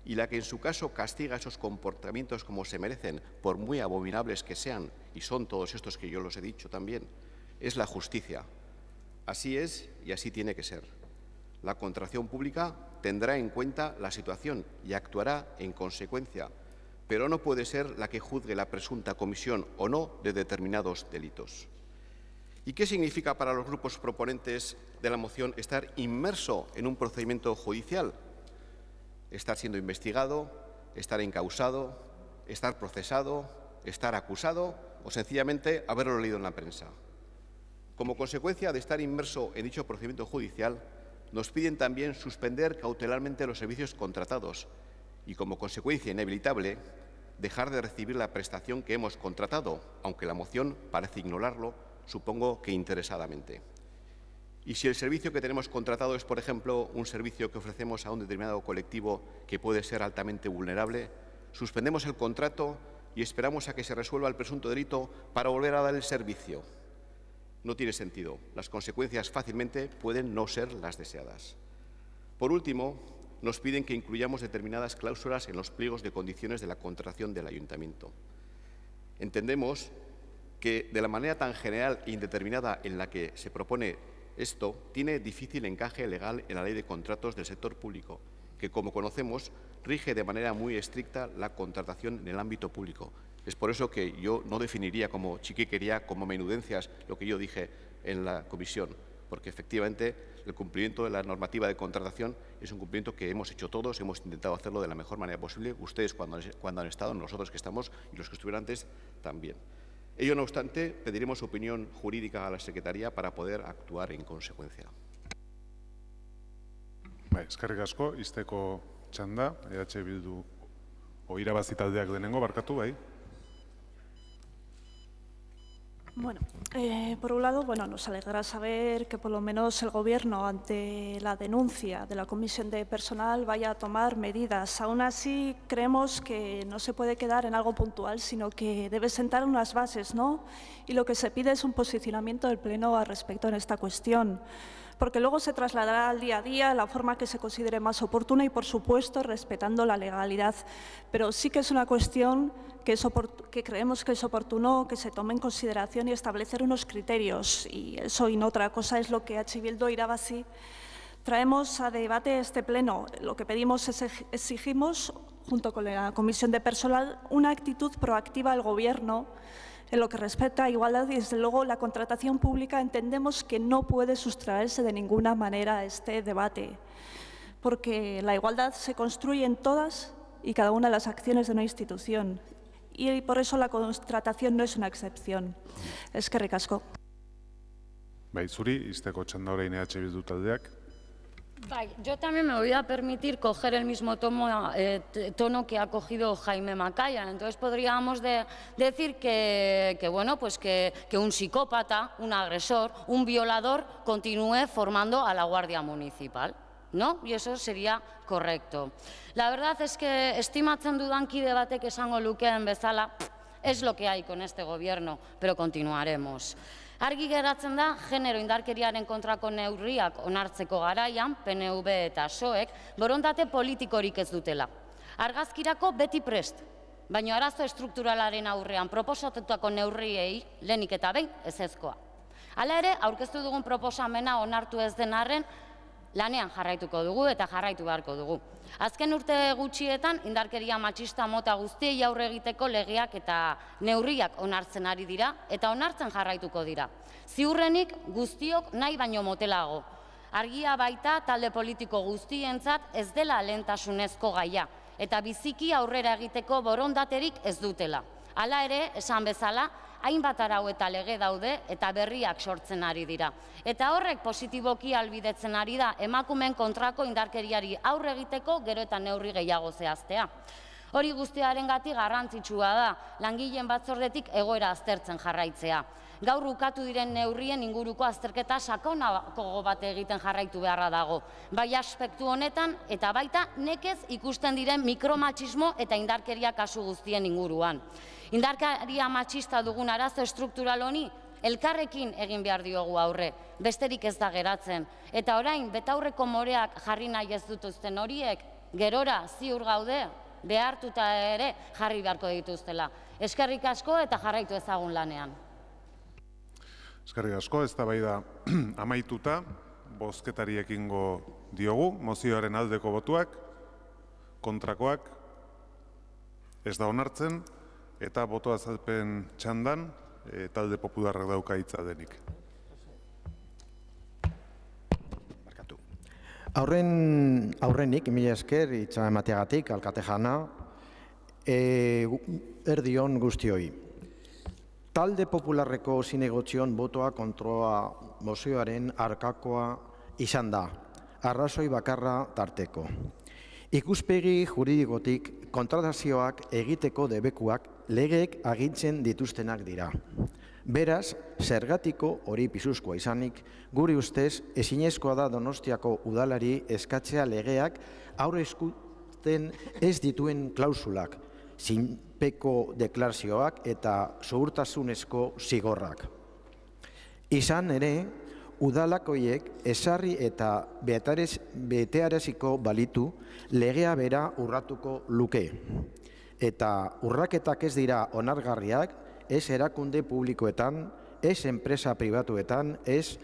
y la que en su caso castiga esos comportamientos como se merecen, por muy abominables que sean, y son todos estos que yo los he dicho también, es la justicia. Así es y así tiene que ser. La contratación pública tendrá en cuenta la situación y actuará en consecuencia, pero no puede ser la que juzgue la presunta comisión o no de determinados delitos. ¿Y qué significa para los grupos proponentes de la moción estar inmerso en un procedimiento judicial? Estar siendo investigado, estar encausado, estar procesado, estar acusado o sencillamente haberlo leído en la prensa. Como consecuencia de estar inmerso en dicho procedimiento judicial, nos piden también suspender cautelarmente los servicios contratados y, como consecuencia inevitable, dejar de recibir la prestación que hemos contratado, aunque la moción parece ignorarlo, supongo que interesadamente. Y si el servicio que tenemos contratado es, por ejemplo, un servicio que ofrecemos a un determinado colectivo que puede ser altamente vulnerable, suspendemos el contrato y esperamos a que se resuelva el presunto delito para volver a dar el servicio. No tiene sentido. Las consecuencias fácilmente pueden no ser las deseadas. Por último, nos piden que incluyamos determinadas cláusulas en los pliegos de condiciones de la contratación del ayuntamiento. Entendemos que, de la manera tan general e indeterminada en la que se propone esto, tiene difícil encaje legal en la Ley de Contratos del Sector Público, que, como conocemos, rige de manera muy estricta la contratación en el ámbito público. Es por eso que yo no definiría como chiquiquería, como menudencias, lo que yo dije en la comisión, porque efectivamente el cumplimiento de la normativa de contratación es un cumplimiento que hemos hecho todos, hemos intentado hacerlo de la mejor manera posible, ustedes cuando han estado, nosotros que estamos y los que estuvieron antes también. Ello no obstante, pediremos opinión jurídica a la Secretaría para poder actuar en consecuencia. Eskerrik asko, izteko txanda, EH Bildu irabazi taldeak denengo, barkatu, bai? Bueno, por un lado, nos alegra saber que por lo menos el Gobierno, ante la denuncia de la Comisión de Personal, vaya a tomar medidas. Aún así, creemos que no se puede quedar en algo puntual, sino que debe sentar unas bases, ¿no? Y lo que se pide es un posicionamiento del Pleno al respecto en esta cuestión, porque luego se trasladará al día a día la forma que se considere más oportuna y, por supuesto, respetando la legalidad. Pero sí que es una cuestión que creemos que es oportuno que se tome en consideración y establecer unos criterios. Y eso y no otra cosa es lo que EH Bildu Irabazi traemos a debate este pleno. Lo que pedimos es exigimos, junto con la Comisión de Personal, una actitud proactiva del Gobierno en lo que respecta a igualdad y, desde luego, la contratación pública entendemos que no puede sustraerse de ninguna manera a este debate, porque la igualdad se construye en todas y cada una de las acciones de una institución y por eso la contratación no es una excepción. Eskerrik asko. Bai, zuri, izteko txanda orain EH Bildu taldeak. Yo también me voy a permitir coger el mismo tono que ha cogido Jaime Macaya. Entonces podríamos decir que un psicópata, un agresor, un violador continúe formando a la Guardia Municipal, ¿no? Y eso sería correcto. La verdad es que estimatzen dudan kide batek esango lukeen bezala, es lo que hay con este gobierno, pero continuaremos. Argi geratzen da, genero indarkeriaren kontrako neurriak onartzeko garaian, PNV eta PSOEk, borondate politikorik ez dutela. Argazkirako beti prest, baina arazo estrukturalaren aurrean proposatutako neurriei lehenik eta behin ezezkoa. Hala ere, aurkeztu dugun proposamena onartu ez den arren, lanean jarraituko dugu eta jarraitu beharko dugu. Azken urte gutxietan, indarkeria matxista mota guztiei aurre egiteko legeak eta neurriak onartzen ari dira eta onartzen jarraituko dira. Ziurrenik guztiok nahi baino motelago. Argia baita talde politiko guztientzat ez dela lehentasunezko gaia eta biziki aurrera egiteko borondaterik ez dutela. Hala ere, esan bezala, hainbat arau eta lege daude eta berriak sortzen ari dira. Eta horrek positiboki albidetzen ari da emakumeen kontrako indarkeriari aurre egiteko gero eta neurri gehiago zehaztea. Hori guztiarengatik garrantzitsua da, langileen batzordetik egoera aztertzen jarraitzea. Gaur ukatu diren neurrien inguruko azterketa sakonako bat egiten jarraitu beharra dago. Bai aspektu honetan eta baita nekez ikusten diren mikromatxismo eta indarkeria kasu guztien inguruan. Indarkeria matxista dugun arazo estruktural honi elkarrekin egin behar diogu aurre, besterik ez da geratzen. Eta orain, betaurreko moreak jarri nahi ez dituzten horiek, gerora ziur gaude, behartuta ere jarri beharko dituztela. Eskerrik asko eta jarraitu ezagun lanean. Eskerrik asko, eztabaida amaituta, bozketari ekingo diogu, mozioaren aldeko botuak, kontrakoak, ez da onartzen, eta boto azalpen txandan, talde popularrak dauka hitza denik. Aurrenik, mila esker, hitza emateagatik, alkate jana, erdion guztioi. Talde popularreko zinegotzion botoa kontroa mozioaren arkakoa izan da, arrazoi bakarra tarteko. Ikuspegi juridikotik kontratazioak egiteko debekuak legeek agintzen dituztenak dira. Beraz, zergatiko hori pisuzkoa izanik, guri ustez ezinezkoa da Donostiako udalari eskatzea legeak aurre eskuten ez dituen klausulak, zinpeko deklarazioak eta zuhurtasunezko zigorrak. Izan ere, udalak horiek ezarri eta betearaziko balitu legea bera urratuko luke. Eta urraketak ez dira onargarriak, ez erakunde publikoetan, ez enpresa pribatuetan, ez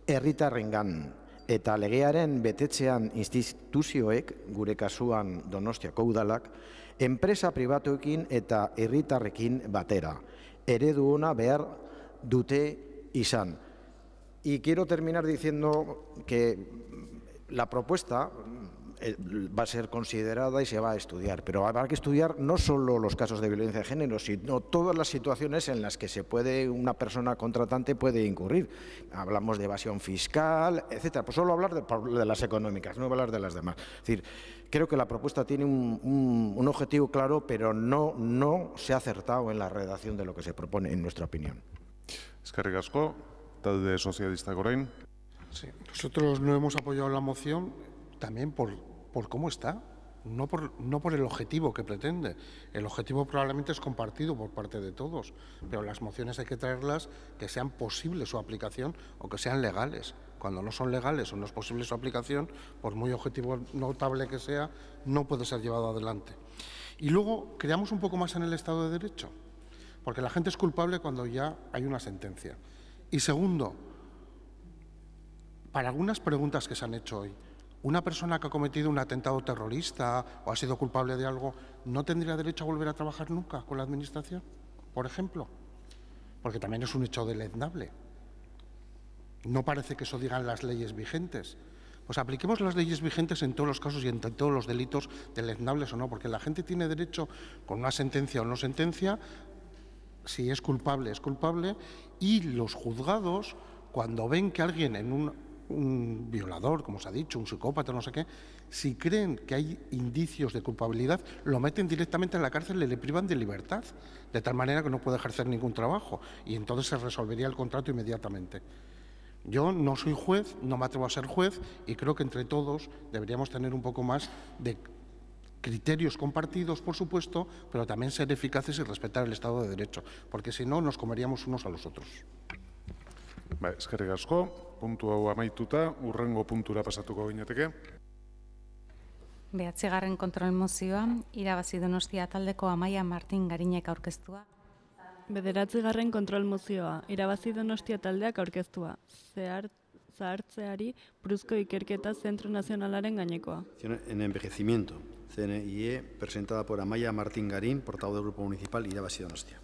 herritarrengan. Eta legearen betetzean instituzioek, gure kasuan Donostiako udalak, enpresa pribatuekin eta herritarrekin batera. Eredu ona behar dute izan. Y quiero terminar diciendo que la propuesta va a ser considerada y se va a estudiar, pero habrá que estudiar no solo los casos de violencia de género, sino todas las situaciones en las que una persona contratante puede incurrir. Hablamos de evasión fiscal, etcétera. Pues solo hablar de las económicas, no hablar de las demás. Es decir, creo que la propuesta tiene un objetivo claro, pero no se ha acertado en la redacción de lo que se propone, en nuestra opinión. Eskerrik asko, talde sozialistak orain. Sí, nosotros no hemos apoyado la moción también por cómo está, no por el objetivo que pretende. El objetivo probablemente es compartido por parte de todos, pero las mociones hay que traerlas que sean posibles su aplicación o que sean legales. Cuando no son legales o no es posible su aplicación, por muy objetivo notable que sea, no puede ser llevado adelante. Y luego, creamos un poco más en el Estado de Derecho, porque la gente es culpable cuando ya hay una sentencia. Y segundo, para algunas preguntas que se han hecho hoy, una persona que ha cometido un atentado terrorista o ha sido culpable de algo, ¿no tendría derecho a volver a trabajar nunca con la Administración, por ejemplo? Porque también es un hecho deleznable. No parece que eso digan las leyes vigentes. Pues apliquemos las leyes vigentes en todos los casos y en todos los delitos, deleznables o no, porque la gente tiene derecho, con una sentencia o no sentencia, si es culpable, y los juzgados, cuando ven que alguien en un violador, como se ha dicho, un psicópata, no sé qué, si creen que hay indicios de culpabilidad, lo meten directamente en la cárcel y le privan de libertad, de tal manera que no puede ejercer ningún trabajo, y entonces se resolvería el contrato inmediatamente. Yo no soy juez, no me atrevo a ser juez, y creo que entre todos deberíamos tener un poco más de criterios compartidos, por supuesto, pero también ser eficaces y respetar el Estado de Derecho, porque si no nos comeríamos unos a los otros. Eskerrik asko, puntu hau amaituta, hurrengo puntura pasatuko ginateke. 9. kontrol mozioa, irabazi Donostia taldeko Amaia Martin Garinek aurkeztua. 9. kontrol mozioa, irabazi Donostia taldeak aurkeztua. Zahartzeari buruzko ikerketa Zentro Nazionalaren gainekoa. En envejecimiento, CNIE, presentada por Amaia Martín Garín, portavoz del Grupo Municipal Irabazi Donostia.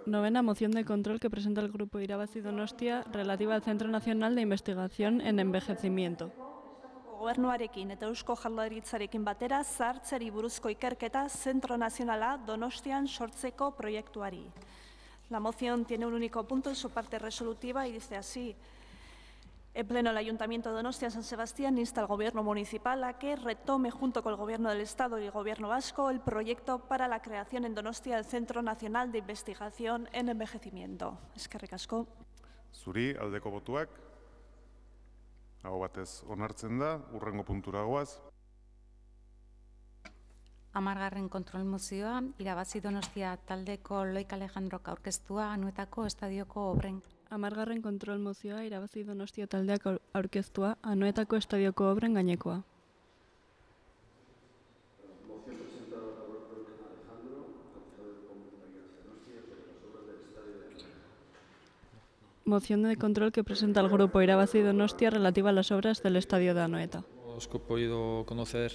Novena moción de control que presenta el Grupo Irabazi Donostia relativa al Centro Nacional de Investigación en Envejecimiento. Gobernuarekin eta Eusko Jaurlaritzarekin batera zahartzeari buruzko ikerketa Zentro Nazionala Donostian sortzeko proiektuari. La moción tiene un único punto en su parte resolutiva y dice así: en pleno, el Ayuntamiento de Donostia San Sebastián insta al Gobierno municipal a que retome junto con el Gobierno del Estado y el Gobierno vasco el proyecto para la creación en Donostia del Centro Nacional de Investigación en Envejecimiento. Eskerrik asko. Zuri, aldeko botuak. Aho batez onartzen da, hurrengo puntura goaz. 10. kontrol mozioa, irabazi Donostia taldeko Loik Alejandrok aurkeztua Anoetako estadioko obren. 10. kontrol mozioa, irabazi Donostia taldeak aurkeztua Anoetako estadioko obren gainekoa. Moción de control que presenta el Grupo Irabazi Donostia relativa a las obras del estadio de Anoeta. Hemos podido conocer,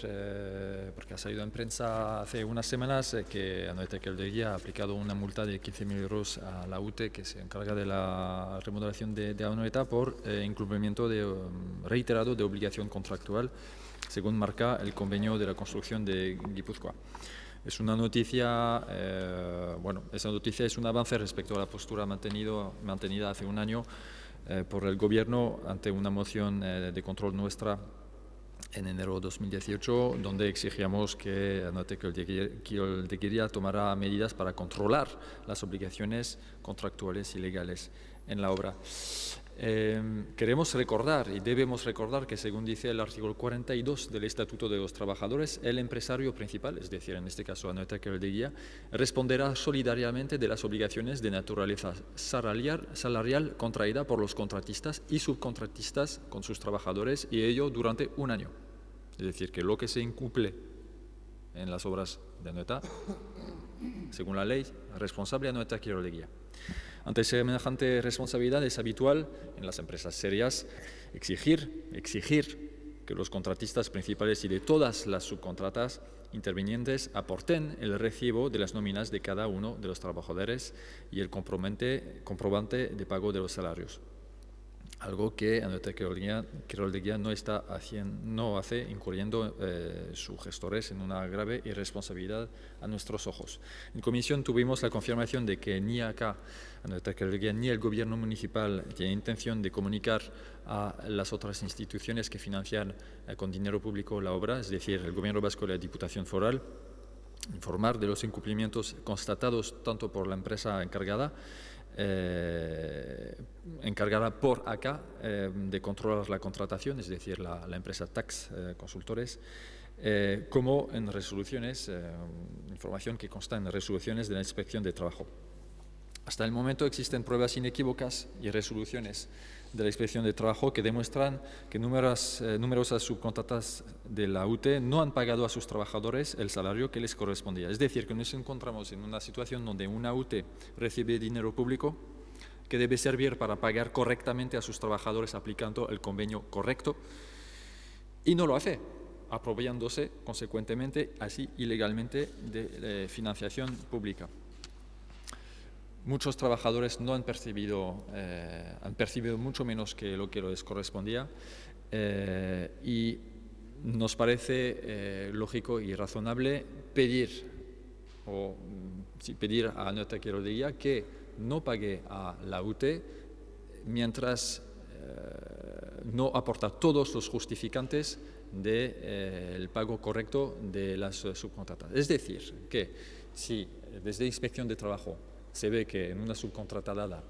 porque ha salido en prensa hace unas semanas, que Anoetek Eldegia ha aplicado una multa de 15.000 euros a la UTE, que se encarga de la remodelación de Anoeta, por incumplimiento reiterado de obligación contractual, según marca el convenio de la construcción de Guipúzcoa. Es una noticia, esa noticia es un avance respecto a la postura mantenida hace un año por el Gobierno ante una moción de control nuestra en enero de 2018, donde exigíamos que Anoetek Eldegia tomara medidas para controlar las obligaciones contractuales y legales en la obra. Queremos recordar y debemos recordar que, según dice el artículo 42 del Estatuto de los Trabajadores, el empresario principal, es decir, en este caso Anoetek Eldegia, responderá solidariamente de las obligaciones de naturaleza salarial contraída por los contratistas y subcontratistas con sus trabajadores, y ello durante un año. Es decir, que lo que se incumple en las obras de Anoeta, según la ley, responsable Anoetek Eldegia. Ante semejante responsabilidad es habitual en las empresas serias exigir que los contratistas principales y de todas las subcontratas intervinientes aporten el recibo de las nóminas de cada uno de los trabajadores y el comprobante de pago de los salarios. Algo que Anoetek Eldegia no hace, incurriendo sus gestores en una grave irresponsabilidad a nuestros ojos. En comisión tuvimos la confirmación de que ni acá Anoetek Eldegia ni el Gobierno municipal tiene intención de comunicar a las otras instituciones que financian con dinero público la obra, es decir, el Gobierno vasco y la Diputación Foral, informar de los incumplimientos constatados tanto por la empresa encargada por acá de controlar la contratación, es decir, la empresa Tax Consultores, como en resoluciones, información que consta en resoluciones de la Inspección de Trabajo. Hasta el momento existen pruebas inequívocas y resoluciones de la Inspección de Trabajo que demuestran que numerosas subcontratas de la UTE no han pagado a sus trabajadores el salario que les correspondía. Es decir, que nos encontramos en una situación donde una UTE recibe dinero público que debe servir para pagar correctamente a sus trabajadores aplicando el convenio correcto, y no lo hace, aprovechándose consecuentemente, así ilegalmente, de financiación pública. Muchos trabajadores no han percibido mucho menos que lo que les correspondía, y nos parece lógico y razonable pedir a Anoetek Eldegia que no pague a la UTE mientras no aporta todos los justificantes del pago correcto de las subcontratas. Es decir, que si desde Inspección de Trabajo se ve que en una subcontratada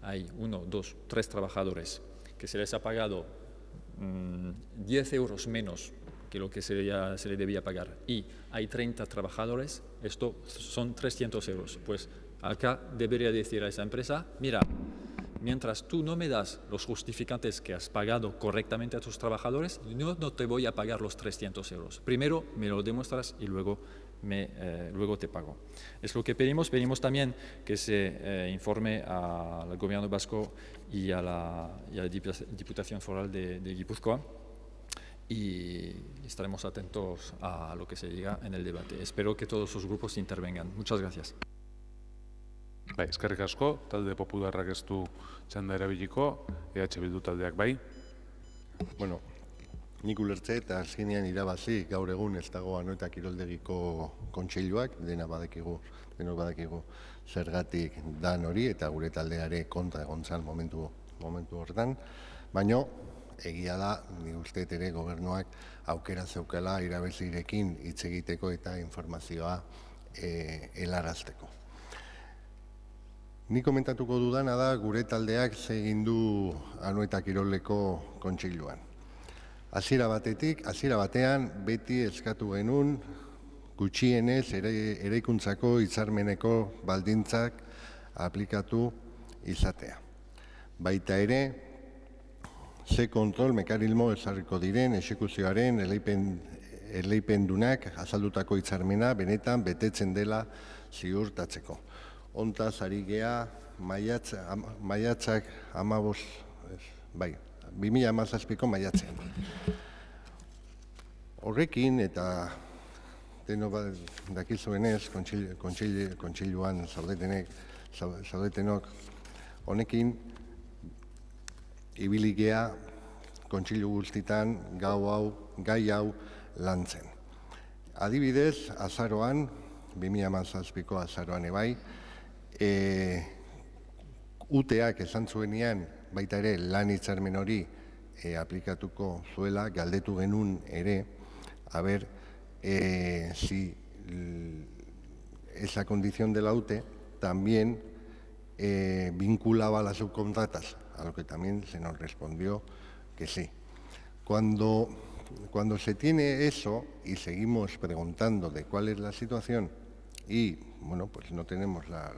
hay 1, 2, 3 trabajadores que se les ha pagado 10 euros menos que lo que se le debía pagar y hay 30 trabajadores, esto son 300 euros. Pues acá debería decir a esa empresa, mira, mientras tú no me das los justificantes que has pagado correctamente a tus trabajadores, no te voy a pagar los 300 euros. Primero me lo demuestras y luego te pago. Es lo que pedimos. Pedimos también que se informe al Gobierno vasco y a la Diputación Foral de Guipúzcoa y estaremos atentos a lo que se diga en el debate. Espero que todos los grupos intervengan. Muchas gracias. Bai, eskerrik asko, talde popularrak ez du txanda erabiliko, EH Bildu taldeak bai. Bueno, nik ulertze eta azkenean irabazi gaur egun ez dago Anoeta Kiroldegiko kontseiluak, denok badakigu zergatik dan hori eta gure taldeare kontra egon zan momentu hortan, baino egia da, ni uste ere gobernuak aukera zeukala irabazirekin hitz egiteko eta informazioa helarazteko. Ni komentatuko dudana da gure taldeak egin du Anoeta Kiroleko kontseiluan. Hasiera batean beti eskatu genuen gutxienez eraikuntzako hitzarmeneko baldintzak aplikatu izatea. Baita ere, ze kontrol mekanismo ezarriko diren exekuzioaren eleipendunak azaldutako hitzarmena benetan betetzen dela ziurtatzeko. Hontaz ari gea maiatzak 2017ko maiatzean. Horrekin eta denok dakizuenez kontseiluan zaudetenok honekin ibili gea kontseilu guztitan gai hau lantzen. Adibidez, azaroan, 2017ko azaroan ebai, UTEak esan zuenean baita ere lan hitzarmen hori aplikatuko zuela, galdetu genuen ere, a ver si esa condición de la UTE también vinculaba a las subcontratas, a lo que también se nos respondió que sí. Cuando se tiene eso y seguimos preguntando de cuál es la situación y, bueno, pues no tenemos la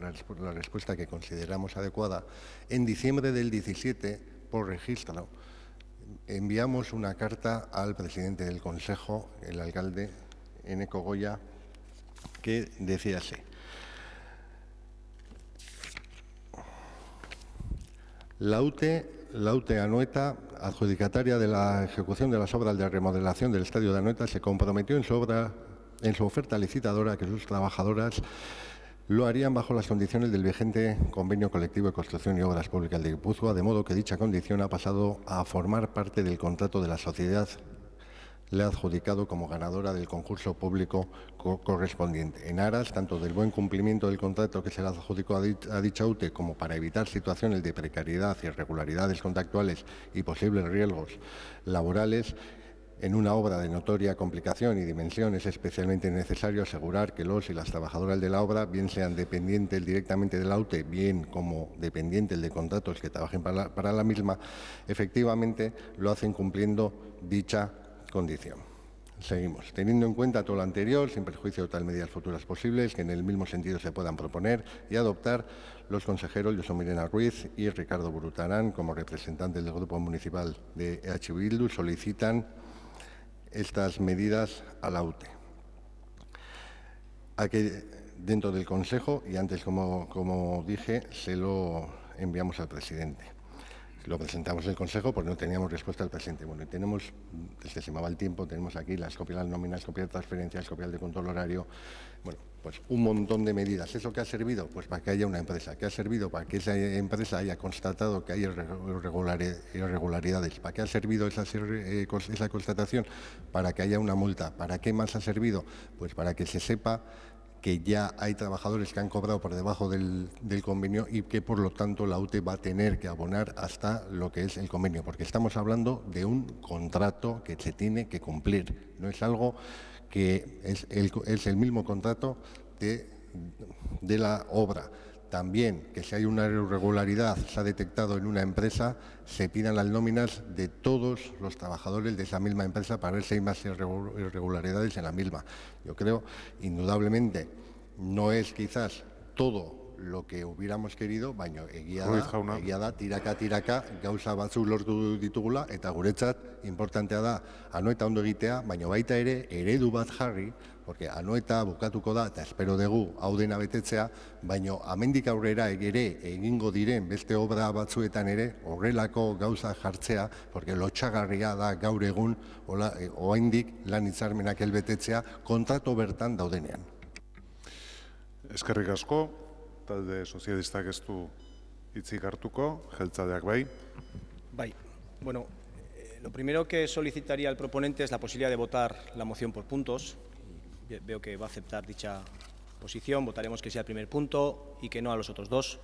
respuesta que consideramos adecuada, en diciembre del 17, por registro, enviamos una carta al presidente del Consejo, el alcalde Eneko Goya, que decía así: la UTE Anoeta, adjudicataria de la ejecución de las obras de remodelación del estadio de Anoeta, se comprometió en su oferta licitadora que sus trabajadoras lo harían bajo las condiciones del vigente Convenio Colectivo de Construcción y Obras Públicas de Guipúzcoa, de modo que dicha condición ha pasado a formar parte del contrato de la sociedad le ha adjudicado como ganadora del concurso público correspondiente. En aras tanto del buen cumplimiento del contrato que se le adjudicó a dicha UTE como para evitar situaciones de precariedad, irregularidades contractuales y posibles riesgos laborales, en una obra de notoria complicación y dimensión es especialmente necesario asegurar que los y las trabajadoras de la obra, bien sean dependientes directamente de la UTE, bien como dependientes de contratos que trabajen para la misma, efectivamente lo hacen cumpliendo dicha condición. Seguimos. Teniendo en cuenta todo lo anterior, sin perjuicio de tal medidas futuras posibles que en el mismo sentido se puedan proponer y adoptar, los consejeros Josu Mirena Ruiz y Ricardo Burutarán, como representantes del Grupo Municipal de EH Bildu, solicitan estas medidas a la UTE. A que dentro del Consejo, y antes como dije, se lo enviamos al presidente. Lo presentamos en el Consejo porque no teníamos respuesta al presidente. Bueno, y tenemos, desde se me va el tiempo, tenemos aquí las copias de las nóminas, copias de transferencias, copias de control horario, bueno, pues un montón de medidas. ¿Eso qué ha servido? Pues para que haya una empresa. ¿Qué ha servido? Para que esa empresa haya constatado que hay irregularidades. ¿Para qué ha servido esa constatación? Para que haya una multa. ¿Para qué más ha servido? Pues para que se sepa que ya hay trabajadores que han cobrado por debajo del convenio y que, por lo tanto, la UTE va a tener que abonar hasta lo que es el convenio, porque estamos hablando de un contrato que se tiene que cumplir. No es algo que es el mismo contrato de la obra. También que si hay una irregularidad, se ha detectado en una empresa, se pidan las nóminas de todos los trabajadores de esa misma empresa para ver si hay más irregularidades en la misma. Yo creo, indudablemente, no es quizás todo lo que hubiéramos querido, baina egia da, tiraka, gauza batzuk lortu ditugula, eta guretzat importantea da Anoeta ondo egitea, baina baita ere eredu bat jarri, porque Anoeta bukatuko da, eta espero dugu hau dena betetzea, baina amendik aurrera ere egingo diren beste obra batzuetan ere horrelako gauza jartzea, porque lotxagarria da gaur egun oraindik lan hitzarmenak helbetetzea kontratu bertan daudenean. Eskerrik asko, talde sozialistak ez du hitzik hartuko, jeltzaleak bai. Bai, bueno, lo primero que solicitaría al proponente es la posibilidad de votar la moción por puntos. Veo que va a aceptar dicha posición, votaremos que sí al primer punto y que no a los otros dos.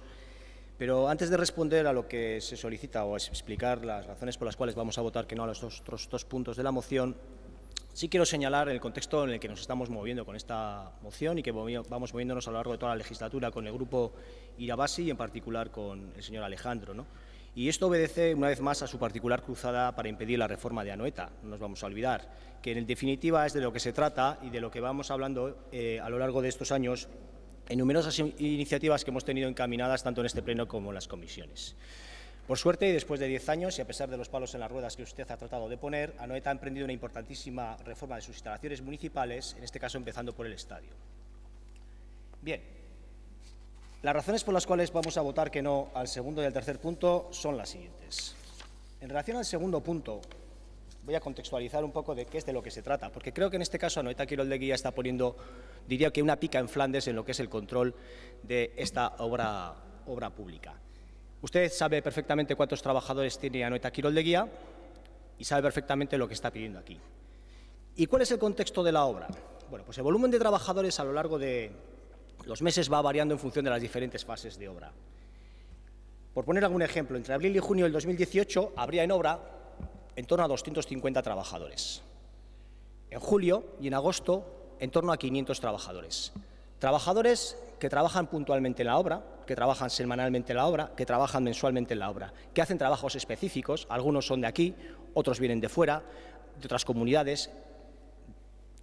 Pero antes de responder a lo que se solicita o explicar las razones por las cuales vamos a votar que no a los otros dos puntos de la moción, sí quiero señalar el contexto en el que nos estamos moviendo con esta moción y que vamos moviéndonos a lo largo de toda la legislatura con el grupo Irabasi y en particular con el señor Alejandro, ¿no? Y esto obedece una vez más a su particular cruzada para impedir la reforma de Anoeta. No nos vamos a olvidar que en definitiva es de lo que se trata y de lo que vamos hablando a lo largo de estos años en numerosas iniciativas que hemos tenido encaminadas tanto en este pleno como en las comisiones. Por suerte, y después de 10 años, y a pesar de los palos en las ruedas que usted ha tratado de poner, Anoeta ha emprendido una importantísima reforma de sus instalaciones municipales, en este caso empezando por el estadio. Bien, las razones por las cuales vamos a votar que no al segundo y al tercer punto son las siguientes. En relación al segundo punto, voy a contextualizar un poco de qué es de lo que se trata, porque creo que en este caso Anoeta Kiroldegia está poniendo, diría que una pica en Flandes en lo que es el control de esta obra pública. Usted sabe perfectamente cuántos trabajadores tiene Anoeta Kiroldegia y sabe perfectamente lo que está pidiendo aquí. ¿Y cuál es el contexto de la obra? Bueno, pues el volumen de trabajadores a lo largo de los meses va variando en función de las diferentes fases de obra. Por poner algún ejemplo, entre abril y junio del 2018 habría en obra en torno a 250 trabajadores. En julio y en agosto, en torno a 500 trabajadores. Trabajadores que trabajan puntualmente en la obra, que trabajan semanalmente en la obra, que trabajan mensualmente en la obra, que hacen trabajos específicos, algunos son de aquí, otros vienen de fuera, de otras comunidades,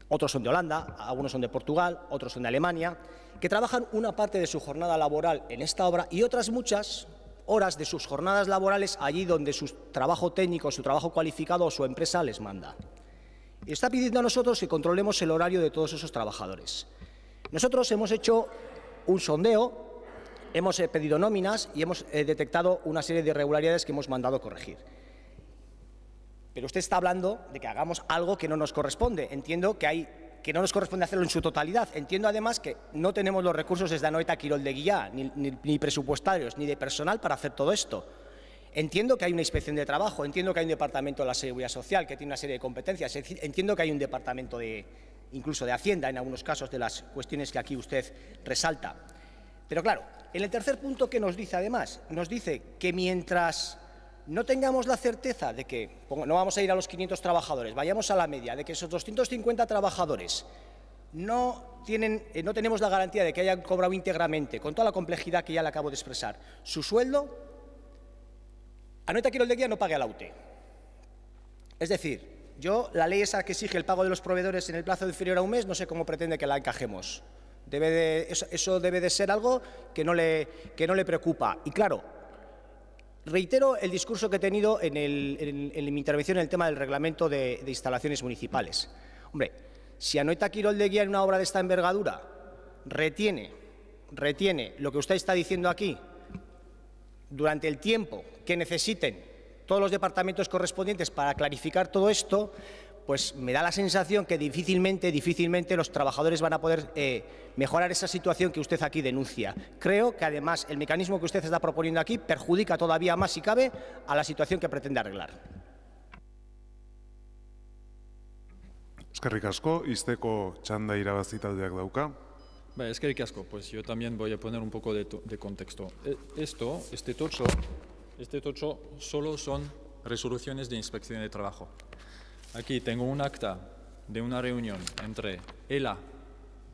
otros son de Holanda, algunos son de Portugal, otros son de Alemania, que trabajan una parte de su jornada laboral en esta obra y otras muchas horas de sus jornadas laborales allí donde su trabajo técnico, su trabajo cualificado o su empresa les manda. Y está pidiendo a nosotros que controlemos el horario de todos esos trabajadores. Nosotros hemos hecho un sondeo, hemos pedido nóminas y hemos detectado una serie de irregularidades que hemos mandado corregir. Pero usted está hablando de que hagamos algo que no nos corresponde. Entiendo que no nos corresponde hacerlo en su totalidad. Entiendo además que no tenemos los recursos desde Anoeta Kiroldegia, ni presupuestarios, ni de personal para hacer todo esto. Entiendo que hay una inspección de trabajo, entiendo que hay un departamento de la Seguridad Social que tiene una serie de competencias, entiendo que hay un departamento incluso de Hacienda en algunos casos de las cuestiones que aquí usted resalta. Pero claro, en el tercer punto, ¿qué nos dice además? Nos dice que mientras no tengamos la certeza de que no vamos a ir a los 500 trabajadores, vayamos a la media, de que esos 250 trabajadores no tenemos la garantía de que hayan cobrado íntegramente, con toda la complejidad que ya le acabo de expresar, su sueldo, Anoeta Kiroldegia no pague a la UTE. Es decir, la ley esa que exige el pago de los proveedores en el plazo inferior a un mes, no sé cómo pretende que la encajemos. Eso debe de ser algo que no le preocupa. Y claro, reitero el discurso que he tenido en mi intervención en el tema del reglamento de instalaciones municipales. Hombre, si Anoeta Kiroldegia en una obra de esta envergadura retiene lo que usted está diciendo aquí durante el tiempo que necesiten todos los departamentos correspondientes para clarificar todo esto, pues me da la sensación que difícilmente los trabajadores van a poder mejorar esa situación que usted aquí denuncia. Creo que además el mecanismo que usted está proponiendo aquí perjudica todavía más, si cabe, a la situación que pretende arreglar. Eskerrik asko, izteko txanda irabazi taldeak dauka. Es que casco, pues yo también voy a poner un poco de contexto. Este tocho solo son resoluciones de inspección de trabajo. Aquí tengo un acta de una reunión entre ELA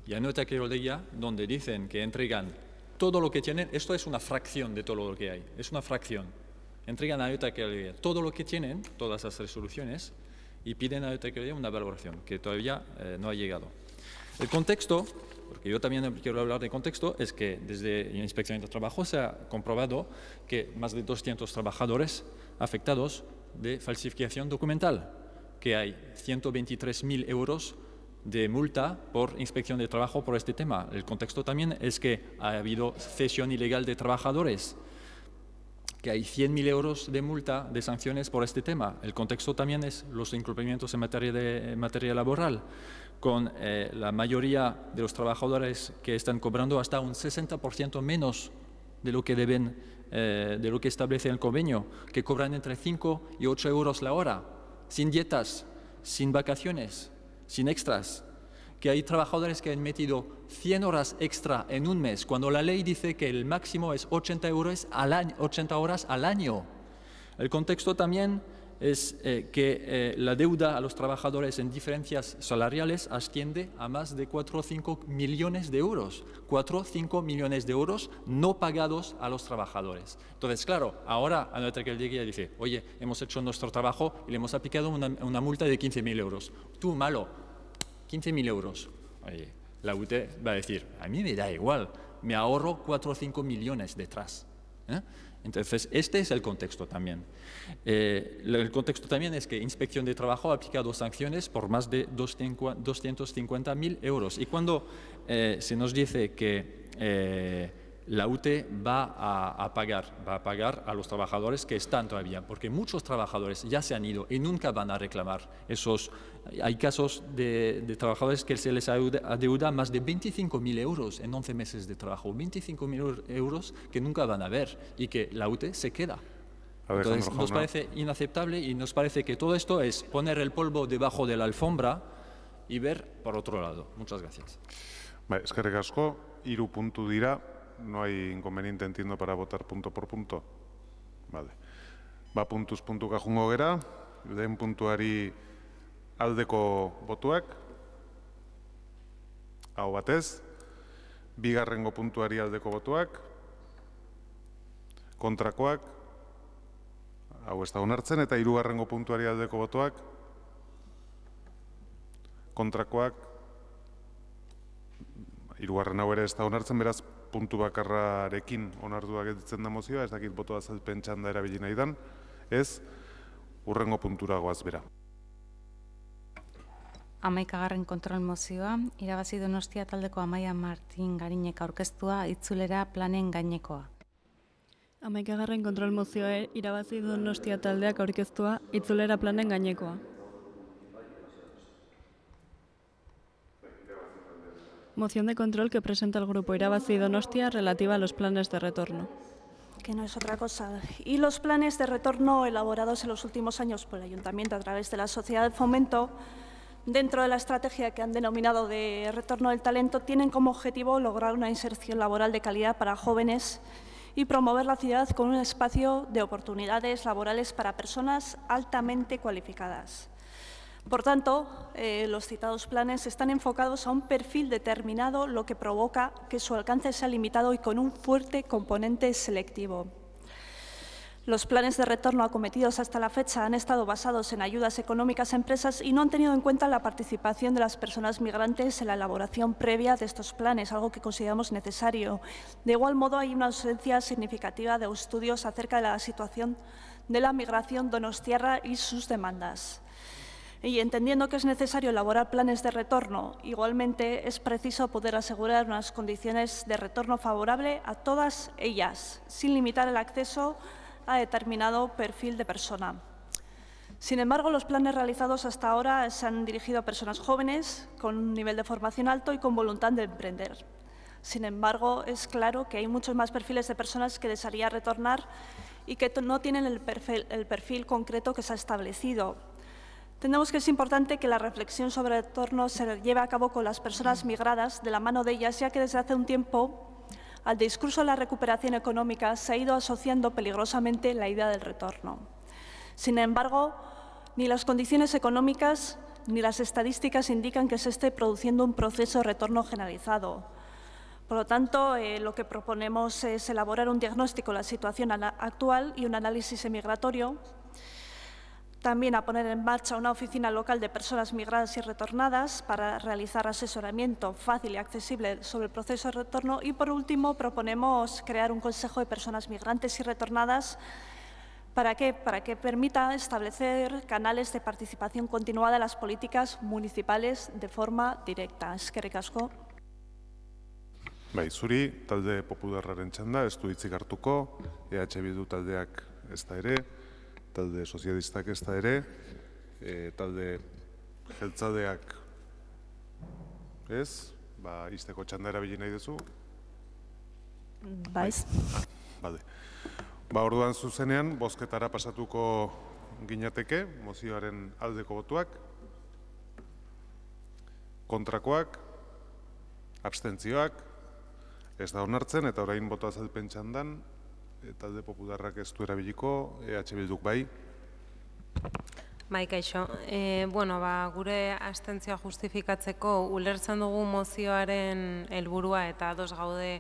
y Anoeta Quiroleya, donde dicen que entregan todo lo que tienen. Esto es una fracción de todo lo que hay, es una fracción. Entregan a Anoeta Quiroleya todo lo que tienen, todas las resoluciones, y piden a Anoeta Quiroleya una valoración, que todavía no ha llegado. El contexto, porque yo también quiero hablar de contexto, es que desde la Inspección de Trabajo se ha comprobado que más de 200 trabajadores afectados de falsificación documental, que hay 123.000 euros de multa por inspección de trabajo por este tema. El contexto también es que ha habido cesión ilegal de trabajadores, que hay 100.000 euros de multa, de sanciones por este tema. El contexto también es los incumplimientos en materia laboral, con la mayoría de los trabajadores que están cobrando hasta un 60% menos de lo que deben, de lo que establece el convenio, que cobran entre 5 y 8 euros la hora, sin dietas, sin vacaciones, sin extras. Que hay trabajadores que han metido 100 horas extra en un mes, cuando la ley dice que el máximo es 80 horas al año. El contexto también es que la deuda a los trabajadores en diferencias salariales asciende a más de 4 o 5 millones de euros. 4 o 5 millones de euros no pagados a los trabajadores. Entonces, claro, ahora Anoeta Quiroleya dice, oye, hemos hecho nuestro trabajo y le hemos aplicado una multa de 15.000 euros. Tú, malo, 15.000 euros. Oye, la UT va a decir, a mí me da igual, me ahorro 4 o 5 millones detrás. Entonces, este es el contexto también. El contexto también es que Inspección de Trabajo ha aplicado sanciones por más de 250.000 euros. Y cuando se nos dice que la UTE va a pagar a los trabajadores que están todavía, porque muchos trabajadores ya se han ido y nunca van a reclamar esos. Hay casos de trabajadores que se les adeuda más de 25.000 euros en 11 meses de trabajo, 25.000 euros que nunca van a ver y que la UTE se queda. Entonces nos parece inaceptable y nos parece que todo esto es poner el polvo debajo de la alfombra y ver por otro lado. Muchas gracias. Eskerrik asko, 3 puntu dira. No hay inconveniente, entiendo, para votar punto por punto. Vale. Puntuz puntuka jungo gera, lehen puntuari aldeko botuak, hau batez, bigarrengo puntuari aldeko botuak, kontrakoak, hau ez da onartzen, eta hirugarrengo puntuari aldeko botuak, kontrakoak, hirugarren hau ere ez da onartzen, beraz, puntu bakarrarekin onartua gelditzen da mozioa, ez dakit boto azalpen txanda erabili nahi dan, ez, hurrengo puntura goaz bera. 11. kontrol mozioa, irabazi Donostia taldeko Amaia Martin Garinek aurkeztua itzulera planen gainekoa. 11. kontrol mozioa, irabazi Donostia taldeak aurkeztua itzulera planen gainekoa. Moción de control que presenta el Grupo Irabazi Donostia relativa a los planes de retorno. Que no es otra cosa. Y los planes de retorno elaborados en los últimos años por el Ayuntamiento a través de la Sociedad de Fomento, dentro de la estrategia que han denominado de retorno del talento, tienen como objetivo lograr una inserción laboral de calidad para jóvenes y promover la ciudad con un espacio de oportunidades laborales para personas altamente cualificadas. Por tanto, los citados planes están enfocados a un perfil determinado, lo que provoca que su alcance sea limitado y con un fuerte componente selectivo. Los planes de retorno acometidos hasta la fecha han estado basados en ayudas económicas a empresas y no han tenido en cuenta la participación de las personas migrantes en la elaboración previa de estos planes, algo que consideramos necesario. De igual modo, hay una ausencia significativa de estudios acerca de la situación de la migración donostiarra y sus demandas. Y entendiendo que es necesario elaborar planes de retorno, igualmente es preciso poder asegurar unas condiciones de retorno favorable a todas ellas, sin limitar el acceso a determinado perfil de persona. Sin embargo, los planes realizados hasta ahora se han dirigido a personas jóvenes con un nivel de formación alto y con voluntad de emprender. Sin embargo, es claro que hay muchos más perfiles de personas que desearía retornar y que no tienen el perfil concreto que se ha establecido. Entendemos que es importante que la reflexión sobre el retorno se lleve a cabo con las personas migradas, de la mano de ellas, ya que desde hace un tiempo al discurso de la recuperación económica se ha ido asociando peligrosamente la idea del retorno. Sin embargo, ni las condiciones económicas ni las estadísticas indican que se esté produciendo un proceso de retorno generalizado. Por lo tanto, lo que proponemos es elaborar un diagnóstico de la situación actual y un análisis migratorio. También a poner en marcha una oficina local de personas migradas y retornadas para realizar asesoramiento fácil y accesible sobre el proceso de retorno. Y, por último, proponemos crear un consejo de personas migrantes y retornadas. ¿Para qué? Para que permita establecer canales de participación continuada en las políticas municipales de forma directa. Eskerrik asko. Bai, zuri talde popularraren txanda, ez du hitzik hartuko, EH Bildu taldeak ez da ere, talde sozialistak ez da ere, talde jeltzadeak ez, izteko txanda erabili nahi duzu? Baiz. Bale. Orduan zuzenean, bozketara pasatuko ginateke, mozioaren aldeko botuak, kontrakoak, abstentzioak, ez da onartzen, eta orain boto azalpen txandan, talde popularrak ez du erabiliko, EH Bilduk bai. Bai, kaixo. Gure abstentzioa justifikatzeko ulertzen dugu mozioaren helburua eta ados gaude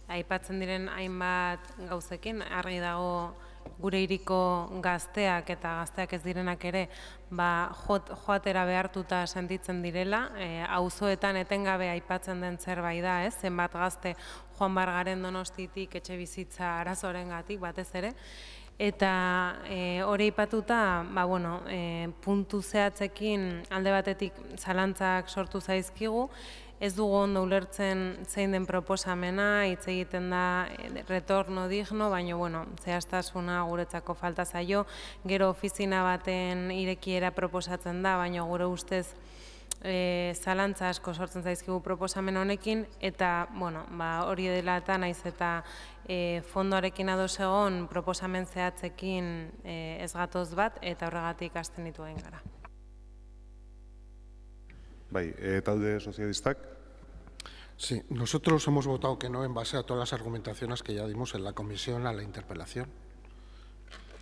aipatzen diren hainbat gauzekin, argi dago gure hiriko gazteak eta gazteak ez direnak ere joatera behartuta sentitzen direla, auzoetan etengabe aipatzen den zerbait da, zenbat gazte joan bar garen Donostitik etxe bizitza arazorengatik batez ere, eta hori aipatuta, puntu zehatzekin alde batetik zalantzak sortu zaizkigu, ez dugu ondo ulertzen zein den proposamena, hitz egiten da retorno digno, baina zehaztasuna guretzako falta zaio, gero ofizina baten irekiera proposatzen da, baina gure ustez zalantza asko sortzen zaizkigu proposamen honekin, eta hori dela eta naiz eta fondoarekin ados egon proposamen zehatzekin ez gatoz bat, eta horregatik abstenitu egin gara. Bai, talde sozialistak. Sí, nosotros hemos votado que no en base a todas las argumentaciones que ya dimos en la comisión a la interpelación.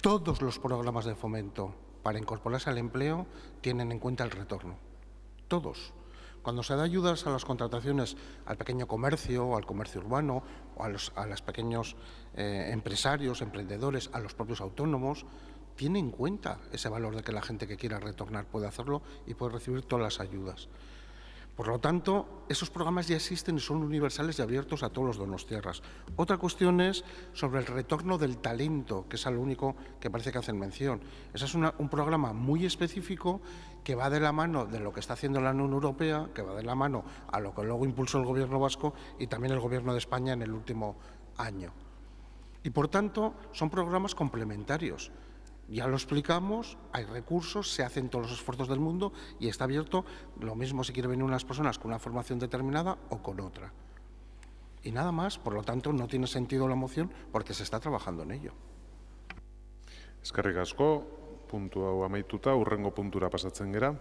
Todos los programas de fomento para incorporarse al empleo tienen en cuenta el retorno. Todos. Cuando se da ayudas a las contrataciones al pequeño comercio, al comercio urbano, o a los pequeños empresarios, emprendedores, a los propios autónomos, tiene en cuenta ese valor de que la gente que quiera retornar puede hacerlo y puede recibir todas las ayudas. Por lo tanto, esos programas ya existen y son universales y abiertos a todos los donostiarras. Otra cuestión es sobre el retorno del talento, que es lo único que parece que hacen mención. Ese es un programa muy específico que va de la mano de lo que está haciendo la Unión Europea, que va de la mano a lo que luego impulsó el Gobierno vasco y también el Gobierno de España en el último año. Y, por tanto, son programas complementarios. Ya lo explicamos, hay recursos, se hacen todos los esfuerzos del mundo y está abierto lo mismo si quieren venir unas personas con una formación determinada o con otra. Y nada más, por lo tanto, no tiene sentido la moción porque se está trabajando en ello. Eskerrik asko, puntu hau amaituta, hurrengo puntura pasatzen gera.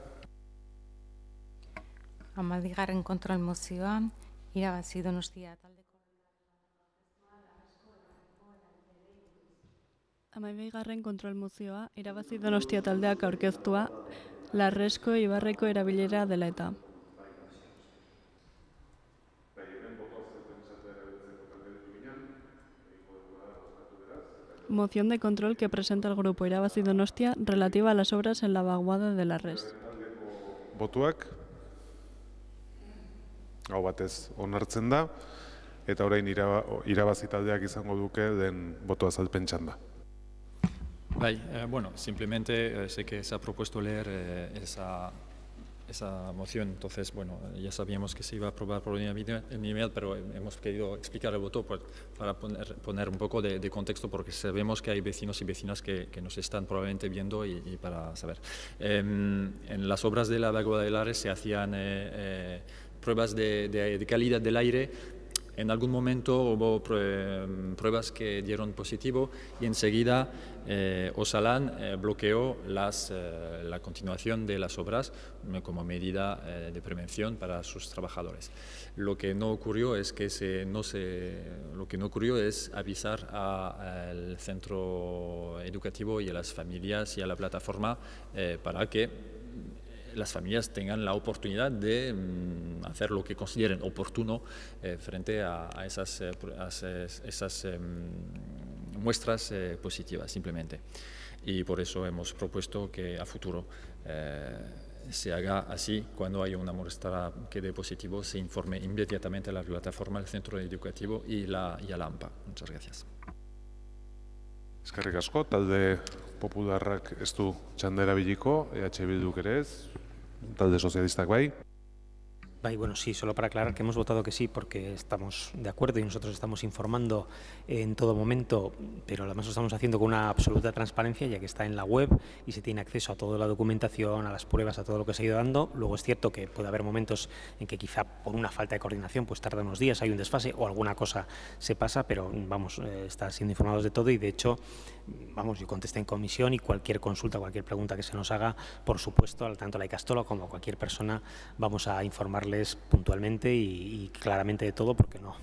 12. kontrol mozioa, irabazi Donostia taldeko. 12. kontrol mozioa, irabazi Donostia taldeak aurkeztua, Larresko Ibarreko erabilera dela eta. Moción de control que presenta el grupo Irabazi Donostia relativa a las obras en la vaguada de la res. Botuak, hau batez onartzen da, eta orain irabazi taldeak izango duke den boto azalpen txanda. Simplemente sé que se ha propuesto leer esa moción, entonces, ya sabíamos que se iba a aprobar por unanimidad, pero hemos querido explicar el voto para poner un poco de contexto, porque sabemos que hay vecinos y vecinas que nos están probablemente viendo y para saber. En las obras de la vaguada de Lares se hacían pruebas de calidad del aire En algún momento hubo pruebas que dieron positivo y enseguida Osalan bloqueó la continuación de las obras como medida de prevención para sus trabajadores. Lo que no ocurrió es avisar al centro educativo y a las familias y a la plataforma para que las familias tengan la oportunidad de hacer lo que consideren oportuno frente a esas muestras positivas, simplemente. Y por eso hemos propuesto que a futuro se haga así: cuando haya una muestra que dé positivo, se informe inmediatamente a la plataforma, al centro educativo y a la AMPA. Muchas gracias. Eskerrik asko, talde popularrak ez du txanda erabiliko, EH Bilduk ere ez, talde sozialistak bai. Bueno, sí, solo para aclarar que hemos votado que sí porque estamos de acuerdo y nosotros estamos informando en todo momento, pero además lo estamos haciendo con una absoluta transparencia, ya que está en la web y se tiene acceso a toda la documentación, a las pruebas, a todo lo que se ha ido dando. Luego es cierto que puede haber momentos en que quizá por una falta de coordinación pues tarda unos días, hay un desfase o alguna cosa se pasa, pero vamos, está siendo informados de todo y de hecho, vamos, yo contesté en comisión y cualquier consulta, cualquier pregunta que se nos haga, por supuesto, tanto la Icastola como cualquier persona, vamos a informarles puntualmente y claramente de todo, porque no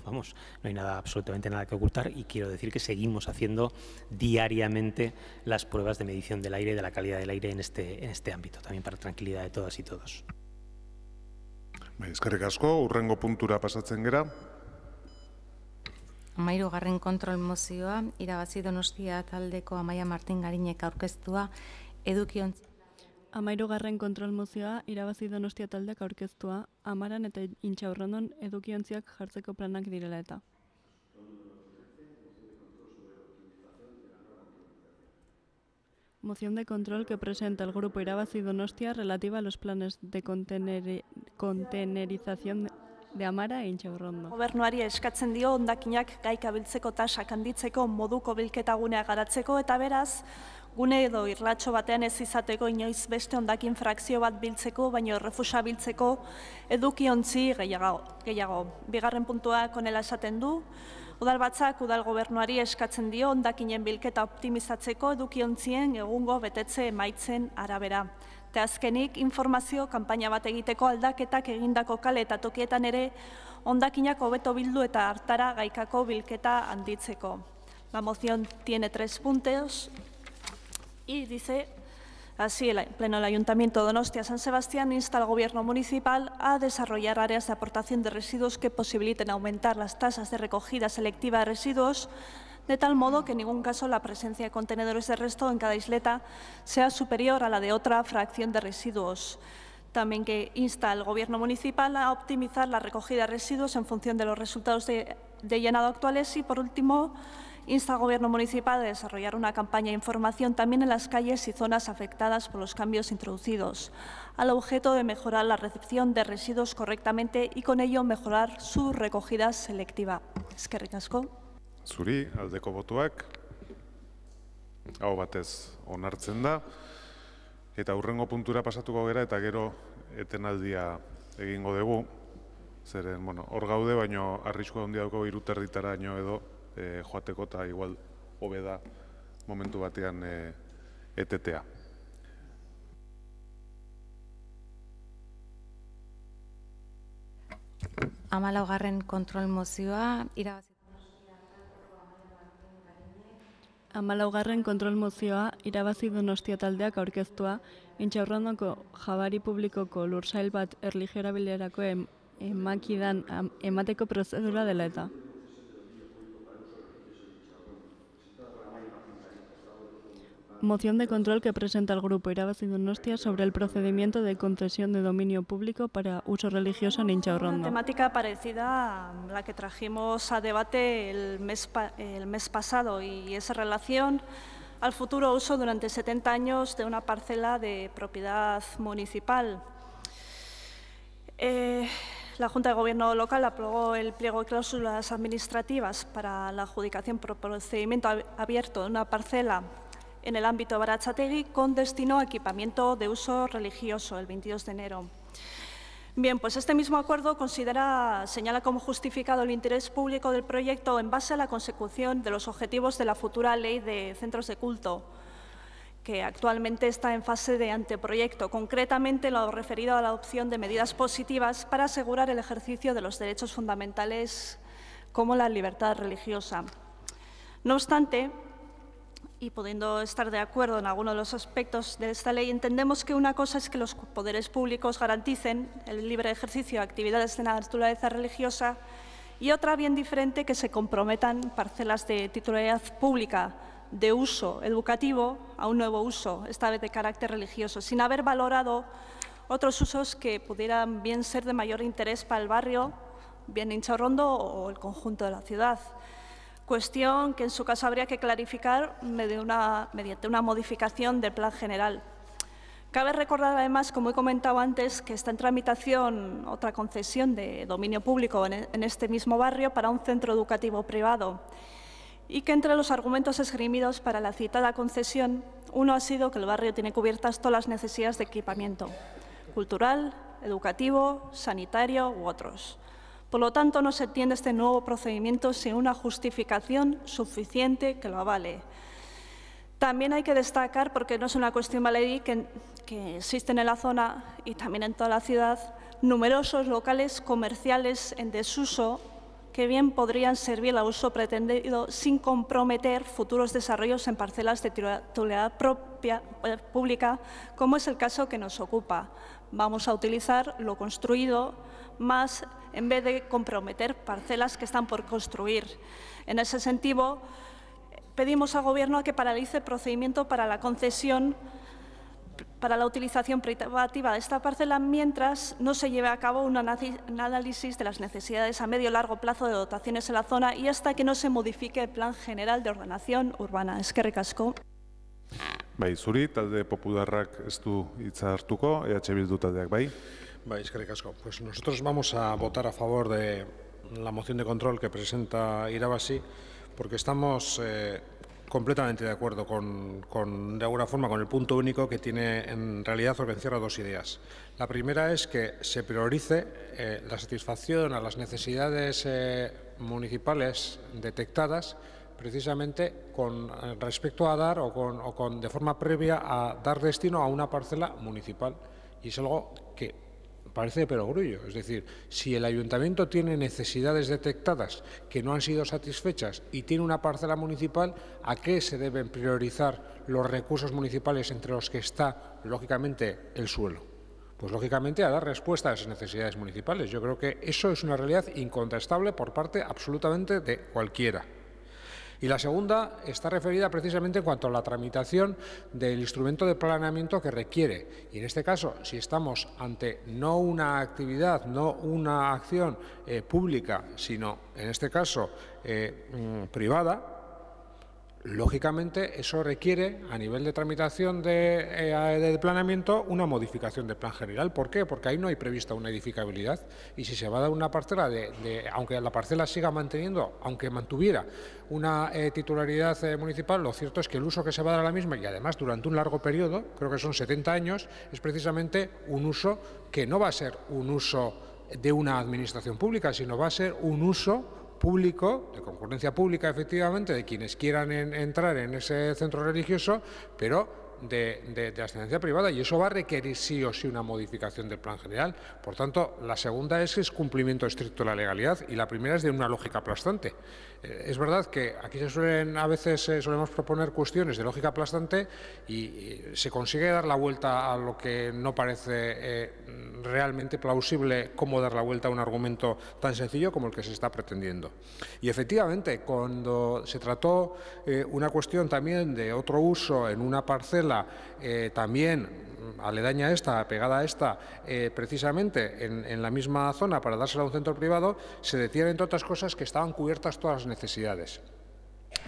hay nada, absolutamente nada que ocultar, y quiero decir que seguimos haciendo diariamente las pruebas de medición del aire y de la calidad del aire en este ámbito, también para tranquilidad de todas y todos. Eskerrik asko, hurrengo puntura pasatzen gera. 13. kontrol mozioa, irabazi Donostia taldeko Amaia Martin Garinek aurkeztua, edukiontzi. 13. kontrol mozioa, irabazi Donostia taldeak aurkeztua, Amaran eta Intxaurrondon edukiontziak jartzeko planak direla eta. Moción de control que presenta el grupo Irabazi Donostia relativa a los planes de contenerización de Amara e Intxaurrondo. Gobernuari eskatzen dio hondakinak gaika biltzeko tasak handitzeko moduko bilketa gunea garatzeko eta beraz, gune edo irlatxo batean ez izateko inoiz beste hondakin frakzio bat biltzeko, baino errefusa biltzeko edukiontzi gehiago. Bigarren puntuak honela esaten du, Udalbatzak udal gobernuari eskatzen dio hondakinen bilketa optimizatzeko edukiontzien egungo betetze emaitzen arabera. Eta azkenik, informazio kanpaina bat egiteko aldaketak egindako kale eta tokietan ere hondakinak hobeto bildu eta hartara gaikako bilketa handitzeko. La moción tiene 3 puntos y dice así: el Pleno del Ayuntamiento de Donostia San Sebastián insta al Gobierno municipal a desarrollar áreas de aportación de residuos que posibiliten aumentar las tasas de recogida selectiva de residuos, de tal modo que en ningún caso la presencia de contenedores de resto en cada isleta sea superior a la de otra fracción de residuos. También que insta al Gobierno municipal a optimizar la recogida de residuos en función de los resultados de llenado actuales y, por último, insta al Gobierno municipal a desarrollar una campaña de información también en las calles y zonas afectadas por los cambios introducidos, al objeto de mejorar la recepción de residuos correctamente y con ello mejorar su recogida selectiva. Eskerrik asko. Zuri, aldeko botuak, hau batez onartzen da, eta hurrengo puntura pasatuko gera eta gero etenaldia egingo dugu, zeren, hor gaude, baino arrisku handia dauko 3:30 edo joateko eta igual hobe da momentu batean etetea. Hamalaugarren kontrol mozioa, irabazi. 14. kontrol mozioa, irabazi Donostia taldeak aurkeztua, Intxaurrondoko jabari publikoko lursail bat erligierabilerako emakidan emateko prozedura dela eta. Moción de control que presenta el grupo Irabazi Donostia sobre el procedimiento de concesión de dominio público para uso religioso en Intxaurrondo. Una temática parecida a la que trajimos a debate el mes pasado y es en relación al futuro uso durante 70 años de una parcela de propiedad municipal. La Junta de Gobierno local aprobó el pliego de cláusulas administrativas para la adjudicación por procedimiento abierto de una parcela en el ámbito de Baratxategi con destino a equipamiento de uso religioso el 22 de enero. Bien, pues este mismo acuerdo señala como justificado el interés público del proyecto en base a la consecución de los objetivos de la futura Ley de Centros de Culto, que actualmente está en fase de anteproyecto, concretamente lo referido a la adopción de medidas positivas para asegurar el ejercicio de los derechos fundamentales como la libertad religiosa. No obstante, y pudiendo estar de acuerdo en algunos de los aspectos de esta ley, entendemos que una cosa es que los poderes públicos garanticen el libre ejercicio de actividades de naturaleza religiosa y otra bien diferente que se comprometan parcelas de titularidad pública de uso educativo a un nuevo uso, esta vez de carácter religioso, sin haber valorado otros usos que pudieran bien ser de mayor interés para el barrio, bien Inchaurrondo o el conjunto de la ciudad. Cuestión que en su caso habría que clarificar mediante una modificación del plan general. Cabe recordar además, como he comentado antes, que está en tramitación otra concesión de dominio público en este mismo barrio para un centro educativo privado y que entre los argumentos esgrimidos para la citada concesión, uno ha sido que el barrio tiene cubiertas todas las necesidades de equipamiento cultural, educativo, sanitario u otros. Por lo tanto, no se entiende este nuevo procedimiento sin una justificación suficiente que lo avale. También hay que destacar, porque no es una cuestión baladí, que existen en la zona y también en toda la ciudad numerosos locales comerciales en desuso que bien podrían servir al uso pretendido sin comprometer futuros desarrollos en parcelas de titularidad pública, como es el caso que nos ocupa. Vamos a utilizar lo construido más en vez de comprometer parcelas que están por construir. En ese sentido, pedimos al Gobierno que paralice el procedimiento para la concesión para la utilización privativa de esta parcela mientras no se lleve a cabo un análisis de las necesidades a medio y largo plazo de dotaciones en la zona y hasta que no se modifique el Plan General de Ordenación Urbana. Eskerrik asko. Bai, zuri, talde popularrak ez du hitza hartuko, EH Bildu taldeak bai. Bai, eskerrik asko. Pues nosotros vamos a votar a favor de la moción de control que presenta Irabazi porque estamos completamente de acuerdo de alguna forma con el punto único que tiene en realidad o que encierra dos ideas. La primera es que se priorice la satisfacción a las necesidades municipales detectadas precisamente con respecto a dar de forma previa a dar destino a una parcela municipal. Y es algo que parece de perogrullo. Es decir, si el ayuntamiento tiene necesidades detectadas que no han sido satisfechas y tiene una parcela municipal, ¿a qué se deben priorizar los recursos municipales entre los que está, lógicamente, el suelo? Pues, lógicamente, a dar respuesta a esas necesidades municipales. Yo creo que eso es una realidad incontestable por parte absolutamente de cualquiera. Y la segunda está referida precisamente en cuanto a la tramitación del instrumento de planeamiento que requiere. Y en este caso, si estamos ante no una actividad, no una acción pública, sino en este caso privada, lógicamente eso requiere a nivel de tramitación de planeamiento una modificación del plan general. ¿Por qué? Porque ahí no hay prevista una edificabilidad y si se va a dar una parcela aunque la parcela siga manteniendo, aunque mantuviera una titularidad municipal, lo cierto es que el uso que se va a dar a la misma y además durante un largo periodo, creo que son 70 años, es precisamente un uso que no va a ser un uso de una administración pública, sino va a ser un uso público, de concurrencia pública efectivamente, de quienes quieran entrar en ese centro religioso, pero de ascendencia privada, y eso va a requerir sí o sí una modificación del plan general. Por tanto, la segunda es cumplimiento estricto de la legalidad y la primera es de una lógica aplastante. Es verdad que aquí a veces solemos proponer cuestiones de lógica aplastante y se consigue dar la vuelta a lo que no parece realmente plausible, cómo dar la vuelta a un argumento tan sencillo como el que se está pretendiendo. Y efectivamente, cuando se trató una cuestión también de otro uso en una parcela también aledaña a esta, pegada a esta, precisamente en la misma zona para dársela a un centro privado, se decían, entre otras cosas, que estaban cubiertas todas las necesidades.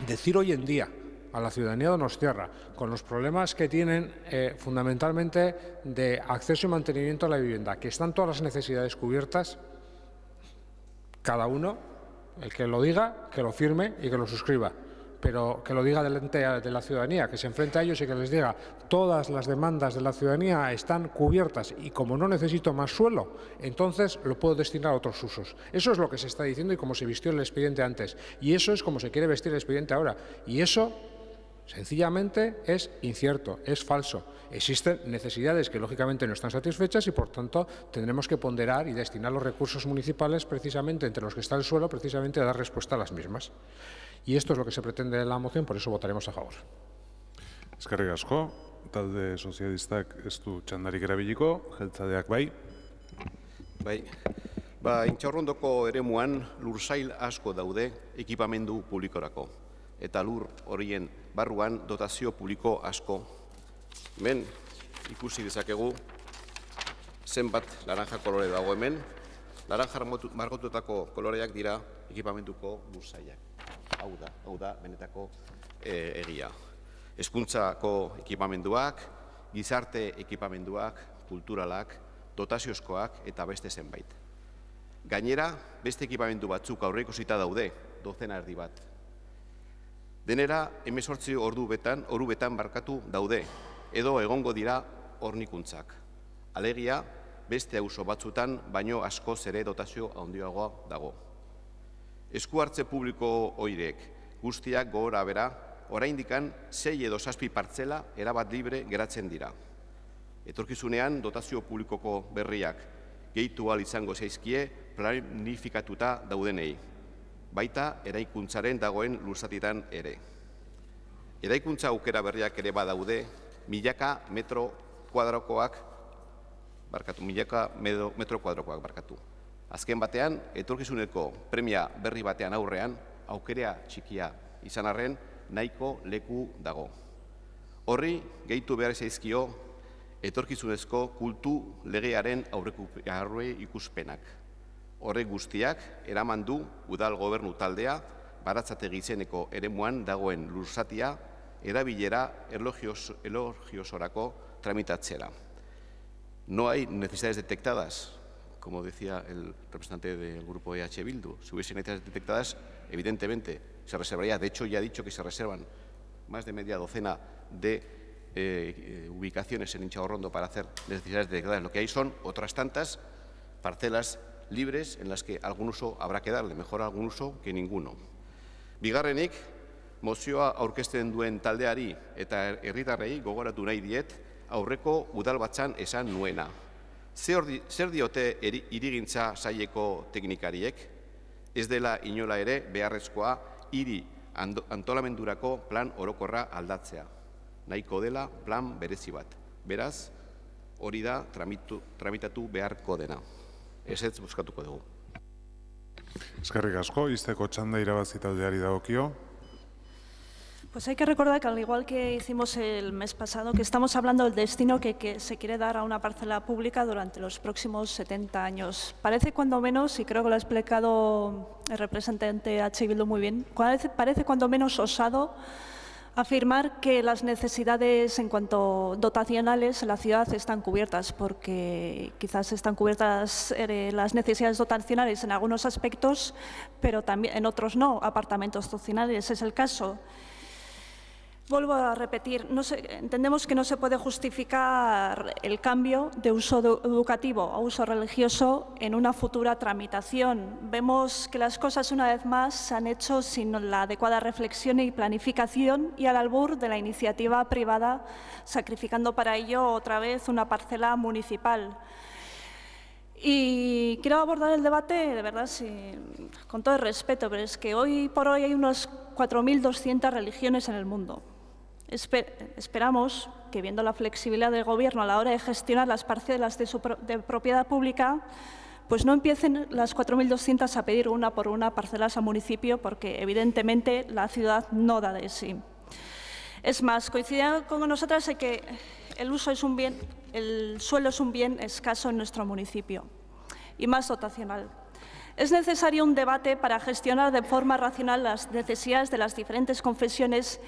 Decir hoy en día a la ciudadanía donostiarra, con los problemas que tienen fundamentalmente de acceso y mantenimiento a la vivienda, que están todas las necesidades cubiertas, cada uno, el que lo diga, que lo firme y que lo suscriba. pero que lo diga delante de la ciudadanía, que se enfrente a ellos y que les diga todas las demandas de la ciudadanía están cubiertas y como no necesito más suelo, entonces lo puedo destinar a otros usos. Eso es lo que se está diciendo y como se vistió el expediente antes. Y eso es como se quiere vestir el expediente ahora. Y eso sencillamente es incierto, es falso. Existen necesidades que lógicamente no están satisfechas y por tanto tendremos que ponderar y destinar los recursos municipales precisamente entre los que está el suelo, precisamente a dar respuesta a las mismas. Y esto es lo que se pretende en la moción, por eso votaremos a favor. Eskerrik asko, talde sozialistak ez du txandarik erabiliko, jeltzadeak bai. Bai, Intxaurrondoko eremuan lursail asko daude ekipamendu publikorako. Eta lur horien barruan dotazio publiko asko. Hemen ikusi dezakegu zenbat laranja kolore dago hemen. Laranja margotutako koloreak dira ekipamenduko lursailak. Hau da benetako egia. Hezkuntzako ekipamenduak, gizarte ekipamenduak, kulturalak, dotaziozkoak eta beste zenbait. Gainera, beste ekipamendu batzuk aurreikusita daude, dozena erdi bat. Denera, 18 orubetan barkatu daude, edo egongo dira hornikuntzak. Alegia, beste auzo batzutan, baino askoz ere dotazio handiagoa dago. Esku hartze publiko horiek guztiak gogora bera, oraindikan 6 edo 7 partzela erabat libre geratzen dira. Etorkizunean dotazio publikoko berriak gehitu ahal izango zaizkie planifikatuta daudenei, baita eraikuntzaren dagoen lurzatitan ere. Eraikuntza aukera berriak ere badaude milaka metro kuadrokoak barkatu. Azken batean, etorkizuneko premia berri batean aurrean, aukera txikia izan arren, nahiko leku dago. Horri, gehitu behar zaizkio, etorkizunezko kultu legearen aurre ikuspenak. Horrek guztiak, eraman du udal gobernu taldea, Baratzategi izeneko eremuan dagoen lurzatia, erabilera elogiosorako tramitatzera. No hay necesidades detectadas, como decía el representante del grupo EH Bildu. Si hubiesen necesidades detectadas, evidentemente se reservaría. De hecho, ya ha dicho que se reservan más de media docena de ubicaciones en Intxaurrondo para hacer necesidades detectadas. Lo que hay son otras tantas parcelas libres en las que algún uso habrá que darle, mejor algún uso que ninguno. Bigarrenik, mozioa aurkezten duen taldeari eta herritarrei gogoratu nahi diet aurreko udalbatzan esan nuena. Zer diote hirigintza saileko teknikariek? Ez dela inola ere beharrezkoa hiri antolamendurako plan orokorra aldatzea. Nahiko dela plan berezi bat. Beraz, hori da tramitatu beharko dena. Ezetz bozkatuko dugu. Eskerrik asko, izteko txanda irabazi taldeari dagokio. Pues hay que recordar que al igual que hicimos el mes pasado, que estamos hablando del destino que se quiere dar a una parcela pública durante los próximos 70 años. Parece cuando menos, y creo que lo ha explicado el representante H. Bildu muy bien, parece cuando menos osado afirmar que las necesidades en cuanto dotacionales en la ciudad están cubiertas, porque quizás están cubiertas las necesidades dotacionales en algunos aspectos, pero también en otros no, apartamentos dotacionales es el caso. Vuelvo a repetir, entendemos que no se puede justificar el cambio de uso educativo a uso religioso en una futura tramitación. Vemos que las cosas, una vez más, se han hecho sin la adecuada reflexión y planificación y al albur de la iniciativa privada, sacrificando para ello otra vez una parcela municipal. Y quiero abordar el debate, de verdad, con todo el respeto, pero es que hoy por hoy hay unas 4.200 religiones en el mundo. Esperamos que, viendo la flexibilidad del Gobierno a la hora de gestionar las parcelas de propiedad pública, pues no empiecen las 4.200 a pedir una por una parcelas al municipio, porque evidentemente la ciudad no da de sí. Es más, coinciden con nosotras en que el suelo es un bien escaso en nuestro municipio y más dotacional. Es necesario un debate para gestionar de forma racional las necesidades de las diferentes confesiones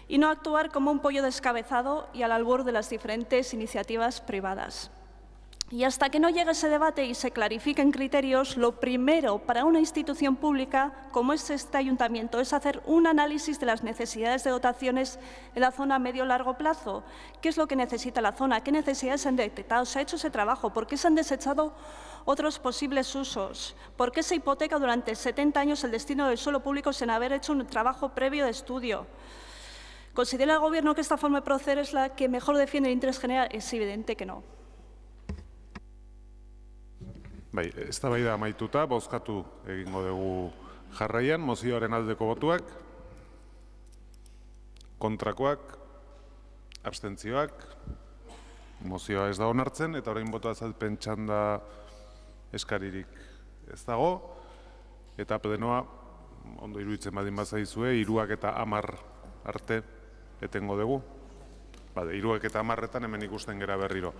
y no actuar como un pollo descabezado y al albur de las diferentes iniciativas privadas. Y hasta que no llegue ese debate y se clarifiquen criterios, lo primero para una institución pública como es este ayuntamiento es hacer un análisis de las necesidades de dotaciones en la zona a medio-largo plazo. ¿Qué es lo que necesita la zona? ¿Qué necesidades se han detectado? ¿Se ha hecho ese trabajo? ¿Por qué se han desechado otros posibles usos? ¿Por qué se hipoteca durante 70 años el destino del suelo público sin haber hecho un trabajo previo de estudio? ¿Considera el Gobierno que esta forma de proceder es la que mejor defiende el interés general? Es evidente que no. Bai, eztabaida amaituta, bozkatu egingo dugu jarraian, mozioaren aldeko botuak, kontrakoak, abstentzioak, mozioa ez da onartzen, eta orain boto azalpen txanda eskaririk ez dago, eta plenoa, ondo iruditzen badin bazaizue, 3 eta 10 arte etengo dugu. 3 eta 10etan hemen ikusten gera berriro.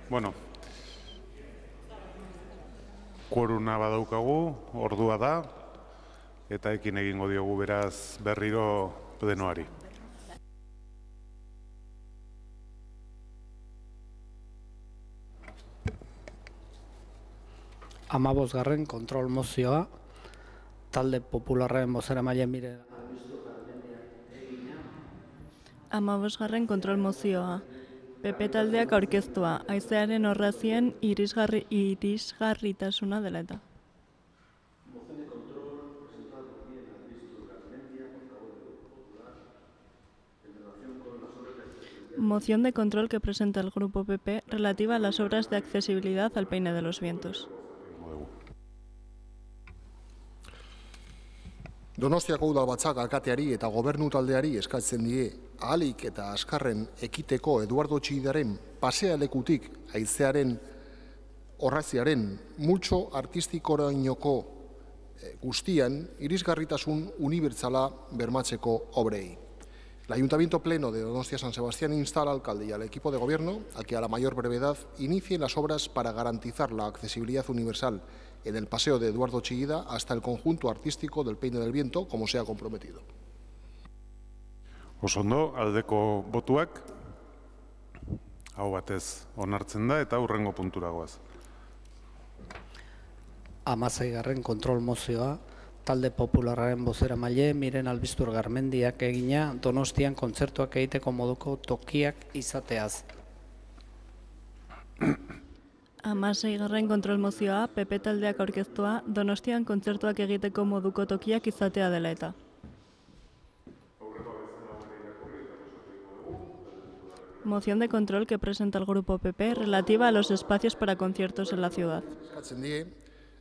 Bueno, kuoruna badaukagu, ordua da, eta ekin egingo diogu beraz berriro plenoari. Amabosgarren kontrol mozioa, talde popularren bozeramaile Miren Albizu Garmendiak egina. Amabosgarren kontrol mozioa. PP taldeak aurkeztua, haizearen orrazien irisgarritasuna dela eta. Moción de control que presenta el Grupo PP relativa a las obras de accesibilidad al Peine de los Vientos. Donostiako udalbatzak alkateari eta gobernu taldeari eskatzen die ahalik eta azkarren ekiteko Eduardo Txillidaren pasealekutik haizearen orraziaren multzo artistikorainoko guztian irisgarritasun unibertsala bermatzeko obrei. El Ayuntamiento Pleno de Donostia San Sebastián insta al alcalde y al equipo de gobierno a que a la mayor brevedad inicien las obras para garantizar la accesibilidad universal en el paseo de Eduardo Txillida hasta el conjunto artístico del Peine del Viento, como se ha comprometido. Osondo, aldeko botuak, hau batez onartzen da eta hurrengo puntura goaz. 16. kontrol mozioa, talde popularraren bozeramaile Miren Albizu Garmendiak egina Donostian kontzertuak egiteko moduko tokiak izateaz. 16. kontrol mozioa, PP taldeak aurkeztua, Donostian kontzertuak egiteko moduko tokiak izatea dela eta. Moción de control que presenta el Grupo PP relativa a los espacios para conciertos en la ciudad. Eskatzen die,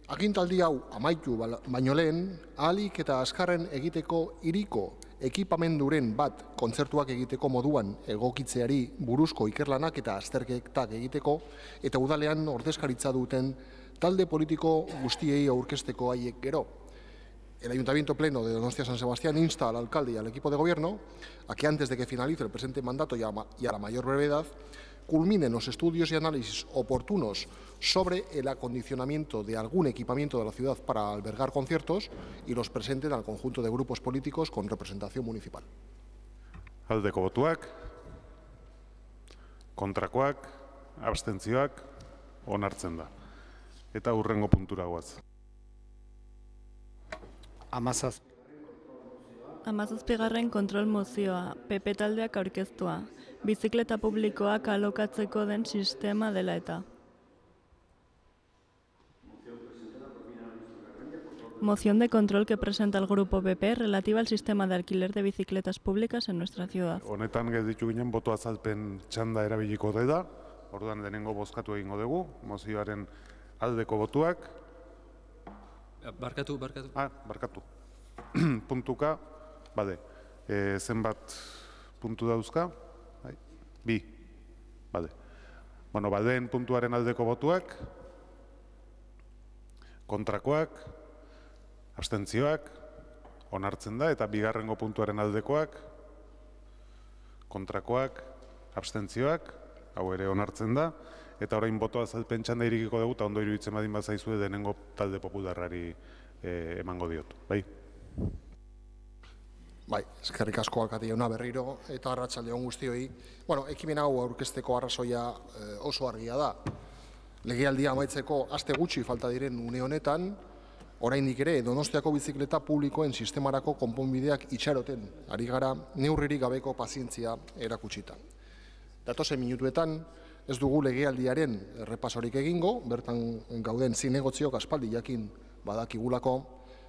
agintaldi hau amaitu baino lehen, ahalik eta azkarren egiteko hiriko ekipamenduren bat kontzertuak egiteko moduan egokitzeari buruzko ikerlanak eta azterketak egiteko eta udalean ordezkaritza duten talde politiko guztiei aurkezteko haiek gero. El Ayuntamiento Pleno de Donostia San Sebastián insta al alcalde y al equipo de gobierno a que antes de que finalice el presente mandato y a la mayor brevedad culminen los estudios y análisis oportunos sobre el acondicionamiento de algún equipamiento de la ciudad para albergar conciertos y los presenten al conjunto de grupos políticos con representación municipal. Aldeko botuak, kontrakoak, abstentzioak, onartzen da. Eta hurrengo puntura goaz. 17. kontrol mozioa, PP taldeak aurkeztua, bizikleta publikoak alokatzeko den sistema dela eta. Moción de control que presenta el Grupo PP relativa al sistema de alquiler de bicicletas públicas en nuestra ciudad. Honetan gelditu ginen boto azalpen txanda erabiliko da, orduan denengo bozkatu egingo dugu, mozioaren aldeko botuak. Barkatu. Barkatu. Puntuka, bade, zenbat puntu dauzka? Bi, bade. Bueno, badeen puntuaren aldeko botuak, kontrakoak, abstentzioak, onartzen da, eta bigarrengo puntuaren aldekoak, kontrakoak, abstentzioak, hau ere onartzen da, eta orain boto azalpen txanda irikiko dugu, eta ondo iruditzen badin bazaizue denengo talde popularrari emango diot. Bai? Bai, eskerrik asko alkate jauna berriro eta arratsalde on guztioi. Bueno, ekimen hau aurkezteko arrazoia oso argia da. Legealdia amaitzeko aste gutxi falta diren une honetan, oraindik ere Donostiako bizikleta publikoen sistemarako konponbideak itxaroten ari gara neurririk gabeko pazientzia erakutsita. Datozen minutuetan ez dugu legealdiaren errepasorik egingo, bertan gauden zinegotziok aspaldi jakin badakigulako,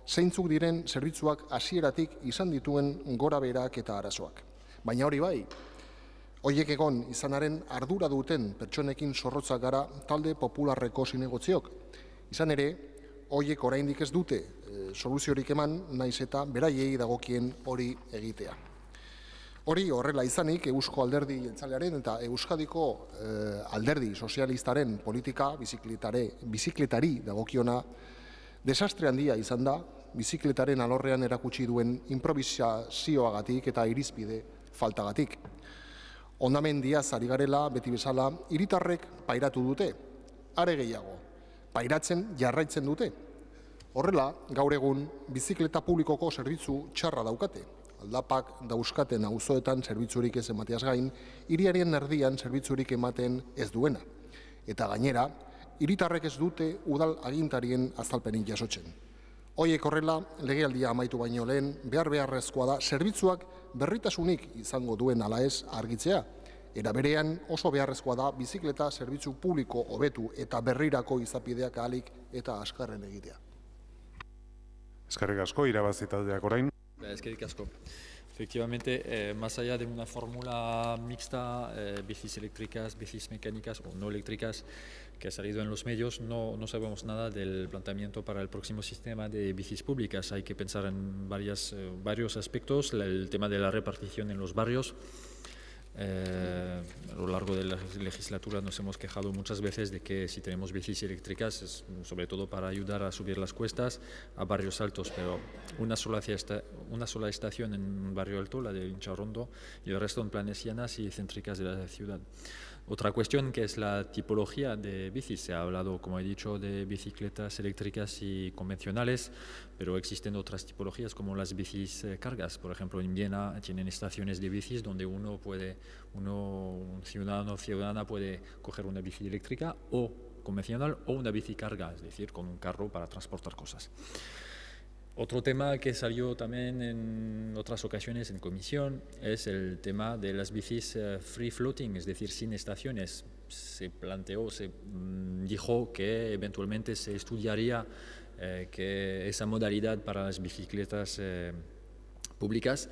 zeintzuk diren zerbitzuak hasieratik izan dituen gorabeherak eta arazoak. Baina hori bai, horiek egon izanaren ardura duten pertsonekin zorrotzak gara talde popularreko zinegotziok. Izan ere, horiek oraindik ez dute soluziorik eman, naiz eta beraiei dagokien hori egitea. Hori horrela izanik, Eusko Alderdi Jeltzalearen eta Euskadiko Alderdi Sozialistaren politika bizikletari dagokiona desastre handia izan da, bizikletaren alorrean erakutsi duen improvisazioagatik eta irizpide faltagatik. Hondamendiaz ari garela beti bezala hiritarrek pairatu dute, are gehiago, pairatzen jarraitzen dute. Horrela, gaur egun bizikleta publikoko zerbitzu txarra daukate. Aldapak dauzkaten auzoetan zerbitzurik ez emateaz gain, hiriaren erdian zerbitzurik ematen ez duena. Eta gainera, hiritarrek ez dute udal agintarien azalpenik jasotzen. Hoiek horrela, legealdia amaitu baino lehen, beharrezkoa da zerbitzuak berritasunik izango duen ala ez argitzea. Era berean oso beharrezkoa da bizikleta zerbitzu publiko hobetu eta berrirako izapideak ahalik eta azkarren egitea. Eskerrik asko, irabazi taldeak orain. Eskerrik asko. Efectivamente, más allá de una fórmula mixta, bicis eléctricas, bicis mecánicas o no eléctricas, que ha salido en los medios, no sabemos nada del planteamiento para el próximo sistema de bicis públicas. Hay que pensar en varios aspectos, el tema de la repartición en los barrios. A lo largo de la legislatura nos hemos quejado muchas veces de que si tenemos bicis eléctricas es sobre todo para ayudar a subir las cuestas a barrios altos, pero una sola estación en un barrio alto, la de Incharrondo, y el resto en planes llanas y céntricas de la ciudad. Otra cuestión que es la tipología de bicis. Se ha hablado, como he dicho, de bicicletas eléctricas y convencionales, pero existen otras tipologías como las bicis cargas. Por ejemplo, en Viena tienen estaciones de bicis donde un ciudadano o ciudadana puede coger una bici eléctrica o convencional o una bici carga, es decir, con un carro para transportar cosas. Otro tema que salió también en otras ocasiones en comisión es el tema de las bicis free floating, es decir, sin estaciones. Se dijo que eventualmente se estudiaría que esa modalidad para las bicicletas públicas.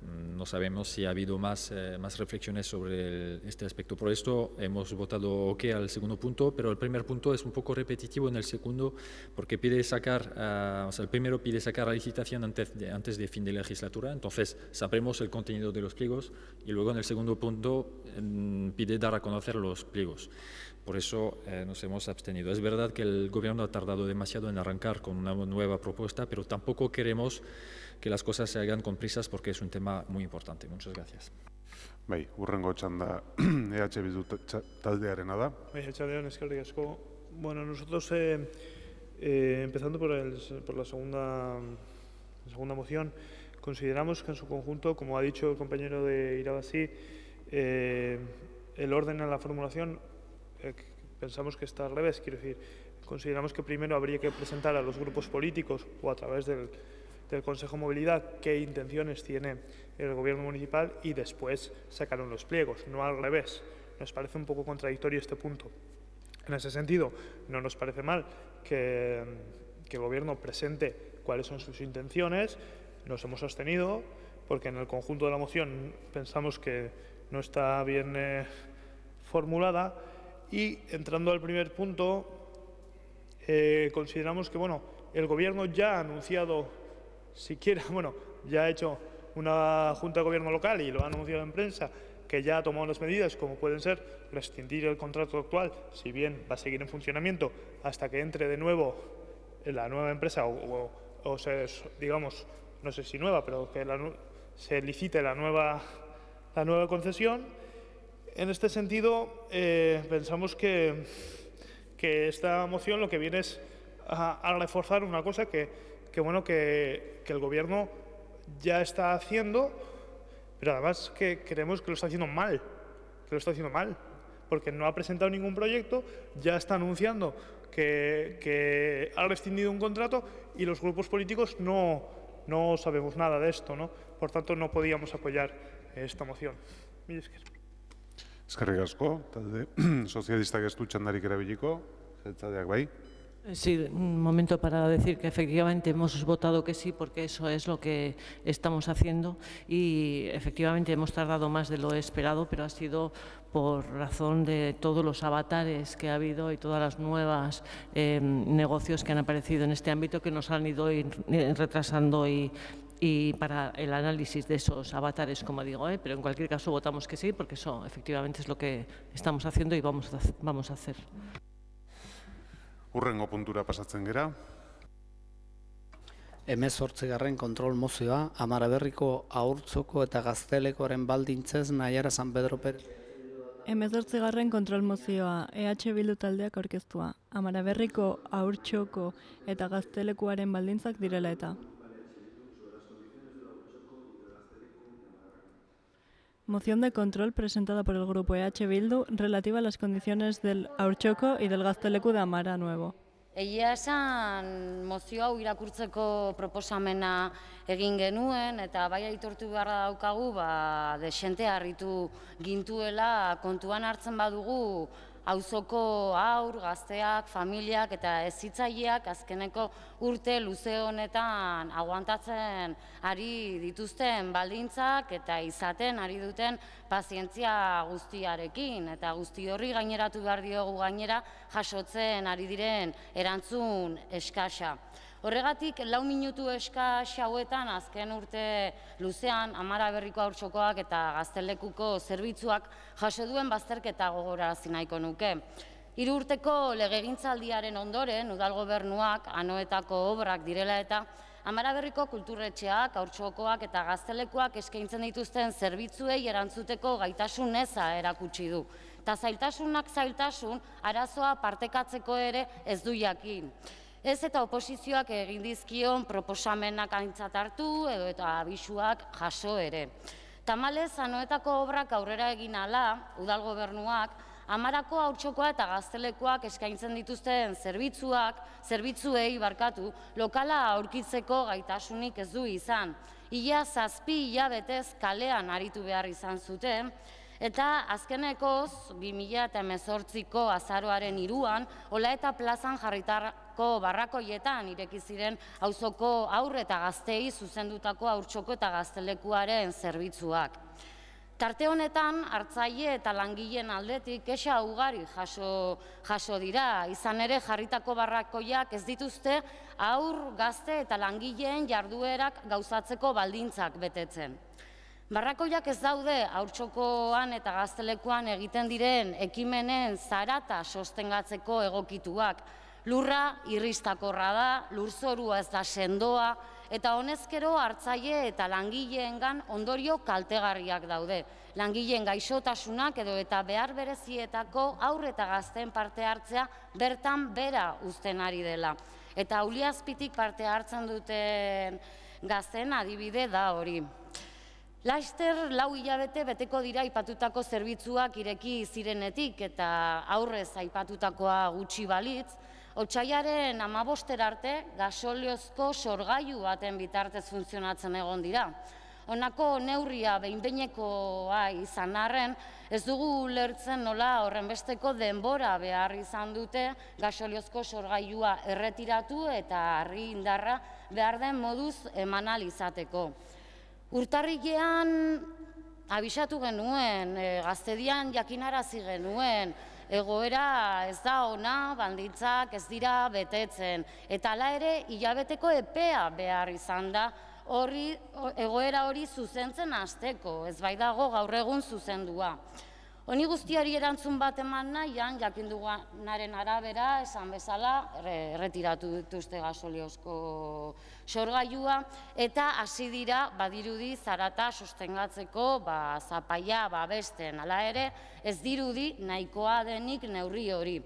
No sabemos si ha habido más reflexiones sobre este aspecto. Por esto hemos votado OK al segundo punto, pero el primer punto es un poco repetitivo en el segundo, porque pide sacar, el primero pide sacar la licitación antes de fin de legislatura, entonces sabremos el contenido de los pliegos, y luego en el segundo punto pide dar a conocer los pliegos. Por eso nos hemos abstenido. Es verdad que el Gobierno ha tardado demasiado en arrancar con una nueva propuesta, pero tampoco queremos que las cosas se hagan con prisas porque es un tema muy importante. Muchas gracias. Bai, urrengo txanda EH Bildu taldearena da. Bai, etxaldean, eskerrik asko. Bueno, nosotros, empezando por la segunda moción, consideramos que en su conjunto, como ha dicho el compañero de Irabazi, el orden en la formulación pensamos que está al revés. Quiero decir, consideramos que primero habría que presentar a los grupos políticos o a través del Consejo de Movilidad qué intenciones tiene el Gobierno municipal y después sacaron los pliegos, no al revés. Nos parece un poco contradictorio este punto. En ese sentido, no nos parece mal que el Gobierno presente cuáles son sus intenciones. Nos hemos abstenido porque en el conjunto de la moción pensamos que no está bien formulada. Y entrando al primer punto, consideramos que el Gobierno ya ha anunciado, ya ha hecho una Junta de Gobierno local y lo ha anunciado en prensa, que ya ha tomado las medidas como pueden ser rescindir el contrato actual, si bien va a seguir en funcionamiento hasta que entre de nuevo la nueva empresa o se, digamos, no sé si nueva, pero que se licite la nueva concesión. En este sentido, pensamos que esta moción lo que viene es a reforzar una cosa que el Gobierno ya está haciendo, pero además que creemos que lo está haciendo mal, porque no ha presentado ningún proyecto, ya está anunciando que ha rescindido un contrato y los grupos políticos no sabemos nada de esto, ¿no? Por tanto, no podíamos apoyar esta moción. Mila esker. Eskerrik asko, talde sozialistak ez du txandarik erabiliko, jeltzaleak bai. Sí, un momento para decir que efectivamente hemos votado que sí, porque eso es lo que estamos haciendo y efectivamente hemos tardado más de lo esperado, pero ha sido por razón de todos los avatares que ha habido y todas las nuevas negocios que han aparecido en este ámbito que nos han ido retrasando y para el análisis de esos avatares, como digo, pero en cualquier caso votamos que sí, porque eso efectivamente es lo que estamos haciendo y vamos a hacer. Urrengo puntura pasatzen gera. 18. kontrol mozioa, Amaraberriko Haurtzoko eta Gaztelekoaren baldintzez Naiara San Pedro Pérez. 18. kontrol mozioa, EH Bildu taldeak aurkeztua, Amaraberriko Haurtzoko eta Gaztelekuaren baldintzak direla eta. Moción de control presentada por el grupo EH Bildu relativa a las condiciones del Haurtzoko y del Gazteleku de Amara Nuevo. Egia esan, mozio hau irakurtzeko proposamena egin genuen, eta bai aitortu beharra daukagu, desente harritu gintuela kontuan hartzen badugu auzoko haur, gazteak, familiak eta hezitzaileak azkeneko urte luze honetan aguantatzen ari dituzten baldintzak eta izaten ari duten pazientzia guztiarekin. Eta guzti horri gaineratu behar diogu gainera jasotzen ari diren erantzun eskasa. Horregatik, 4 minutu eskas hauetan azken urte luzean Amaraberriko Haurtzokoak eta Gaztelekuko zerbitzuak jaso duen bazterketa gogorarazi nahiko nuke. 3 urteko legegintzaldiaren ondoren, udal gobernuak anoetako obrak direla eta Amaraberriko kulturretxeak, Haurtzokoak eta Gaztelekuak eskaintzen dituzten zerbitzuei erantzuteko gaitasun eza erakutsi du. Eta zailtasunak zailtasun, arazoa partekatzeko ere ez du jakin. Ez eta oposizioak egin dizkion proposamenak aintzat hartu edo eta abisuak jaso ere. Tamalez, anoetako obrak aurrera egin ala, udal gobernuak, Amarako Haurtzokoa eta Gaztelekoak eskaintzen dituzten zerbitzuei lokala aurkitzeko gaitasunik ez du izan. Ia 7 hilabetez kalean aritu behar izan zuten, eta azkenekoz 2018ko azaroaren 3an, Ola eta plazan jarritako barrakoietan ireki ziren auzoko haur eta gaztei zuzendutako Haurtzoko eta Gaztelekuaren zerbitzuak. Tarte honetan, hartzaile eta langileen aldetik kexa ugari jaso dira, izan ere jarritako barrakoiak ez dituzte haur, gazte eta langileen jarduerak gauzatzeko baldintzak betetzen. Barrakoiak ez daude Haurtzokoan eta Gaztelekuan egiten diren ekimenen zarata sostengatzeko egokituak. Lurra irristakorra da, lurzorua ez da sendoa, eta honezkero hartzaile eta langileengan ondorio kaltegarriak daude. Langileen gaixotasunak edo eta behar berezietako haur eta gazteen parte hartzea bertan bera uzten ari dela. Eta Uliazpitik parte hartzen duten gazteen adibide da hori. Laster 4 hilabete beteko dira aipatutako zerbitzuak ireki zirenetik eta aurrez aipatutakoa gutxi balitz, Otsaiaren 15 arte gasoliozko sorgailu baten bitartez funtzionatzen egon dira. Honako neurria behin-behinekoa izan arren, ez dugu ulertzen nola horrenbesteko denbora behar izan dute gasoliozko sorgailua erretiratu eta harri indarra behar den moduz eman ahal izateko. Urtarrilean abisatu genuen, Gaztedian jakinarazi genuen, egoera ez da ona, baldintzak ez dira betetzen. Eta hala ere, hilabeteko epea behar izan da, egoera hori zuzentzen hasteko, ez bai dago gaur egun zuzendua. Honi guztiari erantzun bat eman nahian, jakinduganaren arabera, esan bezala, erretiratu dituzte gasoliozko sorgailua, eta hasi dira, badirudi, zarata sostengatzeko, zapaia babesten. Hala ere, ez dirudi nahikoa denik neurri hori.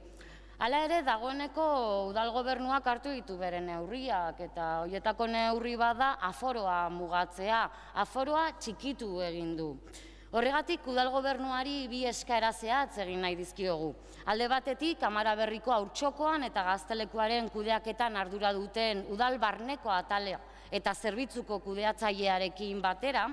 Hala ere, dagoeneko udal gobernuak hartu ditu bere neurriak, eta horietako neurri bada aforoa mugatzea, aforoa txikitu egin du. Horregatik, udal gobernuari 2 eskaera zehatz egin nahi dizkiogu. Alde batetik, Amaraberriko Haurtzokoan eta Gaztelekuaren kudeaketan ardura duten udal barneko atalea eta zerbitzuko kudeatzailearekin batera,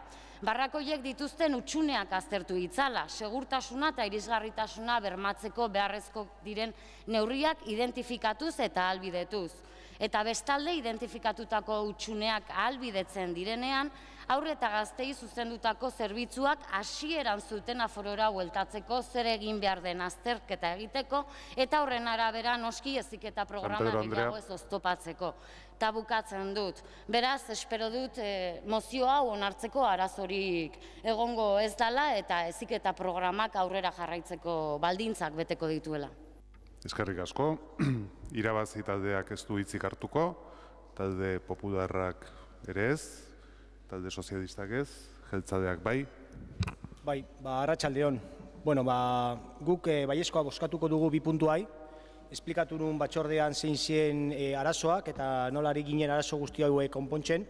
barrakoiek dituzten hutsuneak aztertu ditzala, segurtasuna eta irisgarritasuna bermatzeko beharrezko diren neurriak identifikatuz eta ahalbidetuz. Eta bestalde, identifikatutako hutsuneak ahalbidetzen direnean, haur eta gaztei zuzendutako zerbitzuak hasieran zuten aforora bueltatzeko zer egin behar den azterketa egiteko, eta horren arabera noski heziketa programa gehiago ez oztopatzeko. Eta bukatzen dut. Beraz, espero dut mozio hau onartzeko arazorik egongo ez dela eta heziketa programak aurrera jarraitzeko baldintzak beteko dituela. Eskerrik asko. Irabazi taldeak ez du hitzik hartuko. talde popularrak ere ez, talde sozialistak ez, jeltzaleak bai. Bai, arratsaldeon. Bueno, guk baiezkoa bozkatuko dugu 2 puntuai, esplikatu nun batzordean zein ziren arazoak eta nola ari ginen arazo guzti hauek konpontzen.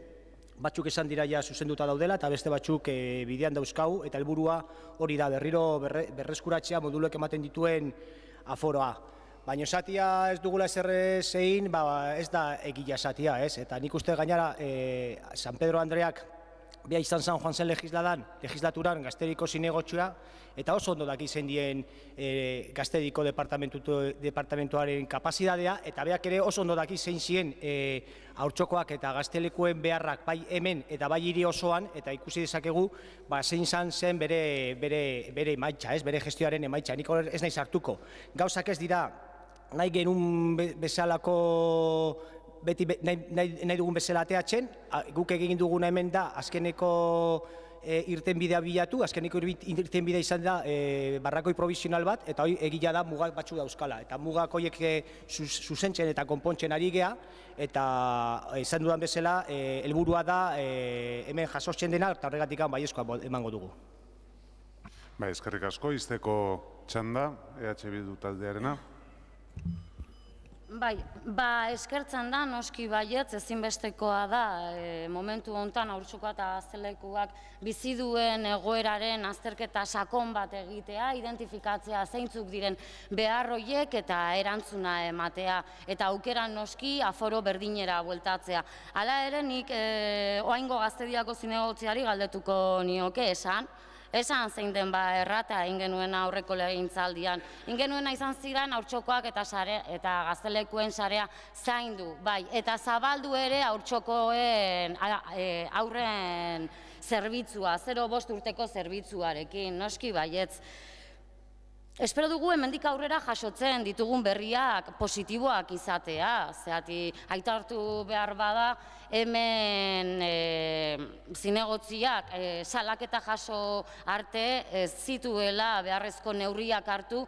Batzuk esan dira ja zuzenduta daudela eta beste batzuk bidean dauzkau eta helburua hori da berriro berreskuratzea moduluek ematen dituen aforoa. Baina esatia ez dugula ezer zein, ez da egia esatia, ez? Eta nik uste gainera San Pedro Andreak bea izan San Juan zen legislaturan Gaztediko zinegotxua, eta oso ondo daki zein dien Gaztediko departamentuaren kapazitatea, eta beak ere oso ondo daki zein ziren haurtxokoak eta gaztelekuen beharrak bai hemen eta bai hiri osoan, eta ikusi dezakegu zein zen bere emaitza, bere gestioaren emaitza. Nik ez nahi sartuko. Gauzak ez dira nahi genuen bezalako beti nahi dugun bezala ateatzen, guk egin duguna hemen da azkeneko irtenbidea bilatu, azkeneko irtenbidea izan da barrakoi provisional bat, eta hori egia da mugak batzu dauzkala. Eta mugak horiek zuzentzen eta konpontzen ari gea, eta izan dudan bezala, helburua da hemen jasotzen dena, eta horregatik baiezkoa emango dugu. Eskerrik asko, izteko txanda, EH Bildu taldearena. Bai, eskertzen da, noski baietz, ezinbestekoa da, momentu honetan haurtxokoa eta gaztelekuak bizi duen egoeraren azterketa sakon bat egitea, identifikatzea zeintzuk diren behar horiek eta erantzuna ematea, eta aukera noski aforo berdinera bueltatzea. Hala ere, nik oraingo Gaztediako zinegotziari galdetuko nioke esan zein den errata ingenuen aurreko legegintzaldian. Ingenuena izan ziren haurtxokoak eta gaztelekuen sarea zaindu, bai, eta zabaldu ere haurtxokoen aurren zerbitzua, 0-5 urteko zerbitzuarekin, noski baietz. Espero dugu hemendik aurrera jasotzen ditugun berriak positiboak izatea, zehati aitartu behar bada hemen zinegotziak salaketa jaso arte zituela beharrezko neurriak hartu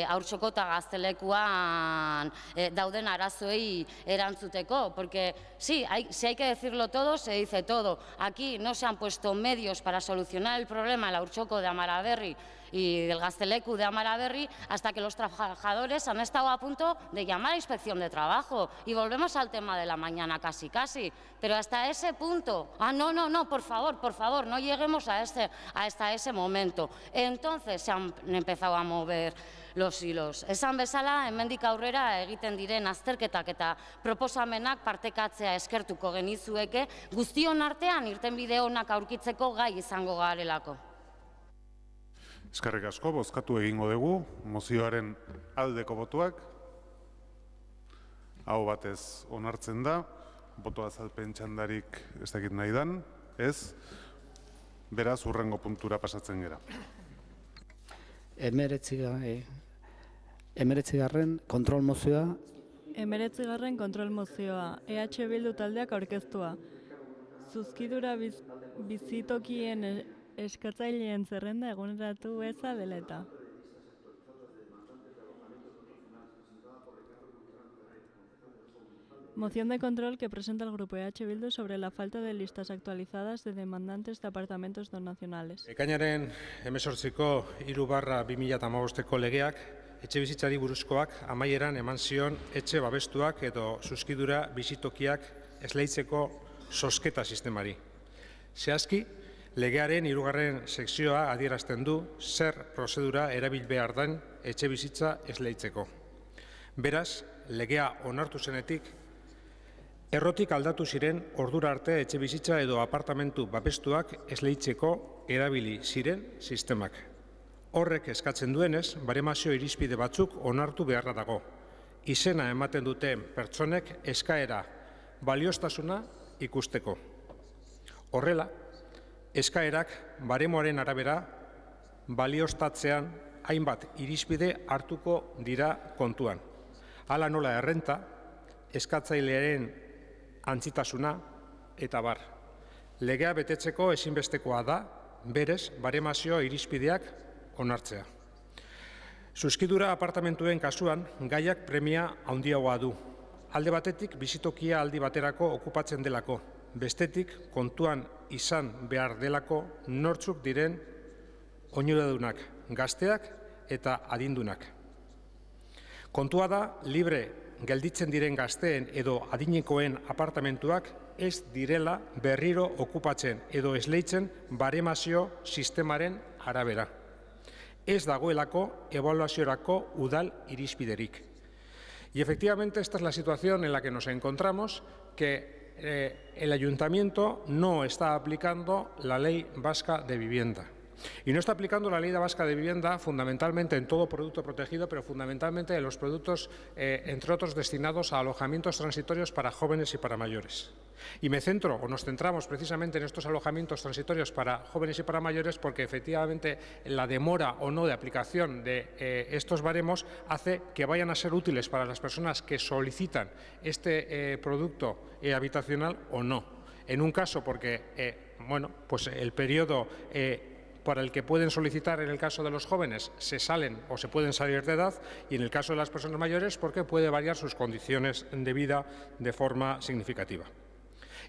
haurtxoko eta gaztelekuan dauden arazoei erantzuteko, porque sí, si hay que decirlo todo, se dice todo. Aquí no se han puesto medios para solucionar el problema del haurtxoko de Amaraberri y del Gazteleku de Amaraberri hasta que los trabajadores han estado a punto de llamar a inspección de trabajo. Y volvemos al tema de la mañana casi, pero hasta ese punto, no, por favor, no lleguemos hasta ese momento. Entonces se han empezado a mover los hilos. Esan bezala, hemendik aurrera egiten diren azterketak eta proposamenak partekatzea eskertuko genizueke, guztion artean irtenbide onak aurkitzeko gai izango garelako. Eskerrik asko, bozkatu egingo dugu, mozioaren aldeko botuak. Aho batez onartzen da, boto azalpen txandarik ez dakit nahi dan, ez, beraz hurrengo puntura pasatzen gera. 19. kontrol mozioa. 19. kontrol mozioa, EH Bildu taldeak aurkeztua. Zuzkidura bizitokien eskatzaileen zerrenda eguneratu eza dela eta. Moción de control que presenta el Grupo EH Bildu sobre la falta de listas actualizadas de demandantes de apartamentos donacionales. Ekainaren 18ko 3/2015 legeak etxebizitzari buruzkoak amaieran eman zion etxe babestuak edo zuzkidura bizitokiak esleitzeko zozketa sistemari. Zehazki, legearen 3. sekzioa adierazten du zer prozedura erabil behar den etxebizitza esleitzeko. Beraz, legea onartu zenetik, errotik aldatu ziren ordura arte etxebizitza edo apartamentu babestuak esleitzeko erabili ziren sistemak. Horrek eskatzen duenez, baremazio irizpide batzuk onartu beharra dago. Izena ematen duten pertsonek eskaera balioztasuna ikusteko. Horrela, eskaerak baremoaren arabera balioztatzean hainbat irizpide hartuko dira kontuan. Hala nola errenta, eskatzailearen antzitasuna eta bar. Legea betetzeko ezinbestekoa da, berez, baremazio irizpideak onartzea. Zuzkidura apartamentuen kasuan, gaiak premia handiagoa du. alde batetik bizitokia aldi baterako okupatzen delako, bestetik kontuan izan behar delako nortzuk diren onuradunak, gazteak eta adindunak. Kontua da, libre gelditzen diren gazteen edo adinekoen apartamentuak ez direla berriro okupatzen edo esleitzen baremazio sistemaren arabera. Ez dagoelako ebaluaziorako udal irizpiderik. Y efectivamente esta es la situación en la que nos encontramos, que el Ayuntamiento no está aplicando la Ley Vasca de Vivienda. Y no está aplicando la Ley Vasca de Vivienda fundamentalmente en todo producto protegido, pero fundamentalmente en los productos, entre otros, destinados a alojamientos transitorios para jóvenes y para mayores. Y me centro, o nos centramos precisamente en estos alojamientos transitorios para jóvenes y para mayores porque efectivamente la demora o no de aplicación de estos baremos hace que vayan a ser útiles para las personas que solicitan este producto habitacional o no. En un caso porque pues el periodo para el que pueden solicitar en el caso de los jóvenes se salen o se pueden salir de edad, y en el caso de las personas mayores porque puede variar sus condiciones de vida de forma significativa.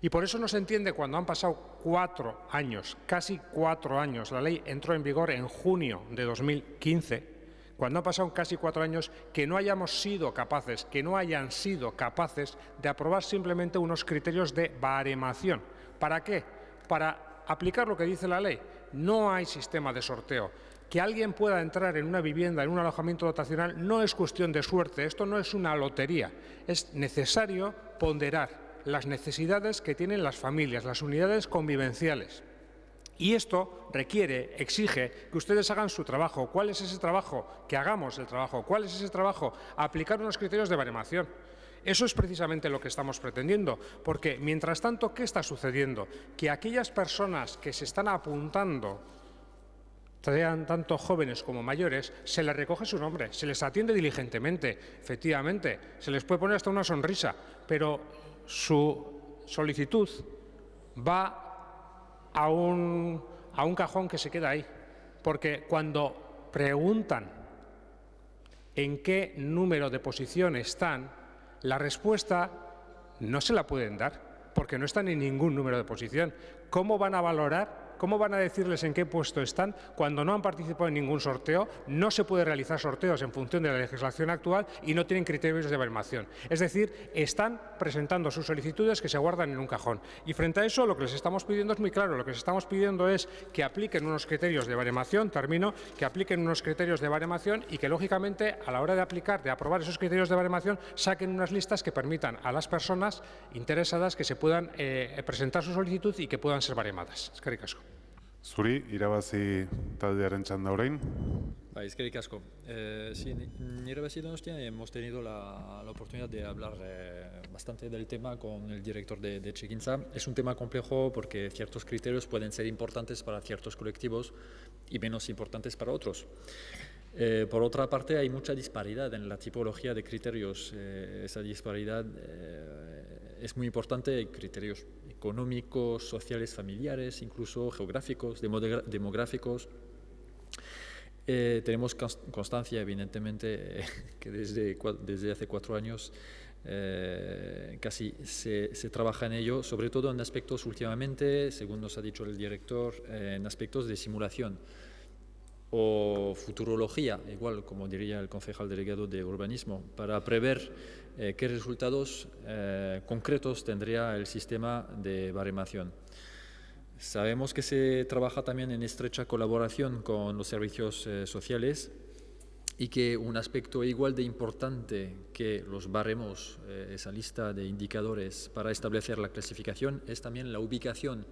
Y por eso no se entiende cuando han pasado 4 años, casi 4 años, la ley entró en vigor en junio de 2015, cuando han pasado casi 4 años, que no hayamos sido capaces, que no hayan sido capaces de aprobar simplemente unos criterios de baremación. ¿Para qué? Para aplicar lo que dice la ley. No hay sistema de sorteo. Que alguien pueda entrar en una vivienda, en un alojamiento dotacional, no es cuestión de suerte, esto no es una lotería. Es necesario ponderar las necesidades que tienen las familias, las unidades convivenciales. Y esto requiere, exige que ustedes hagan su trabajo. ¿Cuál es ese trabajo? Que hagamos el trabajo. ¿Cuál es ese trabajo? Aplicar unos criterios de baremación. Eso es precisamente lo que estamos pretendiendo, porque mientras tanto, ¿qué está sucediendo? Que aquellas personas que se están apuntando, sean tanto jóvenes como mayores, se les recoge su nombre, se les atiende diligentemente, efectivamente, se les puede poner hasta una sonrisa, pero su solicitud va a un cajón que se queda ahí, porque cuando preguntan en qué número de posición están, la respuesta no se la pueden dar, porque no están en ningún número de posición. ¿Cómo van a valorar? ¿Cómo van a decirles en qué puesto están cuando no han participado en ningún sorteo? No se puede realizar sorteos en función de la legislación actual y no tienen criterios de baremación. Es decir, están presentando sus solicitudes que se guardan en un cajón. Y frente a eso, lo que les estamos pidiendo es muy claro. Lo que les estamos pidiendo es que apliquen unos criterios de baremación, que apliquen unos criterios de baremación y que, lógicamente, a la hora de aplicar, de aprobar esos criterios de baremación, saquen unas listas que permitan a las personas interesadas que se puedan presentar su solicitud y que puedan ser baremadas. Eskerrik asko. Zuri, irabazi taldearen txanda orain. Eskerrik asko. Sí, en Irabazi Donostia hemos tenido la oportunidad de hablar bastante del tema con el director de Etxegintza. Es un tema complejo porque ciertos criterios pueden ser importantes para ciertos colectivos y menos importantes para otros. Por otra parte, hay mucha disparidad en la tipología de criterios. Esa disparidad es muy importante. Hay criterios económicos, sociales, familiares, incluso geográficos, demográficos. Tenemos constancia, evidentemente, que desde hace 4 años casi se trabaja en ello, sobre todo en aspectos últimamente, según nos ha dicho el director, en aspectos de simulación o futurología, igual como diría el concejal delegado de urbanismo, para prever qué resultados concretos tendría el sistema de baremación. Sabemos que se trabaja también en estrecha colaboración con los servicios sociales y que un aspecto igual de importante que los baremos, esa lista de indicadores para establecer la clasificación, es también la ubicación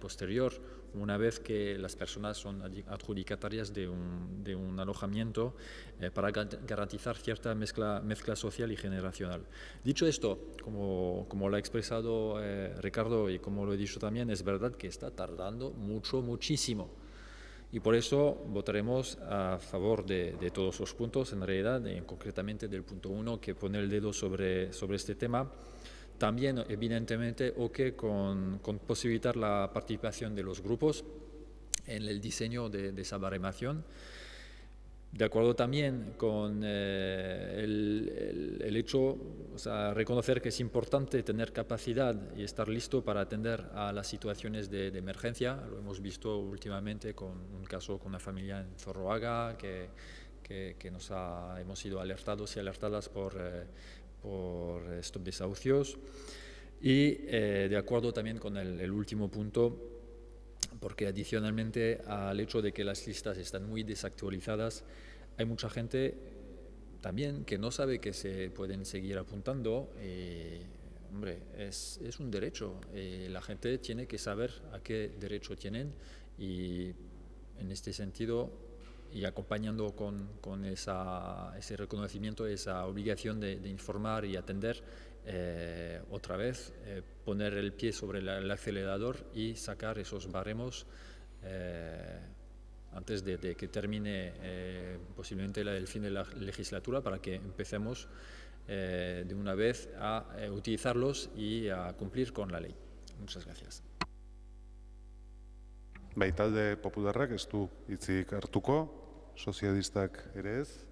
posterior, una vez que las personas son adjudicatarias de un alojamiento para garantizar cierta mezcla social y generacional. Dicho esto, como lo ha expresado Ricardo y como lo he dicho también, es verdad que está tardando muchísimo. Y por eso votaremos a favor de todos los puntos, en realidad, concretamente del punto 1 que pone el dedo sobre este tema. También, evidentemente, con posibilitar la participación de los grupos en el diseño de esa baremación. De acuerdo también con el hecho, sea, reconocer que es importante tener capacidad y estar listo para atender a las situaciones de emergencia. Lo hemos visto últimamente con un caso con una familia en Zorroaga que hemos sido alertados y alertadas por estos desahucios. Y de acuerdo también con el último punto, porque adicionalmente al hecho de que las listas están muy desactualizadas, hay mucha gente también que no sabe que se pueden seguir apuntando. Hombre, es un derecho. La gente tiene que saber a qué derecho tienen y en este sentido, y acompañando con ese reconocimiento, esa obligación de informar y atender, otra vez poner el pie sobre el acelerador y sacar esos baremos antes de que termine posiblemente el fin de la legislatura, para que empecemos de una vez a utilizarlos y a cumplir con la ley. Muchas gracias. Bai, talde popularrak ez du hitzik hartuko, sozialistak ere ez.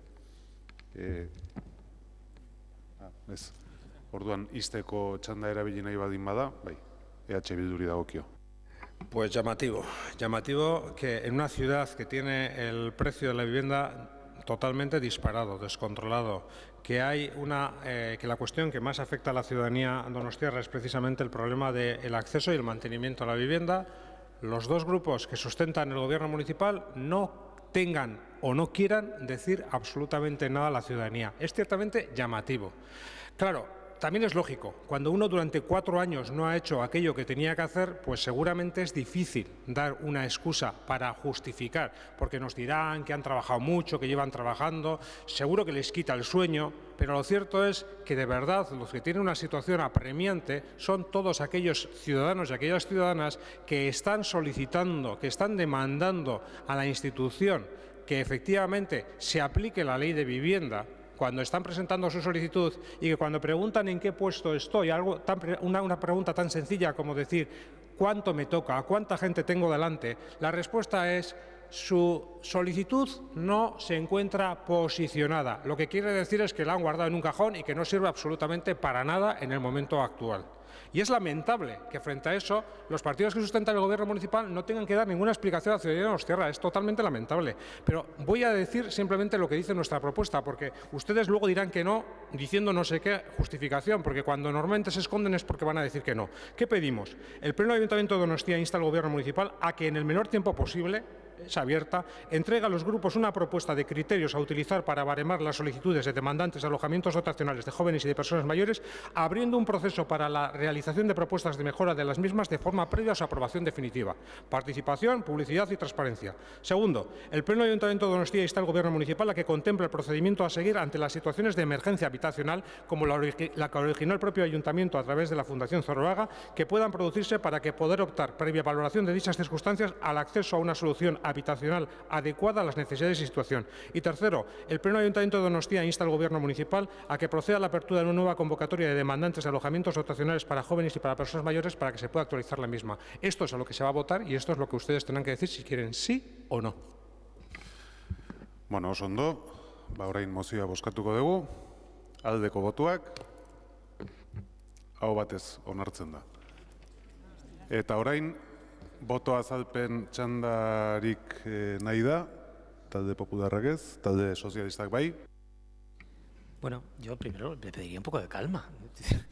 Ez. Orduan, izteko txanda erabili nahi baldin bada, bai, EH Bilduri dagokio. Pues llamativo que en una ciudad que tiene el precio de la vivienda totalmente disparado, descontrolado, que hay que la cuestión que más afecta a la ciudadanía donostiarra es precisamente el problema del acceso y el mantenimiento a la vivienda, los dos grupos que sustentan el gobierno municipal no tengan o no quieran decir absolutamente nada a la ciudadanía. Es ciertamente llamativo. Claro, también es lógico, cuando uno durante 4 años no ha hecho aquello que tenía que hacer, pues seguramente es difícil dar una excusa para justificar, porque nos dirán que han trabajado mucho, que llevan trabajando, seguro que les quita el sueño, pero lo cierto es que de verdad los que tienen una situación apremiante son todos aquellos ciudadanos y aquellas ciudadanas que están solicitando, que están demandando a la institución que efectivamente se aplique la ley de vivienda, cuando están presentando su solicitud y que cuando preguntan en qué puesto estoy, una pregunta tan sencilla como decir ¿cuánto me toca? ¿A cuánta gente tengo delante? La respuesta es su solicitud no se encuentra posicionada. Lo que quiere decir es que la han guardado en un cajón y que no sirve absolutamente para nada en el momento actual. Y es lamentable que frente a eso los partidos que sustentan el gobierno municipal no tengan que dar ninguna explicación a la ciudadanía de Donostiarra. Es totalmente lamentable. Pero voy a decir simplemente lo que dice nuestra propuesta, porque ustedes luego dirán que no, diciendo no sé qué justificación, porque cuando normalmente se esconden es porque van a decir que no. ¿Qué pedimos? El Pleno Ayuntamiento de Donostia insta al gobierno municipal a que en el menor tiempo posible, es abierta, entrega a los grupos una propuesta de criterios a utilizar para baremar las solicitudes de demandantes de alojamientos dotacionales de jóvenes y de personas mayores, abriendo un proceso para la realización de propuestas de mejora de las mismas de forma previa a su aprobación definitiva. Participación, publicidad y transparencia. Segundo, el Pleno Ayuntamiento de Donostia insta al Gobierno municipal a que contemple el procedimiento a seguir ante las situaciones de emergencia habitacional, como la que originó el propio Ayuntamiento a través de la Fundación Zorroaga, que puedan producirse para que poder optar, previa valoración de dichas circunstancias, al acceso a una solución habitacional adecuada a las necesidades y situación. Y tercero, el Pleno Ayuntamiento de Donostia insta al Gobierno municipal a que proceda a la apertura de una nueva convocatoria de demandantes de alojamientos dotacionales para jóvenes y para personas mayores para que se pueda actualizar la misma. Esto es a lo que se va a votar y esto es lo que ustedes tendrán que decir si quieren sí o no. Bueno, oso ondo, orain mozioa bozkatuko dugu, aldeko botuak, aho batez onartzen da. Eta orain, boto azalpen txandarik nahi da, talde popularrak ez, talde sozialistak bai. Bueno, yo primero le pediría un poco de calma.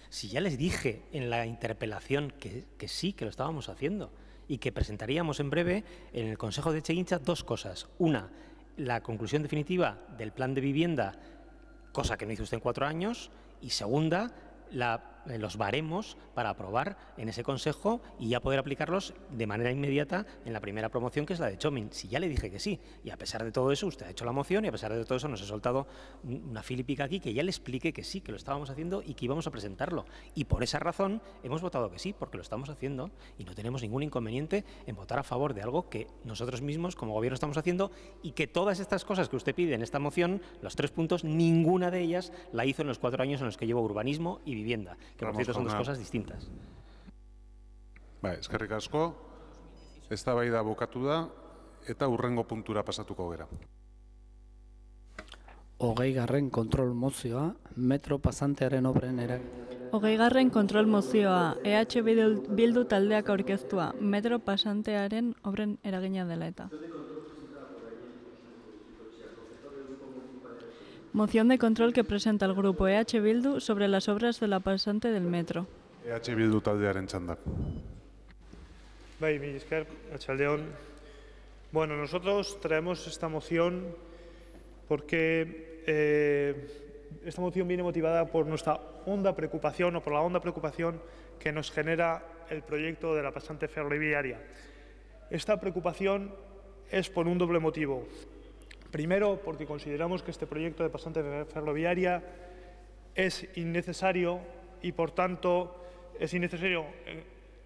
Si ya les dije en la interpelación que sí, que lo estábamos haciendo y que presentaríamos en breve en el Consejo de Etxegintza 2 cosas. Una, la conclusión definitiva del plan de vivienda, cosa que no hizo usted en 4 años. Y segunda, los baremos para aprobar en ese consejo y ya poder aplicarlos de manera inmediata en la primera promoción, que es la de Chomin. Si ya le dije que sí, y a pesar de todo eso usted ha hecho la moción y a pesar de todo eso nos ha soltado una filipica aquí, que ya le expliqué que sí, que lo estábamos haciendo y que íbamos a presentarlo. Y por esa razón hemos votado que sí, porque lo estamos haciendo y no tenemos ningún inconveniente en votar a favor de algo que nosotros mismos como gobierno estamos haciendo y que todas estas cosas que usted pide en esta moción, los 3 puntos, ninguna de ellas la hizo en los 4 años en los que llevo urbanismo y vivienda, que por cierto son 2 cosas distintas. Eskerrik asko, eztabaida bukatu da eta hurrengo puntura pasatuko gera. 20. kontrol mozioa, metro pasantearen obren eragina. 20. kontrol mozioa, EH Bildu taldeak aurkeztua, metro pasantearen obren eragina dela eta. Moción de control que presenta el grupo EH Bildu sobre las obras de la pasante del metro. EH Bildu taldearen txandak. Bai, mila esker, arratsaldeon. Bueno, nosotros traemos esta moción porque esta moción viene motivada por nuestra honda preocupación o por la honda preocupación que nos genera el proyecto de la pasante ferroviaria. Esta preocupación es por un doble motivo. Primero, porque consideramos que este proyecto de pasante ferroviaria es innecesario y, por tanto, es innecesario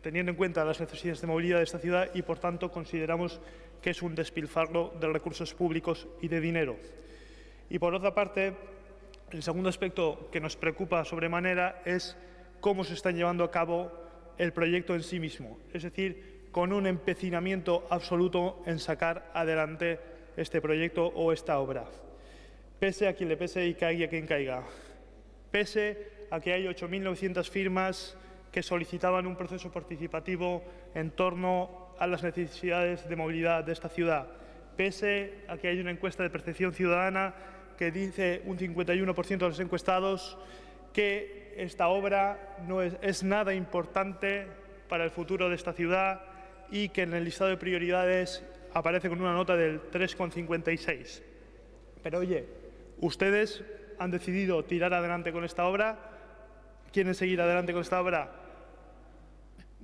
teniendo en cuenta las necesidades de movilidad de esta ciudad y, por tanto, consideramos que es un despilfarro de recursos públicos y de dinero. Y, por otra parte, el segundo aspecto que nos preocupa sobremanera es cómo se está llevando a cabo el proyecto en sí mismo, es decir, con un empecinamiento absoluto en sacar adelante este proyecto o esta obra. Pese a quien le pese y caiga quien caiga. Pese a que hay 8.900 firmas que solicitaban un proceso participativo en torno a las necesidades de movilidad de esta ciudad. Pese a que hay una encuesta de percepción ciudadana que dice un 51% de los encuestados que esta obra no es nada importante para el futuro de esta ciudad y que en el listado de prioridades aparece con una nota del 3,56. Pero oye, ustedes han decidido tirar adelante con esta obra, quieren seguir adelante con esta obra,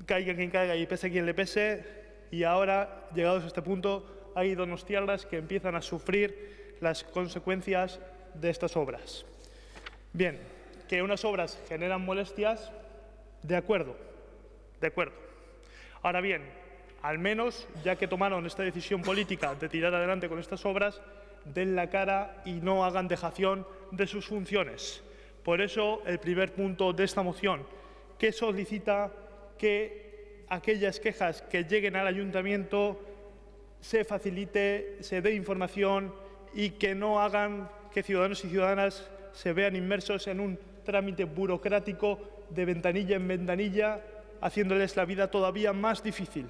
caiga quien caiga y pese quien le pese, y ahora, llegados a este punto, hay donostiarras que empiezan a sufrir las consecuencias de estas obras. Bien, que unas obras generan molestias, de acuerdo, de acuerdo. Ahora bien, al menos, ya que tomaron esta decisión política de tirar adelante con estas obras, den la cara y no hagan dejación de sus funciones. Por eso, el primer punto de esta moción, que solicita que aquellas quejas que lleguen al ayuntamiento se facilite, se dé información y que no hagan que ciudadanos y ciudadanas se vean inmersos en un trámite burocrático de ventanilla en ventanilla, haciéndoles la vida todavía más difícil.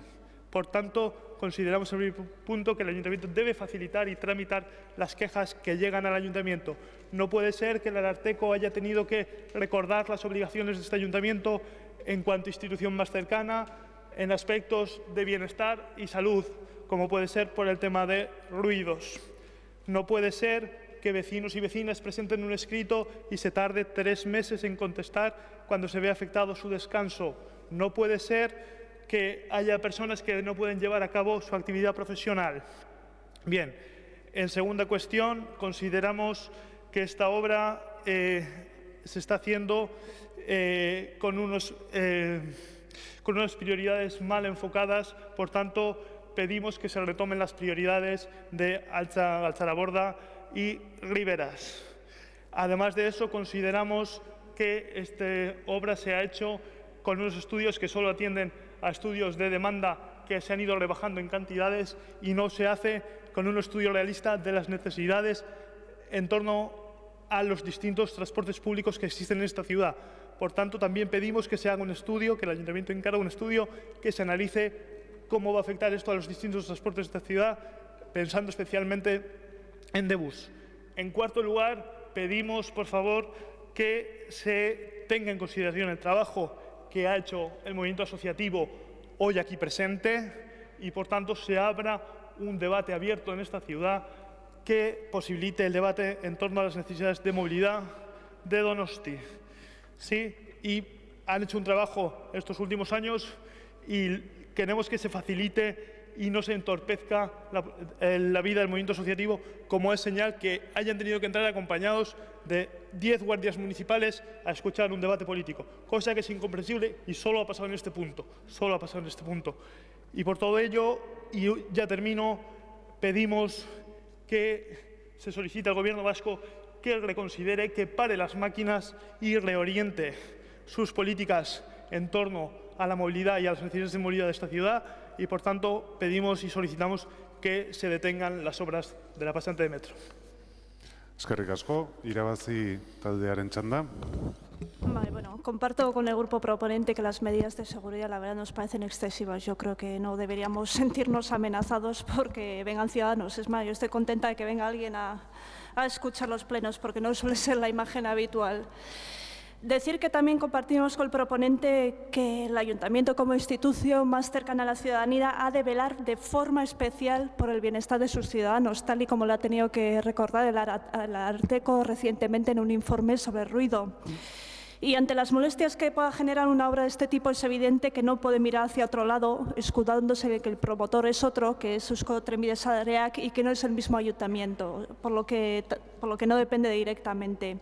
Por tanto, consideramos en el punto que el Ayuntamiento debe facilitar y tramitar las quejas que llegan al Ayuntamiento. No puede ser que el Ararteko haya tenido que recordar las obligaciones de este Ayuntamiento en cuanto a institución más cercana, en aspectos de bienestar y salud, como puede ser por el tema de ruidos. No puede ser que vecinos y vecinas presenten un escrito y se tarde 3 meses en contestar cuando se ve afectado su descanso. No puede ser que haya personas que no pueden llevar a cabo su actividad profesional. Bien, en segunda cuestión, consideramos que esta obra se está haciendo con unas prioridades mal enfocadas, por tanto, pedimos que se retomen las prioridades de Galtzaraborda y Riberas. Además de eso, consideramos que esta obra se ha hecho con unos estudios que solo atienden a estudios de demanda que se han ido rebajando en cantidades y no se hace con un estudio realista de las necesidades en torno a los distintos transportes públicos que existen en esta ciudad. Por tanto, también pedimos que se haga un estudio, que el Ayuntamiento encargue un estudio que se analice cómo va a afectar esto a los distintos transportes de esta ciudad, pensando especialmente en Debus. En cuarto lugar, pedimos, por favor, que se tenga en consideración el trabajo que ha hecho el movimiento asociativo hoy aquí presente y, por tanto, se abra un debate abierto en esta ciudad que posibilite el debate en torno a las necesidades de movilidad de Donosti. Sí, y han hecho un trabajo estos últimos años y queremos que se facilite y no se entorpezca la vida del movimiento asociativo, como es señal que hayan tenido que entrar acompañados de 10 guardias municipales a escuchar un debate político, cosa que es incomprensible y solo ha pasado en este punto, solo ha pasado en este punto. Y por todo ello, y ya termino, pedimos que se solicite al Gobierno vasco que reconsidere, que pare las máquinas y reoriente sus políticas en torno a la movilidad y a las necesidades de movilidad de esta ciudad y, por tanto, pedimos y solicitamos que se detengan las obras de la pasante de metro. Eskerrik asko, irabazi taldearen txanda. Vale, bueno, comparto con el grupo proponente que las medidas de seguridad, la verdad, nos parecen excesivas. Yo creo que no deberíamos sentirnos amenazados porque vengan ciudadanos. Es más, yo estoy contenta de que venga alguien a escuchar los plenos porque no suele ser la imagen habitual. Decir que también compartimos con el proponente que el ayuntamiento como institución más cercana a la ciudadanía ha de velar de forma especial por el bienestar de sus ciudadanos, tal y como lo ha tenido que recordar el Ararteko recientemente en un informe sobre ruido. Y ante las molestias que pueda generar una obra de este tipo, es evidente que no puede mirar hacia otro lado, escudándose de que el promotor es otro, que es Eusko Trenbide Sareak, y que no es el mismo ayuntamiento, por lo que no depende directamente.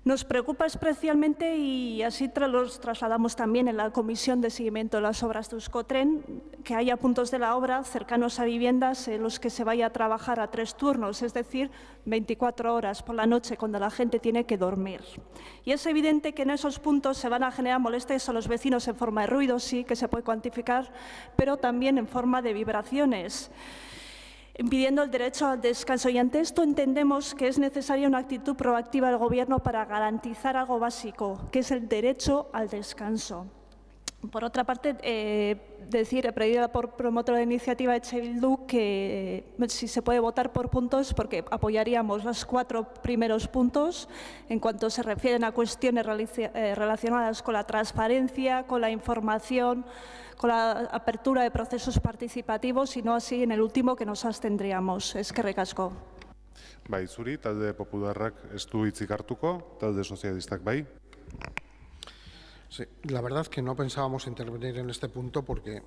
Nos preocupa especialmente, y así los trasladamos también en la Comisión de Seguimiento de las Obras de Euskotren, que haya puntos de la obra cercanos a viviendas en los que se vaya a trabajar a 3 turnos, es decir, 24 horas por la noche, cuando la gente tiene que dormir. Y es evidente que en esos puntos se van a generar molestias a los vecinos en forma de ruido, sí, que se puede cuantificar, pero también en forma de vibraciones, impidiendo el derecho al descanso. Y ante esto entendemos que es necesaria una actitud proactiva del Gobierno para garantizar algo básico, que es el derecho al descanso. Por otra parte, decir, pedida por promotor de la iniciativa EH Bildu, que si se puede votar por puntos, porque apoyaríamos los 4 primeros puntos en cuanto se refieren a cuestiones relacionadas con la transparencia, con la información, con la apertura de procesos participativos, y no así en el último, que nos abstendríamos. Eskerrik asko. Bai, zuri, talde popularrak ez du hitzik hartuko, talde sozialistak bai. Sí, la verdad que no pensábamos intervenir en este punto porque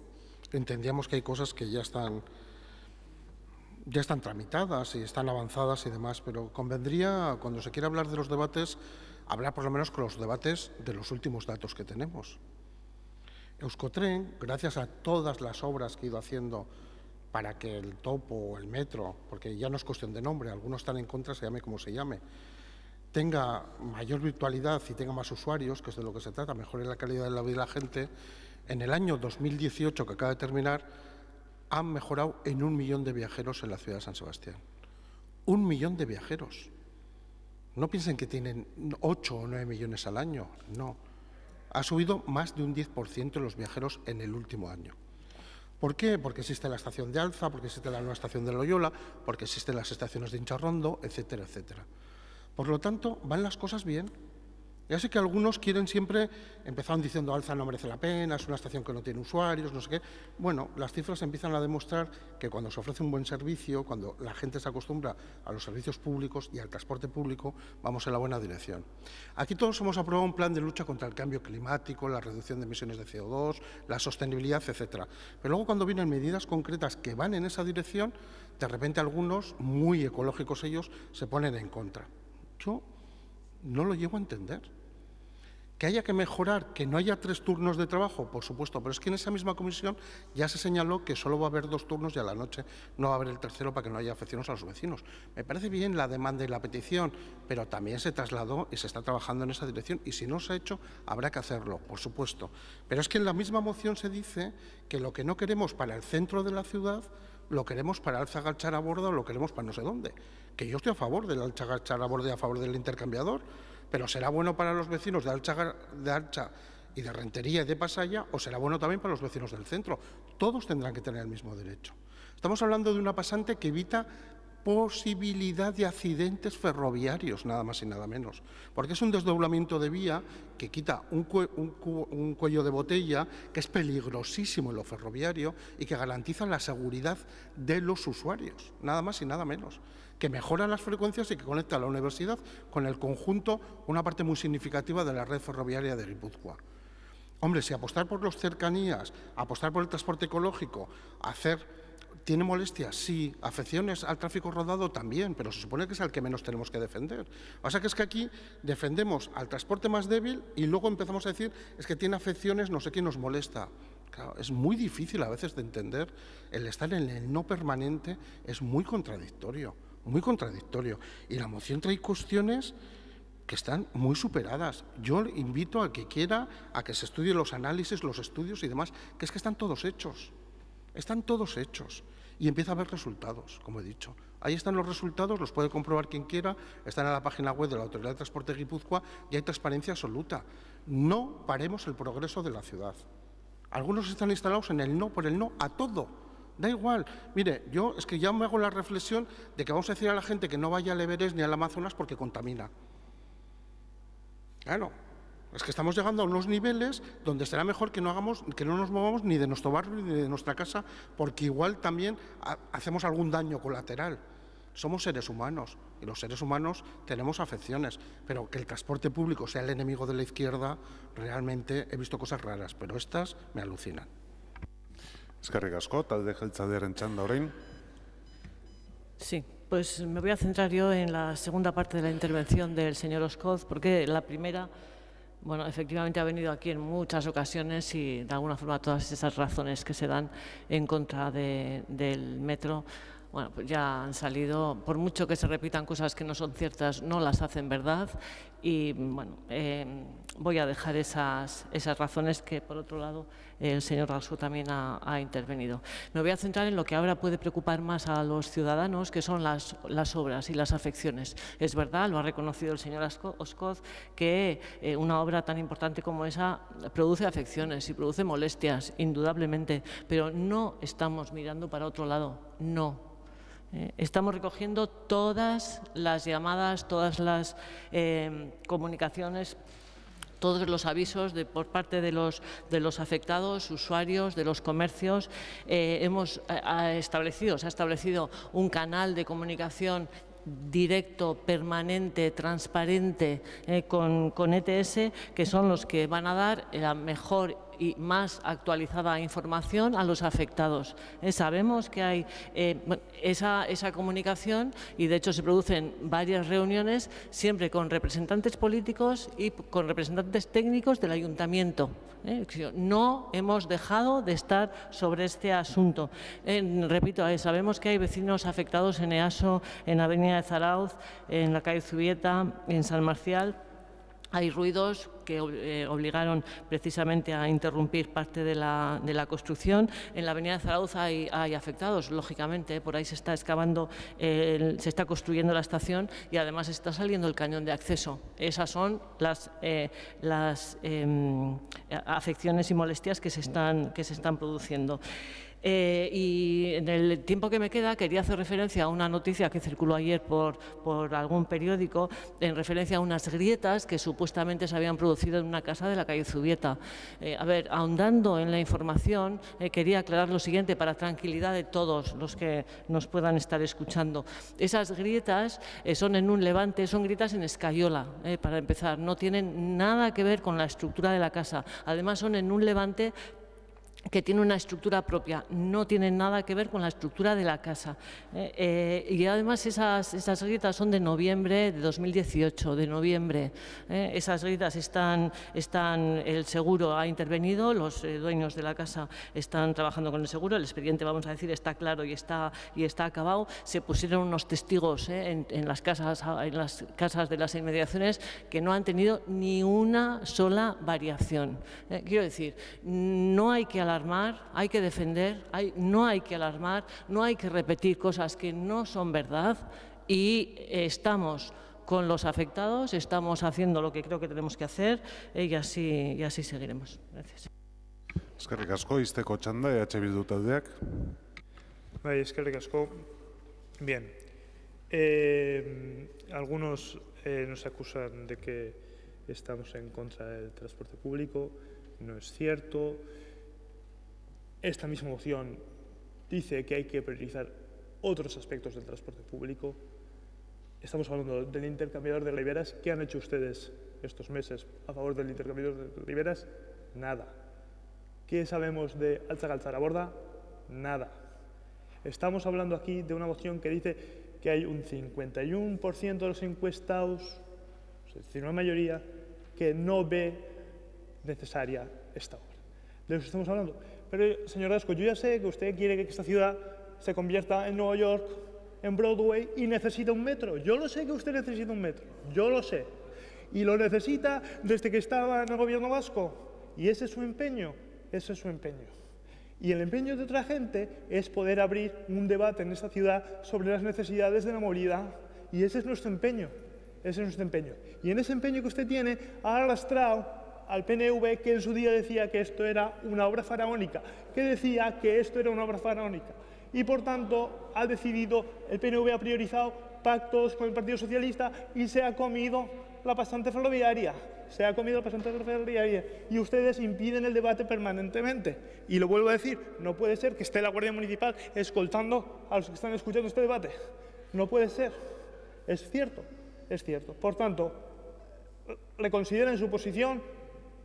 entendíamos que hay cosas que ya están tramitadas y están avanzadas y demás, pero convendría, cuando se quiera hablar de los debates, hablar por lo menos con los debates de los últimos datos que tenemos. Euskotren, gracias a todas las obras que ha ido haciendo para que el topo o el metro, porque ya no es cuestión de nombre, algunos están en contra, se llame como se llame, tenga mayor virtualidad y tenga más usuarios, que es de lo que se trata, mejore la calidad de la vida de la gente, en el año 2018, que acaba de terminar, han mejorado en 1 millón de viajeros en la ciudad de San Sebastián. 1 millón de viajeros. No piensen que tienen 8 o 9 millones al año, no. Ha subido más de un 10% los viajeros en el último año. ¿Por qué? Porque existe la estación de Alza, porque existe la nueva estación de Loyola, porque existen las estaciones de Incharrondo, etcétera, etcétera. Por lo tanto, van las cosas bien. Ya sé que algunos quieren siempre, empezaron diciendo Alza no merece la pena, es una estación que no tiene usuarios, no sé qué. Bueno, las cifras empiezan a demostrar que cuando se ofrece un buen servicio, cuando la gente se acostumbra a los servicios públicos y al transporte público, vamos en la buena dirección. Aquí todos hemos aprobado un plan de lucha contra el cambio climático, la reducción de emisiones de CO2, la sostenibilidad, etcétera. Pero luego, cuando vienen medidas concretas que van en esa dirección, de repente algunos, muy ecológicos ellos, se ponen en contra. Yo no lo llego a entender. ¿Que haya que mejorar, que no haya 3 turnos de trabajo? Por supuesto, pero es que en esa misma comisión ya se señaló que solo va a haber 2 turnos y a la noche no va a haber el tercero para que no haya afecciones a los vecinos. Me parece bien la demanda y la petición, pero también se trasladó y se está trabajando en esa dirección, y si no se ha hecho, habrá que hacerlo, por supuesto. Pero es que en la misma moción se dice que lo que no queremos para el centro de la ciudad, lo queremos para Alza-Galtzaraborda o lo queremos para no sé dónde. Que yo estoy a favor del Alza-Galtzaraborda y a favor del intercambiador, pero ¿será bueno para los vecinos de Alza y de Rentería y de Pasaya, o será bueno también para los vecinos del centro? Todos tendrán que tener el mismo derecho. Estamos hablando de una pasante que evita posibilidad de accidentes ferroviarios, nada más y nada menos, porque es un desdoblamiento de vía que quita un cuello de botella que es peligrosísimo en lo ferroviario y que garantiza la seguridad de los usuarios, nada más y nada menos, que mejora las frecuencias y que conecta a la universidad con el conjunto, una parte muy significativa de la red ferroviaria de Guipúzcoa. Hombre, si apostar por las cercanías, apostar por el transporte ecológico, ¿tiene molestias? Sí. ¿Afecciones al tráfico rodado? También, pero se supone que es al que menos tenemos que defender. Lo que pasa es que aquí defendemos al transporte más débil y luego empezamos a decir es que tiene afecciones, no sé qué nos molesta. Claro, es muy difícil a veces de entender. El estar en el no permanente es muy contradictorio, muy contradictorio. Y la moción trae cuestiones que están muy superadas. Yo invito al que quiera a que se estudien los análisis, los estudios y demás, que es que están todos hechos. Están todos hechos. y empieza a haber resultados, como he dicho. Ahí están los resultados, los puede comprobar quien quiera, están en la página web de la Autoridad de Transporte de Guipúzcoa y hay transparencia absoluta. No paremos el progreso de la ciudad. Algunos están instalados en el no por el no a todo. Da igual. Mire, yo es que ya me hago la reflexión de que vamos a decir a la gente que no vaya al Everest ni al Amazonas porque contamina. Claro. Es que estamos llegando a unos niveles donde será mejor que no nos movamos ni de nuestro barrio ni de nuestra casa, porque igual también hacemos algún daño colateral. Somos seres humanos y los seres humanos tenemos afecciones, pero que el transporte público sea el enemigo de la izquierda, realmente he visto cosas raras, pero estas me alucinan. Eskerrik asko, talde jeltzalearen txanda orain. Sí, pues me voy a centrar yo en la segunda parte de la intervención del señor Oscoz, porque la primera, bueno, efectivamente ha venido aquí en muchas ocasiones y de alguna forma todas esas razones que se dan en contra del metro, bueno, pues ya han salido, por mucho que se repitan cosas que no son ciertas, no las hacen verdad y, bueno, voy a dejar esas razones que, por otro lado, el señor Rasco también ha intervenido. Me voy a centrar en lo que ahora puede preocupar más a los ciudadanos, que son las obras y las afecciones. Es verdad, lo ha reconocido el señor Oscoz, que una obra tan importante como esa produce afecciones y produce molestias, indudablemente, pero no estamos mirando para otro lado, no. Estamos recogiendo todas las llamadas, todas las comunicaciones, todos los avisos por parte de los afectados, usuarios, de los comercios. Se ha establecido un canal de comunicación directo, permanente, transparente con ETS, que son los que van a dar la mejor y más actualizada información a los afectados. Sabemos que hay esa comunicación y de hecho se producen varias reuniones siempre con representantes políticos y con representantes técnicos del ayuntamiento. No hemos dejado de estar sobre este asunto. Repito, sabemos que hay vecinos afectados en Easo, en Avenida de Zarauz, en la calle Zubieta, en San Marcial. Hay ruidos que obligaron precisamente a interrumpir parte de la construcción. En la avenida de Zarauz hay afectados, lógicamente, por ahí se está excavando, se está construyendo la estación y además está saliendo el cañón de acceso. Esas son las afecciones y molestias que se están produciendo. Y en el tiempo que me queda quería hacer referencia a una noticia que circuló ayer por algún periódico en referencia a unas grietas que supuestamente se habían producido en una casa de la calle Zubieta. A ver, ahondando en la información, quería aclarar lo siguiente para tranquilidad de todos los que nos puedan estar escuchando. Esas grietas son en un levante, son grietas en escayola, para empezar, no tienen nada que ver con la estructura de la casa. Además son en un levante que tiene una estructura propia, no tienen nada que ver con la estructura de la casa. Y además esas grietas son de noviembre de 2018, de noviembre. Esas grietas están, el seguro ha intervenido, los dueños de la casa están trabajando con el seguro, el expediente, vamos a decir, está claro y está acabado. Se pusieron unos testigos en las casas de las inmediaciones que no han tenido ni una sola variación. Quiero decir, no hay que alarmar, hay que defender, no hay que alarmar, no hay que repetir cosas que no son verdad y estamos con los afectados, estamos haciendo lo que creo que tenemos que hacer y así seguiremos. Gracias. Eskerrik asko, izteko txanda, EH Bildu taldeak. Bai, eskerrik asko. Bien. Algunos nos acusan de que estamos en contra del transporte público. No es cierto. Esta misma moción dice que hay que priorizar otros aspectos del transporte público. Estamos hablando del intercambiador de Riberas. ¿Qué han hecho ustedes estos meses a favor del intercambiador de Riberas? Nada. ¿Qué sabemos de Altza-Galtzaraborda? Nada. Estamos hablando aquí de una moción que dice que hay un 51% de los encuestados, es decir, una mayoría, que no ve necesaria esta obra. De eso estamos hablando. Pero, señor Rasco, yo ya sé que usted quiere que esta ciudad se convierta en Nueva York, en Broadway, y necesita un metro. Yo lo sé que usted necesita un metro, yo lo sé. Y lo necesita desde que estaba en el gobierno vasco. Y ese es su empeño, ese es su empeño. Y el empeño de otra gente es poder abrir un debate en esta ciudad sobre las necesidades de la movilidad. Y ese es nuestro empeño. Ese es nuestro empeño. Y en ese empeño que usted tiene, ha arrastrado al PNV, que en su día decía que esto era una obra faraónica, Y, por tanto, ha decidido, el PNV ha priorizado pactos con el Partido Socialista y se ha comido la pasante ferroviaria. Y ustedes impiden el debate permanentemente. Y lo vuelvo a decir, no puede ser que esté la Guardia Municipal escoltando a los que están escuchando este debate. No puede ser. Es cierto. Por tanto, reconsideren su posición.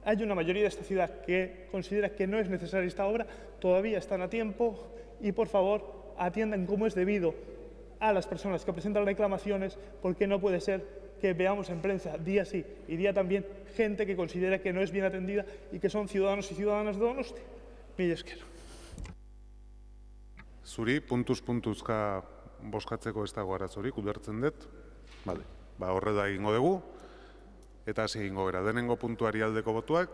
Hay una mayoría de esta ciudad que considera que no es necesaria esta obra. Todavía están a tiempo y, por favor, atiendan como es debido a las personas que presentan reclamaciones, porque no puede ser que veamos en prensa día sí y día también gente que considera que no es bien atendida y que son ciudadanos y ciudadanas de Donosti. Mila esker. Zuri, puntuzka bozkatzeko ez dago arazorik, ulertzen dut. Bale, horrela egingo dugu. Eta hasi egingo gara. Denengo puntuari aldeko botuak,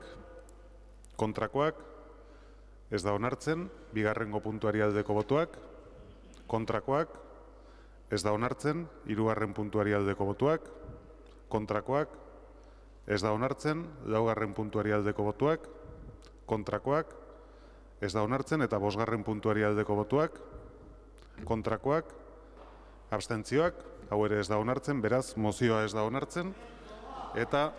kontrakoak, ez da onartzen. Bigarrengo puntuari aldeko botuak, kontrakoak, ez da onartzen. Hirugarren puntuari aldeko botuak, kontrakoak, ez da onartzen. Laugarren puntuari aldeko botuak, kontrakoak, ez da onartzen. Eta bosgarren puntuari aldeko botuak, kontrakoak, abstentzioak, hau ere ez da onartzen, beraz, mozioa ez da onartzen. Eta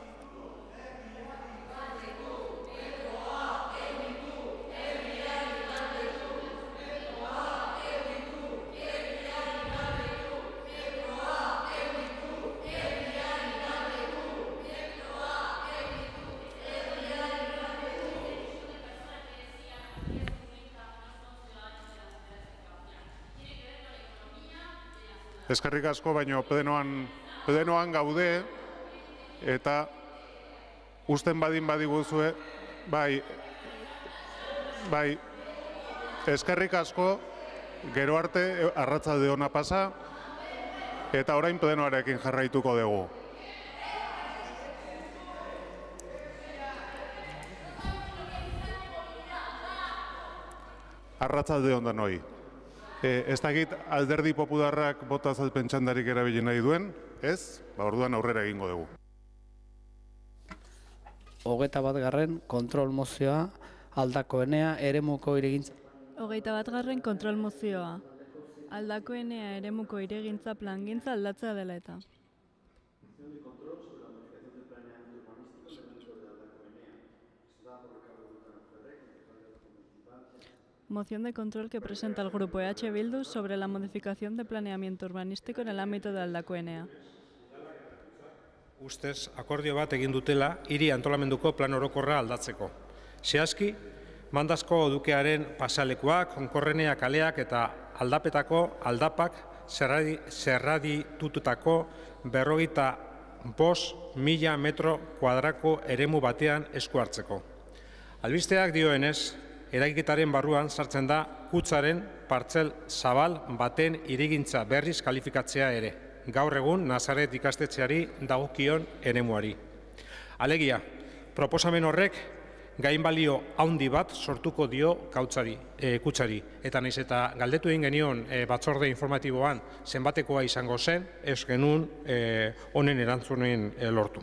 eskerrik asko, baino plenoan gaude, eta usten badiguzue, bai, eskerrik asko, gero arte arratsalde ona pasa, eta orain plenoarekin jarraituko dugu. Arratsalde on denoi. Ez dakit Alderdi Popularrak bota azalpen txandarik erabili nahi duen, ez? Orduan aurrera egingo dugu. 21. kontrol mozioa, Aldako Enea, eremuko iregintza. 21. kontrol mozioa, Aldako Enea, eremuko iregintza plangintza aldatzea dela eta. Moción de control que presenta el Grupo EH Bildu sobre la modificación de planeamiento urbanístico en el ámbito de Aldako Enea. Ustez, akordio bat egin dutela hiri antolamenduko plan orokorra aldatzeko. Zehazki, Mandazko dukearen pasalekuak, Onkorrenea kaleak eta aldapetako aldapak zerraditututako 45.000 metro kuadrako eremu batean esku hartzeko. Albisteak dioenez, eraiketaren barruan sartzen da kutsaren partzel zabal baten irigintza berriz kalifikatzea ere, gaur egun Nazaret ikastetxeari dagokion eremuari. Alegia, proposamen horrek gainbalio handi bat sortuko dio kutsari. Eta naiz eta galdetu egin genion batzorde informatiboan zenbatekoa izango zen, ez genuen honen erantzunen lortu.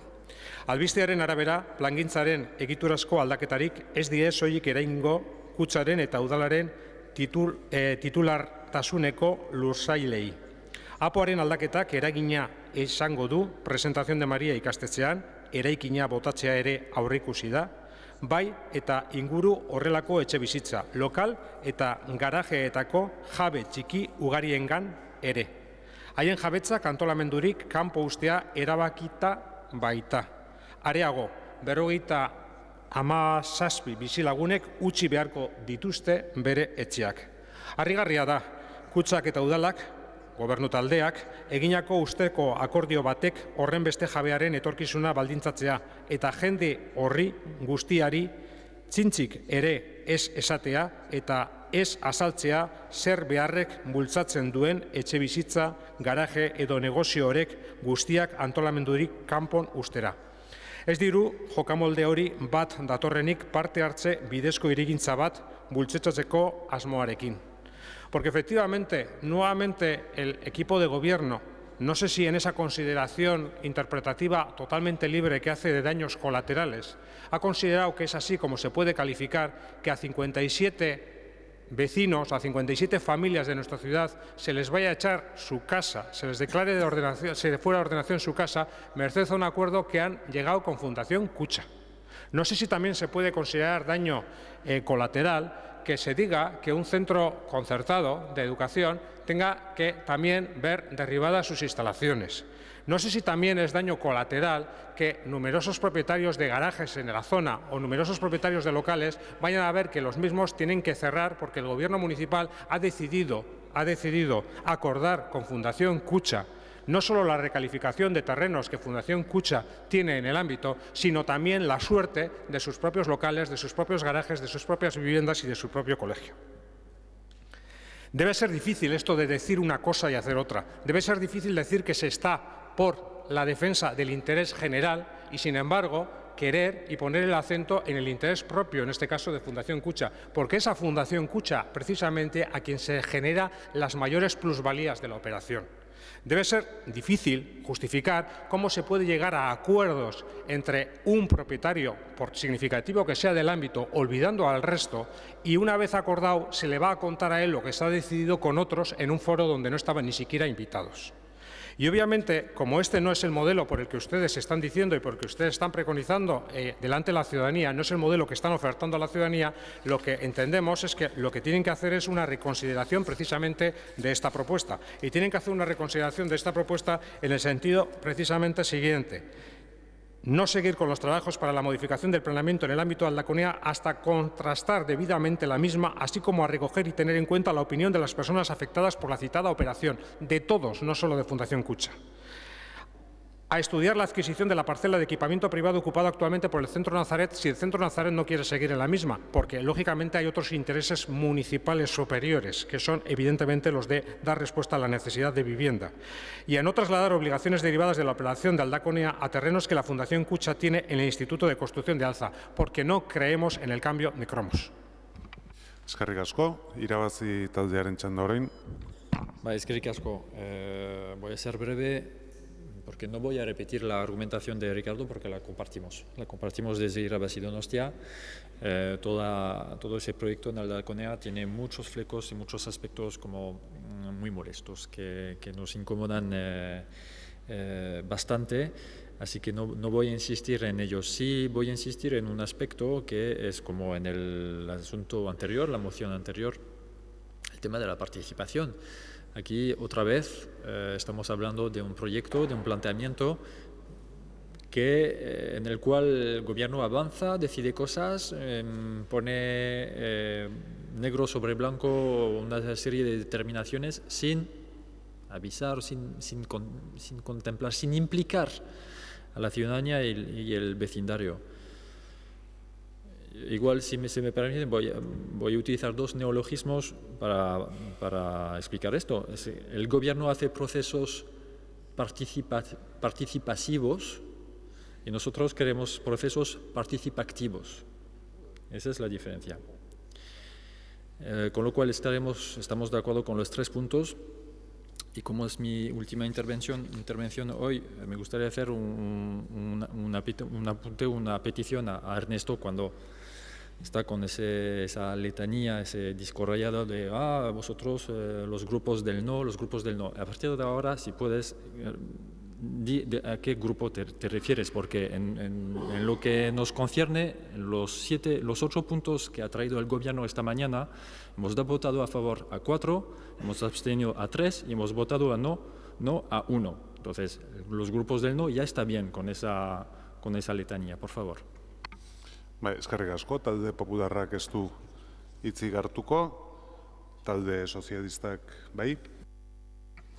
Albistearen arabera, plangintzaren egiturazko aldaketarik ez die soilik eraingo kutsaren eta udalaren titulartasuneko lursailei. Apoaren aldaketak eragina izango du Presentación de Maria ikastetxean, eraikina botatzea ere aurreikusi da, bai eta inguru horrelako etxe bizitza, lokal eta garajeetako jabe txiki ugariengan ere. Haien jabetzak antolamendurik kanpo ustea erabakita baita. Areago, 57 bizilagunek utzi beharko dituzte bere etxeak. Harrigarria da, kutsak eta udalak, gobernu taldeak, eginako usteko akordio batek horren beste jabearen etorkizuna baldintzatzea eta jende horri guztiari txintxik ere ez esatea eta ez azaltzea zer beharrek bultzatzen duen etxe bizitza, garaje edo negozio horrek guztiak antolamendurik kanpon ustera. Ez diru jokamolde hori bat datorrenik parte hartze bidezko irigintza bat bultzetzatzeko asmoarekin. Porque efectivamente, nuevamente, el equipo de gobierno, no sé si en esa consideración interpretativa totalmente libre que hace de daños colaterales, ha considerado que es así como se puede calificar que a 57 vecinos, a 57 familias de nuestra ciudad, se les vaya a echar su casa, se les declare de ordenación, se fuera de ordenación su casa, merced a un acuerdo que han llegado con Fundación Kutxa. No sé si también se puede considerar daño colateral que se diga que un centro concertado de educación tenga que también ver derribadas sus instalaciones. No sé si también es daño colateral que numerosos propietarios de garajes en la zona o numerosos propietarios de locales vayan a ver que los mismos tienen que cerrar porque el Gobierno municipal ha decidido acordar con Fundación Kutxa no solo la recalificación de terrenos que Fundación Kutxa tiene en el ámbito, sino también la suerte de sus propios locales, de sus propios garajes, de sus propias viviendas y de su propio colegio. Debe ser difícil esto de decir una cosa y hacer otra. Debe ser difícil decir que se está por la defensa del interés general y, sin embargo, querer y poner el acento en el interés propio, en este caso de Fundación Kutxa, porque esa Fundación Kutxa, precisamente, a quien se genera las mayores plusvalías de la operación. Debe ser difícil justificar cómo se puede llegar a acuerdos entre un propietario, por significativo que sea del ámbito, olvidando al resto, y una vez acordado se le va a contar a él lo que está decidido con otros en un foro donde no estaban ni siquiera invitados. Y obviamente, como este no es el modelo por el que ustedes están diciendo y por el que ustedes están preconizando delante de la ciudadanía, no es el modelo que están ofertando a la ciudadanía, lo que entendemos es que lo que tienen que hacer es una reconsideración precisamente de esta propuesta. Y tienen que hacer una reconsideración de esta propuesta en el sentido precisamente siguiente. No seguir con los trabajos para la modificación del planeamiento en el ámbito de Aldaconea hasta contrastar debidamente la misma, así como a recoger y tener en cuenta la opinión de las personas afectadas por la citada operación, de todos, no solo de Fundación Kutxa. A estudiar la adquisición de la parcela de equipamiento privado ocupada actualmente por el Centro Nazaret si el Centro Nazaret no quiere seguir en la misma, porque lógicamente hay otros intereses municipales superiores, que son evidentemente los de dar respuesta a la necesidad de vivienda. Y a no trasladar obligaciones derivadas de la operación de Aldaconea a terrenos que la Fundación Kutxa tiene en el Instituto de Construcción de Alza, porque no creemos en el cambio de cromos. Eskerrik asko, irabazi taldearen txanda orain. Eskerrik asko. Voy a ser breve, porque no voy a repetir la argumentación de Ricardo porque la compartimos. La compartimos desde Irabazi Donostia. Todo ese proyecto en Aldaconea tiene muchos flecos y muchos aspectos como muy molestos que nos incomodan bastante. Así que no voy a insistir en ellos. Sí voy a insistir en un aspecto que es como en el asunto anterior, la moción anterior, el tema de la participación. Aquí, otra vez, estamos hablando de un proyecto, de un planteamiento en el cual el gobierno avanza, decide cosas, pone negro sobre blanco una serie de determinaciones sin avisar, sin contemplar, sin implicar a la ciudadanía y el vecindario. Igual, si se me permite, voy a utilizar dos neologismos para explicar esto. El gobierno hace procesos participativos y nosotros queremos procesos participativos. Esa es la diferencia. Con lo cual estamos de acuerdo con los 3 puntos. Y como es mi última intervención hoy, me gustaría hacer una petición a Ernesto cuando está con esa letanía, ese disco rayado de vosotros, los grupos del no. A partir de ahora, si puedes, di a qué grupo te refieres, porque en lo que nos concierne, los 8 puntos que ha traído el gobierno esta mañana, hemos votado a favor a 4, hemos abstenido a 3 y hemos votado a no a 1. Entonces, los grupos del no ya está bien con esa letanía, por favor. Eskerrik asko, talde popularrak ez du hitzik hartuko, talde sozialistak bai.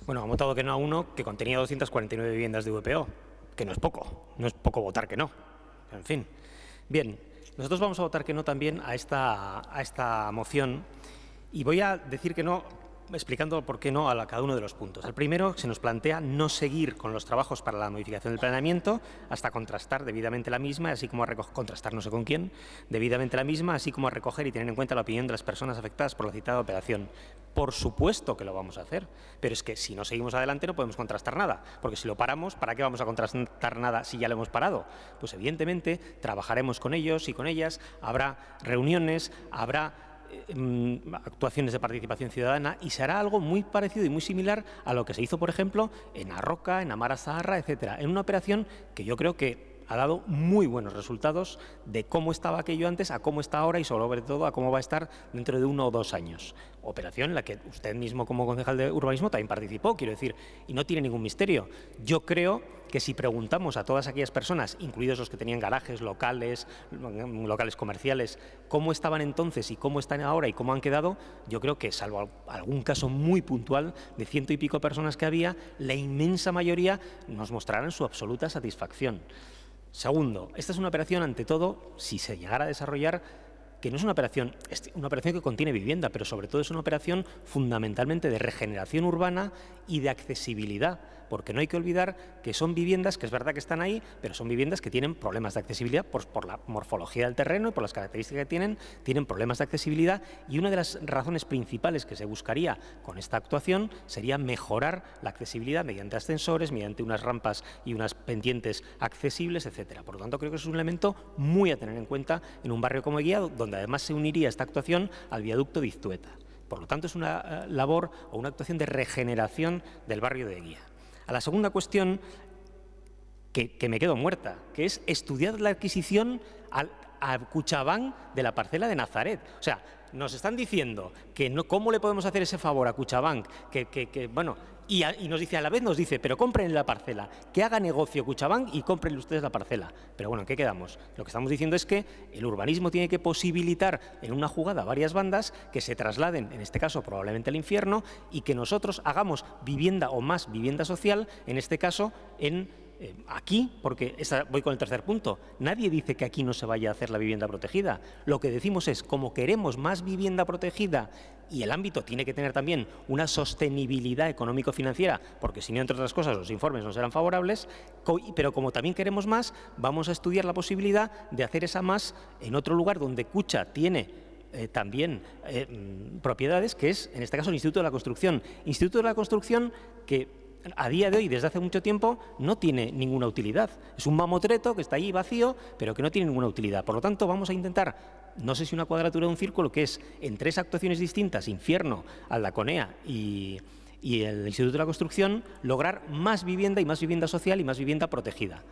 Bueno, ha votado que no a 1 que contenía 249 viviendas de VPO, que no es poco votar que no. En fin. Bien, nosotros vamos a votar que no también a esta moción y voy a decir que no explicando por qué no a cada uno de los puntos. El primero, se nos plantea no seguir con los trabajos para la modificación del planeamiento hasta contrastar debidamente la misma, así como contrastar no sé con quién, debidamente la misma, así como a recoger y tener en cuenta la opinión de las personas afectadas por la citada operación. Por supuesto que lo vamos a hacer, pero es que si no seguimos adelante no podemos contrastar nada, porque si lo paramos, ¿para qué vamos a contrastar nada si ya lo hemos parado? Pues evidentemente trabajaremos con ellos y con ellas, habrá reuniones, habrá actuaciones de participación ciudadana y se hará algo muy parecido y muy similar a lo que se hizo, por ejemplo, en Arroca, en Amara Zaharra, etcétera, en una operación que yo creo que ha dado muy buenos resultados de cómo estaba aquello antes a cómo está ahora y sobre todo a cómo va a estar dentro de 1 o 2 años. Operación en la que usted mismo como concejal de urbanismo también participó, quiero decir, y no tiene ningún misterio. Yo creo que si preguntamos a todas aquellas personas, incluidos los que tenían garajes, locales comerciales, cómo estaban entonces y cómo están ahora y cómo han quedado, yo creo que, salvo algún caso muy puntual de 100 y pico personas que había, la inmensa mayoría nos mostrarán su absoluta satisfacción. Segundo, esta es una operación, ante todo, si se llegara a desarrollar, que no es una operación que contiene vivienda, pero sobre todo es una operación fundamentalmente de regeneración urbana y de accesibilidad, porque no hay que olvidar que son viviendas que es verdad que están ahí, pero son viviendas que tienen problemas de accesibilidad por la morfología del terreno y por las características que tienen problemas de accesibilidad, y una de las razones principales que se buscaría con esta actuación sería mejorar la accesibilidad mediante ascensores, mediante unas rampas y unas pendientes accesibles, etcétera. Por lo tanto, creo que es un elemento muy a tener en cuenta en un barrio como Eguía, donde además se uniría esta actuación al viaducto de Iztueta. Por lo tanto, es una labor o una actuación de regeneración del barrio de Eguía. A la segunda cuestión, que me quedo muerta, que es estudiar la adquisición a Cuchabán de la parcela de Nazaret. O sea, nos están diciendo que no, ¿cómo le podemos hacer ese favor a Cuchabán? Y nos dice, a la vez nos dice, pero compren la parcela, que haga negocio Cuchabán y compren ustedes la parcela. Pero bueno, ¿en qué quedamos? Lo que estamos diciendo es que el urbanismo tiene que posibilitar en una jugada varias bandas que se trasladen, en este caso probablemente al infierno, y que nosotros hagamos vivienda o más vivienda social, en este caso aquí, porque voy con el tercer punto, nadie dice que aquí no se vaya a hacer la vivienda protegida. Lo que decimos es, como queremos más vivienda protegida y el ámbito tiene que tener también una sostenibilidad económico-financiera, porque si no, entre otras cosas, los informes no serán favorables, pero como también queremos más, vamos a estudiar la posibilidad de hacer esa más en otro lugar donde Cucha tiene también propiedades, que es, en este caso, el Instituto de la Construcción. Instituto de la Construcción que a día de hoy, desde hace mucho tiempo, no tiene ninguna utilidad. Es un mamotreto que está ahí vacío, pero que no tiene ninguna utilidad. Por lo tanto, vamos a intentar, no sé si una cuadratura de un círculo, que es en 3 actuaciones distintas, Infierno, Aldaconea y el Instituto de la Construcción, lograr más vivienda y más vivienda social y más vivienda protegida.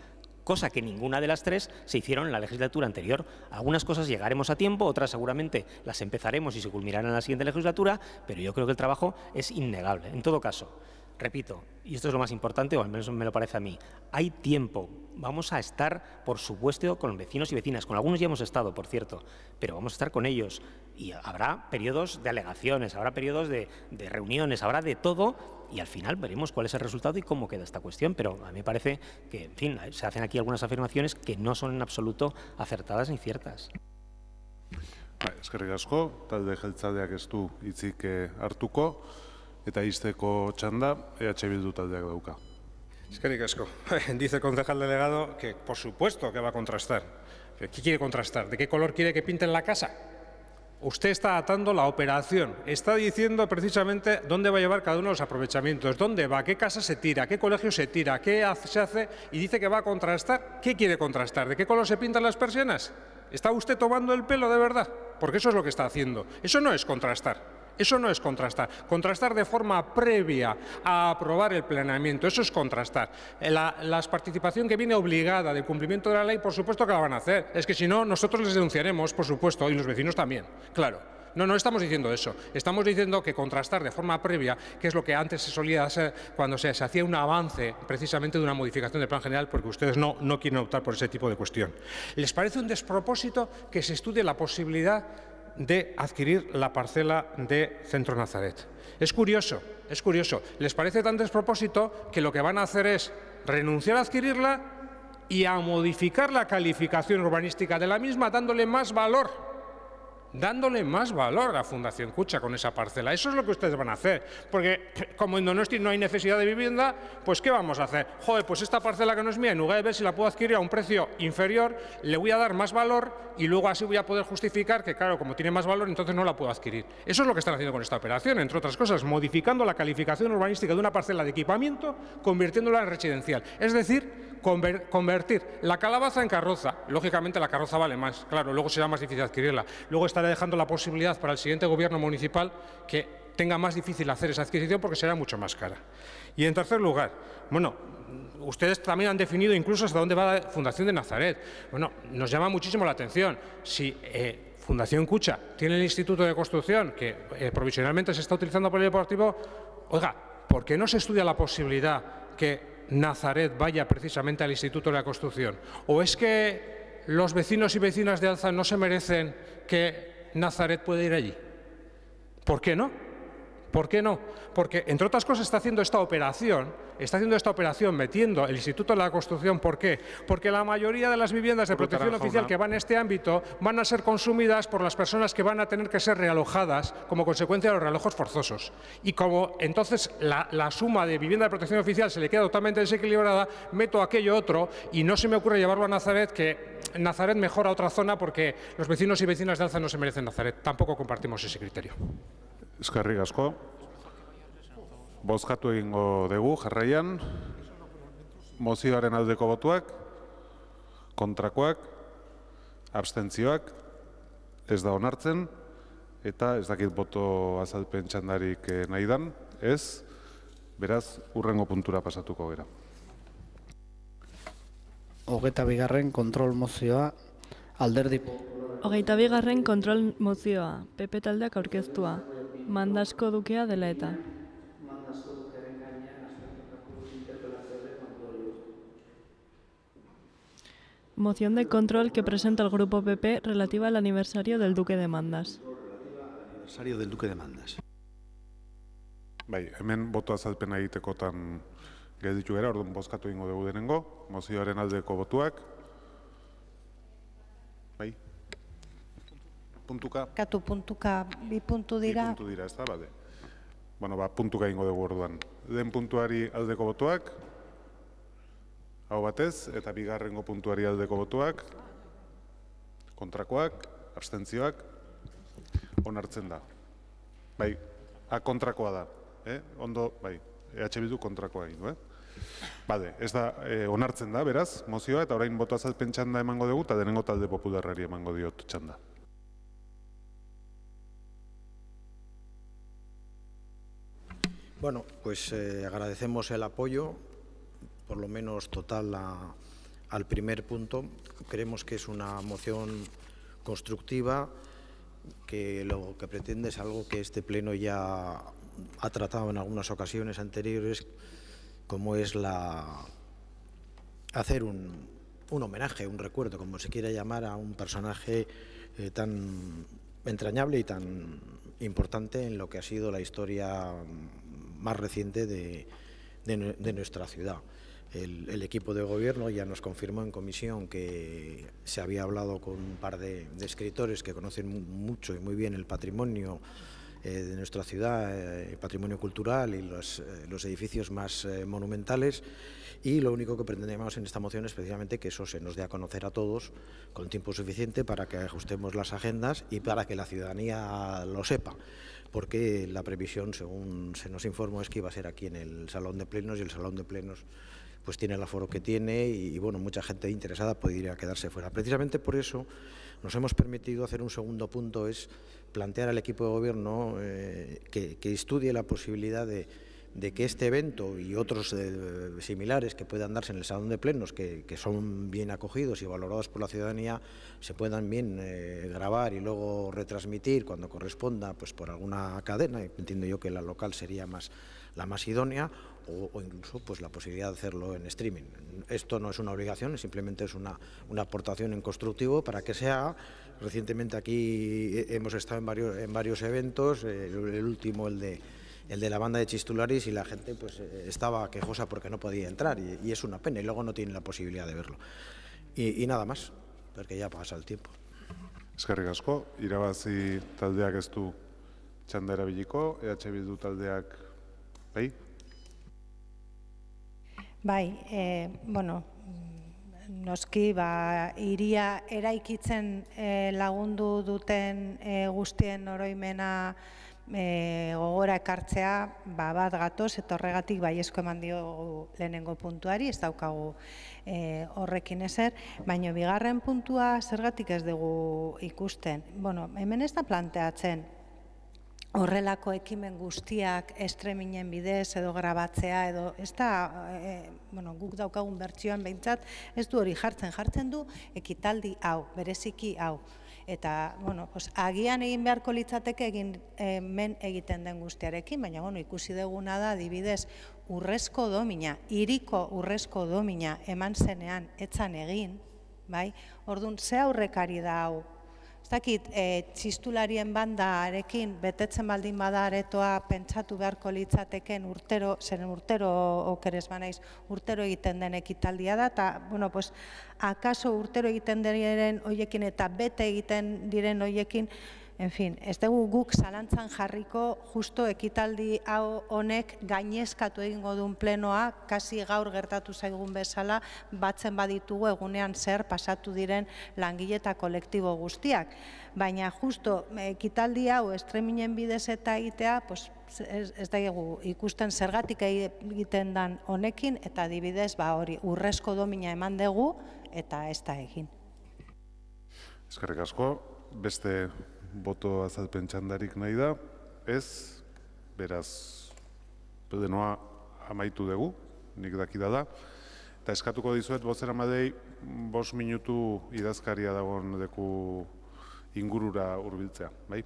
Cosa que ninguna de las 3 se hicieron en la legislatura anterior. Algunas cosas llegaremos a tiempo, otras seguramente las empezaremos y se culminarán en la siguiente legislatura, pero yo creo que el trabajo es innegable. En todo caso, repito, y esto es lo más importante, o al menos me lo parece a mí, hay tiempo. Vamos a estar, por supuesto, con vecinos y vecinas. Con algunos ya hemos estado, por cierto, pero vamos a estar con ellos. Y habrá periodos de alegaciones, habrá periodos de reuniones, habrá de todo, y al final veremos cuál es el resultado y cómo queda esta cuestión. Pero a mí me parece que, en fin, se hacen aquí algunas afirmaciones que no son en absoluto acertadas ni ciertas. Eskerrik asko, talde jeltzaleak ez du hitzik hartuko. Eta izteko txanda, EH Bildu taldeak dauka. Eskerrik asko. Dice el concejal delegado que, por supuesto, que va a contrastar. ¿Qué quiere contrastar? ¿De qué color quiere que pinten la casa? Usted está atando la operación. Está diciendo precisamente dónde va a llevar cada uno de los aprovechamientos, dónde va, qué casa se tira, qué colegio se tira, qué se hace, y dice que va a contrastar. ¿Qué quiere contrastar? ¿De qué color se pintan las persianas? ¿Está usted tomando el pelo de verdad? Porque eso es lo que está haciendo. Eso no es contrastar. Eso no es contrastar. Contrastar de forma previa a aprobar el planeamiento, eso es contrastar. La participación que viene obligada del cumplimiento de la ley, por supuesto que la van a hacer. Es que si no, nosotros les denunciaremos, por supuesto, y los vecinos también, claro. No estamos diciendo eso. Estamos diciendo que contrastar de forma previa, que es lo que antes se solía hacer cuando se hacía un avance precisamente de una modificación del plan general, porque ustedes no quieren optar por ese tipo de cuestión. ¿Les parece un despropósito que se estudie la posibilidad de adquirir la parcela de Centro Nazaret? Es curioso. Les parece tan despropósito que lo que van a hacer es renunciar a adquirirla y a modificar la calificación urbanística de la misma, dándole más valor. dándole más valor a la Fundación Kutxa con esa parcela. Eso es lo que ustedes van a hacer, porque como en Donosti no hay necesidad de vivienda, pues ¿qué vamos a hacer? Joder, pues esta parcela que no es mía, en lugar de ver si la puedo adquirir a un precio inferior, le voy a dar más valor y luego así voy a poder justificar que, claro, como tiene más valor, entonces no la puedo adquirir. Eso es lo que están haciendo con esta operación, entre otras cosas, modificando la calificación urbanística de una parcela de equipamiento, convirtiéndola en residencial. Es decir, convertir la calabaza en carroza. Lógicamente la carroza vale más, claro, luego será más difícil adquirirla. Luego estará dejando la posibilidad para el siguiente gobierno municipal que tenga más difícil hacer esa adquisición porque será mucho más cara. Y en tercer lugar, bueno, ustedes también han definido incluso hasta dónde va la Fundación de Nazaret. Bueno, nos llama muchísimo la atención. Si Fundación Kutxa tiene el Instituto de Construcción, que provisionalmente se está utilizando por el deportivo, oiga, ¿por qué no se estudia la posibilidad que Nazaret vaya precisamente al Instituto de la Construcción? ¿O es que los vecinos y vecinas de Alza no se merecen que Nazaret pueda ir allí? ¿Por qué no? ¿Por qué no? Porque, entre otras cosas, está haciendo esta operación metiendo el Instituto de la Construcción. ¿Por qué? Porque la mayoría de las viviendas de protección oficial que van a este ámbito van a ser consumidas por las personas que van a tener que ser realojadas como consecuencia de los realojos forzosos. Y como entonces la suma de vivienda de protección oficial se le queda totalmente desequilibrada, meto aquello otro y no se me ocurre llevarlo a Nazaret, que Nazaret mejora otra zona porque los vecinos y vecinas de Alza no se merecen Nazaret. Tampoco compartimos ese criterio. Eskerrik asko. Bozkatu egingo dugu, jarraian. Mozioaren aldeko botuak, kontrakoak, abstentzioak, ez da onartzen, eta ez dakit boto azalpen txandarik nahi dan, ez, beraz, hurrengo puntura pasatuko gera. 22. kontrol mozioa, alderdi... 22. kontrol mozioa, PP taldeak aurkeztua, Mandasko dukea dela eta. Moción de control que presenta el Grupo PP relativa al aniversario del Duque de Mandas. Aniversario del Duque de Mandas. Bai, hemen boto azalpena egitekotan gelditu gara, orduan bozkatu egingo dugu denengo, mozioaren aldeko botuak. Bai. Puntuka? Katu puntuka, bi puntu dira. Bi puntu dira, ez da, bade. Bueno, puntuka egingo dugu orduan. Den puntuari aldeko botuak, hau batez, eta bigarrengo puntuari aldeko botuak, kontrakoak, abstentzioak, onartzen da. Bai, kontrakoa da. Ondo, bai, EH Bildu kontrakoa egin du, Bade, ez da, onartzen da, beraz, mozioa, eta orain boto azalpen txanda emango dugu, eta denengo talde popularrari emango diot txanda. Bueno, pues agradecemos el apoyo, por lo menos total, al primer punto. Creemos que es una moción constructiva, que lo que pretende es algo que este Pleno ya ha tratado en algunas ocasiones anteriores, como es hacer un homenaje, un recuerdo, como se quiera llamar, a un personaje tan entrañable y tan importante en lo que ha sido la historia más reciente de nuestra ciudad. El equipo de gobierno ya nos confirmó en comisión que se había hablado con un par de escritores que conocen mucho y muy bien el patrimonio de nuestra ciudad, el patrimonio cultural y los edificios más monumentales, y lo único que pretendemos en esta moción es precisamente que eso se nos dé a conocer a todos con tiempo suficiente para que ajustemos las agendas y para que la ciudadanía lo sepa, porque la previsión, según se nos informó, es que iba a ser aquí en el Salón de Plenos, y el Salón de Plenos pues tiene el aforo que tiene y bueno, mucha gente interesada podría quedarse fuera. Precisamente por eso nos hemos permitido hacer un segundo punto, es plantear al equipo de gobierno que estudie la posibilidad de que este evento y otros similares que puedan darse en el Salón de Plenos, que son bien acogidos y valorados por la ciudadanía, se puedan bien grabar y luego retransmitir cuando corresponda, pues por alguna cadena. Entiendo yo que la local sería la más idónea, o incluso pues la posibilidad de hacerlo en streaming. Esto no es una obligación, simplemente es una aportación en constructivo para que se haga. Recientemente aquí hemos estado en varios eventos, el último el de la banda de Chistularis, y la gente pues estaba quejosa porque no podía entrar, y es una pena, y luego no tienen la posibilidad de verlo. Y nada más, porque ya pasa el tiempo. Eskerrik asko, irabazi taldeak ez du txanda erabiliko, EH Bildu taldeak bai? Bai, noski, hiria eraikitzen lagundu duten guztien oroimena gogora ekartzea bat gatoz, eta horregatik baiezko eman diogu lehenengo puntuari, ez daukagu horrekin ezer, baina bigarren puntua zergatik ez dugu ikusten. Hemen ez da planteatzen horrelako ekimen guztiak estreminen bidez edo grabatzea edo ez da, guk daukagun bertsioan behintzat ez du hori jartzen du ekitaldi hau, bereziki hau. Eta, agian egin beharko litzateke men egiten den guztiarekin, baina ikusi duguna da adibidez urrezko domina, hiriko urrezko domina eman zenean etzan egin, orduan ze aurrekari da hau? Ez dakit, txistularien bandarekin betetzen baldin bada aretoa pentsatu beharko litzateken urtero, zeren urtero okerez banaiz, urtero egiten den ekitaldia da, eta, akaso urtero egiten diren hoiekin eta bete egiten diren hoiekin, en fin, ez dugu guk zalantzan jarriko justo ekitaldi hau honek gainezkatu egingo duen plenoa, kasi gaur gertatu zaigun bezala, batzen baditugu egunean zer pasatu diren langile eta kolektibo guztiak. Baina justo ekitaldi hau estreminen bidez eta egitea, ez dugu ikusten zergatik egiten dan honekin, eta adibidez hori urrezko domina eman dugu, eta ez da egin. Eskerrik asko, beste boto azalpen txandarik nahi da, ez, beraz, plenoa amaitu dugu, nik dakida da, eta eskatuko dizuet, bozeramadei 5 minutu idazkaria dagoen deku ingurura hurbiltzea, bai?